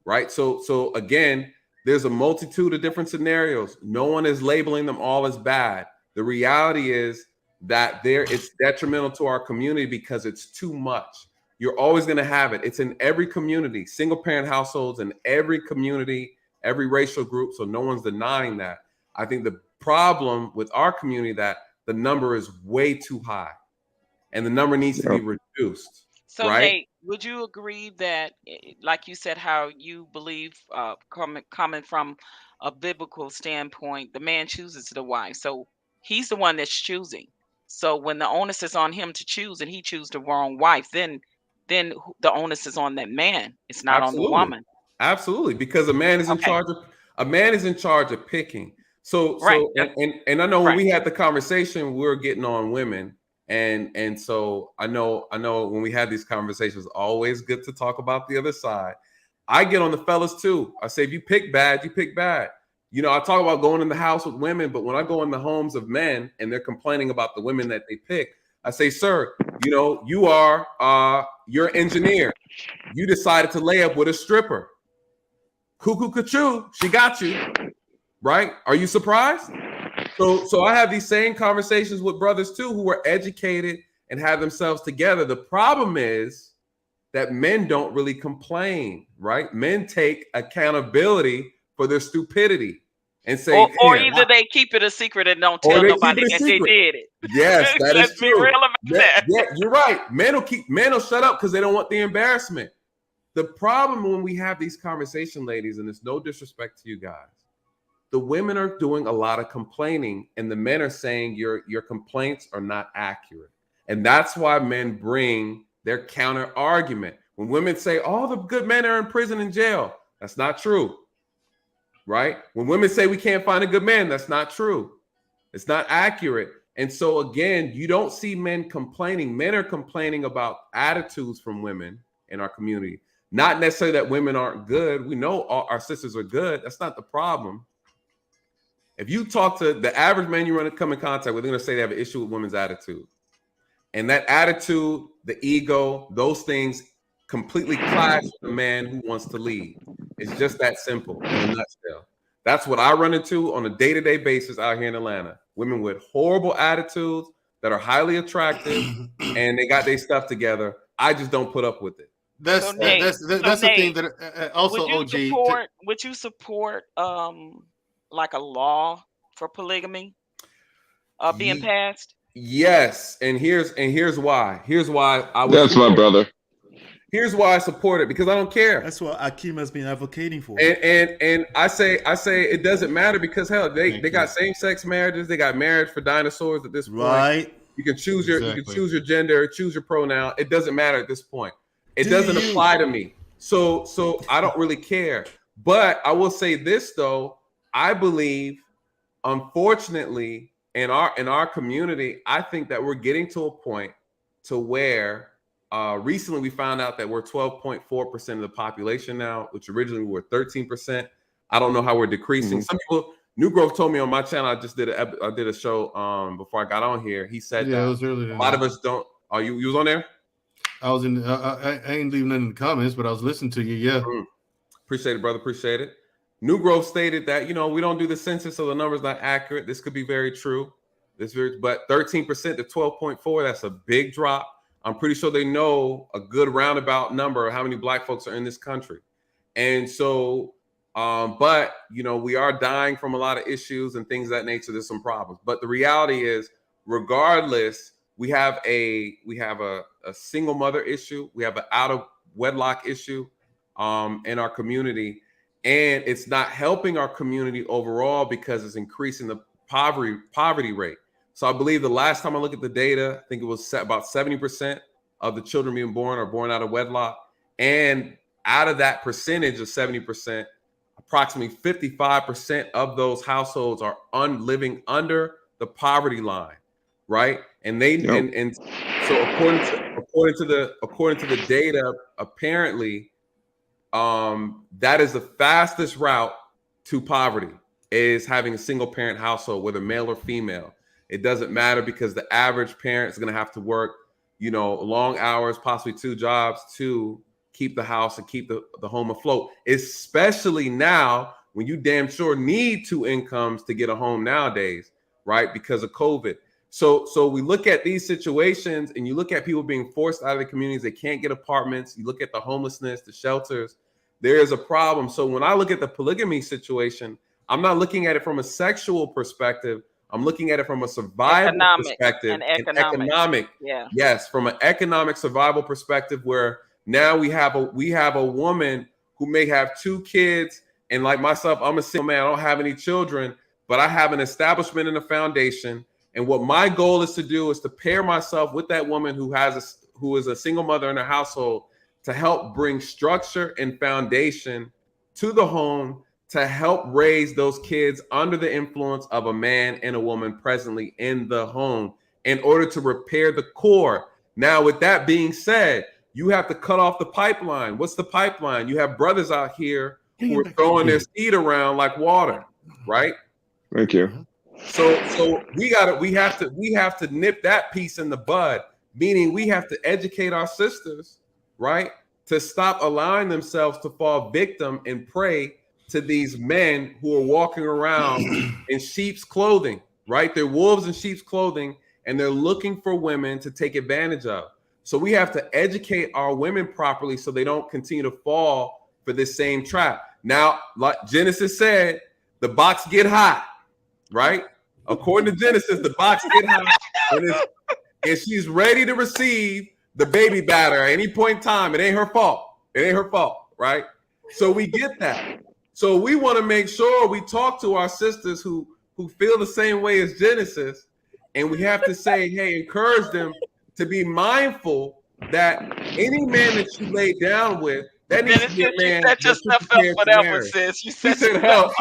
right? So again, there's a multitude of different scenarios. No one is labeling them all as bad. The reality is that it's detrimental to our community because it's too much. You're always going to have it. It's in every community, single parent households in every community, every racial group. So no one's denying that. I think the problem with our community that the number is way too high and the number needs to be reduced. So right? Nate, would you agree that, like you said, how you believe, coming from a biblical standpoint, the man chooses the wife, so he's the one that's choosing. So when the onus is on him to choose, and he chooses the wrong wife, then the onus is on that man. It's not on the woman. Absolutely, because a man is in charge of picking. So Right. and I know when we had the conversation, we were getting on women. And so I know when we had these conversations, always good to talk about the other side. I get on the fellas too. I say, if you pick bad, you pick bad. You know, I talk about going in the house with women, but when I go in the homes of men and they're complaining about the women that they pick, I say, sir, you know, you're an engineer. You decided to lay up with a stripper. Cuckoo cuckoo, she got you, right? Are you surprised? So I have these same conversations with brothers too who are educated and have themselves together. The problem is that men don't really complain, right? Men take accountability for their stupidity and say, or either they keep it a secret and don't tell nobody that they did it. Yes, that is Let's be true. real about that. Yeah, you're right. Men will shut up because they don't want the embarrassment. The problem when we have these conversations, ladies, and it's no disrespect to you guys, the women are doing a lot of complaining and the men are saying your complaints are not accurate. And that's why men bring their counter argument. When women say all the good men are in prison and jail, that's not true. Right? When women say we can't find a good man, that's not true. It's not accurate. And so again, you don't see men complaining. Men are complaining about attitudes from women in our community. Not necessarily that women aren't good. We know all our sisters are good. That's not the problem. If you talk to the average man you come in contact with, they're going to say they have an issue with women's attitude. And that attitude, the ego, those things completely clash with a man who wants to lead. It's just that simple in a nutshell. That's what I run into on a day-to-day basis out here in Atlanta. Women with horrible attitudes that are highly attractive and they got their stuff together. I just don't put up with it. That's the thing that also would you support like a law for polygamy being passed? Yes, and here's why. Here's why I was. That's my brother. Here's why I support it, because I don't care. That's what Akeem has been advocating for. And I say it doesn't matter because hell, they got same-sex marriages, they got marriage for dinosaurs at this point. Right. You can choose your gender, choose your pronoun. It doesn't matter at this point. It doesn't apply to me. So I don't really care. But I will say this though, I believe, unfortunately, in our community, I think that we're getting to a point to where recently we found out that we're 12.4% of the population now, which originally we were 13%. I don't know how we're decreasing. Some people, New Growth told me on my channel, I did a show before I got on here. He said it was earlier. A lot of us don't. Oh, you was on there? I was in. I ain't leaving nothing in the comments, but I was listening to you. Yeah. Appreciate it, brother. Appreciate it. New Growth stated that, we don't do the census, so the number's not accurate. This could be very true. But 13% to 12.4, that's a big drop. I'm pretty sure they know a good roundabout number of how many black folks are in this country. And so, but we are dying from a lot of issues and things of that nature. There's some problems. But the reality is, regardless, we have a single mother issue. We have an out of wedlock issue in our community, and it's not helping our community overall because it's increasing the poverty rate. So I believe the last time I looked at the data, I think it was about 70% of the children being born are born out of wedlock, and out of that percentage of 70%, approximately 55% of those households are living under the poverty line, right? And they and so according to the data, apparently, that is the fastest route to poverty is having a single parent household, whether male or female. It doesn't matter because the average parent is going to have to work, long hours, possibly 2 jobs to keep the house and keep the home afloat, especially now when you damn sure need 2 incomes to get a home nowadays, right? Because of COVID. So we look at these situations and you look at people being forced out of the communities. They can't get apartments. You look at the homelessness, the shelters. There is a problem. So when I look at the polygamy situation, I'm not looking at it from a sexual perspective. I'm looking at it from a survival perspective. And economic. Yeah. Yes, from an economic survival perspective, where now we have a woman who may have 2 kids, and like myself, I'm a single man. I don't have any children, but I have an establishment and a foundation. And what my goal is to do is to pair myself with that woman who is a single mother in her household to help bring structure and foundation to the home to help raise those kids under the influence of a man and a woman presently in the home in order to repair the core. Now, with that being said, you have to cut off the pipeline. What's the pipeline? You have brothers out here who are throwing their seed around like water, right? Thank you. So we have to nip that piece in the bud, meaning we have to educate our sisters, right, to stop allowing themselves to fall victim and prey to these men who are walking around in sheep's clothing, right? They're wolves in sheep's clothing, and they're looking for women to take advantage of. So we have to educate our women properly so they don't continue to fall for this same trap. Now, like Genesis said, the box get hot, right? According to Genesis, the box get hot, and she's ready to receive the baby batter at any point in time. It ain't her fault. It ain't her fault, right? So we get that. So we want to make sure we talk to our sisters who feel the same way as Genesis, and we have to say, hey, encourage them to be mindful that any man that you lay down with, that needs to be a man. You set yourself up for that one, sis. You set yourself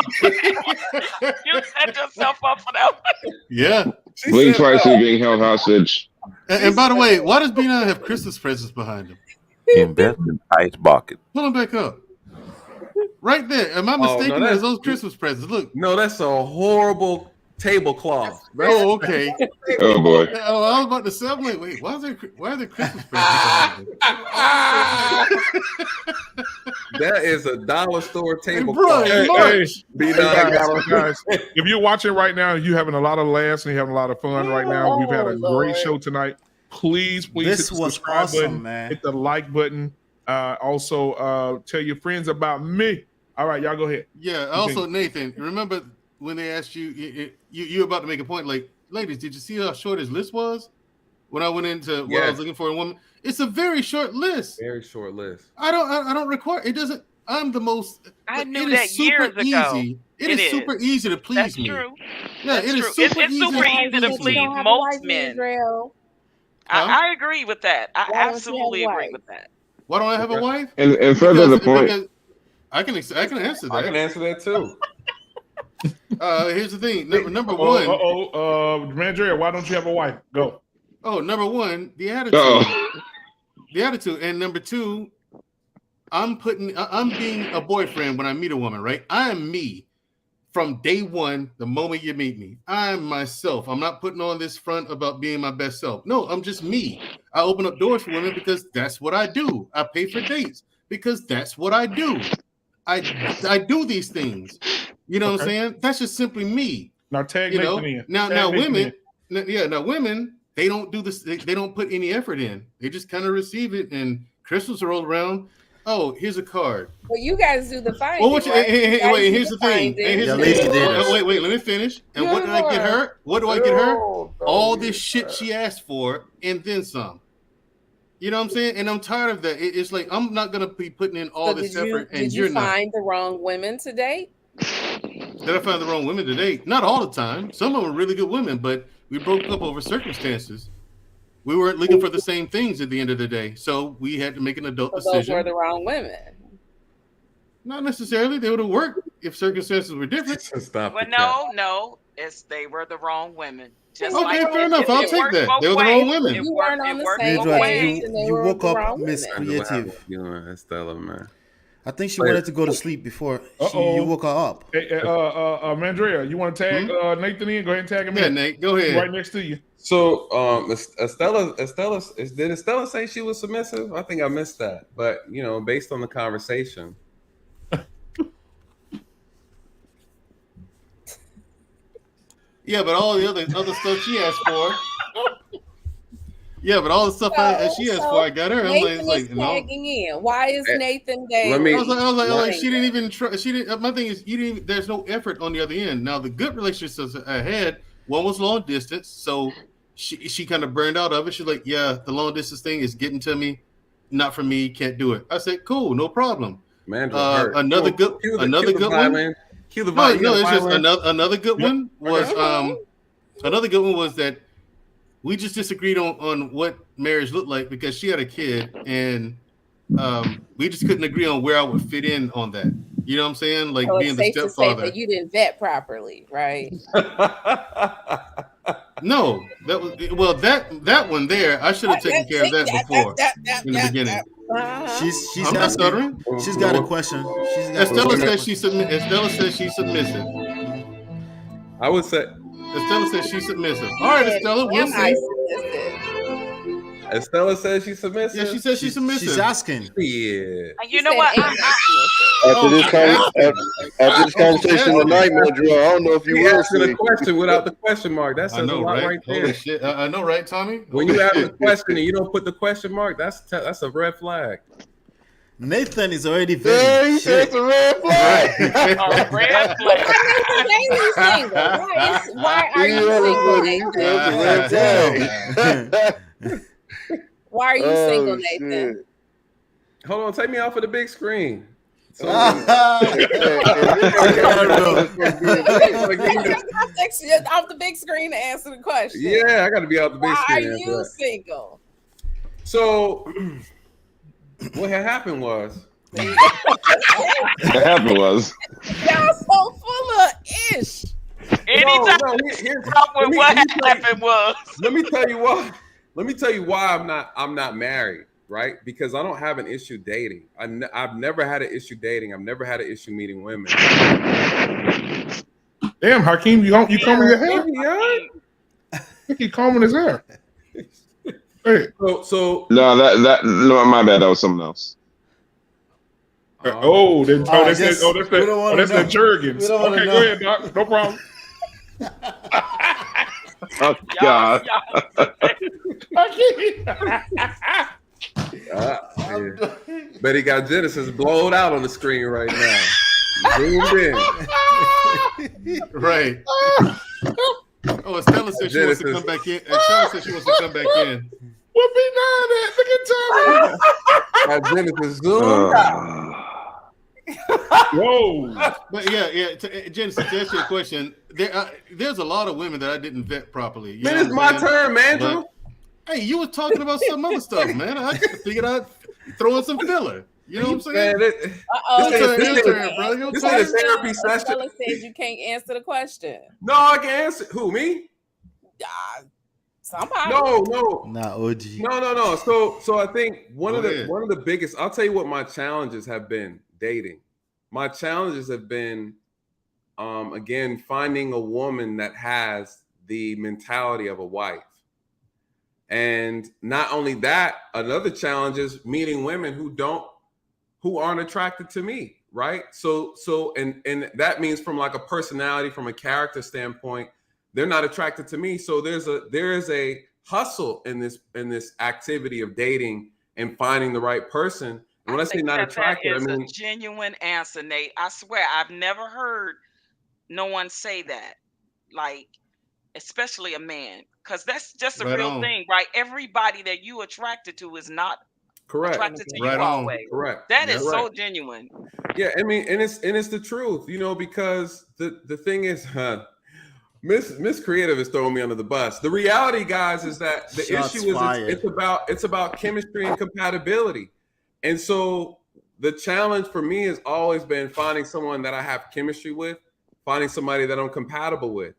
up for that one. Yeah. Blink twice and being held hostage. And by the way, why does B9 have Christmas presents behind him? Invest in ice bucket. Pull him back up. Right there. Am I mistaken? There's those Christmas presents. Look. No, that's a horrible tablecloth. Oh, okay. Oh boy. Oh, I was about to say, wait, why are there Christmas presents? That is a dollar store table. Hey, guys, if you're watching right now, you're having a lot of laughs and you're having a lot of fun right now. We've had a great show tonight. Please hit the subscribe button, man. Hit the like button. Also, tell your friends about me. All right, y'all go ahead. Yeah. Also, Nathan, remember when they asked you were about to make a point, like, ladies, did you see how short his list was? When I went into what I was looking for a woman, it's a very short list. Very short list. I don't require it. Doesn't. I'm the most. I knew that years ago. Easy. It is super easy to please me. True. Yeah, That's it is true. super It's easy. super easy to please most men. I agree with that. I absolutely agree with that. Why don't I have a wife? And further the point. I can answer that. I can answer that too. Here's the thing. Number one. Mandrea, why don't you have a wife? Go. Oh, number one, the attitude. The attitude. And number two, I'm being a boyfriend when I meet a woman, right? I am me from day one, the moment you meet me. I'm myself. I'm not putting on this front about being my best self. No, I'm just me. I open up doors for women because that's what I do. I pay for dates because that's what I do. I do these things. You know what I'm saying? That's just simply me. Now tag Nathan in. Now women, women, they don't do this. They don't put any effort in. They just kind of receive it, and Christmas rolls around. oh, here's a card. Well, you guys do the finding. Well, what you, right? hey, You guys wait, do here's the thing. finding. Hey, here's Yeah, the lady thing. did it. Wait, let me finish. And what did I get her? What do I get her? All this shit she asked for and then some. You know what I'm saying? And I'm tired of that. It's like I'm not gonna be putting in all So this did effort, and did you you're not. find the wrong women to date? Did I find the wrong women today? Not all the time. Some of them were really good women, but we broke up over circumstances. We weren't looking for the same things at the end of the day, so we had to make an adult So those decision. were the wrong women. Not necessarily. They would have worked if circumstances were different. Stop. Well, no, they were the wrong women. Just Okay, like fair enough. I'll it take worked that. both They were the ways. wrong women. You weren't on the same Nedra, page, and they you were woke the up wrong Miss women. Creative. You know, Estella, man. I think she wanted to go to sleep before you woke her up. Hey, Mandrea, you want to tag Nathan in? Go ahead and tag him in. Yeah, Nate, go ahead. Right next to you. So, did Estella say she was submissive? I think I missed that. But, you know, based on the conversation. Yeah, but all the other stuff she asked for. Yeah, but all the stuff she asked for, I got her. I'm Nathan like, is no. tagging in. Why is Nathan dating? I was like, she didn't even try. She didn't. My thing is, you didn't. There's no effort on the other end. Now, the good relationships I had, one was long distance, so she kind of burned out of it. She's like, yeah, the long distance thing is getting to me, not for me. Can't do it. I said, cool, no problem. Another good one. No, it's just another good one was another good one was that we just disagreed on what marriage looked like because she had a kid and we just couldn't agree on where I would fit in on that. You know what I'm saying? Like So being it's the safe to say stepfather. that you didn't vet properly, right? No, that was that one there. I should have taken care of that before in the beginning. She's I'm not stuttering. She's got a question. Estella says she's submissive. I would say Estella says she's submissive. All right, Estella, we'll see. Estella says she's submissive. Yeah, she says she's submissive. She's asking. Yeah. You know what? After this conversation tonight, Nedra, I don't know if you He will asking see. a question without the question mark. That I says know, a lot right? right there. Holy shit. I know, right, Tommy? When you ask a question and you don't put the question mark, that's a red flag. Nathan is already Yeah, vetting. he said it's a red flag. Red flag. Why are you single? Why are you single, Nathan? Hold on, take me off of the big screen. So, Off the big screen to answer the question. yeah, I got to be off the big Why are screen. after you that. single? So, what had happened was. What happened was. Y'all so full of ish. Anytime what happened was. Let me tell you why. Let me tell you why I'm not married, right? Because I don't have an issue dating. I've never had an issue dating. I've never had an issue meeting women. Damn, Hakeem, you combing your hair? I think he combing his hair. Hey. So No, no, my bad. That was something else. That's the Jergens. Okay, go ahead, Doc. No problem. Oh God. Bet he got Genesis blowed out on the screen right now. Zoomed in. Right. Oh, Estella said she wants to come back in. Estella said she wants to come back in. What be doing that? Look at Tommy. Got Genesis zoomed out. Whoa. But yeah. Genesis, to answer your question, there's a lot of women that I didn't vet properly. Man, it's my turn, man. But, hey, you were talking about some other stuff, man. I could have figured out throwing some filler. You know what I'm saying? Man, This is a therapy session. Estella said you can't answer the question. No, I can answer. Who, me? Somebody. No. Nah, OG. No. So I think one of the biggest. I'll tell you what my challenges have been dating. My challenges have been, again, finding a woman that has the mentality of a wife. And not only that, another challenge is meeting women who aren't attracted to me, right? So and that means from like a personality, from a character standpoint, they're not attracted to me. So there is a hustle in this activity of dating and finding the right person. When I say not that attracted, I is mean a genuine answer, Nate. I swear, I've never heard no one say that. Like, especially a man, because that's just a Right real on. thing, right? Everybody that you attracted to is not correct. attracted to Right you on. always. Correct. That Yep. is so genuine. Yeah, I mean, and it's the truth, you know, because the thing is, Miss Creative is throwing me under the bus. The reality, guys, is that the Shots issue is fired. it's about chemistry and compatibility. And so the challenge for me has always been finding someone that I have chemistry with, finding somebody that I'm compatible with.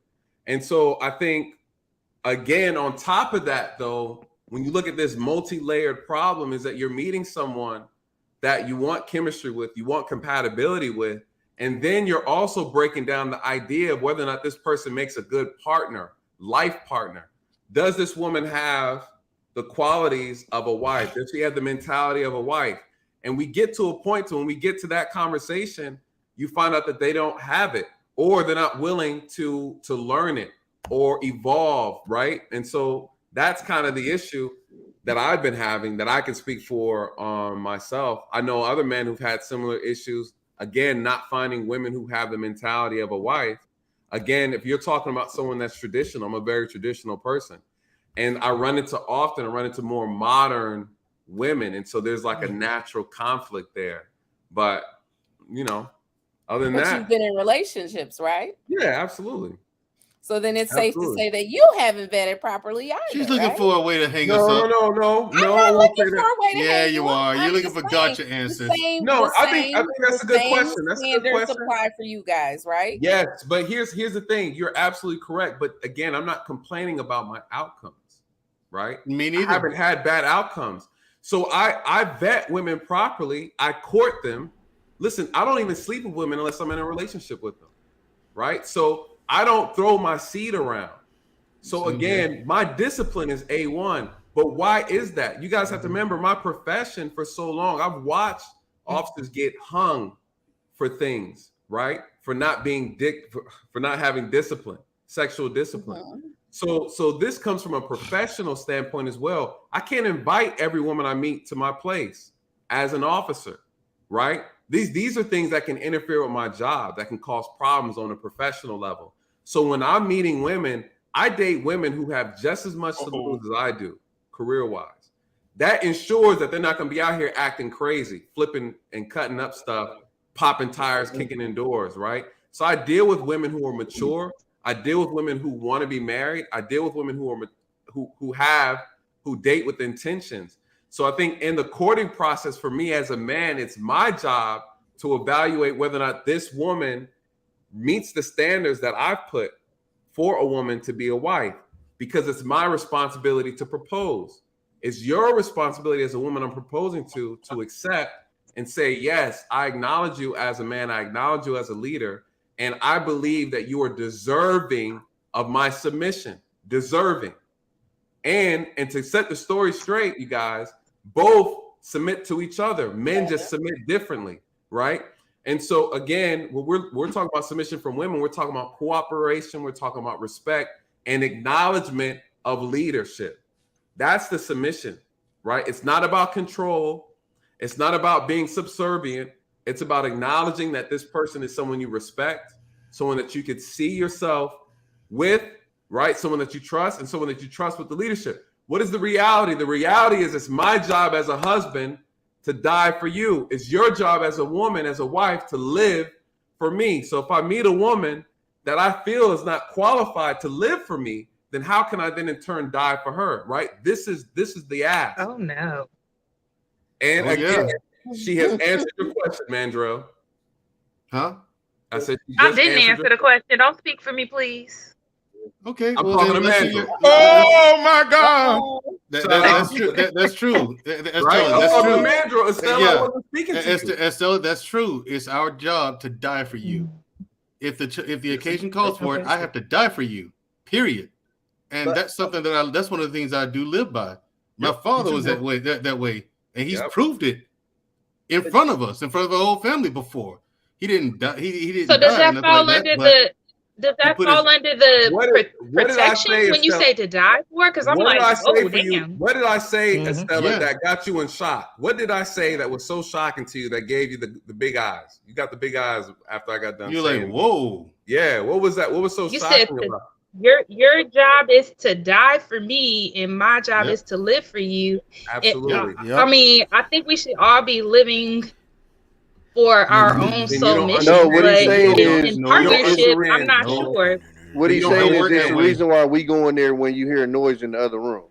And so I think, again, on top of that, though, when you look at this multi-layered problem, is that you're meeting someone that you want chemistry with, you want compatibility with, and then you're also breaking down the idea of whether or not this person makes a good partner, life partner. Does this woman have the qualities of a wife? Does she have the mentality of a wife? And we get to a point to when we get to that conversation, you find out that they don't have it, or they're not willing to learn it or evolve, right? And so that's kind of the issue that I've been having, that I can speak for myself. I know other men who've had similar issues. Again, not finding women who have the mentality of a wife. Again, if you're talking about someone that's traditional, I'm a very traditional person. And I run into more modern women. And so there's like a natural conflict there. But, you know, other than But that. you've been in relationships, right? Yeah, absolutely. So then it's safe to Absolutely. say that you haven't vetted properly either. She's looking right? for a way to hang us No, up. no, no, I'm no. not I won't looking say for that. a way to Yeah, hang you up. are. You're I'm looking just for saying, gotcha the answers. same, No, the I think same, that's a the good same question. That's a good standards question. apply for you guys, right? Yes, but here's the thing. You're absolutely correct. But again, I'm not complaining about my outcomes, right? Me I neither. haven't had bad outcomes. So I vet women properly. I court them. Listen, I don't even sleep with women unless I'm in a relationship with them, right? So I don't throw my seed around. So Same here. again, my discipline is A1. But why is that? You guys have to remember my profession for so long. I've watched officers get hung for things, right? For not being for not having discipline, sexual discipline. So this comes from a professional standpoint as well. I can't invite every woman I meet to my place as an officer, right? These are things that can interfere with my job, that can cause problems on a professional level. So when I'm meeting women, I date women who have just as much to lose as I do, career-wise. That ensures that they're not going to be out here acting crazy, flipping and cutting up stuff, popping tires, kicking in doors, right? So I deal with women who are mature. I deal with women who want to be married. I deal with women who date with intentions. So I think in the courting process for me as a man, it's my job to evaluate whether or not this woman meets the standards that I've put for a woman to be a wife, because it's my responsibility to propose. It's your responsibility as a woman I'm proposing to accept and say, yes, I acknowledge you as a man. I acknowledge you as a leader. And I believe that you are deserving of my submission, deserving. And to set the story straight, you guys, both submit to each other. Men just submit differently, right? And so again, when we're talking about submission from women, we're talking about cooperation, we're talking about respect and acknowledgement of leadership. That's the submission, right? It's not about control. It's not about being subservient. It's about acknowledging that this person is someone you respect, someone that you could see yourself with, right? Someone that you trust, and someone that you trust with the leadership. What is the reality? The reality is it's my job as a husband to die for you. It's your job as a woman, as a wife, to live for me. So if I meet a woman that I feel is not qualified to live for me, then how can I then in turn die for her, right? This is the ask. Oh no. And Oh, again, yeah. she has answered your question, Mandrell. Huh? I said she I just didn't answered answer your- the question. Don't speak for me, please. Okay. I'm well, talking then to let's hear Mandrell. your- Oh my God. That's true. That's true. Estella, Right? that's Oh, true. Mandrell, Estella, I wasn't speaking to you. Estella, that's true. It's our job to die for you. If the occasion calls for it, I have to die for you. Period. And that's something that's one of the things I do live by. My father was that way, and he's proved it in front of us, in front of our whole family before. He didn't die. He didn't. So does die or that nothing fall like under that, Does that put his fall under the what did I protection say, when you Estella? say to die for? Because I'm What did like, I say oh for you? damn. What did I say, Mhm. Estella, Yeah. that got you in shock? What did I say that was so shocking to you that gave you the big eyes? You got the big eyes after I got done You're saying like, it. whoa. Yeah, what was that? What was so You said shocking about your job is to die for me, and my job Yep. is to live for you. Absolutely. I mean, I think we should all be living for our own Then you soul don't mission, No, what he's but saying is in you don't partnership, I'm understand. not No. sure. what You he's don't saying is work there's that a way. reason why we go in there when you hear a noise in the other room.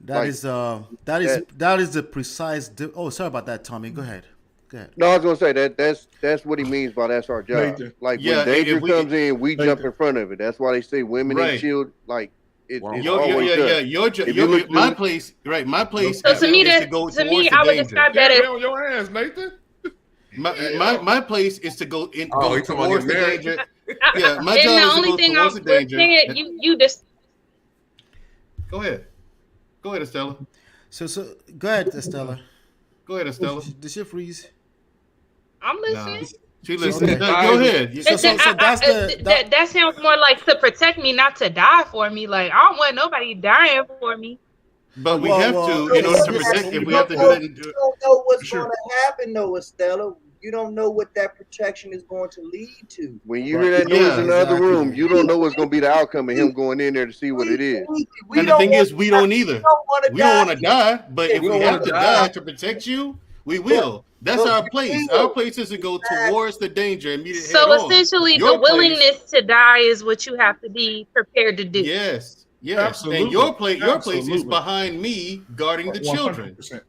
That Like, is that is the precise. Oh, sorry about that, Tommy. Go ahead. Go ahead. No, I was gonna say that's what he means by that's our job. Nathan. Like Yeah, when danger if we- comes in, we jump Nathan. in front of it. That's why they say women and Right. children. Like it's Your always us. If you look my through- place, right? My place So is to me, is to that go to towards me, the I would danger. describe that Damn, as on your ass, Nathan. My place is to go in Oh, go you talking about towards the getting married? danger. Yeah, my and job the is to only go thing I towards was the danger. saying, you just Go ahead. Go ahead, Estella. So go ahead, Estella. Go ahead, Estella. Did she freeze? I'm listening. She She listening. said, No, go ahead. So that's that sounds more like to protect me, not to die for me. Like I don't want nobody dying for me. But we Well, have well, to, in order to it's- protect, if we You have to do don't that. you don't know what's Sure. going to happen, though, Estella. You don't know what that protection is going to lead to. When you hear that noise Yeah, in the other exactly. room, you don't know what's gonna be the outcome of him going in there to see what it is. And the thing is, we don't either. We don't want to die, but if We we don't have wanna to die. die to protect you, we will. That's our place. Our place is to go towards the danger immediately. So essentially, the willingness to die is what you have to be prepared to do. Yes, yes. Absolutely. And your place is Absolutely. behind me guarding the children. 100%.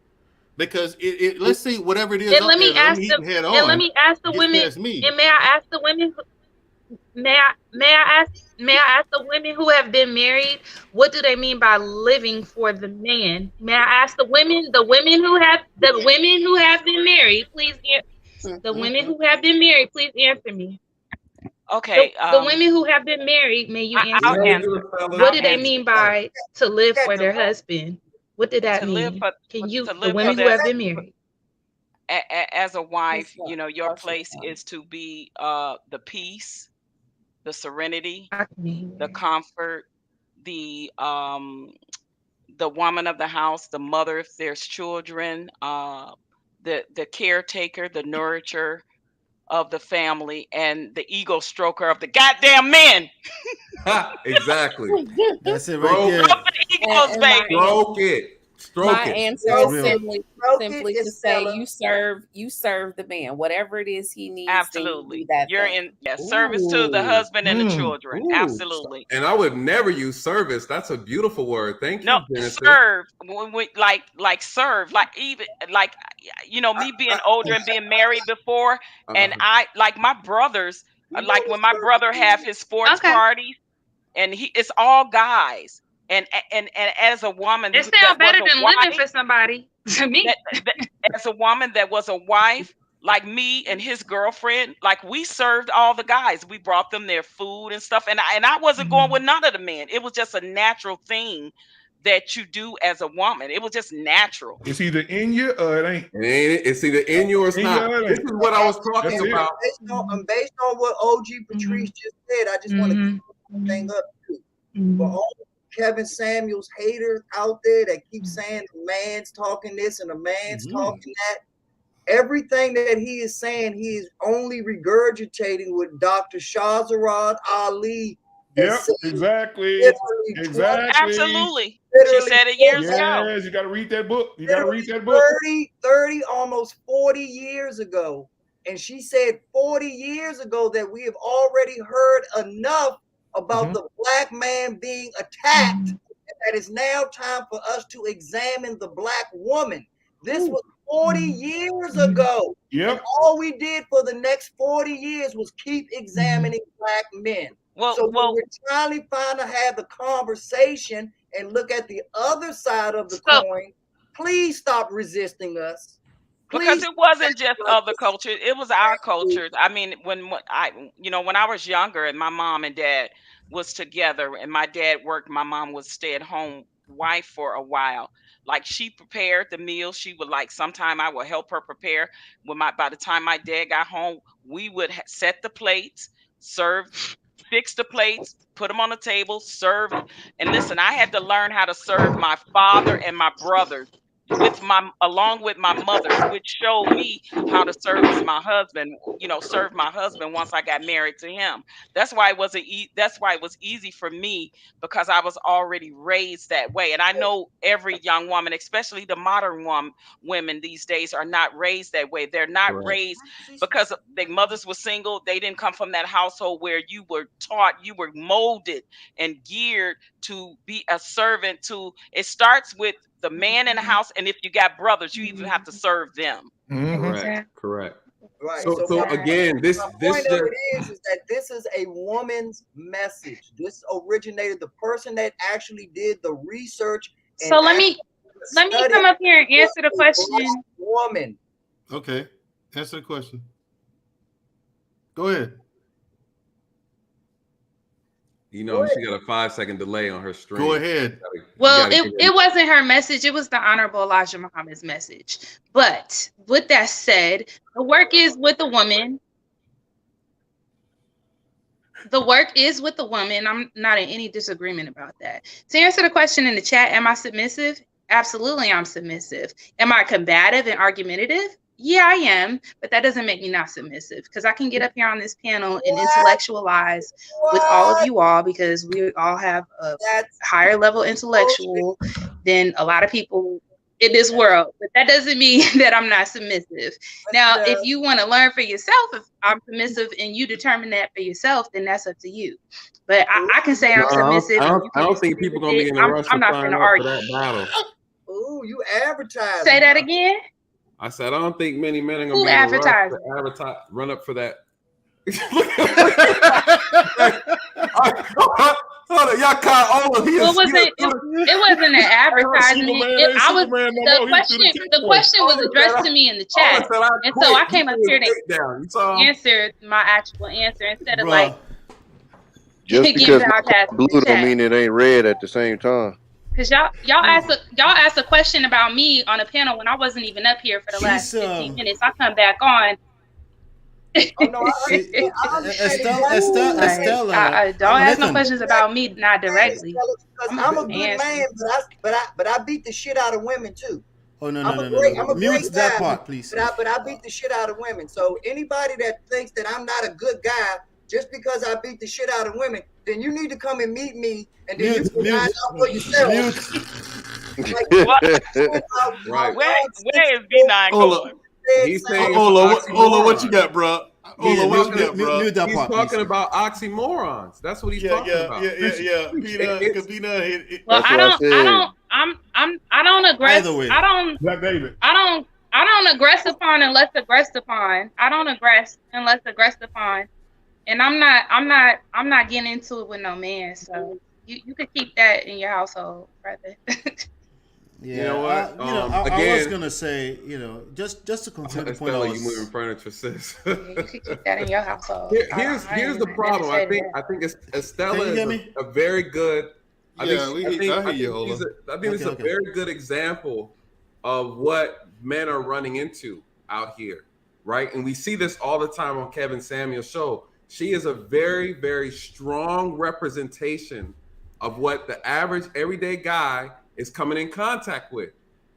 Because let's say whatever it is And out let me there, ask I'm the eating head and on, let me ask the gets women. past me. And may I ask the women? May I ask the women who have been married, what do they mean by living for the man? May I ask the women who have been married, please the women who have been married, please answer me. Okay. The women who have been married, may you answer I'll me. answer. What do they mean by to live for their husband? What did that To live mean? for- Can you, to the live women for who have their- been married? As a wife, you know, your place is to be the peace, the serenity, the comfort, the woman of the house, the mother if there's children, the caretaker, the nourisher of the family, and the ego stroker of the goddamn men. Exactly. That's it Stroke right there. Egos, baby. Stroke it. Stroke My it. answer Real. is simply Stroke it, to say Estella. you serve the man. Whatever it is he needs, Absolutely. then you do that You're thing. in service to the husband and the children. Ooh. Absolutely. And I would never use service. That's a beautiful word. Thank No, you, Genesis. serve. When we, like serve, like even like you know, me being older and being married before, and I like my brothers, like when my brother have his sports parties, and it's all guys, and as a woman, It sounds better than living for somebody to me. as a woman that was a wife, like me and his girlfriend, like we served all the guys. We brought them their food and stuff, and I wasn't going with none of the men. It was just a natural thing that you do as a woman. It was just natural. It's either in you or it ain't. It's either in you or it's In not. you or it This ain't. is what I was talking That's it. about. Based on what OG Patrice just said, I just want to clean one thing up too. For all Kevin Samuels haters out there that keep saying the man's talking this and the man's talking that, everything that he is saying, he is only regurgitating what Dr. Shahzarad Ali Yep, said exactly. literally Exactly. Absolutely. Literally She said it years ago. Yes, you got to read that book. You got to read that 30, book. 30, almost 40 years ago. And she said 40 years ago that we have already heard enough about the black man being attacked, and that it's now time for us to examine the black woman. This was 40 years ago. Yep. And all we did for the next 40 years was keep examining black men. So when we're finally to have the conversation and look at the other side of the coin, please stop resisting us. Because it wasn't just other cultures, it was our cultures. I mean, when I was younger and my mom and dad was together and my dad worked, my mom was stay-at-home wife for a while. Like she prepared the meal. She would sometime I would help her prepare. By the time my dad got home, we would set the plates, serve fix the plates, put them on the table, serve. And listen, I had to learn how to serve my father and my brothers along with my mothers, which showed me how to service my husband, serve my husband once I got married to him. That's why it was easy for me, because I was already raised that way. And I know every young woman, especially the modern women these days, are not raised that way. They're not raised because their mothers were single. They didn't come from that household where you were taught, you were molded and geared to be a servant to. It starts with the man in the house, and if you got brothers, you even have to serve them. Correct. Right. So again, this point of it is that this is a woman's message. This originated, the person that actually did the research. So let me come up here and answer the question. Woman. Okay, answer the question. Go ahead. She got a 5-second delay on her stream. Go ahead. Well, it wasn't her message. It was the Honorable Elijah Muhammad's message. But with that said, the work is with the woman. The work is with the woman. I'm not in any disagreement about that. To answer the question in the chat, am I submissive? Absolutely, I'm submissive. Am I combative and argumentative? Yeah, I am, but that doesn't make me not submissive, because I can get up here on this panel and intellectualize with all of you all, because we all have a higher level intellectual than a lot of people in this world. But that doesn't mean that I'm not submissive. Now, if you want to learn for yourself if I'm submissive and you determine that for yourself, then that's up to you. But I can say I'm submissive. I don't think people are going to be in a rush I'm not going to argue. for that battle. Ooh, you advertise. Say that again. I said, I don't think many men are going Who to be advertising? run up for that. Hold on, y'all caught all of it wasn't an advertisement. The question was addressed to me in the chat, and so I came up here to answer my actual answer instead of like just because blue don't mean it ain't red at the same time. Because y'all asked a question about me on a panel when I wasn't even up here for the last 15 minutes. I come back on. Estella, don't ask no questions about me, not directly. I'm a good man, but I beat the shit out of women too. Oh no! I'm a Mute great that guy, part, please. But I beat the shit out of women. So anybody that thinks that I'm not a good guy just because I beat the shit out of women, then you need to come and meet me, and then you can find out for yourself. Right. Where is B9 going? He's saying, Ola, what you got, bro? Ola, what you got, bro? He's talking about oxymorons. That's what he's talking about. Yeah. Well, I don't aggress. I don't aggress upon unless aggressed upon. I don't aggress unless aggressed upon. And I'm not getting into it with no man. So you could keep that in your household, brother. Yeah, you know what? I was gonna say, just to continue the point. You moving furniture, sis. You could keep that in your household. Here's the problem. I think Estella is a very good. I think this is a very good example of what men are running into out here, right? And we see this all the time on Kevin Samuel's show. She is a very, very strong representation of what the average everyday guy is coming in contact with.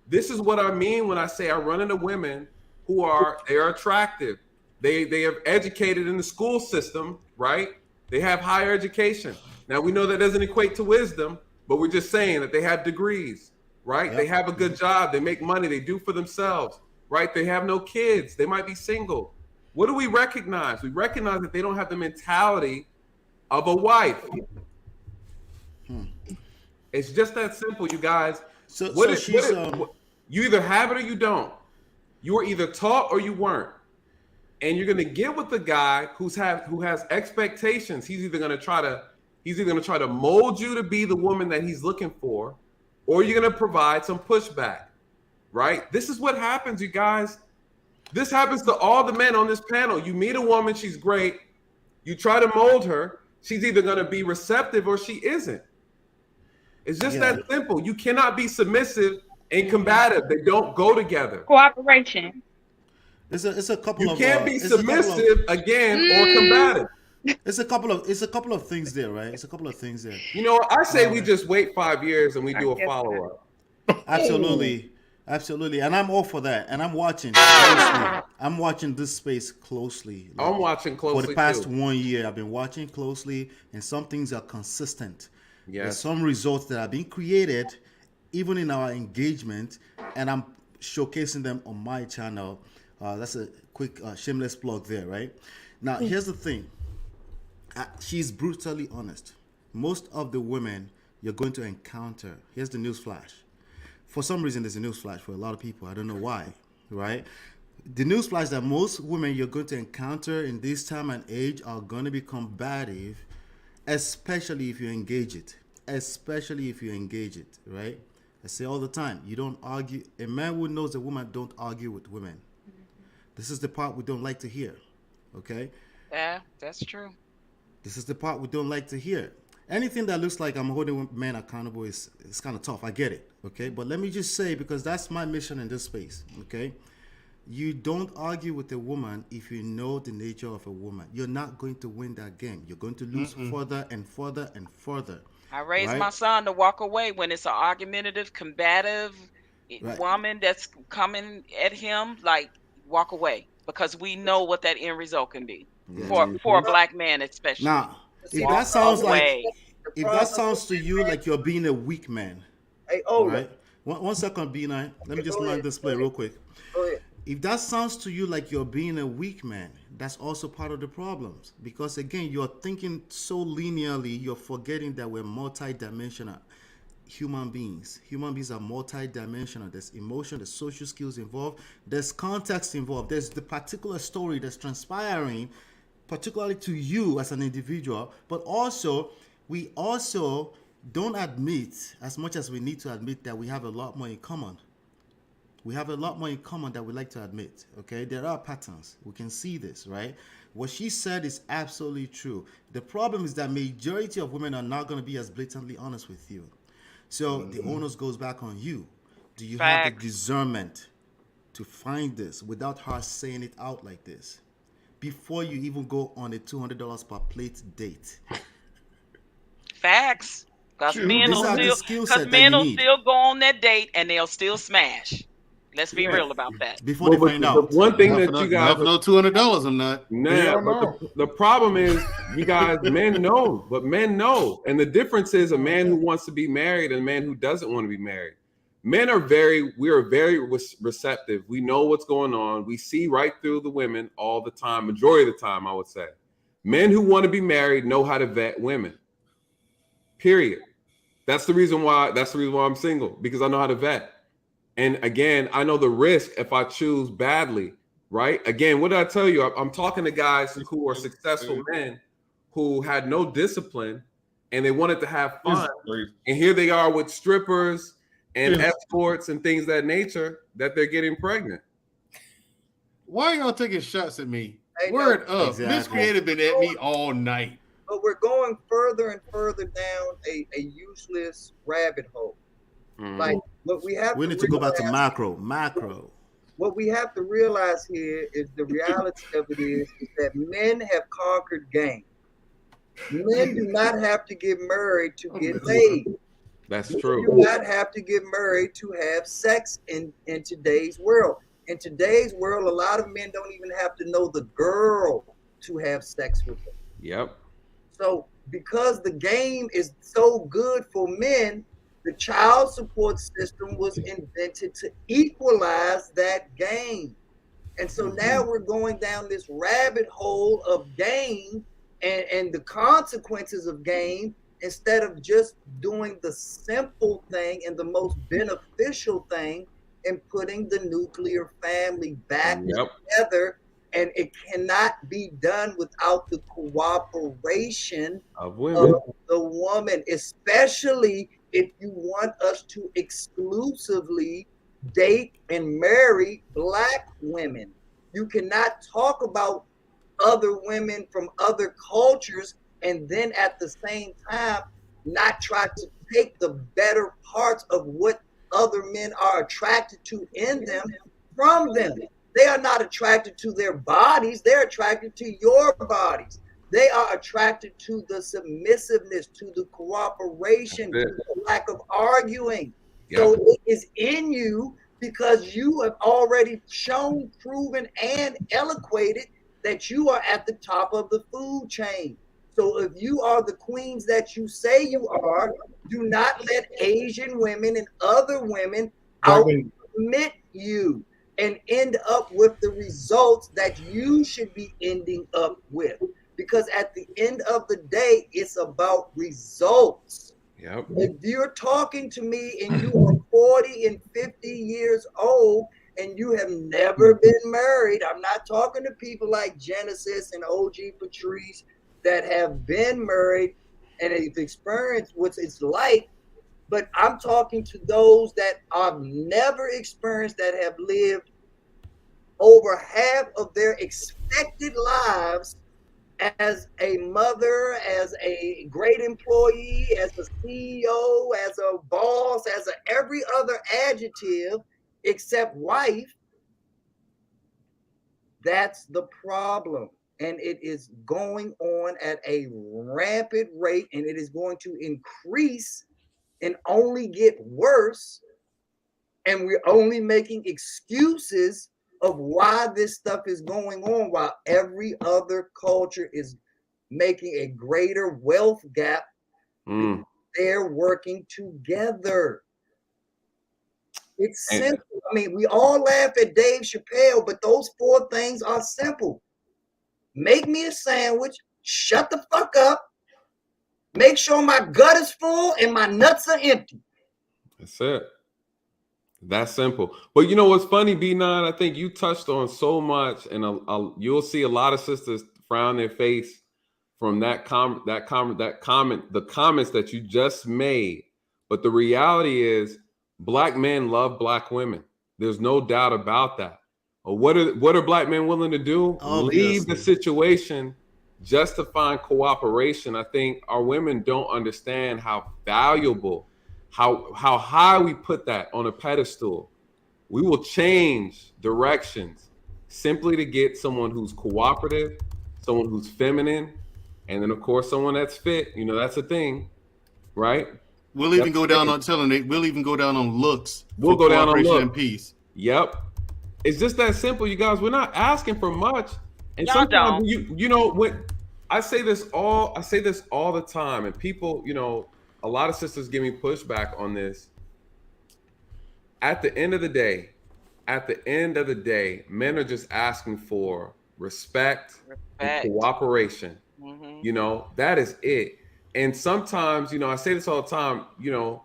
This is what I mean when I say I run into women who are attractive. They have educated in the school system, right? They have higher education. Now we know that doesn't equate to wisdom, but we're just saying that they have degrees, right? Yep. They have a good job. They make money. They do for themselves, right? They have no kids. They might be single. What do we recognize? We recognize that they don't have the mentality of a wife. It's just that simple, you guys. You either have it or you don't. You were either taught or you weren't. And you're gonna get with the guy who has expectations. He's either gonna try to mold you to be the woman that he's looking for, or you're gonna provide some pushback. Right? This is what happens, you guys. This happens to all the men on this panel. You meet a woman, she's great. You try to mold her. She's either gonna be receptive or she isn't. It's just that simple. You cannot be submissive and combative. They don't go together. Cooperation. It's a couple You of. can't be submissive again or combative. It's a couple of things there, right? It's a couple of things there. You know, I say we just wait 5 years and we do a guess follow up. Absolutely. Absolutely. And I'm all for that. And I'm watching closely. I'm watching this space closely. I'm watching For closely the past too. 1 year, I've been watching closely, and some things are consistent. There's Yes. some results that are being created, even in our engagement, and I'm showcasing them on my channel. That's a quick shameless plug there, right? Now, here's the thing. She's brutally honest. Most of the women you're going to encounter, here's the news flash. For some reason, there's a news flash for a lot of people. I don't know why, right? The news flash that most women you're going to encounter in this time and age are going to be combative, especially if you engage it. Especially if you engage it, right? I say all the time, you don't argue. A man who knows a woman don't argue with women. This is the part we don't like to hear, okay? Yeah, that's true. This is the part we don't like to hear. Anything that looks like I'm holding men accountable is kind of tough. I get it, okay? But let me just say, because that's my mission in this space, okay? You don't argue with a woman if you know the nature of a woman. You're not going to win that game. You're going to lose further and further and further. I raised right? my son to walk away when it's an argumentative, combative Right. woman that's coming at him. Like, walk away, because we know what that end result can be for a black man, especially. Now, if Walk that sounds away. if that sounds to you like you're being a weak man, Hey, all Ola. right? One second, B9. Let me just Go land ahead. this play real quick. Go ahead. If that sounds to you like you're being a weak man, that's also part of the problems. Because again, you're thinking so linearly, you're forgetting that we're multidimensional human beings. Human beings are multidimensional. There's emotion, there's social skills involved, there's context involved, there's the particular story that's transpiring, particularly to you as an individual, but also we also don't admit as much as we need to admit that we have a lot more in common. We have a lot more in common than we like to admit, okay? There are patterns. We can see this, right? What she said is absolutely true. The problem is that majority of women are not going to be as blatantly honest with you. So the onus goes back on you. Do you have the discernment to find this without her saying it out like this before you even go on a $200 per plate date? Facts. Because men These will are the still, skill because set that men you will need still go on that date and they'll still smash. Let's be real about that. before they find out. The one thing that you guys no $200. I'm not. Nah, but the problem is, you guys, men know, men know. And the difference is a man who wants to be married and a man who doesn't want to be married. Men are very receptive. We know what's going on. We see right through the women all the time, majority of the time, I would say. Men who want to be married know how to vet women. Period. That's the reason why I'm single, because I know how to vet. And again, I know the risk if I choose badly, right? Again, what did I tell you? I'm talking to guys who are successful men who had no discipline and they wanted to have fun. And here they are with strippers and escorts and things of that nature that they're getting pregnant. Why are y'all taking shots at me? Hey, Word no, up. exactly. This creative been at me all night. But we're going further and further down a useless rabbit hole. Like what we have. We need to go back to macro. What we have to realize here is the reality of it is that men have conquered game. Men do not have to get married to get laid. That's You true. do not have to get married to have sex in today's world. In today's world, a lot of men don't even have to know the girl to have sex with them. Yep. So because the game is so good for men, the child support system was invented to equalize that game. And so now we're going down this rabbit hole of game and the consequences of game instead of just doing the simple thing and the most beneficial thing and putting the nuclear family back together. And it cannot be done without the cooperation of women. Of the woman, especially if you want us to exclusively date and marry Black women. You cannot talk about other women from other cultures and then at the same time not try to take the better parts of what other men are attracted to in them from them. They are not attracted to their bodies. They're attracted to your bodies. They are attracted to the submissiveness, to the cooperation, to the lack of arguing. So it is in you because you have already shown, proven, and eloquated that you are at the top of the food chain. So if you are the queens that you say you are, do not let Asian women and other women outcommit you and end up with the results that you should be ending up with. Because at the end of the day, it's about results. Yep. If you're talking to me and you are 40 and 50 years old and you have never been married, I'm not talking to people like Genesis and OG Patrice that have been married and have experienced what it's like, but I'm talking to those that I've never experienced, that have lived over half of their expected lives as a mother, as a great employee, as a CEO, as a boss, as every other adjective except wife. That's the problem. And it is going on at a rampant rate, and it is going to increase and only get worse. And we're only making excuses of why this stuff is going on, while every other culture is making a greater wealth gap. They're working together. It's simple. I mean, we all laugh at Dave Chappelle, but those 4 things are simple. Make me a sandwich, shut the fuck up, make sure my gut is full and my nuts are empty. That's it. That's simple. But you know what's funny, B9? I think you touched on so much, and you'll see a lot of sisters frown their face from the comments that you just made. But the reality is, Black men love Black women. There's no doubt about that. What are Black men willing to do? Obviously. Leave the situation just to find cooperation. I think our women don't understand how valuable, how high we put that on a pedestal. We will change directions simply to get someone who's cooperative, someone who's feminine, and then of course someone that's fit. You know, that's a thing, right? We'll even go down on telling it. We'll even go down on looks. We'll go down on cooperation look. and peace. Yep. It's just that simple, you guys. We're not asking for much. And Y'all sometimes don't. you know when I say this all the time, and people, you know, a lot of sisters give me pushback on this. At the end of the day, men are just asking for respect. And cooperation. You know, that is it. And sometimes, you know, I say this all the time, you know,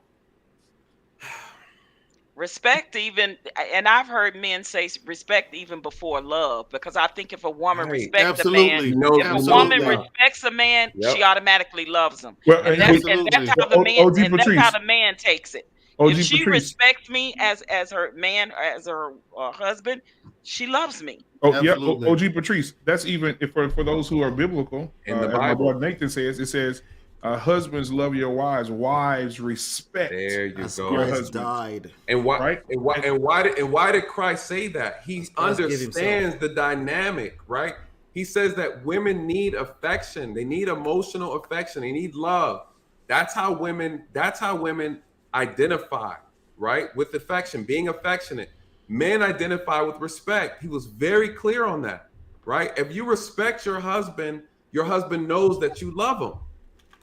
respect even, and I've heard men say respect even before love, because I think if a woman respects a man, if a woman respects a man, she automatically loves him. Well, and that's how the man takes it. OG If she Patrice. respects me as her man, as her husband, she loves me. Oh yeah, OG Patrice. That's even for those who are biblical. In the as my Bible, brother Nathan says, it says, "Husbands love your wives, wives respect." There you go. Your Christ husband. died. And why? Right? And why did Christ say that? He understands the dynamic, right? He says that women need affection. They need emotional affection. They need love. That's how women identify, right? With affection, being affectionate. Men identify with respect. He was very clear on that, right? If you respect your husband knows that you love him.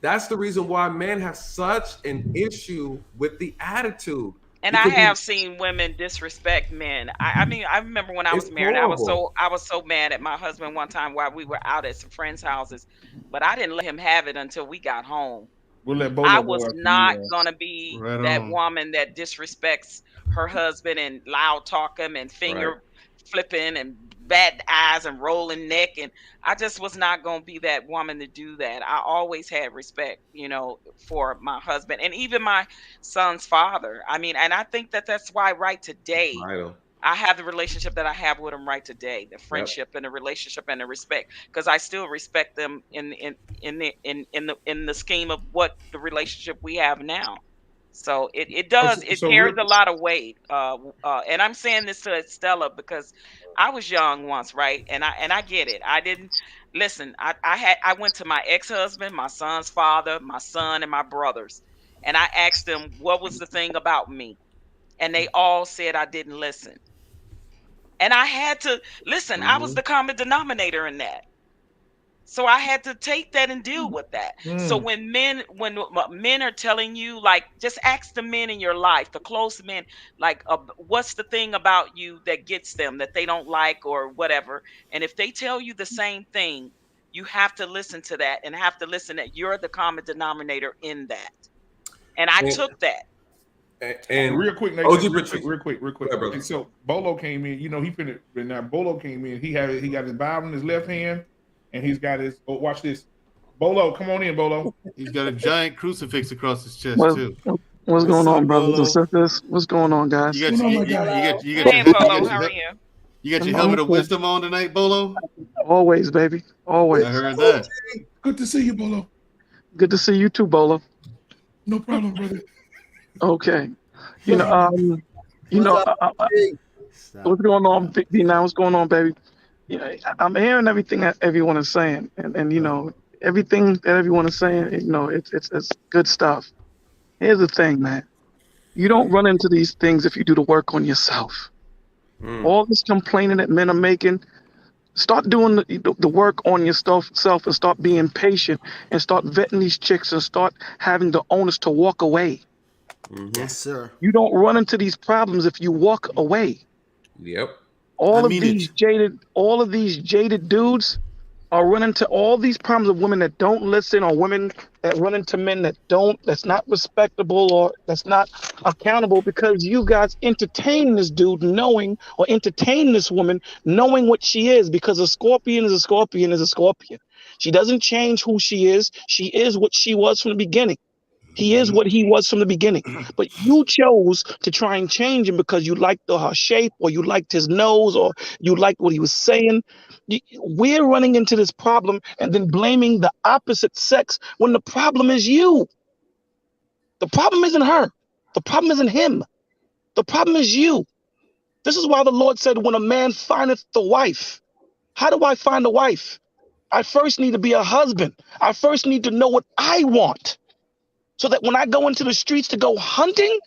That's the reason why men have such an issue with the attitude. And I have seen women disrespect men. I mean, I remember when I was married, I was so mad at my husband one time while we were out at some friends' houses, but I didn't let him have it until we got home. We'll let Bolo I go was after not you, gonna be Right that on. woman that disrespects her husband and loud talk him and finger flipping and bad eyes and rolling neck, and I just was not gonna be that woman to do that. I always had respect, you know, for my husband and even my son's father. I mean, and I think that that's why right today I have the relationship that I have with him right today, the friendship and the relationship and the respect, because I still respect them in the scheme of what the relationship we have now. So it does, it So carries real, a lot of weight. And I'm saying this to Stella because I was young once, right? And I get it. I didn't listen. I went to my ex-husband, my son's father, my son, and my brothers, and I asked them what was the thing about me, and they all said I didn't listen. And I had to listen. I was the common denominator in that. So I had to take that and deal with that. So when men are telling you, like, just ask the men in your life, the close men, like, what's the thing about you that gets them that they don't like or whatever. And if they tell you the same thing, you have to listen to that and have to listen that you're the common denominator in that. And I took that. And real quick, Nate, OG real quick. Go ahead, brother. And so Bolo came in. You know, he finished. But now Bolo came in. He got his Bible in his left hand, and he's got his. Oh, watch this. Bolo, come on in, Bolo. He's got a giant crucifix across his chest too. What's going on, up, brothers Bolo? and sisters? What's going on, guys? You got your Hey, Bolo, how are you? You got your I'm helmet of okay. wisdom on tonight, Bolo? Always, baby. Always. I heard that. Good to see you, Bolo. Good to see you too, Bolo. No problem, brother. Okay. You know, what's going on, Big D? Now, what's going on, baby? I'm hearing everything that everyone is saying, and you know, everything that everyone is saying, you know, it's good stuff. Here's the thing, man. You don't run into these things if you do the work on yourself. All this complaining that men are making, start doing the work on yourself and start being patient and start vetting these chicks and start having the onus to walk away. Yes, sir. You don't run into these problems if you walk away. Yep. All of these jaded dudes are running into all these problems of women that don't listen, or women that run into men that's not respectable or that's not accountable, because you guys entertain this dude knowing, or entertain this woman knowing what she is, because a scorpion is a scorpion is a scorpion. She doesn't change who she is. She is what she was from the beginning. He is what he was from the beginning. But you chose to try and change him because you liked her shape, or you liked his nose, or you liked what he was saying. We're running into this problem and then blaming the opposite sex when the problem is you. The problem isn't her. The problem isn't him. The problem is you. This is why the Lord said, when a man findeth the wife, how do I find a wife? I first need to be a husband. I first need to know what I want, so that when I go into the streets to go hunting,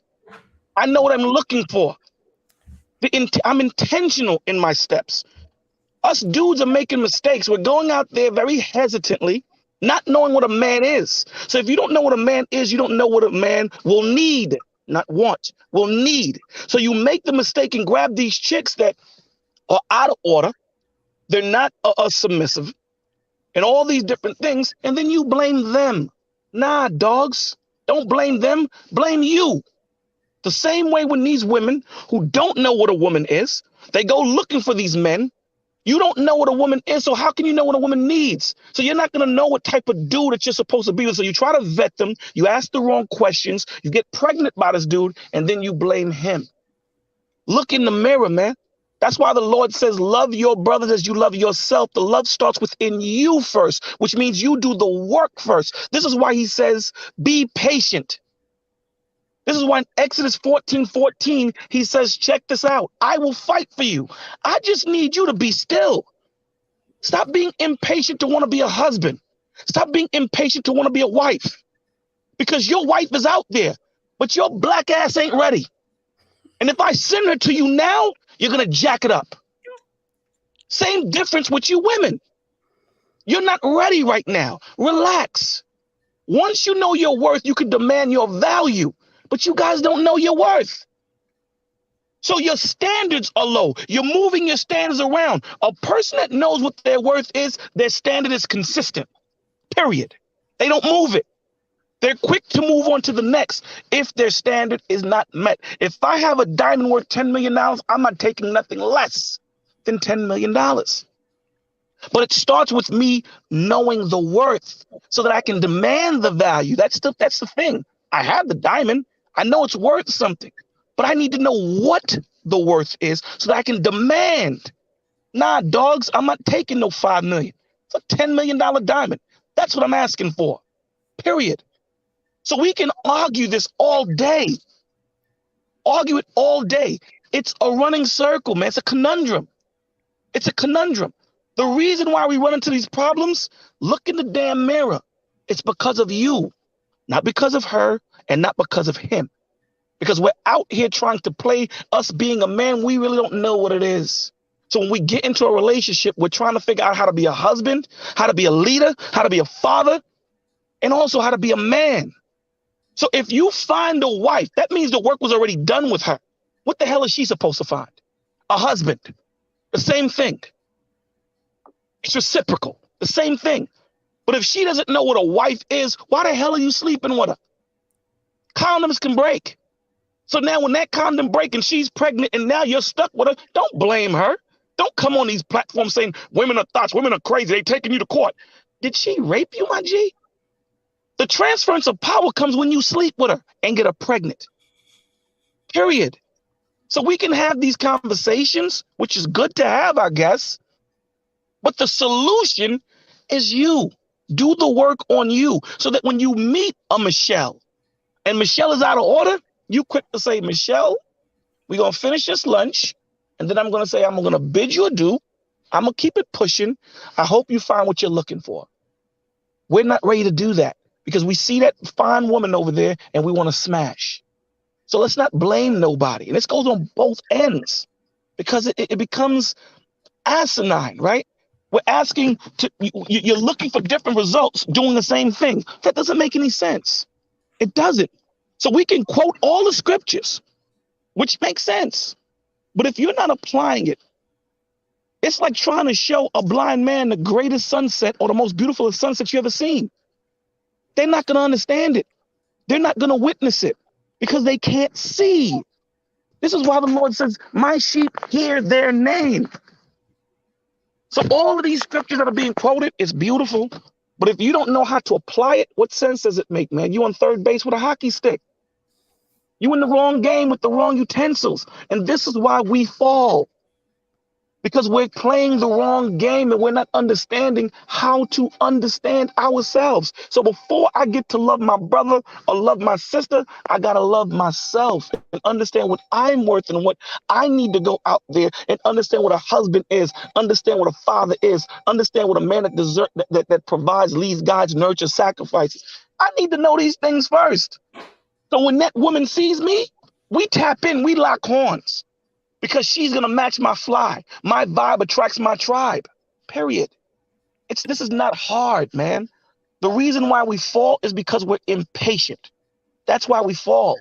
I know what I'm looking for. I'm intentional in my steps. Us dudes are making mistakes. We're going out there very hesitantly, not knowing what a man is. So if you don't know what a man is, you don't know what a man will need, not want, will need. So you make the mistake and grab these chicks that are out of order. They're not submissive and all these different things. And then you blame them. Nah, dogs. Don't blame them, blame you. The same way when these women who don't know what a woman is, they go looking for these men. You don't know what a woman is, so how can you know what a woman needs? So you're not going to know what type of dude that you're supposed to be with. So you try to vet them, you ask the wrong questions, you get pregnant by this dude, and then you blame him. Look in the mirror, man. That's why the Lord says, love your brothers as you love yourself. The love starts within you first, which means you do the work first. This is why he says, be patient. This is why in Exodus 14:14, he says, check this out. I will fight for you. I just need you to be still. Stop being impatient to want to be a husband. Stop being impatient to want to be a wife, because your wife is out there, but your black ass ain't ready. And if I send her to you now, you're going to jack it up. Same difference with you women. You're not ready right now. Relax. Once you know your worth, you can demand your value, but you guys don't know your worth. So your standards are low. You're moving your standards around. A person that knows what their worth is, their standard is consistent, period. They don't move it. They're quick to move on to the next if their standard is not met. If I have a diamond worth $10 million, I'm not taking nothing less than $10 million. But it starts with me knowing the worth so that I can demand the value. That's the thing. I have the diamond. I know it's worth something, but I need to know what the worth is so that I can demand. Nah, dogs, I'm not taking no $5 million. It's a $10 million diamond. That's what I'm asking for, period. So we can argue this all day. Argue it all day. It's a running circle, man. It's a conundrum. It's a conundrum. The reason why we run into these problems, look in the damn mirror. It's because of you, not because of her, and not because of him. Because we're out here trying to play us being a man, we really don't know what it is. So when we get into a relationship, we're trying to figure out how to be a husband, how to be a leader, how to be a father, and also how to be a man. So if you find a wife, that means the work was already done with her. What the hell is she supposed to find? A husband. The same thing. It's reciprocal. The same thing. But if she doesn't know what a wife is, why the hell are you sleeping with her? Condoms can break. So now when that condom breaks and she's pregnant and now you're stuck with her, don't blame her. Don't come on these platforms saying women are thoughts, women are crazy, they taking you to court. Did she rape you, my G? The transference of power comes when you sleep with her and get her pregnant. Period. So we can have these conversations, which is good to have, I guess. But the solution is you. Do the work on you so that when you meet a Michelle and Michelle is out of order, you quick to say, Michelle, we're going to finish this lunch. And then I'm going to say, I'm going to bid you adieu. I'm going to keep it pushing. I hope you find what you're looking for. We're not ready to do that because we see that fine woman over there and we want to smash. So let's not blame nobody. And this goes on both ends because it becomes asinine, right? We're asking you're looking for different results doing the same thing. That doesn't make any sense. It doesn't. So we can quote all the scriptures, which makes sense. But if you're not applying it, it's like trying to show a blind man the greatest sunset or the most beautiful sunset you ever seen. They're not going to understand it. They're not going to witness it because they can't see. This is why the Lord says, my sheep hear their name. So all of these scriptures that are being quoted is beautiful. But if you don't know how to apply it, what sense does it make, man? You on third base with a hockey stick. You in the wrong game with the wrong utensils. And this is why we fall. Because we're playing the wrong game and we're not understanding how to understand ourselves. So before I get to love my brother or love my sister, I got to love myself and understand what I'm worth and what I need to go out there and understand what a husband is, understand what a father is, understand what a man that provides, leads, guides, nurtures, sacrifices. I need to know these things first. So when that woman sees me, we tap in, we lock horns. Because she's going to match my fly. My vibe attracts my tribe, period. This is not hard, man. The reason why we fall is because we're impatient. That's why we fall.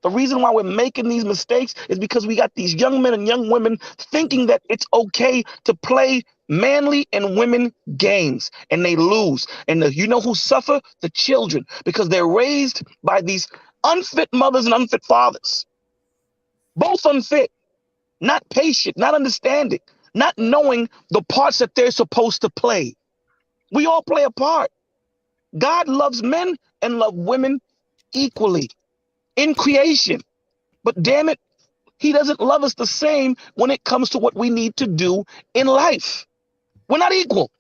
The reason why we're making these mistakes is because we got these young men and young women thinking that it's okay to play manly and women games, and they lose. And you know who suffer? The children, because they're raised by these unfit mothers and unfit fathers. Both unfit. Not patient, not understanding, not knowing the parts that they're supposed to play. We all play a part. God loves men and loves women equally in creation. But damn it, he doesn't love us the same when it comes to what we need to do in life. We're not equal.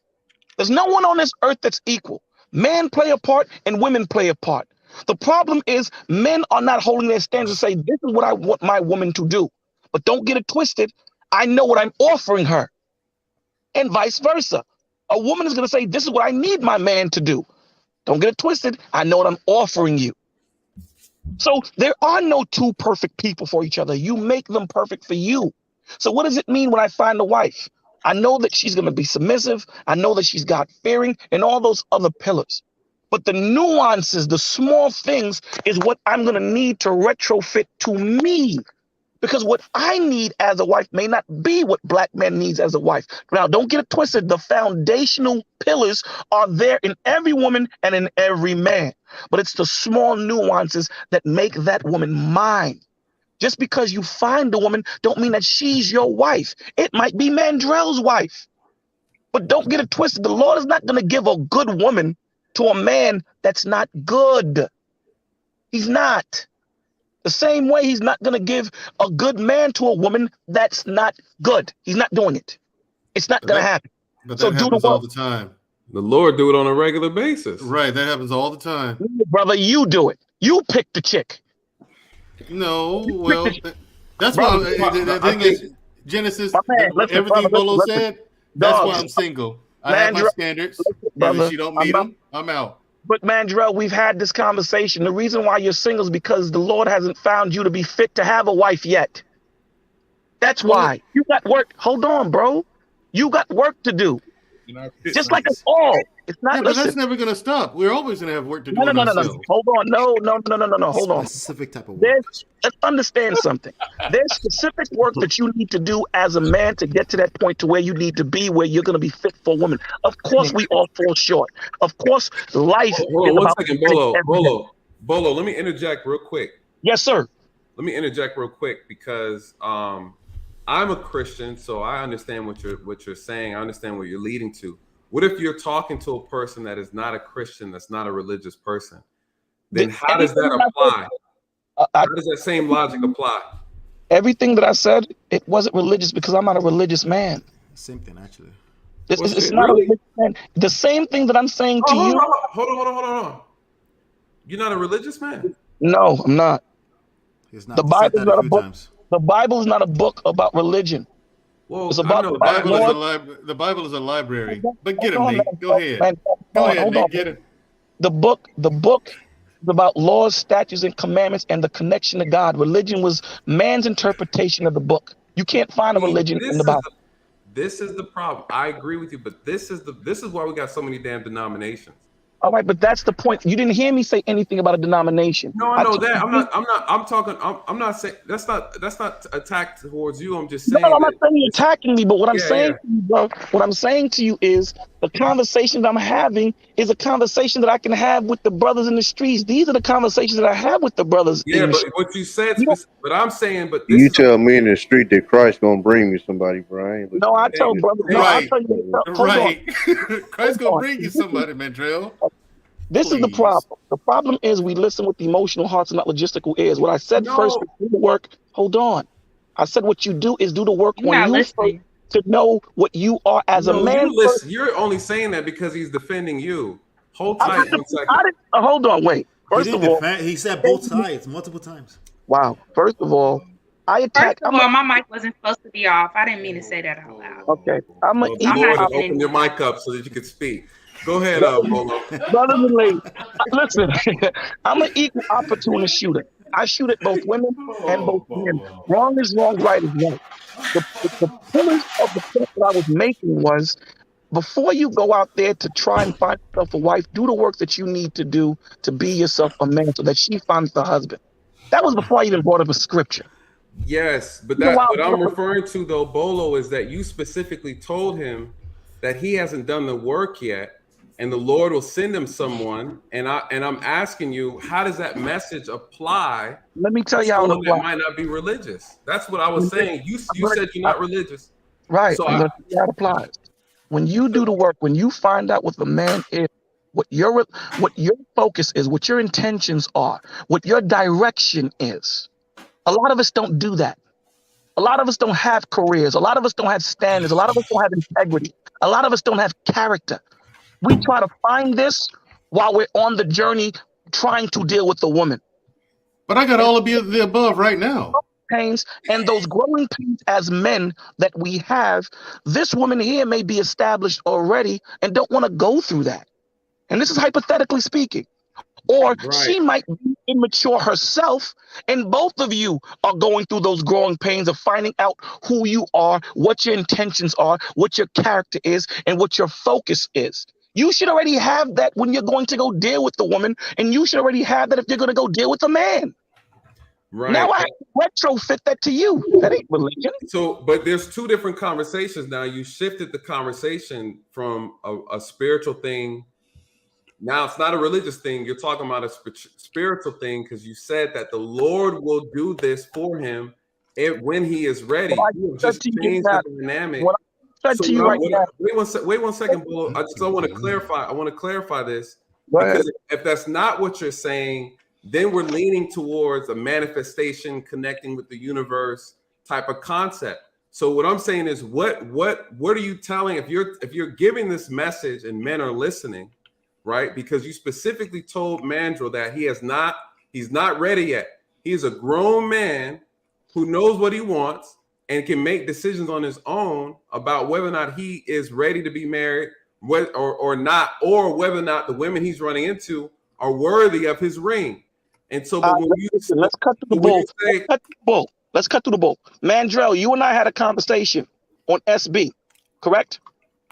There's no one on this earth that's equal. Men play a part and women play a part. The problem is men are not holding their standards and say, this is what I want my woman to do. But don't get it twisted. I know what I'm offering her. And vice versa. A woman is going to say, this is what I need my man to do. Don't get it twisted. I know what I'm offering you. So there are no two perfect people for each other. You make them perfect for you. So what does it mean when I find a wife? I know that she's going to be submissive. I know that she's God-fearing and all those other pillars. But the nuances, the small things is what I'm going to need to retrofit to me. Because what I need as a wife may not be what black man needs as a wife. Now, don't get it twisted. The foundational pillars are there in every woman and in every man. But it's the small nuances that make that woman mine. Just because you find a woman don't mean that she's your wife. It might be Mandrell's wife. But don't get it twisted. The Lord is not going to give a good woman to a man that's not good. He's not. The same way he's not going to give a good man to a woman that's not good. He's not doing it. It's not going to happen. But so that do the happens all work. the time. The Lord do it on a regular basis. Right, that happens all the time. Brother, you do it. You pick the chick. No, well, that's Brother, why the I thing think- is Genesis. My man, listen, everything brother, Bolo listen. said. That's why Dogs. I'm single. I have my Mandrell, standards, listen, and brother, if she don't I'm meet not- them, I'm out. But Mandrell, we've had this conversation. The reason why you're single is because the Lord hasn't found you to be fit to have a wife yet. That's why. You got work. Hold on, bro. You got work to do. Just like us all. It's not. Yeah, but listen. that's never gonna stop. We're always gonna have work to do No. on ourselves. Hold on. No. Hold on. Specific type of work. Let's understand something. There's specific work that you need to do as a man to get to that point to where you need to be, where you're going to be fit for a woman. Of course, we all fall short. Of course, life Hold is on one about second, every day. Bolo. Let me interject real quick. Yes, sir. Let me interject real quick because I'm a Christian, so I understand what you're saying. I understand what you're leading to. What if you're talking to a person that is not a Christian, that's not a religious person? Then how does that apply? How does that same logic apply? Everything that I said, it wasn't religious because I'm not a religious man. Same thing, actually. It's not a religious man. The same thing that I'm saying to you. Hold on. You're not a religious man? No, I'm not. Not. The Bible is not a book. The Bible is not a book about religion. Well, it's about the Bible is a library. But get him, Nate. Go ahead. Go ahead, Nate. Get it. The book is about laws, statutes, and commandments and the connection to God. Religion was man's interpretation of the book. You can't find a religion in the Bible. This is the problem. I agree with you, but this is why we got so many damn denominations. All right, but that's the point. You didn't hear me say anything about a denomination. No, I know that. I'm not saying that's not attack towards you. I'm just saying. No, I'm not saying you're attacking me, but what I'm saying to you, bro, what I'm saying to you is the conversation that I'm having is a conversation that I can have with the brothers in the streets. These are the conversations that I have with the brothers. Yeah, but what you said, but I'm saying, but You tell me in the street that Christ gonna bring me somebody, Brian. No, I tell brothers. No, I tell you. Right. Christ's gonna bring you somebody, Mandrell. This is the problem. The problem is we listen with emotional hearts and not logistical ears. What I said first, do the work. Hold on. I said what you do is do the work on you first to know what you are as a man. You're only saying that because he's defending you. Hold tight 1 second. Hold on, wait. First of all, he said both sides multiple times. Wow. First of all, I attack. First of all, my mic wasn't supposed to be off. I didn't mean to say that out loud. Okay. I'm Lord, open your mic up so that you can speak. Go ahead, Bolo. Brothers and ladies, listen, I'm an equal opportunist shooter. I shoot at both women and both men. Wrong is wrong, right is right. The premise of the point that I was making was, before you go out there to try and find yourself a wife, do the work that you need to do to be yourself a man so that she finds the husband. That was before I even brought up a scripture. Yes, but what I'm referring to, though, Bolo, is that you specifically told him that he hasn't done the work yet, and the Lord will send him someone. And I'm asking you, how does that message apply? Let me tell you how it applies. That might not be religious. That's what I was saying. You said you're not religious, right? So I'm going to see how it applies. When you do the work, when you find out what the man is, what your focus is, what your intentions are, what your direction is. A lot of us don't do that. A lot of us don't have careers. A lot of us don't have standards. A lot of us don't have integrity. A lot of us don't have character. We try to find this while we're on the journey trying to deal with the woman. But I got all of the above right now. Pains and those growing pains as men that we have, this woman here may be established already and don't want to go through that. And this is hypothetically speaking. Or she might be immature herself, and both of you are going through those growing pains of finding out who you are, what your intentions are, what your character is, and what your focus is. You should already have that when you're going to go deal with the woman, and you should already have that if you're going to go deal with the man. Right. Now I retrofit that to you. That ain't religion. So, but there's two different conversations now. You shifted the conversation from a spiritual thing. Now it's not a religious thing. You're talking about a spiritual thing because you said that the Lord will do this for him when he is ready. You just changed the dynamic. Wait 1 second, Bull. I want to clarify. I want to clarify this because if that's not what you're saying, then we're leaning towards a manifestation, connecting with the universe type of concept. So what I'm saying is, what are you telling, if you're giving this message and men are listening, right? Because you specifically told Mandrill that he's not ready yet. He's a grown man who knows what he wants and can make decisions on his own about whether or not he is ready to be married, or not, or whether or not the women he's running into are worthy of his ring. And so, but let's cut through the bull. Let's cut through the bull. Mandrell, you and I had a conversation on SB, correct?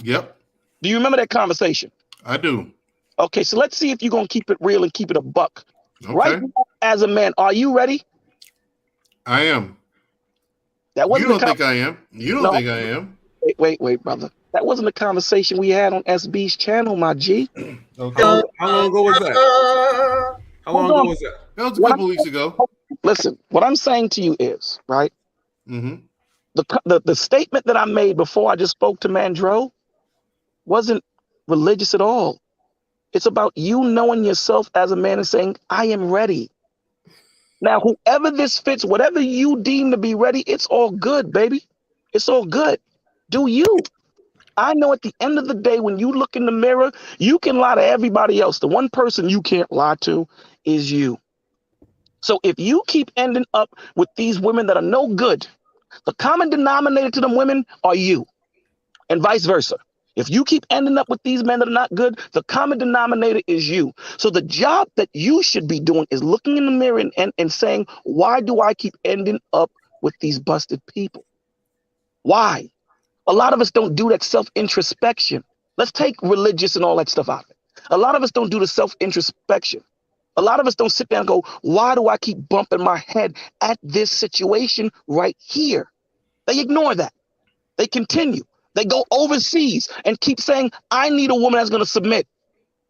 Yep. Do you remember that conversation? I do. Okay, so let's see if you're going to keep it real and keep it a buck. Okay. Right now, as a man, are you ready? I am. That wasn't you don't think I am. You don't think I am. Wait, brother. That wasn't the conversation we had on SB's channel, my G. Okay. How long ago was that? How long ago was that? That was a couple weeks ago. Listen, what I'm saying to you is, right? Mm-hmm. The statement that I made before I just spoke to Mandro wasn't religious at all. It's about you knowing yourself as a man and saying, I am ready. Now, whoever this fits, whatever you deem to be ready, it's all good, baby. It's all good. Do you? I know at the end of the day, when you look in the mirror, you can lie to everybody else. The one person you can't lie to is you. So if you keep ending up with these women that are no good, the common denominator to them women are you, and vice versa. If you keep ending up with these men that are not good, the common denominator is you. So the job that you should be doing is looking in the mirror and saying, why do I keep ending up with these busted people? Why? A lot of us don't do that self-introspection. Let's take religious and all that stuff out of it. A lot of us don't do the self-introspection. A lot of us don't sit there and go, why do I keep bumping my head at this situation right here? They ignore that. They continue. They go overseas and keep saying, I need a woman that's going to submit.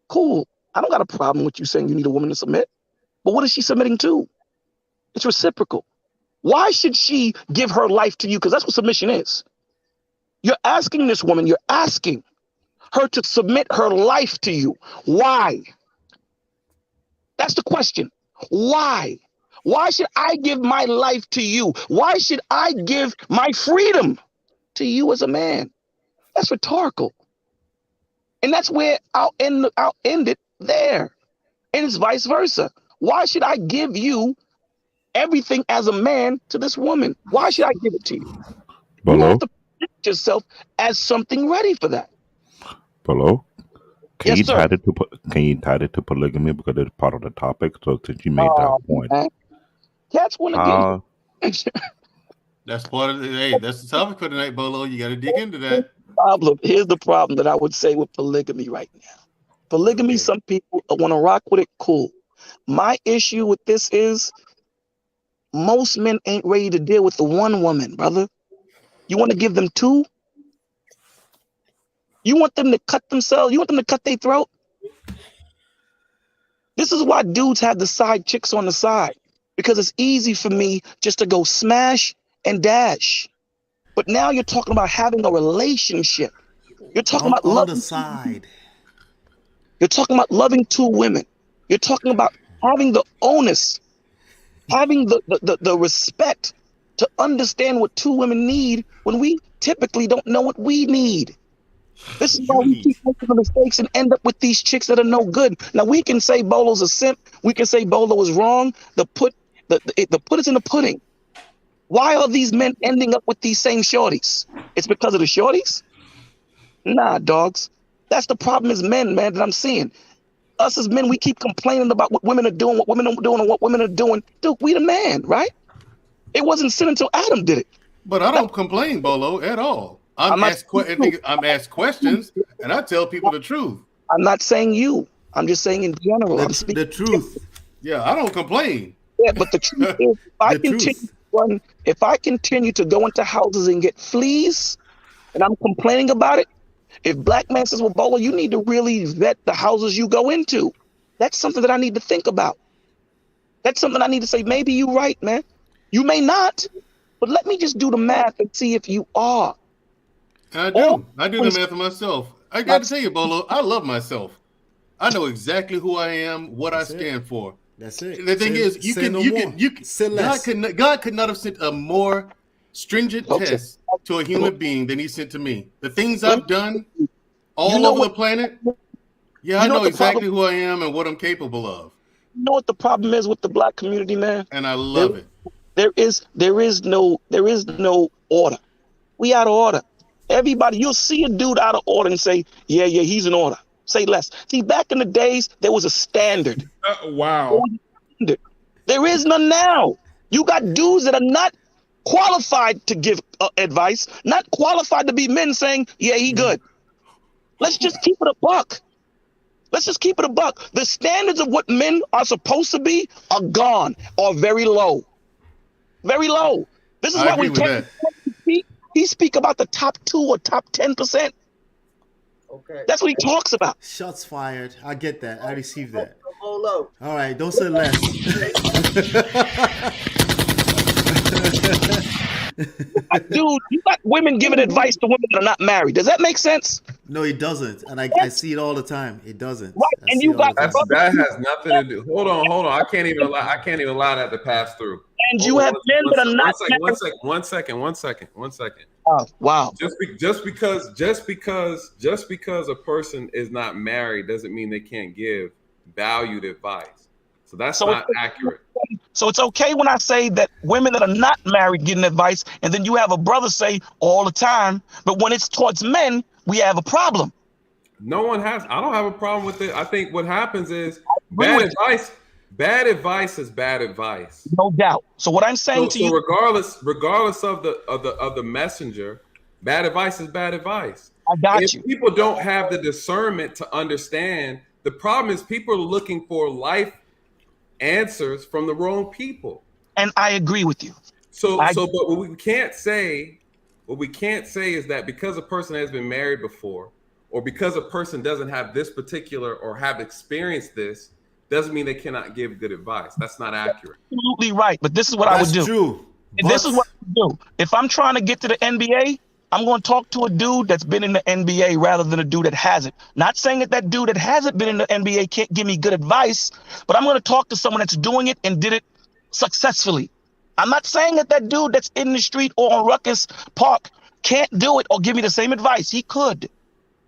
Cool. I don't got a problem with you saying you need a woman to submit. But what is she submitting to? It's reciprocal. Why should she give her life to you? Because that's what submission is. You're asking this woman, you're asking her to submit her life to you. Why? That's the question. Why? Why should I give my life to you? Why should I give my freedom to you as a man? That's rhetorical. And that's where I'll end it there. And it's vice versa. Why should I give you everything as a man to this woman? Why should I give it to you? Bolo? You have to put yourself as something ready for that. Bolo? Can Yes, you sir. tie it to polygamy because it's part of the topic? So since you made that point, Man. Cats want to get That's part of the hey, that's the topic for tonight, Bolo. You gotta dig into that. Here's the problem that I would say with polygamy right now. Polygamy, some people want to rock with it, cool. My issue with this is most men ain't ready to deal with the one woman, brother. You want to give them two? You want them to cut themselves? You want them to cut their throat? This is why dudes have the side chicks on the side, because it's easy for me just to go smash and dash. But now you're talking about having a relationship. You're talking about on loving the side. You're talking about loving two women. You're talking about having the onus, having the respect to understand what two women need when we typically don't know what we need. This is why we keep making the mistakes and end up with these chicks that are no good. Now we can say Bolo's a simp. We can say Bolo is wrong. The put is in the pudding. Why are these men ending up with these same shorties? It's because of the shorties? Nah, dogs. That's the problem as men, man, that I'm seeing. Us as men, we keep complaining about what women are doing, what women are doing, and what women are doing. Dude, we the man, right? It wasn't sin until Adam did it. But I don't complain, Bolo, at all. I'm asked questions, and I tell people the truth. I'm not saying you. I'm just saying in general. I'm speaking the truth. Yeah, I don't complain. Yeah, but the truth is, if I continue to go into houses and get fleas, and I'm complaining about it, if Black man says, well, Bolo, you need to really vet the houses you go into. That's something that I need to think about. That's something I need to say, maybe you're right, man. You may not, but let me just do the math and see if you are. I do. I do the math myself. I got to tell you, Bolo, I love myself. I know exactly who I am, what I stand for. That's it. The thing is, God could not have sent a more stringent Okay. tests to a human being than he sent to me. The things Let I've me- done You all know over what? the planet, yeah, You I know know what the exactly problem? who I am and what I'm capable of. You know what the problem is with the black community, man? And I There, love it. there is no order. We out of order. Everybody, you'll see a dude out of order and say, yeah, he's in order. Say less. See, back in the days, there was a standard. Wow. There is none now. You got dudes that are not qualified to give advice, not qualified to be men saying, yeah, he good. Let's just keep it a buck. Let's just keep it a buck. The standards of what men are supposed to be are gone or very low. Very low. This is I why agree when with Kevin that. he speak about the top 2 or top 10%. Okay. That's what he talks about. Shots fired. I get that. I receive that. Hold up. All right, don't say less. Dude, you got women giving advice to women that are not married. Does that make sense? No, it doesn't. And I see it all the time. It doesn't. Right. I And see you it all got the time. That has nothing to do. Hold on. I can't even allow that to pass through. And you have men that are not married. One second. Oh, wow. Just because a person is not married doesn't mean they can't give valued advice. So that's not accurate. So it's okay when I say that women that are not married getting advice, and then you have a brother say all the time, but when it's towards men, we have a problem. No one has. I don't have a problem with it. I think what happens is bad advice. Bad advice is bad advice. No doubt. So what I'm saying to you, regardless of the messenger, bad advice is bad advice. I got and if you. people don't have the discernment to understand, the problem is people are looking for life answers from the wrong people. And I agree with you. But what we can't say is that because a person has been married before, or because a person doesn't have this particular or have experienced this, doesn't mean they cannot give good advice. That's not accurate. Absolutely right. But this is what I would do. That's true. This is what I would do. If I'm trying to get to the NBA, I'm going to talk to a dude that's been in the NBA rather than a dude that hasn't. Not saying that dude that hasn't been in the NBA can't give me good advice, but I'm going to talk to someone that's doing it and did it successfully. I'm not saying that dude that's in the street or on Ruckus Park can't do it or give me the same advice. He could.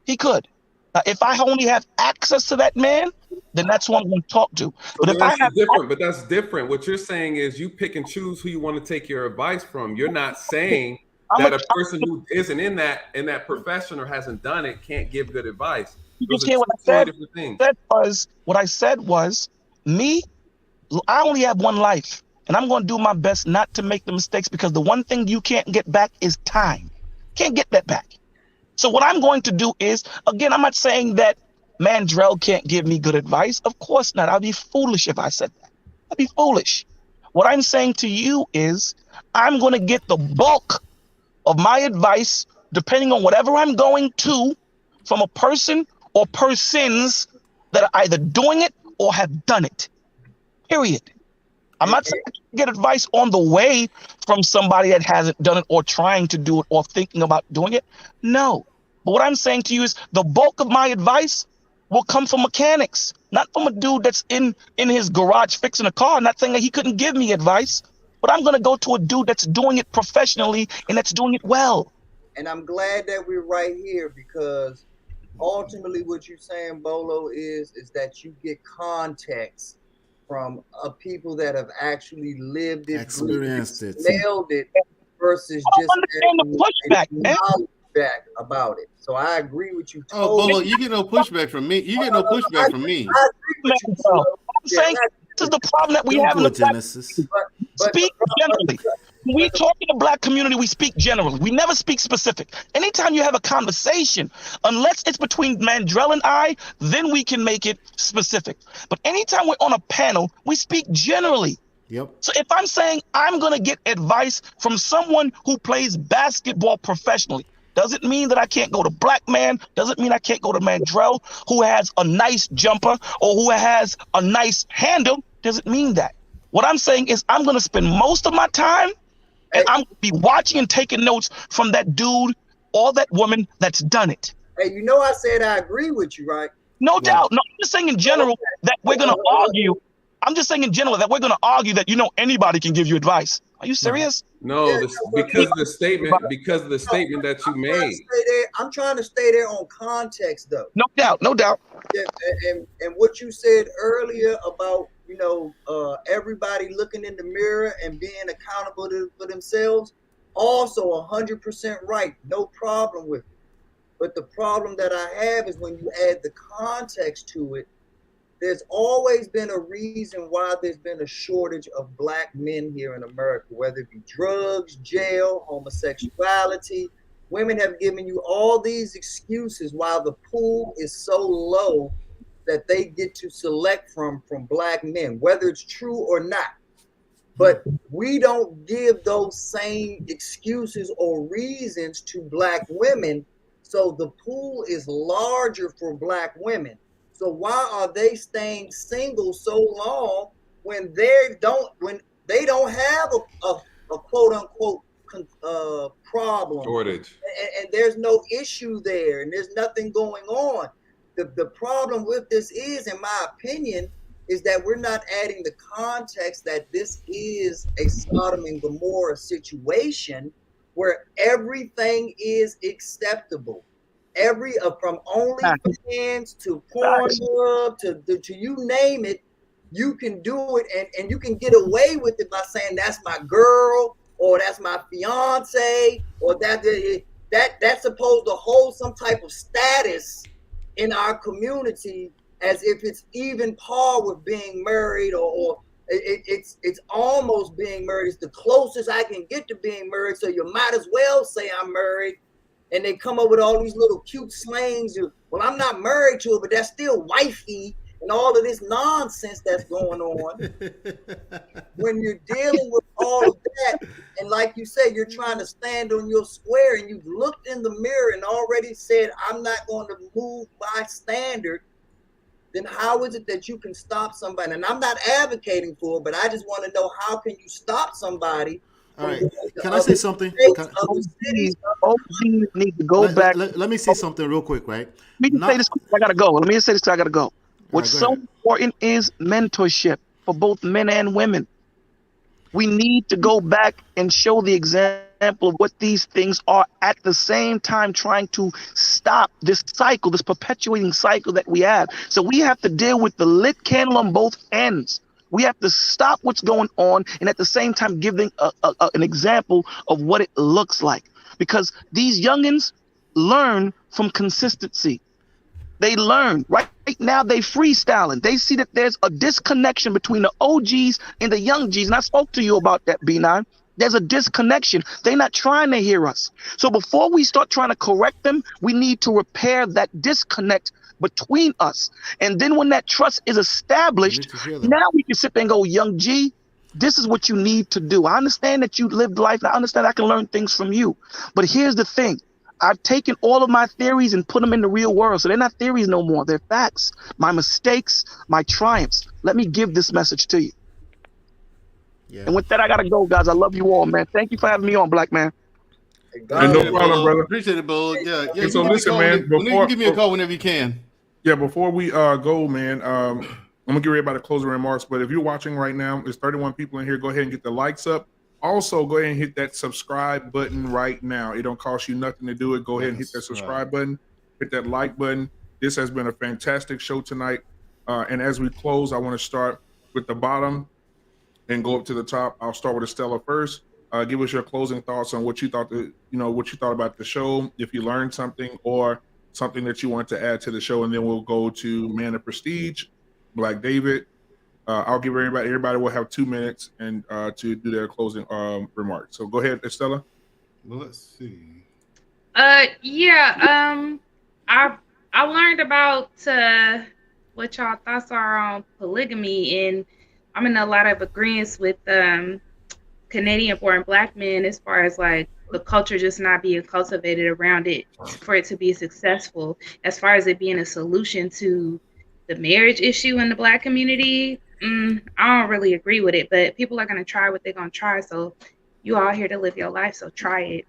Now, if I only have access to that man, then that's who I'm going to talk to. But if I have that's different. What you're saying is you pick and choose who you want to take your advice from. You're not saying that a person who isn't in that profession or hasn't done it can't give good advice. You just hear what I said? What I said was, me, I only have one life, and I'm going to do my best not to make the mistakes, because the one thing you can't get back is time. Can't get that back. So what I'm going to do is, again, I'm not saying that Mandrell can't give me good advice. Of course not. I'd be foolish if I said that. I'd be foolish. What I'm saying to you is, I'm going to get the bulk of my advice, depending on whatever I'm going to, from a person or persons that are either doing it or have done it. Period. I'm not saying I can get advice on the way from somebody that hasn't done it or trying to do it or thinking about doing it. No. But what I'm saying to you is the bulk of my advice will come from mechanics, not from a dude that's in his garage fixing a car. Not saying that he couldn't give me advice, but I'm going to go to a dude that's doing it professionally and that's doing it well. And I'm glad that we're right here, because ultimately what you're saying, Bolo, is that you get context from people that have actually lived it, experienced it, nailed it, versus just pushback, back about it. So I agree with you. Oh, Bolo, you get no pushback from me. You get no pushback from me. I agree with you. I'm saying this is the problem that we have in the Genesis. Speak generally. When we talk in the black community, we speak generally. We never speak specific. Anytime you have a conversation, unless it's between Mandrell and I, then we can make it specific. But anytime we're on a panel, we speak generally. Yep. So if I'm saying I'm going to get advice from someone who plays basketball professionally, doesn't mean that I can't go to Black Man, doesn't mean I can't go to Mandrell, who has a nice jumper or who has a nice handle, doesn't mean that. What I'm saying is I'm going to spend most of my time and I'm going to be watching and taking notes from that dude or that woman that's done it. Hey, you know I said I agree with you, right? No doubt. No, I'm just saying in general that we're going to argue. I'm just saying in general that we're going to argue that anybody can give you advice. Are you serious? No, because of the statement that you made. I'm trying to stay there on context, though. No doubt. Yeah, and what you said earlier about everybody looking in the mirror and being accountable for themselves, also 100% right. No problem with it. But the problem that I have is when you add the context to it, there's always been a reason why there's been a shortage of black men here in America, whether it be drugs, jail, homosexuality. Women have given you all these excuses while the pool is so low that they get to select from black men, whether it's true or not. But we don't give those same excuses or reasons to black women. So the pool is larger for black women. So why are they staying single so long when they don't have a quote unquote problem shortage, and there's no issue there, and there's nothing going on? The problem with this is, in my opinion, is that we're not adding the context that this is a Sodom and Gomorrah situation where everything is acceptable. From OnlyFans to Pornhub to you name it, you can do it, and you can get away with it by saying that's my girl or that's my fiance or that's supposed to hold some type of status in our community as if it's even par with being married or it's almost being married. It's the closest I can get to being married, so you might as well say I'm married. And they come up with all these little cute slangs. Well, I'm not married to her, but that's still wifey, and all of this nonsense that's going on. When you're dealing with all of that, and like you said, you're trying to stand on your square, and you've looked in the mirror and already said, I'm not going to move my standard, then how is it that you can stop somebody? And I'm not advocating for it, but I just want to know, how can you stop somebody? All right. Can I say something? OGs need to go back. Let me say something real quick, right? Let me say this. I gotta go. Let me say this. I gotta go. What's go so ahead. important is mentorship for both men and women. We need to go back and show the example of what these things are, at the same time trying to stop this cycle, this perpetuating cycle that we have. So we have to deal with the lit candle on both ends. We have to stop what's going on and at the same time giving an example of what it looks like. Because these youngins learn from consistency. They learn. Right now, they freestyling. They see that there's a disconnection between the OGs and the young Gs. And I spoke to you about that, B9. There's a disconnection. They're not trying to hear us. So before we start trying to correct them, we need to repair that disconnect between us. And then when that trust is established, now we can sit there and go, young G, this is what you need to do. I understand that you lived life. And I understand I can learn things from you. But here's the thing. I've taken all of my theories and put them in the real world. So they're not theories no more. They're facts. My mistakes, my triumphs. Let me give this message to you. Yeah. And with that, I got to go, guys. I love you all, man. Thank you for having me on, Black Man. No problem, brother. Appreciate it, Bo. Yeah. So listen, man. You can give me a call whenever you can. Yeah, before we go, man, I'm gonna get ready about the closing remarks. But if you're watching right now, there's 31 people in here. Go ahead and get the likes up. Also, go ahead and hit that subscribe button right now. It don't cost you nothing to do it. Go ahead and hit that subscribe button. Hit that like button. This has been a fantastic show tonight. And as we close, I want to start with the bottom and go up to the top. I'll start with Estella first. Give us your closing thoughts on what you thought what you thought about the show, if you learned something or something that you want to add to the show, and then we'll go to Man of Prestige, Black David. I'll give everybody will have 2 minutes and to do their closing remarks. So go ahead, Estella. Well, let's see. I learned about what y'all thoughts are on polygamy, and I'm in a lot of agreements with Canadian-born Black men as far as like the culture just not being cultivated around it for it to be successful. As far as it being a solution to the marriage issue in the Black community, I don't really agree with it, but people are going to try what they're going to try. So you all here to live your life, so try it.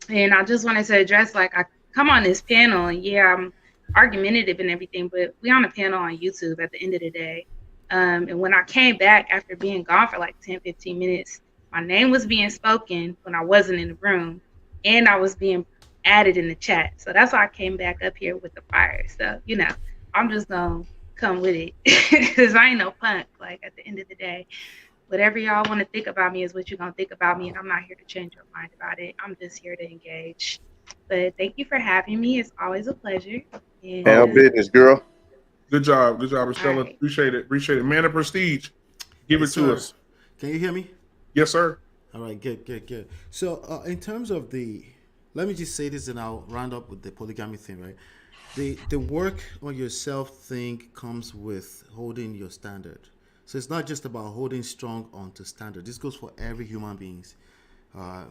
And I just wanted to address, like, I come on this panel and yeah, I'm argumentative and everything, but we on a panel on YouTube at the end of the day. And when I came back after being gone for like 10, 15 minutes, my name was being spoken when I wasn't in the room, and I was being added in the chat. So that's why I came back up here with the fire. So, I'm just going to come with it because I ain't no punk. Like, at the end of the day, whatever y'all want to think about me is what you're going to think about me, and I'm not here to change your mind about it. I'm just here to engage. But thank you for having me. It's always a pleasure. And, Handle business, girl. Good job, Estella. right. Appreciate it. Man of prestige, give Yes, it to sir. us. Can you hear me? Yes, sir. All right, good. So, in terms of let me just say this, and I'll round up with the polygamy thing, right? The work on yourself thing comes with holding your standard. So it's not just about holding strong onto standard. This goes for every human beings, uh,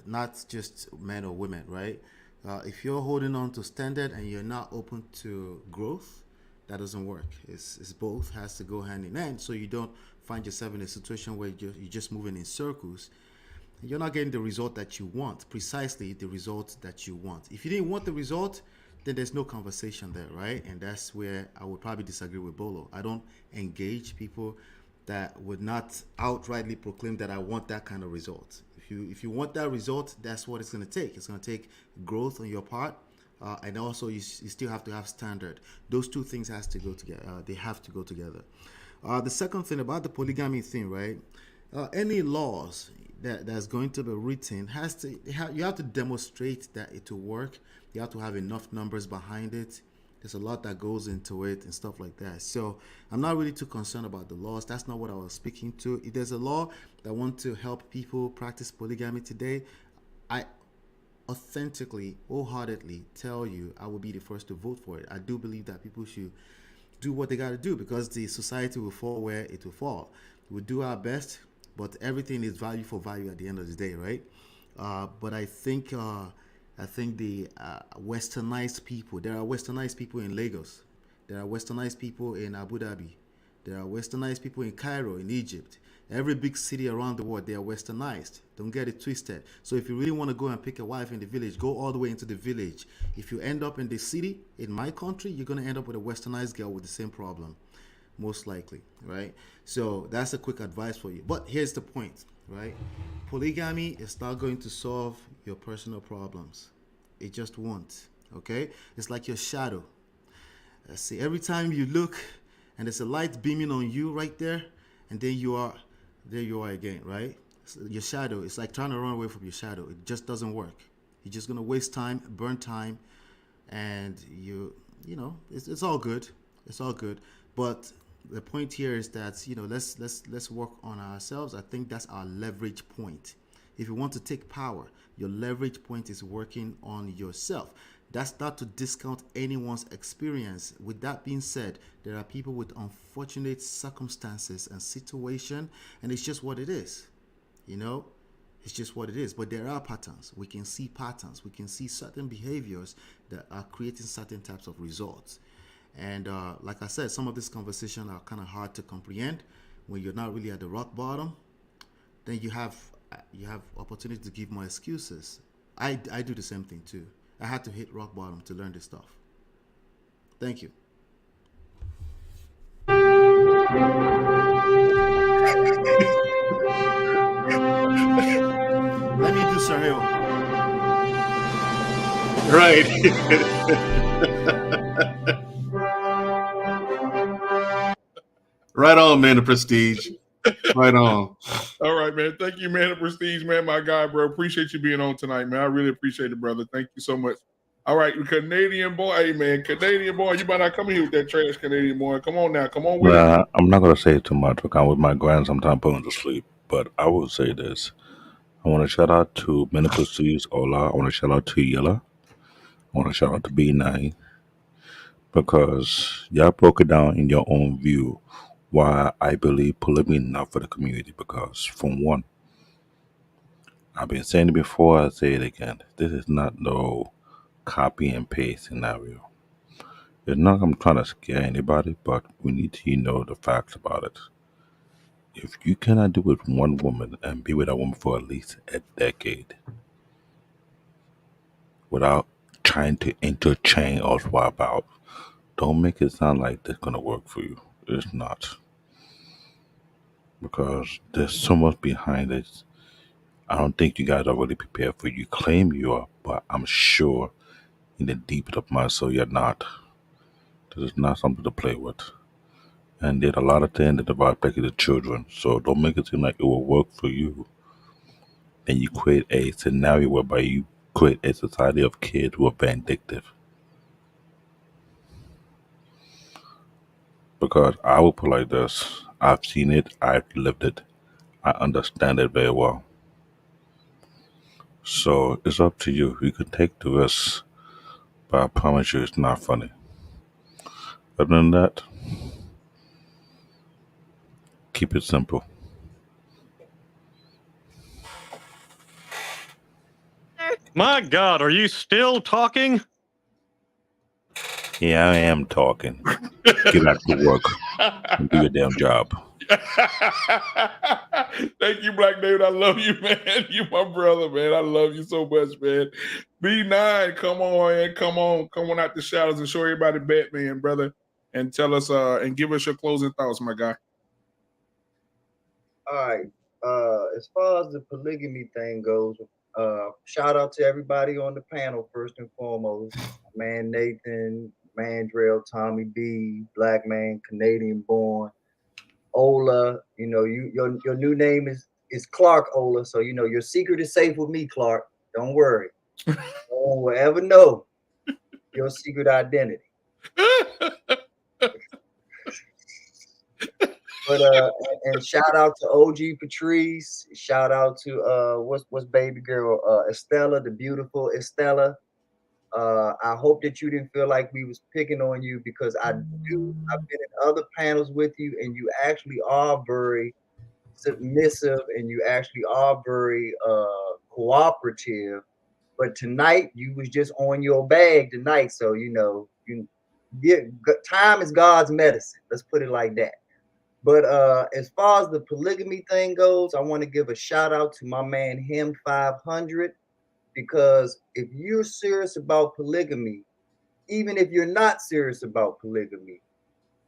not just men or women, right? If you're holding on to standard and you're not open to growth, that doesn't work. It's both has to go hand in hand, so you don't find yourself in a situation where you're just moving in circles. You're not getting the result that you want, precisely the result that you want. If you didn't want the result, then there's no conversation there, right? And that's where I would probably disagree with Bolo. I don't engage people that would not outrightly proclaim that I want that kind of result. If you want that result, that's what it's going to take. It's going to take growth on your part, and also you still have to have standard. Those two things has to go together. They have to go together. The second thing about the polygamy thing, right? Any laws that's going to be written you have to demonstrate that it will work. You have to have enough numbers behind it. There's a lot that goes into it and stuff like that. So I'm not really too concerned about the laws. That's not what I was speaking to. If there's a law that want to help people practice polygamy today, I authentically, wholeheartedly tell you I will be the first to vote for it. I do believe that people should do what they got to do because the society will fall where it will fall. We'll do our best, but everything is value for value at the end of the day, right? But I think the westernized people, there are westernized people in Lagos, there are westernized people in Abu Dhabi, there are westernized people in Cairo, in Egypt. Every big city around the world, they are westernized. Don't get it twisted. So if you really want to go and pick a wife in the village, go all the way into the village. If you end up in the city, in my country, you're going to end up with a westernized girl with the same problem, most likely, right? So that's a quick advice for you. But here's the point, right? Polygamy is not going to solve your personal problems. It just won't, okay? It's like your shadow. See, every time you look and there's a light beaming on you right there, and then there you are again, right? So your shadow, it's like trying to run away from your shadow. It just doesn't work. You're just gonna waste time, burn time, and it's all good. It's all good. But the point here is that let's work on ourselves. I think that's our leverage point. If you want to take power, your leverage point is working on yourself. That's not to discount anyone's experience. With that being said, there are people with unfortunate circumstances and situation, and it's just what it is. It's just what it is. But there are patterns. We can see patterns. We can see certain behaviors that are creating certain types of results. And like I said, some of these conversations are kind of hard to comprehend when you're not really at the rock bottom. Then you have opportunity to give more excuses. I do the same thing too. I had to hit rock bottom to learn this stuff. Thank you. Let me do Sahel. Right. Right on, man of prestige. Right on. All right, man. Thank you, man of prestige, man. My guy, bro. Appreciate you being on tonight, man. I really appreciate it, brother. Thank you so much. All right, Canadian boy. Hey, man, Canadian boy. You better not come here with that trash, Canadian boy. Come on now. Come on with it. I'm not gonna say too much because I'm with my grand sometimes putting to sleep. But I will say this. I want to shout out to Menopause Ola. I want to shout out to Yella. I want to shout out to B9 because y'all broke it down in your own view why I believe polygamy is not for the community. Because, from one, I've been saying it before, I say it again. This is not no copy and paste scenario. It's not I'm trying to scare anybody, but we need to know the facts about it. If you cannot do it with one woman and be with a woman for at least a decade without trying to interchain or swap out, don't make it sound like that's gonna work for you. It's not. because there's so much behind it. I don't think you guys are really prepared for it. You claim you are, but I'm sure in the deep of my soul you're not. This is not something to play with. And there's a lot of things that about affecting the children. So don't make it seem like it will work for you. And you create a scenario whereby you create a society of kids who are vindictive. Because I will put it like this. I've seen it, I've lived it, I understand it very well. So it's up to you. You can take the risk, but I promise you it's not funny. Other than that, keep it simple. My God, are you still talking? Yeah, I am talking. Get back to work and do your damn job. Thank you, Black David. I love you, man. You my brother, man. I love you so much, man. B9, come on, man. Come on out the shadows and show everybody Batman, brother. And tell us and give us your closing thoughts, my guy. All right. As far as the polygamy thing goes, shout out to everybody on the panel first and foremost. Man Nathan, Mandrell, Tommy B, Black Man, Canadian born, Ola. You know, your new name is Clark Ola, so you know your secret is safe with me, Clark. Don't worry. No one will ever know your secret identity. But and shout out to OG Patrice. Shout out to what's baby girl Estella, the beautiful Estella. I hope that you didn't feel like we was picking on you because I've been in other panels with you and you actually are very submissive and you actually are very cooperative. But tonight you was just on your bag tonight, so you know time is God's medicine. Let's put it like that. But as far as the polygamy thing goes, I want to give a shout out to my man Him 500 because if you're serious about polygamy, even if you're not serious about polygamy,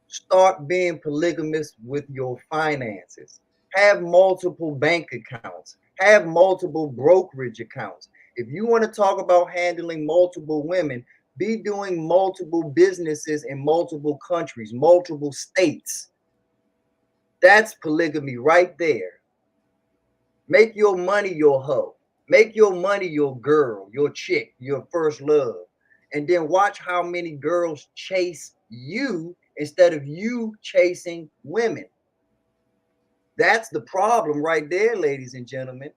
start being polygamous with your finances. Have multiple bank accounts. Have multiple brokerage accounts. If you want to talk about handling multiple women, be doing multiple businesses in multiple countries, multiple states. That's polygamy right there. Make your money your hoe. Make your money your girl, your chick, your first love. And then watch how many girls chase you instead of you chasing women. That's the problem right there, ladies and gentlemen.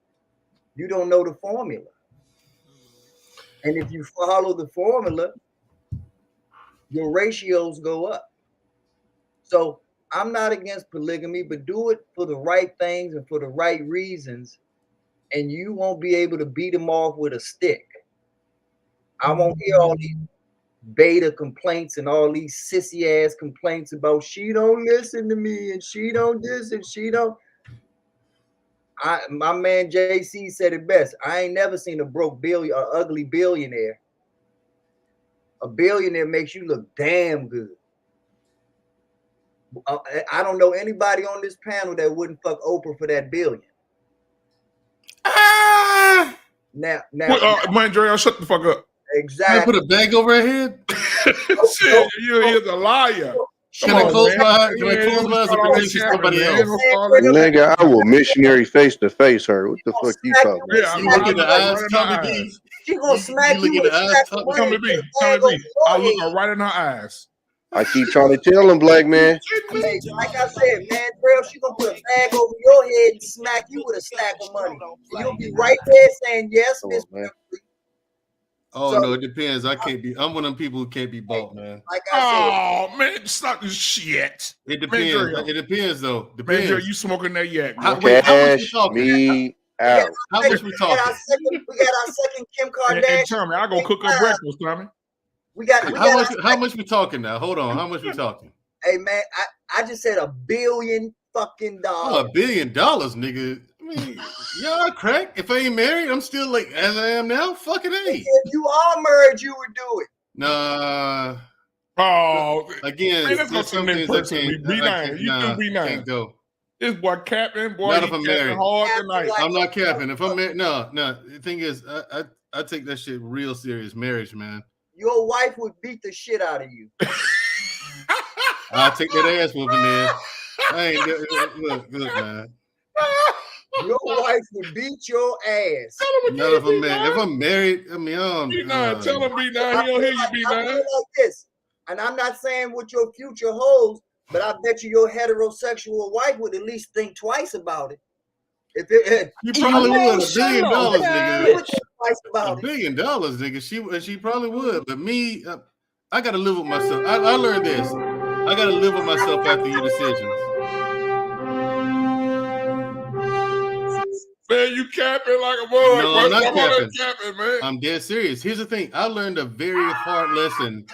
You don't know the formula. And if you follow the formula, your ratios go up. So I'm not against polygamy, but do it for the right things and for the right reasons. And you won't be able to beat them off with a stick. I won't hear all these beta complaints and all these sissy ass complaints about she don't listen to me and she don't this and she don't. My man JC said it best. I ain't never seen a ugly billionaire. A billionaire makes you look damn good. I don't know anybody on this panel that wouldn't fuck Oprah for that billion. Now, Mandrell, shut the fuck up. Exactly. Put a bag over her head. Shit, you're a liar. Can I close my eyes? Can I close my eyes and pretend she's somebody else? Nigga, I will missionary face to face her. What the fuck you talking about? You look in the eyes, Tommy B. She gonna smack you look in the eyes, Tommy B. I look her right in her eyes. I keep trying to tell him, Black Man. Hey, like I said, man, Trail, she gonna put a bag over your head and smack you with a stack of money. You'll be right there saying yes, Miss. Oh no, it depends. I can't be. I'm one of them people who can't be bought, man. Like I said, man, stop this shit. It depends. It depends, though. Depends. Man, you smoking that yak? How much we talking? Me out. How much we talking? We got our second Kim Kardashian. And Tommy, I go cook up breakfast, Tommy. How much we talking now? Hold on. How much we talking? Hey man, I just said $1 billion fucking dollars. Oh, $1 billion, nigga. I mean, y'all crack. If I ain't married, I'm still like as I am now. Fucking A. If you are married, you would do it. Nah. Oh, again, man, let's go to the next person. B9. You do B9. Can't go. This boy capping, boy. Not if He I'm capping married. hard tonight. I'm not capping. If I'm married, no. The thing is, I take that shit real serious. Marriage, man. Your wife would beat the shit out of you. I'll take that ass whooping there. I ain't look, man. Your wife would beat your ass. Not if I'm married. If I'm married, I mean, Tell him B9. He don't hear you, I B9. feel like this, and I'm not saying what your future holds, but I bet you your heterosexual wife would at least think twice about it. If it, you probably would. $1 billion, nigga. Twice about $1 billion, nigga. She probably would. But me, I gotta live with myself. I learned this. I gotta live with myself after your decisions. Man, you capping like a boy. No, I'm not capping. Man. I'm dead serious. Here's the thing. I learned a very hard lesson.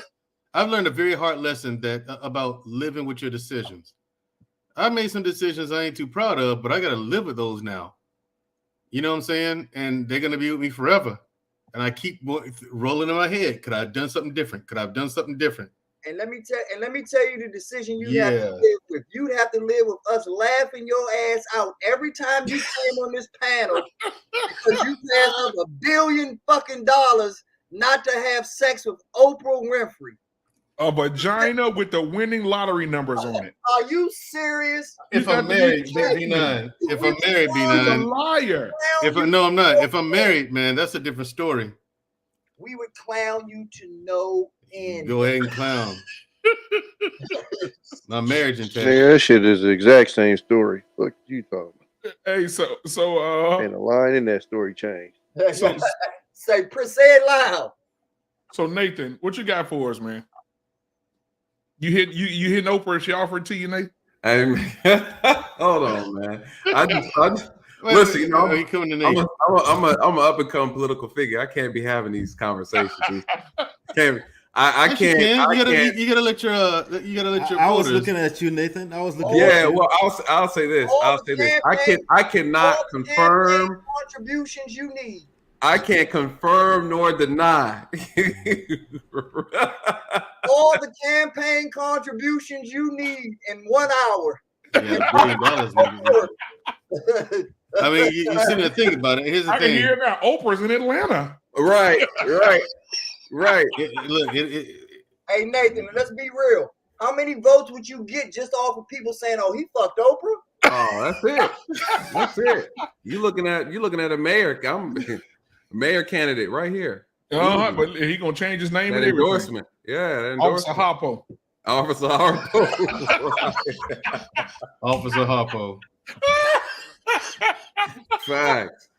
I've learned a very hard lesson that about living with your decisions. I made some decisions I ain't too proud of, but I got to live with those now. You know what I'm saying? And they're going to be with me forever. And I keep rolling in my head. Could I have done something different? Could I have done something different? And let me tell you the decision you have to live with. You'd have to live with us laughing your ass out every time you came on this panel because you passed up $1 billion fucking not to have sex with Oprah Winfrey. A vagina with the winning lottery numbers on it. Are you serious? If I'm married, B9. If I'm married, B9. A liar. No, I'm not. If I'm married, man, that's a different story. We would clown you to no end. Go ahead and clown. My marriage intact. Yeah, that shit is the exact same story. What you talking about? Hey, and the line in that story changed. Say it loud. So Nathan, what you got for us, man? You hit Oprah. She offered to you, Nathan. Hold on, man. I just listen. You know, I'm an up and coming political figure. I can't be having these conversations. I can't. You gotta let your. I was looking at you, Nathan. I was looking. Yeah, at you. well, I'll say this. I cannot confirm contributions you need. I can't confirm nor deny. All the campaign contributions you need in 1 hour. Yeah, $1 billion. I mean, you sit there and think about it. Here's the thing. I can hear now. Oprah's in Atlanta. Right. Look, hey Nathan, let's be real. How many votes would you get just off of people saying, "Oh, he fucked Oprah"? Oh, that's it. You looking at a mayor? I'm a mayor candidate right here. But he gonna change his name that and endorsement. Yeah, that endorsement. Officer Harpo. Facts.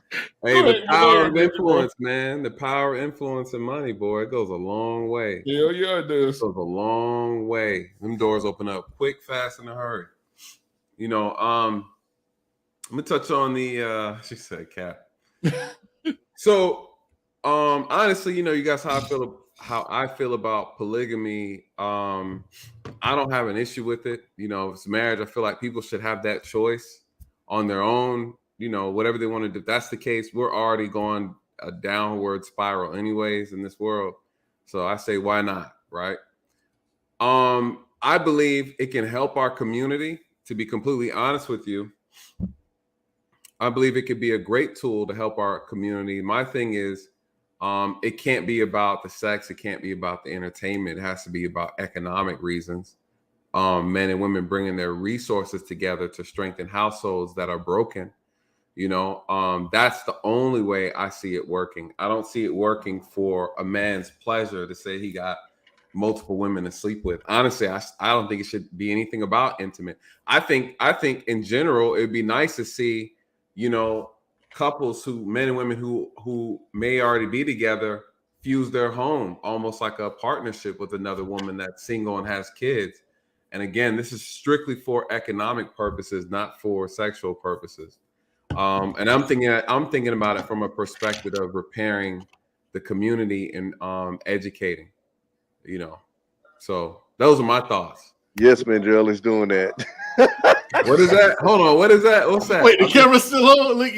Hey, the power of influence, man. The power of influence and money, boy. It goes a long way. Hell yeah, it does. It goes a long way. Them doors open up quick, fast, in a hurry. You know, I'm gonna touch on the she said cap. So honestly, you know, you guys how I feel about polygamy. I don't have an issue with it. You know, if it's marriage, I feel like people should have that choice on their own. You know, whatever they want to do. If that's the case, we're already going a downward spiral anyways in this world. So I say, why not? Right. I believe it can help our community, to be completely honest with you. I believe it could be a great tool to help our community. My thing is, it can't be about the sex. It can't be about the entertainment. It has to be about economic reasons. Men and women bringing their resources together to strengthen households that are broken. You know, that's the only way I see it working. I don't see it working for a man's pleasure to say he got multiple women to sleep with. Honestly, I don't think it should be anything about intimate. I think in general, it'd be nice to see, you know, couples men and women who may already be together fuse their home almost like a partnership with another woman that's single and has kids. And again, this is strictly for economic purposes, not for sexual purposes. And I'm thinking about it from a perspective of repairing the community and educating, you know. So those are my thoughts. Yes, Mandrell is doing that. What is that? Hold on. What is that? What's that? Wait, the camera's still on. Look,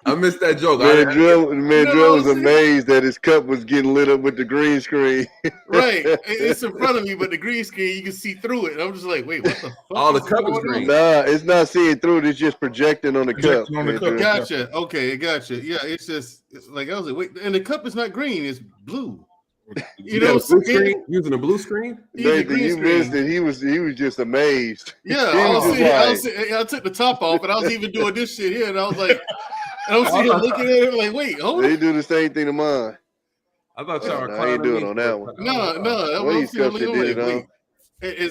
I missed that joke. Mandrell was amazed that his cup was getting lit up with the green screen. Right, it's in front of me, but the green screen you can see through it. I'm just like, wait, what the fuck? Oh, the cup is going green. on? Nah, it's not seeing through it. It's just projecting on the cup. Mandrell. Gotcha. Okay, gotcha. Yeah, it's like I was like, wait, and the cup is not green; it's blue. You know, blue screen? Using a blue screen? Nathan, you missed it. He was just amazed. Yeah, He was just I took the top off, and I was even doing this shit here, and I was like, and I was sitting here looking at it like, wait, hold on. They do the same thing to mine. I thought y'all were I clowning ain't doing me on that one. No. One of these cups that did it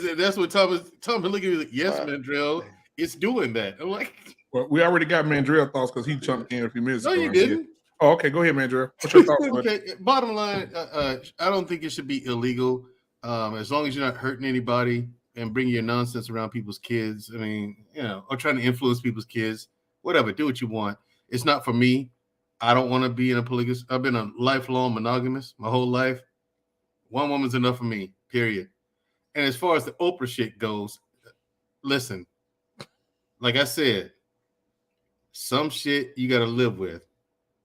on. That's what Thomas looking at me like, yes, Mandrell, it's doing that. I'm like, well, we already got Mandrell thoughts because he jumped in a few minutes no, ago. you didn't. Oh, okay. Go ahead, Mandrell. What's your thoughts? Okay. Bottom line, I don't think it should be illegal, as long as you're not hurting anybody and bringing your nonsense around people's kids. I mean, or trying to influence people's kids. Whatever, do what you want. It's not for me. I don't want to be in a polygamous. I've been a lifelong monogamous my whole life. One woman's enough for me. Period. And as far as the Oprah shit goes, listen. Like I said, some shit you got to live with.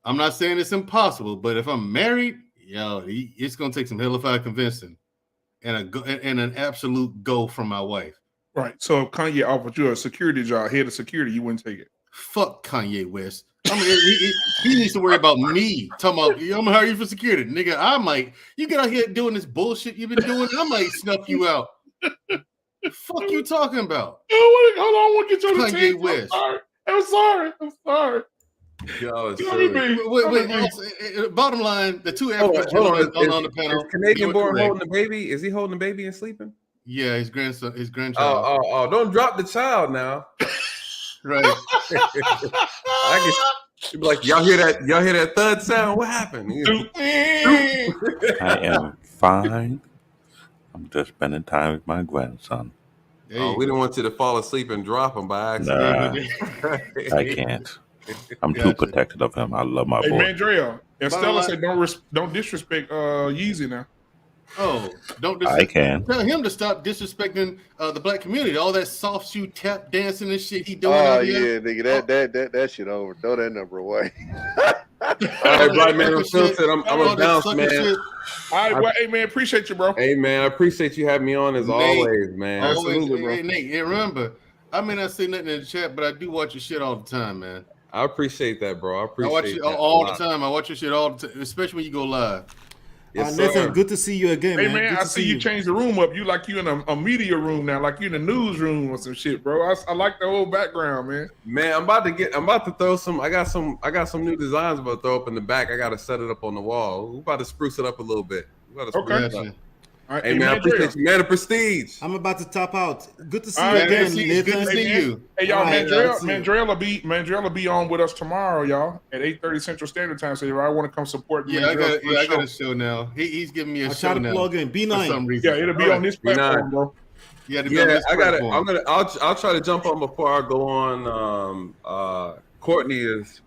I'm not saying it's impossible, but if I'm married, it's gonna take some hellified convincing, and an absolute go from my wife. Right. So if Kanye offered you a security job, head of security, you wouldn't take it. Fuck Kanye West. I mean, he needs to worry about me. Talking about, I'm gonna hire you for security, nigga. You get out here doing this bullshit you've been doing, I might snuff you out. Fuck you talking about? Hold on, I want to get your Kanye West. I'm sorry. Wait. Bottom line, the two African Hold gentlemen on. on the panel. Is Canadian born holding the baby? Is he holding the baby and sleeping? Yeah, his grandchild. Oh! Don't drop the child now. Right. I guess you'd be like, y'all hear that? Y'all hear that thud sound? What happened? I am fine. I'm just spending time with my grandson. Oh, we don't want you to fall asleep and drop him by accident. Nah, I can't. I'm too protective of him. I love my boy. Hey, Mandrell, and Stella said don't disrespect Yeezy now. Oh, don't I can. Tell him to stop disrespecting the black community. All that soft shoe tap dancing and shit he doing. Oh yeah, nigga, that shit over. Throw that number away. All right, Black Man Unfiltered. I'm a bounce, man. All right, well, hey man, appreciate you, bro. Hey man, I appreciate you having me on as always, man. Absolutely, bro. Hey, Nate, remember, I may not say nothing in the chat, but I do watch your shit all the time, man. I appreciate that, bro. I appreciate watch it all the time. I watch your shit all the time, especially when you go live. Yes, Nathan, good to see you again, hey, man. I see you change the room up. You you in a media room now, like you in a newsroom or some shit, bro. I like the whole background, man. Man, I'm about to throw some. I got some new designs I'm about to throw up in the back. I got to set it up on the wall. We're about to spruce it up a little bit. Okay. All right, hey man, I appreciate you, man. The prestige. I'm about to top out. Good to see All you right, again, Good to see you. Hey y'all, All right, Mandrell will be on with us tomorrow, y'all, at 8:30 Central Standard Time. So if I want to come support, I got a show now. He's giving me a show now. I'll try to plug in. B9. For some reason. Yeah, it'll be on this platform, bro. I'll try to jump on before I go on. Courtney is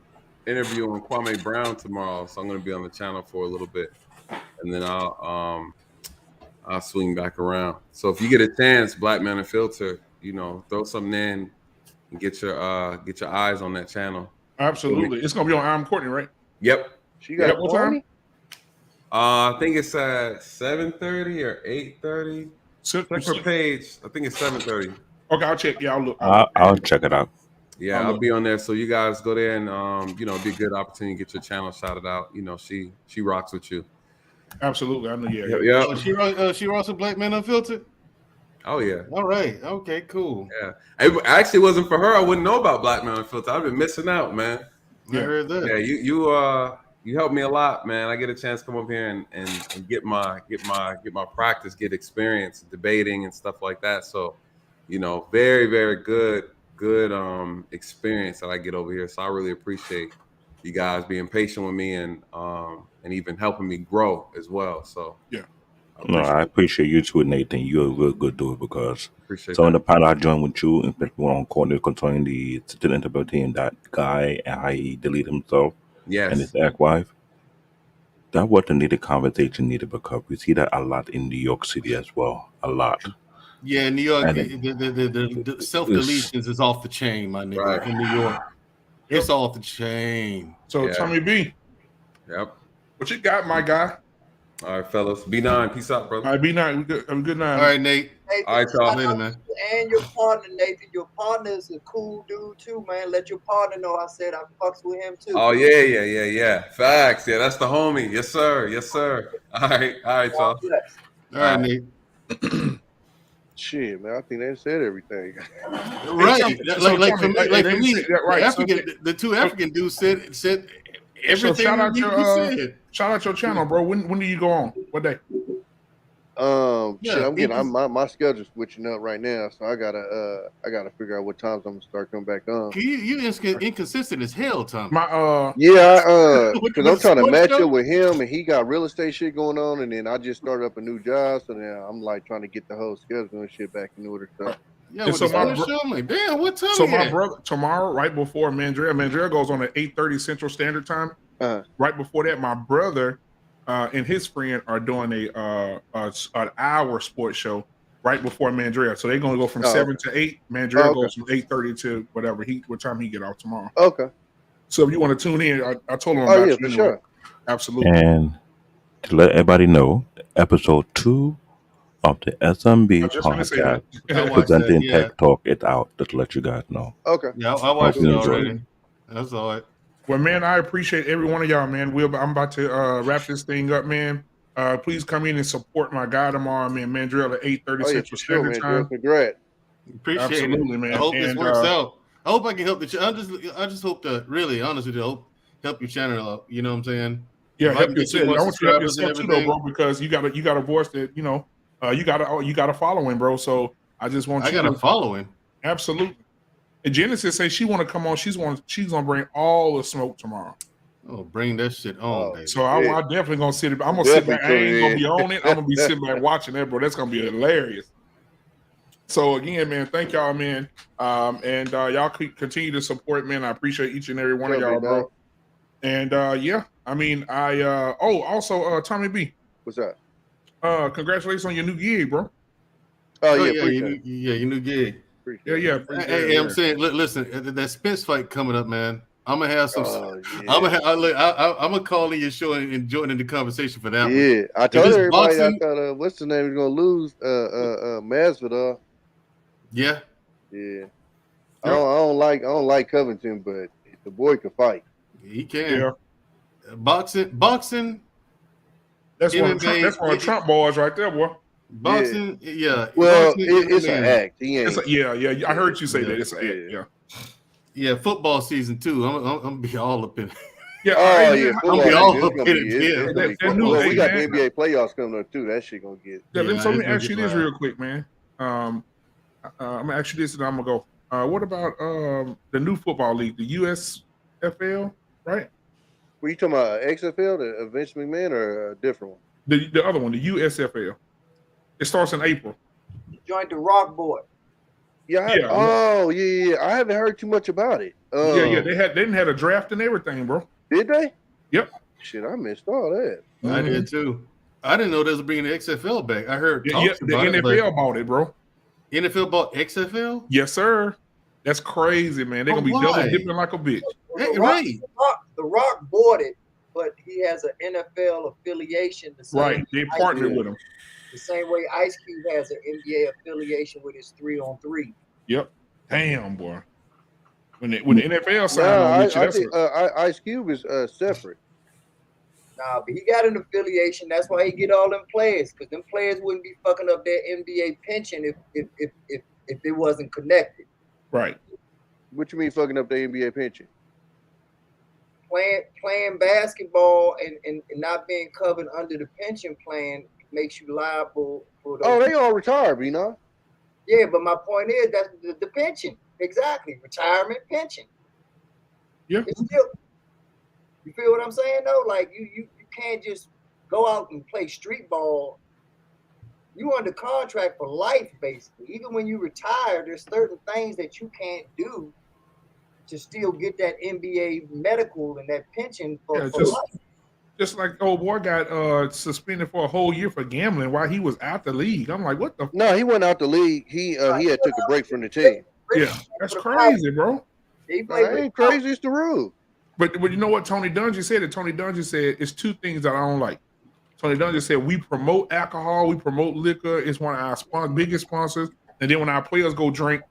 interviewing Kwame Brown tomorrow, so I'm going to be on the channel for a little bit, and then I'll swing back around. So if you get a chance, Black Man Unfiltered, throw something in and get your eyes on that channel. Absolutely, it's gonna be on I'm Courtney, right? Yep. She got what time? I think it's at 7:30 or 8:30. Check her page. I think it's 7:30. Okay, I'll check. Yeah, I'll look. I'll check it out. Yeah, I'll be on there. So you guys go there and it'd be a good opportunity to get your channel shouted out. She rocks with you. Absolutely, I know. Yeah. Yeah. She also Black Man Unfiltered. Oh yeah. All right. Okay. Cool. Yeah. It actually wasn't for her. I wouldn't know about Black Man Unfiltered. I've been missing out, man. I heard that. Yeah. You helped me a lot, man. I get a chance to come up here and get my practice, get experience debating and stuff like that. So, very, very good experience that I get over here. So I really appreciate you guys being patient with me and even helping me grow as well. So yeah. I appreciate you too, Nathan. You're a real good dude because in the panel I joined with you, especially on Courtney concerning the interpretation and that guy and how he deleted himself and his ex-wife. That was the needed conversation needed because we see that a lot in New York City as well. A lot. Yeah, New York, the self-deletions is off the chain, my nigga, in New York. It's off the chain. So Tommy B. Yep. What you got, my guy? All right, fellas. B9. Peace out, brother. All right, B9. Have a good night. All right, Nate. Nathan, All right, y'all. shout Later, out man. to you and your partner, Nathan. Your partner is a cool dude too, man. Let your partner know I said I fucks with him too. Oh, yeah. Facts. Yeah, that's the homie. Yes, sir. All right, y'all. All right, Nate. Shit, man. I think they said everything. Right. So Like for Tommy, me, yeah, right. the two African dudes said everything shout out we said. Shout out your channel, bro. When do you go on? What day? Shit, I'm getting my schedule's switching up right now, so I gotta figure out what times I'm gonna start coming back on. You inconsistent as hell, Tom. Because I'm trying to match up with him, and he got real estate shit going on, and then I just started up a new job, so now I'm like trying to get the whole schedule and shit back in order. So Yeah, with so the my show, I'm like, damn, what time? So my brother tomorrow, right before Mandrea goes on at 8:30 Central Standard Time. Right before that, my brother and his friend are doing an hour sports show right before Mandrea. So they're gonna go from 7 to 8. Mandrea goes from 8:30 to what time he get off tomorrow. Okay. So if you want to tune in, I told him Oh, about yeah, you for anyway. sure. Absolutely. And to let everybody know, episode 2 of the SMB I was just gonna say podcast, that. I watched presenting that, yeah. Tech Talk, it's out. Just to let you guys know. Okay. Yeah, I watched Hope it you enjoy already. That's all right. Well, man, I appreciate every one of y'all, man. I'm about to wrap this thing up, man. Please come in and support my guy tomorrow, man. Mandrell at 8:30 Central Standard Time. Congrats. Appreciate Absolutely, it. man. I hope this And, works out. I hope I can help the I just hope to really, honestly, help your channel out. You know what I'm saying? Yeah, If I help can get yourself. more I want you to help subscribers and yourself too, though, everything. bro, because you got a voice that you got a following, bro. So I just want I you got to a following. Absolutely. And Genesis says she want to come on. She's gonna bring all the smoke tomorrow. Oh, bring that shit on, baby. So I definitely gonna sit. I'm gonna sit back. I ain't gonna be on it. I'm gonna be sitting back watching that, bro. That's gonna be hilarious. So again, man, thank y'all, man. And y'all continue to support, man. I appreciate each and every one of y'all, bro. And yeah, I mean, also Tommy B. What's that? Congratulations on your new gig, bro. Oh yeah, your new gig. Yeah. Hey, I'm saying, listen, that Spence fight coming up, man. I'm gonna have some. I'm gonna call in your show and join in the conversation for that one. Yeah, I If told it's everybody boxing- I thought what's the name is gonna lose Masvidal. Yeah. Yeah. I don't like Covington, but the boy can fight. He can. Yeah. Boxing. That's one of MMA, Trump, Trump boys right there, boy. Boxing, yeah. Well, boxing, it's an MMA. act. He ain't. Yeah. I heard you say that. It's an act. Yeah. Yeah, football season too. I'm gonna be all up in it. Yeah, I'm gonna be all up in it. Well, we got the NBA playoffs coming up too. That shit gonna get. Yeah, let me ask you this real quick, man. I'm gonna ask you this, and I'm gonna go. What about the new football league, the USFL, right? Were you talking about XFL, the Vince McMahon, or a different one? The other one, the USFL. It starts in April. Joined the Rock Board. Yeah. I haven't heard too much about it. Yeah. They didn't have a draft and everything, bro. Did they? Yep. Shit, I missed all that. I did too. I didn't know they was bringing the XFL back. I heard The talks about it, NFL bought it, bro. NFL bought XFL? Yes, sir. That's crazy, man. They're gonna be double dipping like a bitch. The Rock bought it, but he has an NFL affiliation. Right. They partnered with him. The same way Ice Cube has an NBA affiliation with his 3-on-3. Yep. Damn, boy. When the NFL signed on, I think Ice Cube is separate. Nah, but he got an affiliation. That's why he get all them players, because them players wouldn't be fucking up their NBA pension if it wasn't connected. Right. What you mean fucking up the NBA pension? Playing basketball and not being covered under the pension plan makes you liable for those. Oh, they all retired, you know? Yeah, but my point is that's the pension. Exactly. Retirement pension. Yeah. It's still, you feel what I'm saying though? Like you can't just go out and play street ball. You under contract for life, basically. Even when you retire, there's certain things that you can't do to still get that NBA medical and that pension for life. Just like old boy got suspended for a whole year for gambling while he was out the league. I'm like, what the? No, he went out the league. He had took a break from the team. Yeah, that's crazy, bro. He Nah, played that with ain't crazy. It's the rule. But you know what Tony Dungy said? And Tony Dungy said it's two things that I don't like. Tony Dungy said we promote alcohol, we promote liquor. It's one of our biggest sponsors. And then when our players go drink,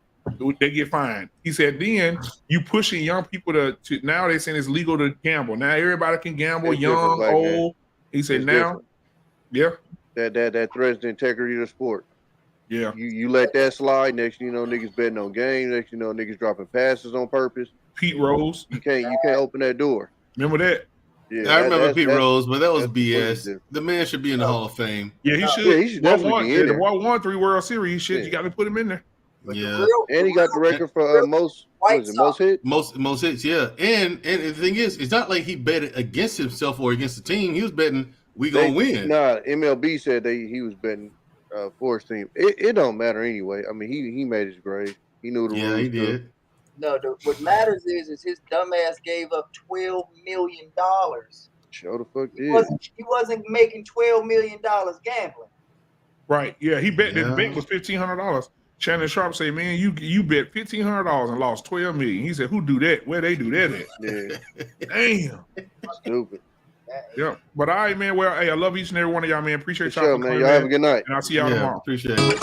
they get fined. He said then you pushing young people to now they're saying it's legal to gamble. Now everybody can gamble, It's different, young, black man. old. He said It's now, different. yeah. That threatens the integrity of the sport. Yeah. You let that slide. Next thing you know, niggas betting on games. Next thing you know, niggas dropping passes on purpose. Pete Rose. You can't open that door. Remember that? Yeah, I remember Pete Rose, but that was completely BS. different. The man should be in the Hall of Fame. Yeah, he should. Yeah, he should definitely be in The there. boy won 3 World Series. Shit, you got to put him in there. Yeah, And he got the record for most hits. most hits. Yeah, and the thing is, it's not like he bet against himself or against the team. He was betting we gonna win. Nah, MLB said he was betting for his team. It don't matter anyway. I mean, he made his grade. He knew the rules. Yeah, he too. did. No, what matters is his dumbass gave up $12 million. Show the fuck He did. wasn't making $12 million gambling. Right. Yeah, he bet the bet was $1,500. Shannon Sharp say, man, you bet $1,500 and lost $12 million. He said, who do that? Where they do that at? Yeah. Damn. Stupid. Yeah. But all right, man. Well, hey, I love each and every one of y'all, man. Appreciate For y'all sure, for man. coming, Y'all have a good night. And I'll see y'all tomorrow. Appreciate it.